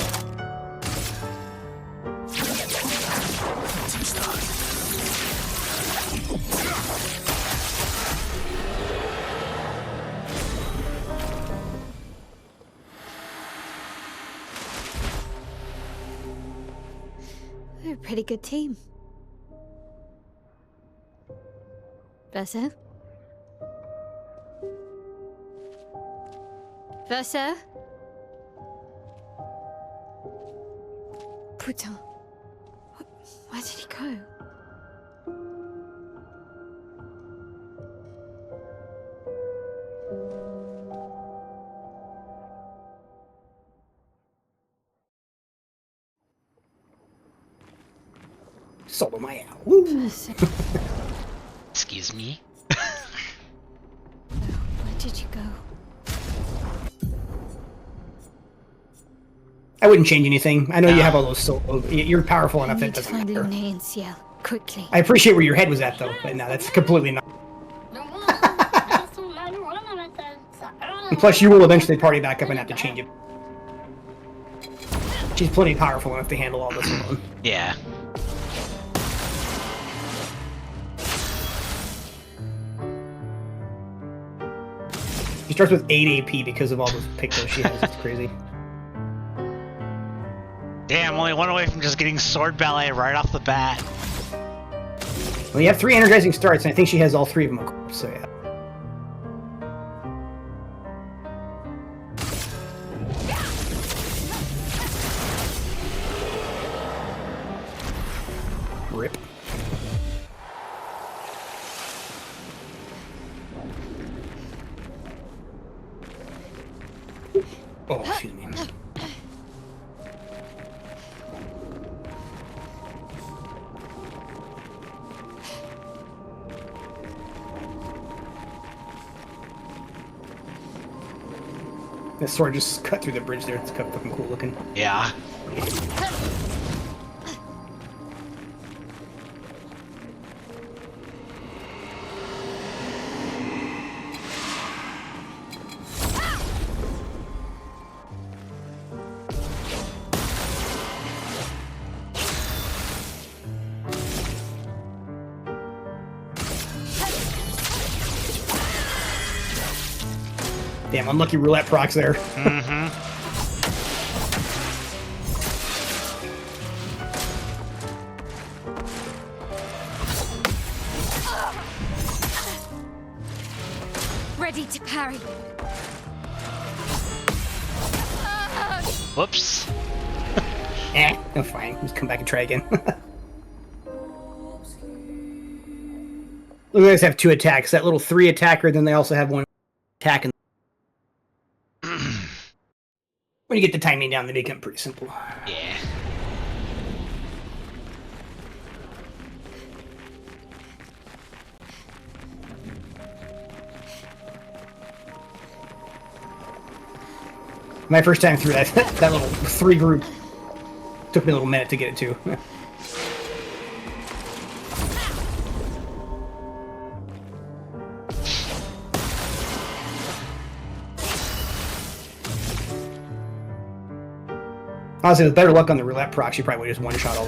We're a pretty good team. Verso? Verso? Putain. Where did he go? Solo my out. Woo. Excuse me? Where did you go? I wouldn't change anything. I know you have all those solo. You're powerful enough that it Need to doesn't find matter. Lune and Ciel, quickly. I appreciate where your head was at, though, but no, that's completely not. And plus, you will eventually party back up and have to change it. She's plenty powerful enough to handle all this alone. Yeah. She starts with 8 AP because of all those pictos she has. It's crazy. Damn, only one away from just getting sword ballet right off the bat. Well, you have 3 energizing starts, and I think she has all 3 of them equipped, so yeah. Rip. Oh, excuse me. This sword just cut through the bridge there. It's kind of fucking cool looking. Yeah. Damn, unlucky roulette procs there. Mm-hmm. Ready to parry. Whoops. No, fine. Just come back and try again. Look, guys have 2 attacks. That little 3 attacker, then they also have 1 attack. And when you get the timing down, they become pretty simple. Yeah. My first time through that that little 3 group took me a little minute to get it to. Honestly, with better luck on the roulette procs, you probably would just one-shot all.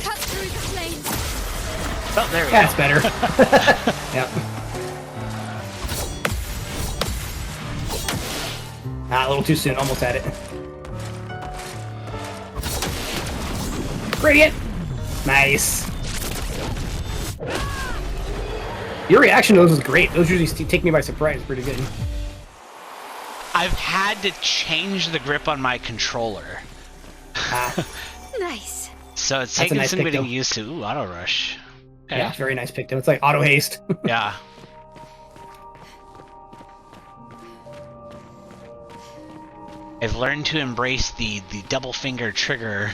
Cut through the flames. Oh, there we go. That's better. Yep. Ah, a little too soon. Almost had it. Gradient! Nice. Your reaction to those was great. Those usually take me by surprise. Pretty good. I've had to change the grip on my controller. Nice. So it's That's a taken nice some pick, getting though. used to. Ooh, auto rush. Okay. Yeah, very nice pick though. It's like auto haste. Yeah. I've learned to embrace the double finger trigger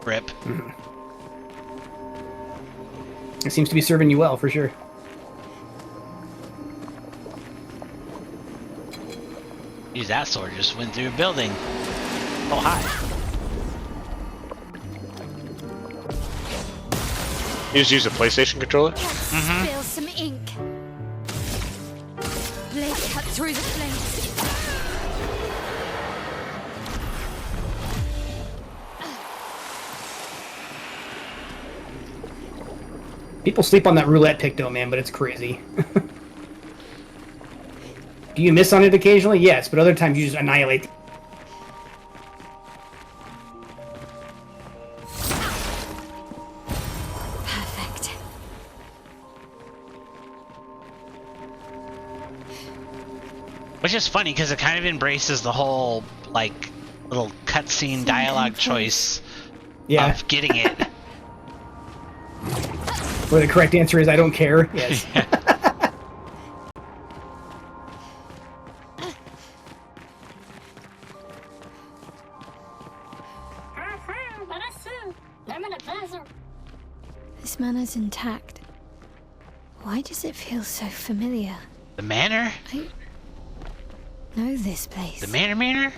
grip. Mm-hmm. It seems to be serving you well, for sure. Use that sword, just went through a building. Oh, hi. You just use a PlayStation controller? Spill some ink. Blade cut through the flames. People sleep on that roulette pick though, man, but it's crazy. Do you miss on it occasionally? Yes, but other times you just annihilate. Perfect. Which is funny because it kind of embraces the whole like little cutscene dialogue choice of getting it. Where the correct answer is I don't care. Yes. This manor's intact. Why does it feel so familiar? The manor? I know this place. The manor?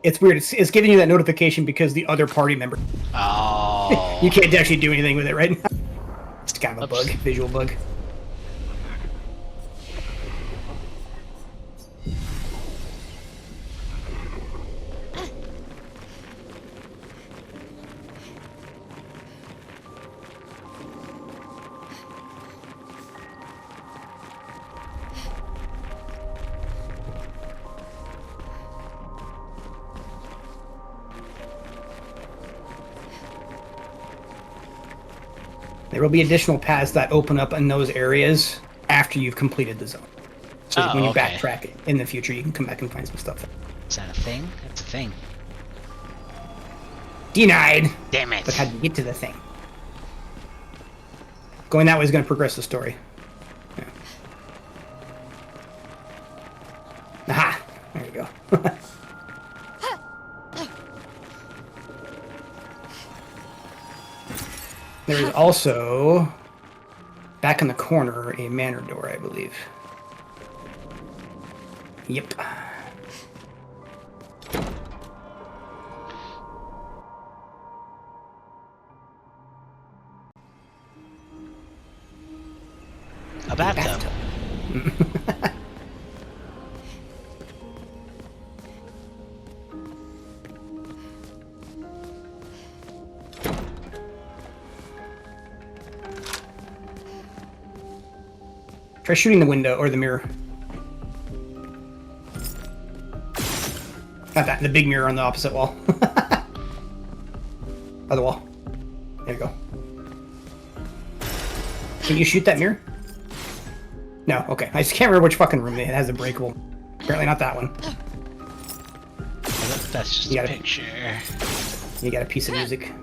It's weird. It's giving you that notification because the other party member. Oh. You can't actually do anything with it right now. It's kind of a bug, visual bug. There will be additional paths that open up in those areas after you've completed the zone. So when you backtrack in the future, you can come back and find some stuff. Is that a thing? That's a thing. Denied. Damn it. But how do you get to the thing? Going that way is going to progress the story. Yeah. Aha! There you go. There's also, back in the corner, a manor door, I believe. Yep. A bathtub. Try shooting the window or the mirror. Not that, the big mirror on the opposite wall. Other wall. There you go. Can you shoot that mirror? No, okay. I just can't remember which fucking room it has a breakable. Apparently not that one. That's just a picture. You got a piece of music.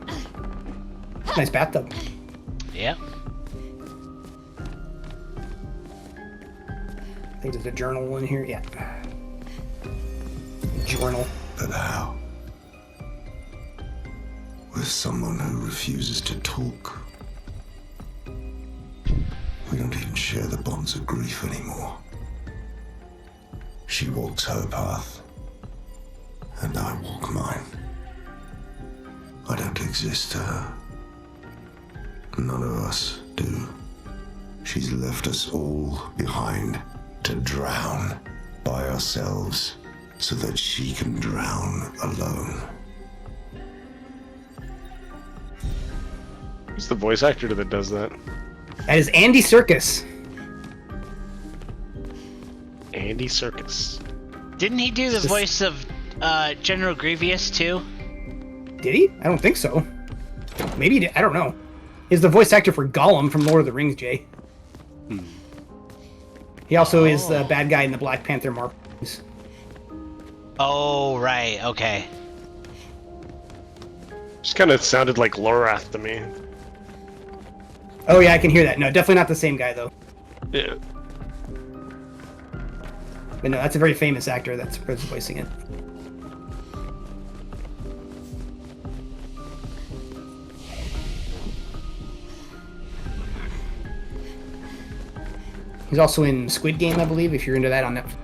Nice bathtub. Yep. I think there's a journal in here. Yeah. Journal. But how? With someone who refuses to talk. We don't even share the bonds of grief anymore. She walks her path, and I walk mine. I don't exist to her. None of us do. She's left us all behind to drown by ourselves so that she can drown alone. Who's the voice actor that does that? That is Andy Serkis. Andy Serkis. Didn't he do the voice of General Grievous too? Did he? I don't think so. Maybe he did. I don't know. He's the voice actor for Gollum from Lord of the Rings, Jay. He also is the bad guy in the Black Panther Marvel movies. Oh, right. Okay. Just kind of sounded like Lorath to me. Oh yeah, I can hear that. No, definitely not the same guy though. Yeah. But no, that's a very famous actor that's voicing it. He's also in Squid Game, I believe, if you're into that on Netflix.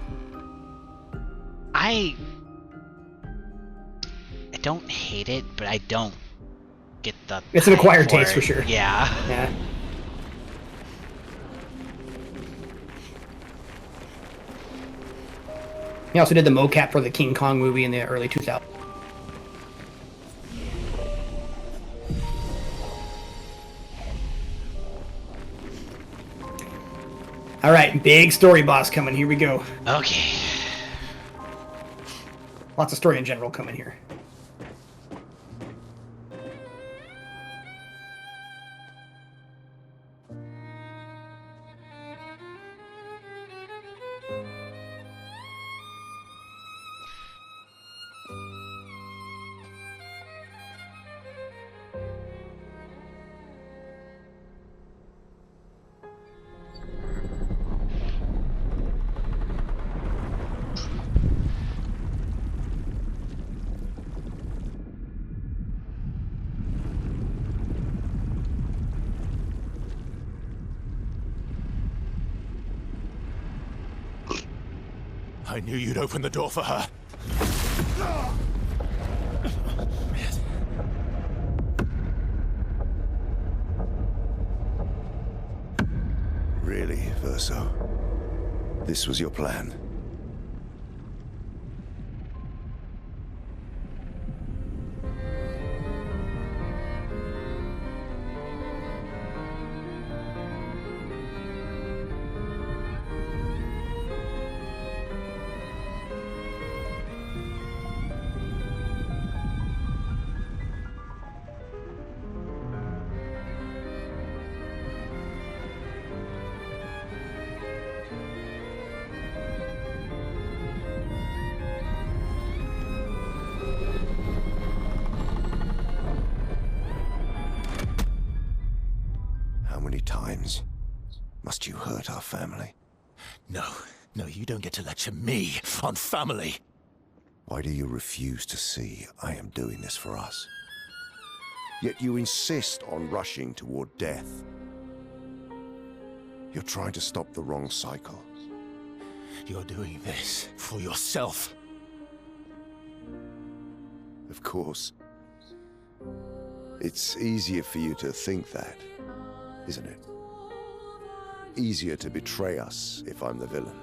don't hate it, but I don't get the. It's an acquired hype taste for it. sure. Yeah. Yeah. He also did the mocap for the King Kong movie in the early 2000s. All right, big story boss coming. Here we go. Okay. Lots of story in general coming here. I knew you'd open the door for her. Really, Verso? This was your plan? How many times must you hurt our family? No, you don't get to lecture me on family. Why do you refuse to see I am doing this for us? Yet you insist on rushing toward death. You're trying to stop the wrong cycle. You're doing this for yourself. Of course. It's easier for you to think that, isn't it? Easier to betray us if I'm the villain.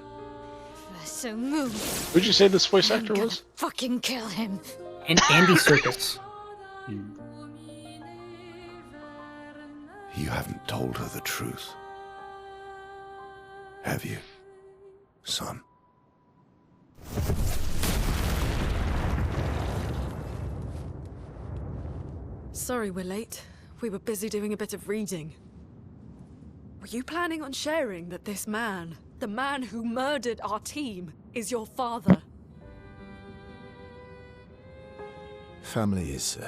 So moved. Who'd you say this voice actor I'm gonna was? fucking kill him. And Andy Serkis. You haven't told her the truth. Have you, son? Sorry we're late. We were busy doing a bit of reading. Were you planning on sharing that this man, the man who murdered our team, is your father? Family is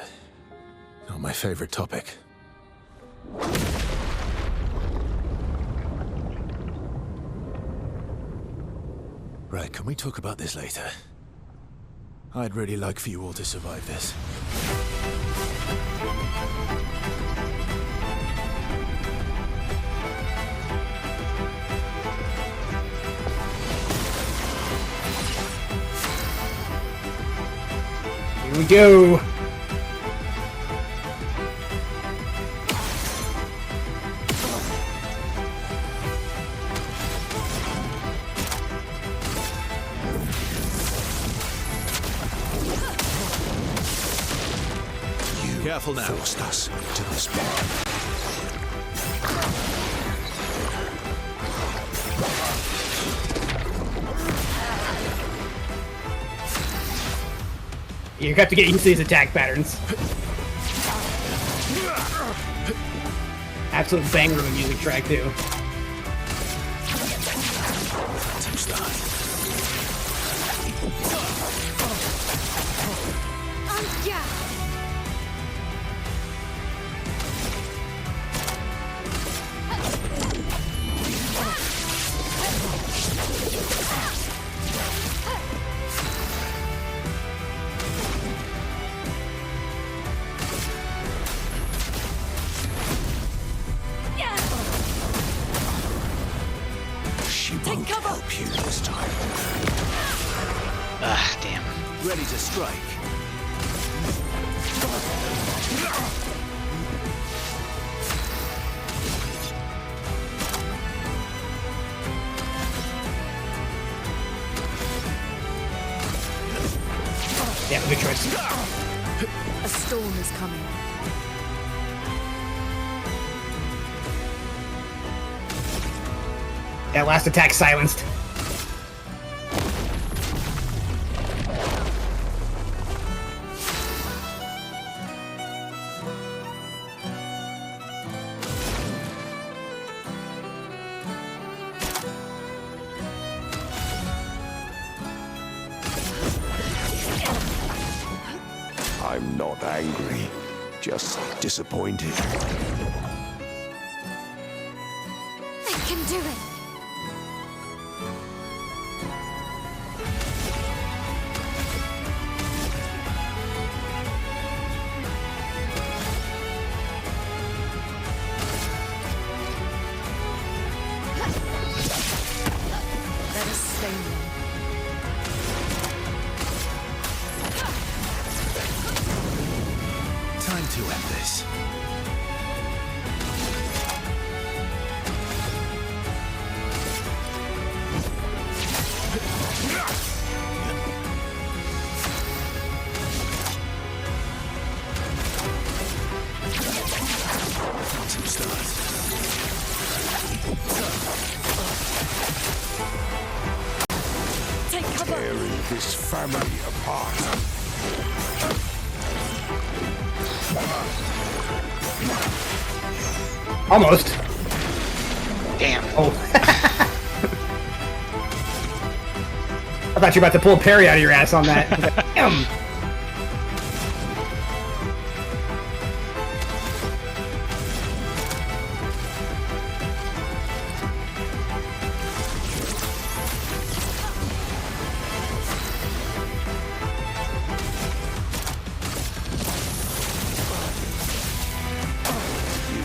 not my favorite topic. Right, can we talk about this later? I'd really like for you all to survive this. Here we go. Careful now. Forced us to this path. You have to get used to these attack patterns. Absolute banger of a music track too. Touch that. Won't help you this time. Ah, damn. Ready to strike. Yeah, good choice. A storm is coming. That last attack silenced. I'm not angry, just disappointed. I can do it. Let us stay one. Time to end this. Some stars. Take cover. Tearing this family apart. Almost. Damn. Oh. I thought you were about to pull a parry out of your ass on that. Damn.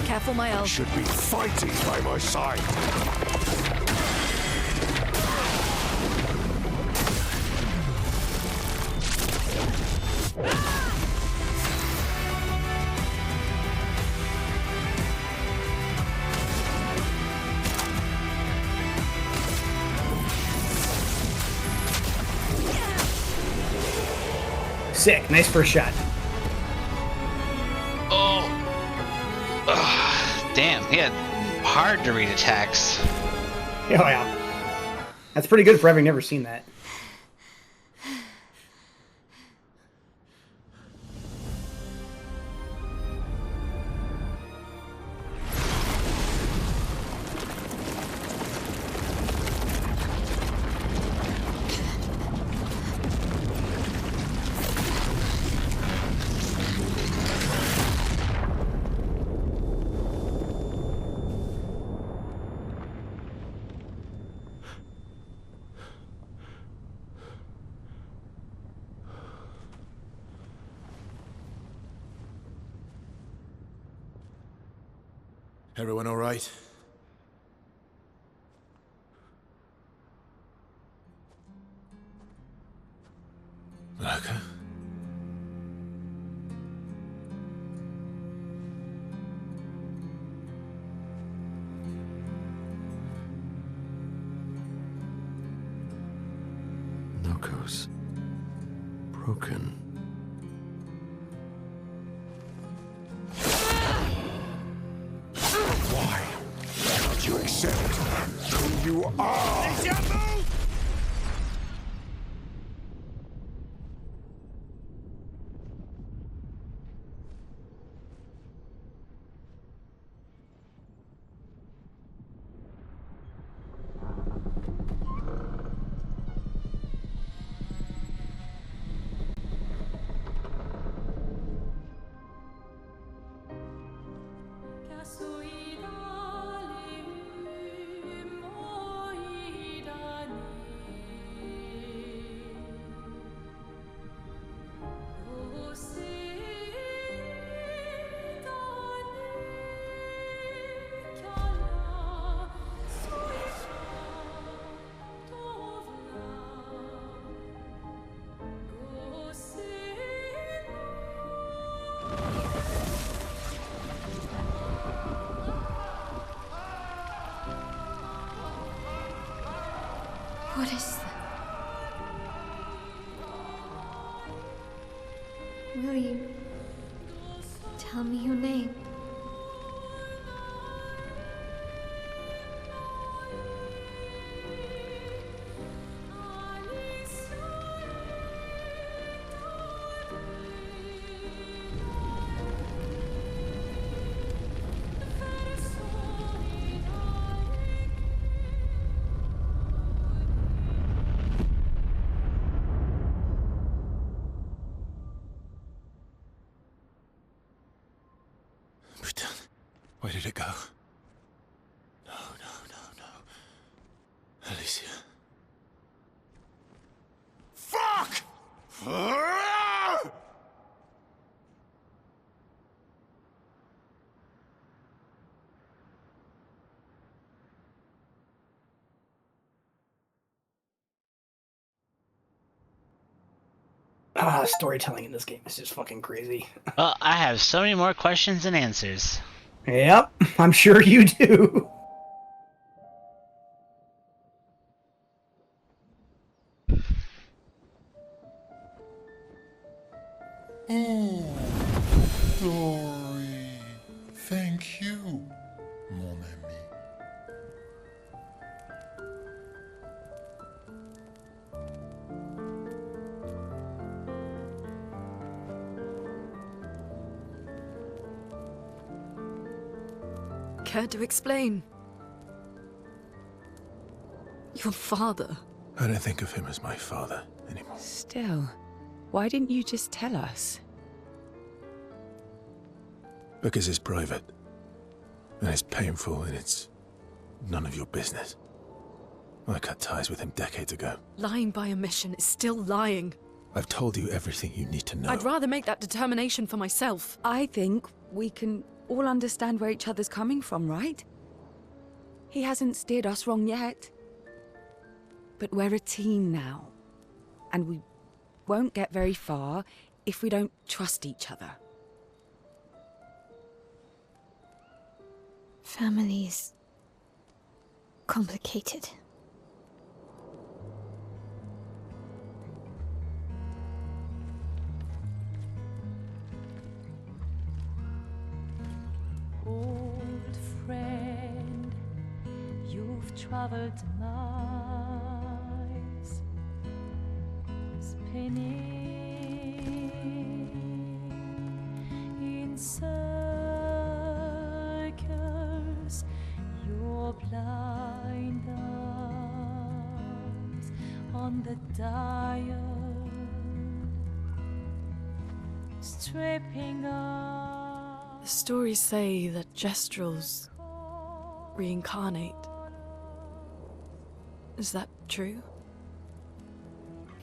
Careful, my elf. Should be fighting by my side. Sick. Nice first shot. Oh. Ugh, damn, he had hard to read attacks. Oh, yeah. That's pretty good for having never seen that. Everyone all right? Lurker? Noko's broken. Why cannot you accept who you are? What is that? Will you tell me your name? Where did it go? No, no, no, no. Alicia. Fuck! Storytelling in this game is just fucking crazy. Well, I have so many more questions than answers. Yep, I'm sure you do. Oh, glory. Thank you, mon ami. Care to explain? Your father. I don't think of him as my father anymore. Still, why didn't you just tell us? Because it's private. And it's painful and it's none of your business. I cut ties with him decades ago. Lying by omission is still lying. I've told you everything you need to know. I'd rather make that determination for myself. I think we can all understand where each other's coming from, right? He hasn't steered us wrong yet. But we're a team now. And we won't get very far if we don't trust each other. Family's complicated. Old friend, you've traveled miles, spinning in circles, your blind eyes on the dial, stripping off. The stories say that Gestrels reincarnate. Is that true?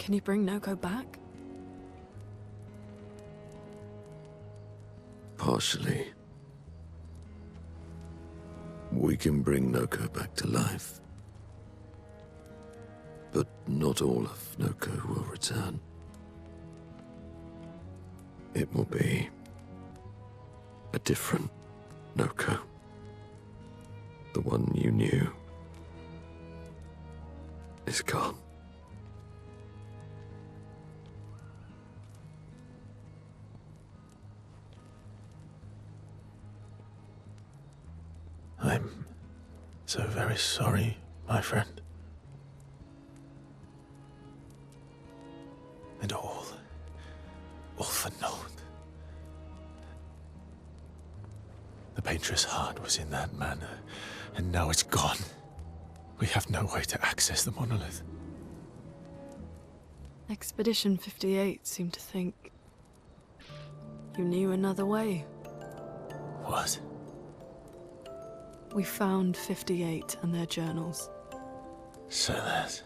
Can you bring Noko back? Partially. We can bring Noko back to life. But not all of Noko will return. It will be a different Noko. The one you knew is gone. I'm so very sorry, my friend. And all for naught. The Paintress heart was in that manor, and now it's gone. We have no way to access the monolith. Expedition 58 seemed to think you knew another way. What? We found 58 and their journals. So that's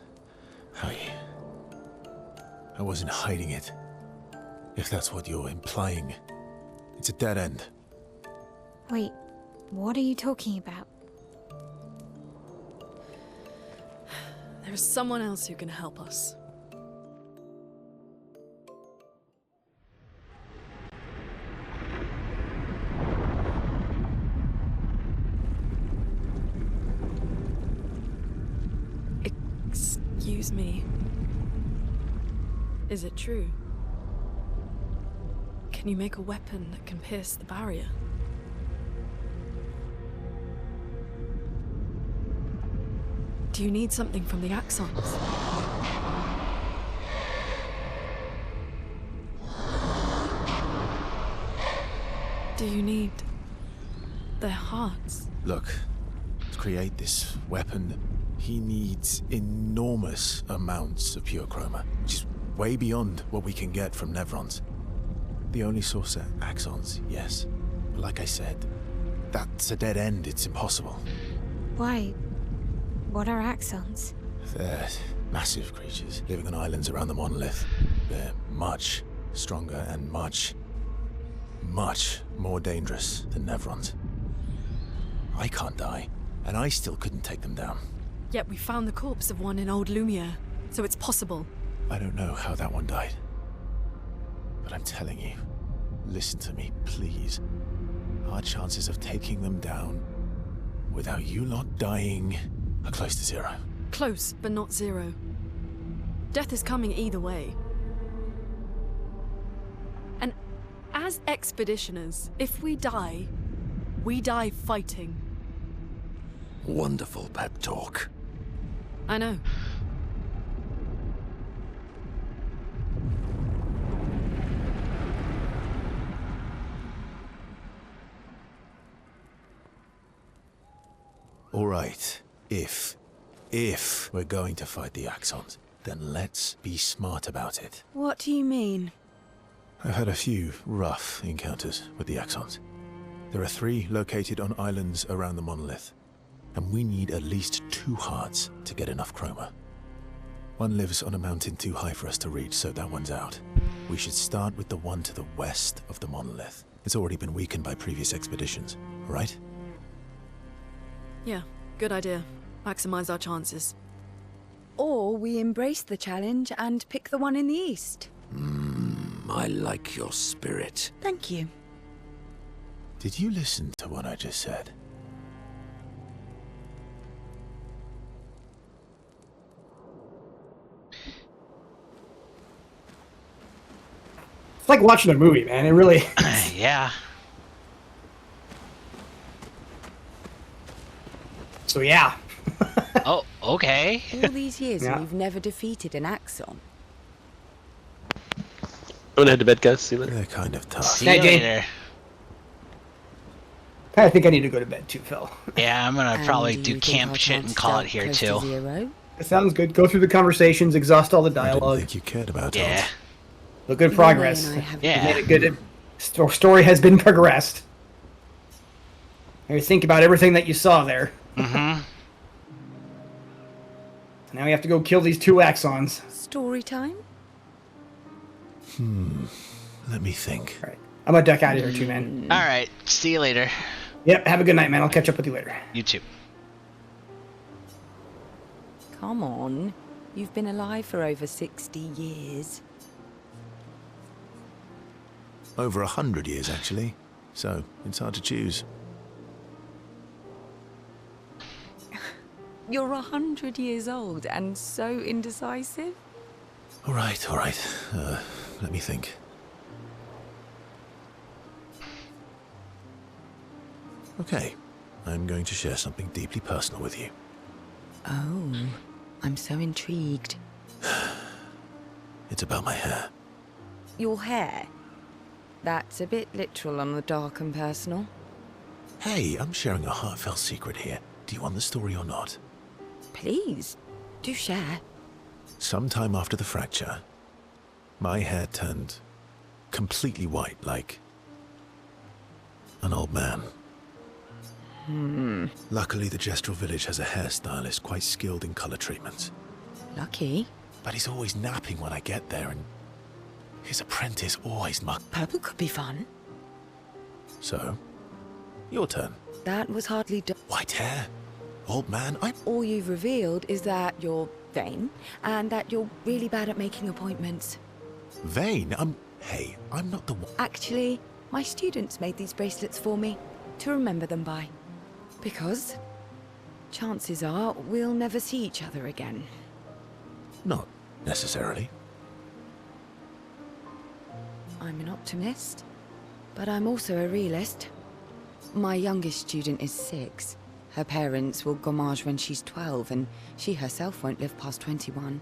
how you... I wasn't hiding it. If that's what you're implying. It's a dead end. Wait, what are you talking about? There is someone else who can help us. Excuse to me. Is it true? Can you make a weapon that can pierce the barrier? Do you need something from the Axons? Do you need their hearts? Look, to create this weapon, he needs enormous amounts of pure chroma, which is way beyond what we can get from Nevrons. The only source are Axons, yes. But like I said, that's a dead end. It's impossible. Why? What are Axons? They're massive creatures living on islands around the monolith. They're much stronger and much more dangerous than Nevrons. I can't die, and I still couldn't take them down. Yet we found the corpse of one in Old Lumiere, so it's possible. I don't know how that one died. But I'm telling you, listen to me, please. Our chances of taking them down without you lot dying are close to zero. Close, but not zero. Death is coming either way. And as expeditioners, if we die fighting. Wonderful pep talk. I know. All right, if we're going to fight the Axons, then let's be smart about it. What do you mean? I've had a few rough encounters with the Axons. There are 3 located on islands around the monolith, and we need at least 2 hearts to get enough chroma. One lives on a mountain too high for us to reach, so that one's out. We should start with the one to the west of the monolith. It's already been weakened by previous expeditions, right? Yeah, good idea. Maximize our chances. Or we embrace the challenge and pick the one in the east. I like your spirit. Thank you. Did you listen to what I just said? It's like watching a movie, man. It really. Yeah. So yeah. Oh, okay. All these years Yeah. and you've never defeated an Axon. I'm gonna head to bed, guys. See you later. They're kind of tough. See you later. I think I need to go to bed too, Phil. Yeah, I'm gonna And probably do do you think camp our shit and chances call are it here close to too. 0? It sounds good. Go through the conversations, exhaust all the I didn't dialogue. think you cared about Yeah. it. Look, good progress. and I have Yeah. Made it good. Story has been progressed. Now you think about everything that you saw there. Mm-hmm. Now we have to go kill these 2 Axons. Story time? Let me think. All right. I'm gonna duck out of here too, man. All right. See you later. Yep. Have a good night, man. I'll catch up with you later. You too. Come on. You've been alive for over 60 years. Over 100 years, actually. So, it's hard to choose. You're 100 years old and so indecisive? All right, all right. Let me think. Okay. I'm going to share something deeply personal with you. Oh, I'm so intrigued. It's about my hair. Your hair? That's a bit literal on the dark and personal. Hey, I'm sharing a heartfelt secret here. Do you want the story or not? Please, do share. Sometime after the fracture, my hair turned completely white, like an old man. Luckily, the Gestural village has a hairstylist quite skilled in color treatments. Lucky. But he's always napping when I get there, and his apprentice always muck. Purple could be fun. So, your turn. That was hardly done. White hair? Old man, I'm... All you've revealed is that you're vain, and that you're really bad at making appointments. Vain? Hey, I'm not the one... Actually, my students made these bracelets for me, to remember them by. Because chances are we'll never see each other again. Not necessarily. I'm an optimist, but I'm also a realist. My youngest student is 6. Her parents will gommage when she's 12, and she herself won't live past 21.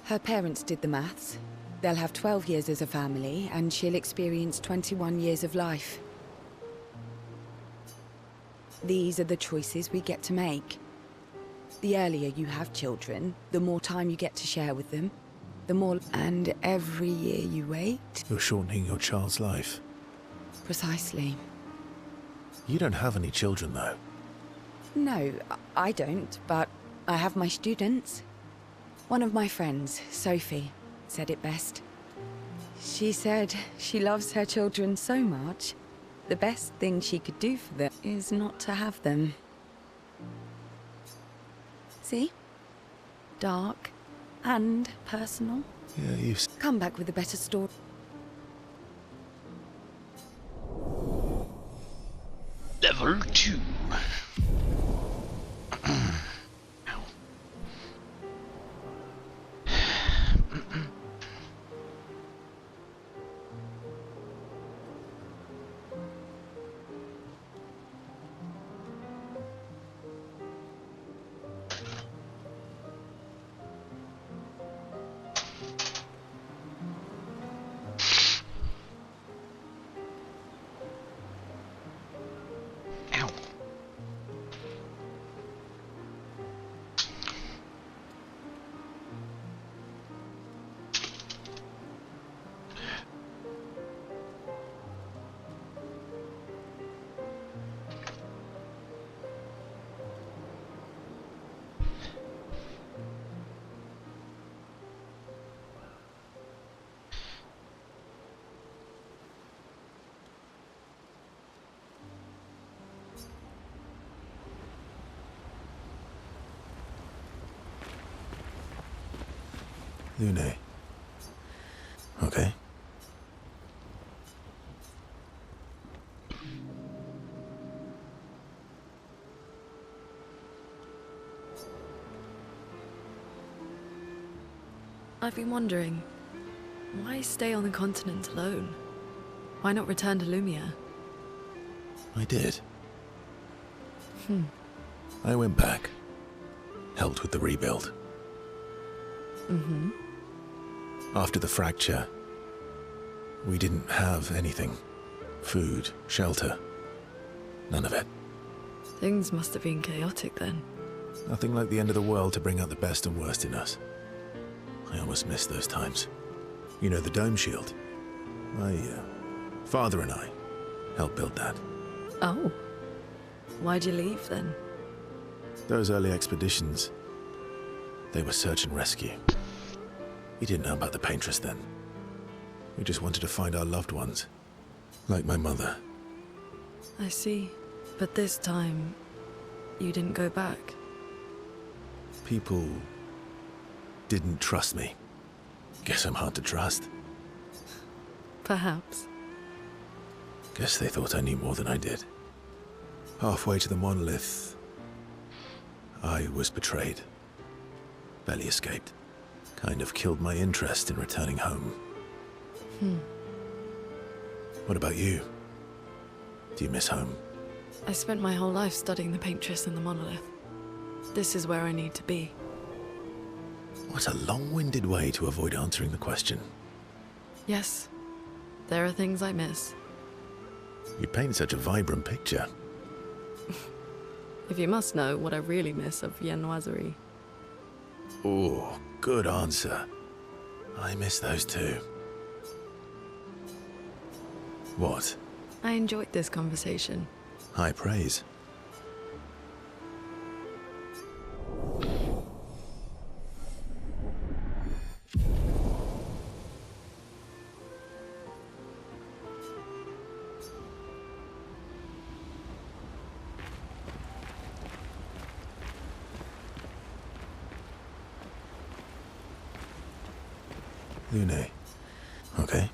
Her parents did the maths. They'll have 12 years as a family, and she'll experience 21 years of life. These are the choices we get to make. The earlier you have children, the more time you get to share with them. The more... And every year you wait... You're shortening your child's life. Precisely. You don't have any children, though. No, I don't, but I have my students. One of my friends, Sophie, said it best. She said she loves her children so much, the best thing she could do for them is not to have them. See? Dark and personal. Yeah, you... Come back with a better story. Level 2. Lune. Okay. I've been wondering, why stay on the continent alone? Why not return to Lumia? I did. Hmm. I went back. Helped with the rebuild. Mm-hmm. After the fracture, we didn't have anything. Food, shelter, none of it. Things must have been chaotic then. Nothing like the end of the world to bring out the best and worst in us. I almost miss those times. You know the dome shield? My father and I helped build that. Oh. Why'd you leave then? Those early expeditions, they were search and rescue. We didn't know about the Paintress then. We just wanted to find our loved ones. Like my mother. I see. But this time, you didn't go back. People didn't trust me. Guess I'm hard to trust. Perhaps. Guess they thought I knew more than I did. Halfway to the monolith, I was betrayed. Barely escaped. Kind of killed my interest in returning home. Hmm. What about you? Do you miss home? I spent my whole life studying the Paintress and the monolith. This is where I need to be. What a long-winded way to avoid answering the question. Yes, there are things I miss. You paint such a vibrant picture. If you must know what I really miss of Viennoiserie. Oh, good answer. I miss those too. What? I enjoyed this conversation. High praise. Lune. Okay.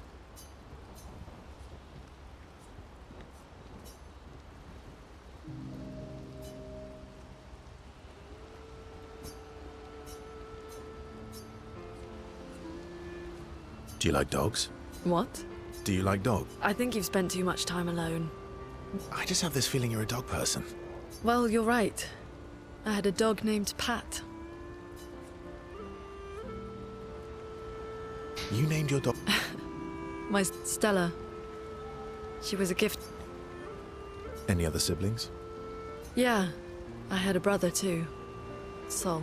Do you like dogs? What? Do you like dogs? I think you've spent too much time alone. I just have this feeling you're a dog person. Well, you're right. I had a dog named Pat. You named your dog? My Stella. She was a gift. Any other siblings? Yeah, I had a brother too. Sol.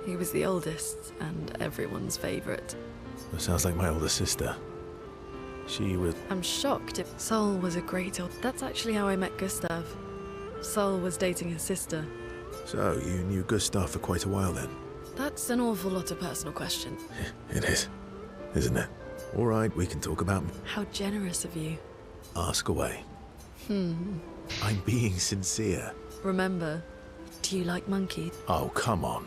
He was the oldest and everyone's favorite. That sounds like my older sister. She was... I'm shocked if Sol was a great old... That's actually how I met Gustav. Sol was dating his sister. So, you knew Gustav for quite a while then? That's an awful lot of personal questions. It is, isn't it? All right, we can talk about... How generous of you. Ask away. Hmm. I'm being sincere. Remember, do you like monkeys? Oh, come on.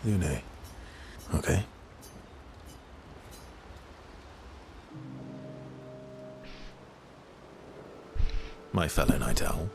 Lune. Okay. My fellow night owl.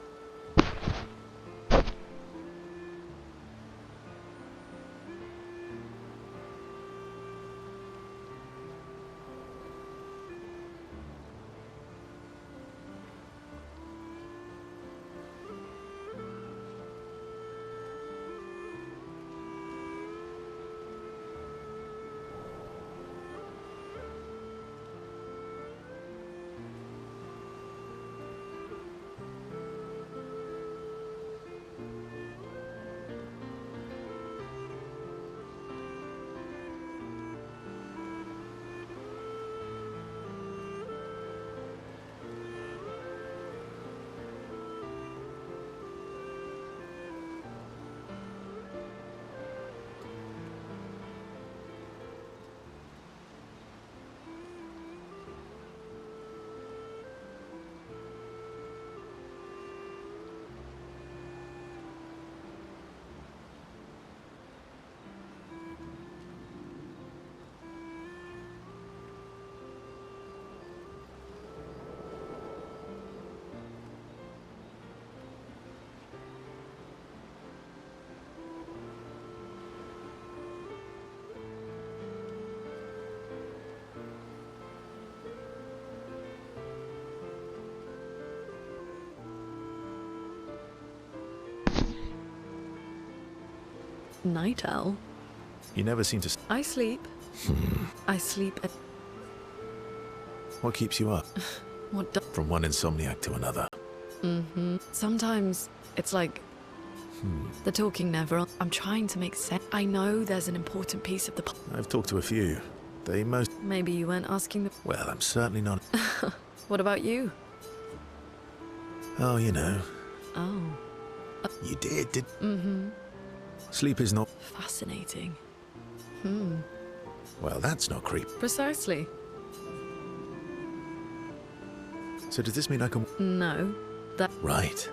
Night owl? You never seem to... I sleep. I sleep at... What keeps you up? What do... From one insomniac to another. Mm-hmm. Sometimes it's like... The talking never... I'm trying to make sense. I know there's an important piece of the... I've talked to a few. They most... Maybe you weren't asking the... Well, I'm certainly not... What about you? Oh, you know. Oh. You did... Mm-hmm. Sleep is not... Fascinating. Well, that's not creep. Precisely. So does this mean I can... No. That... Right.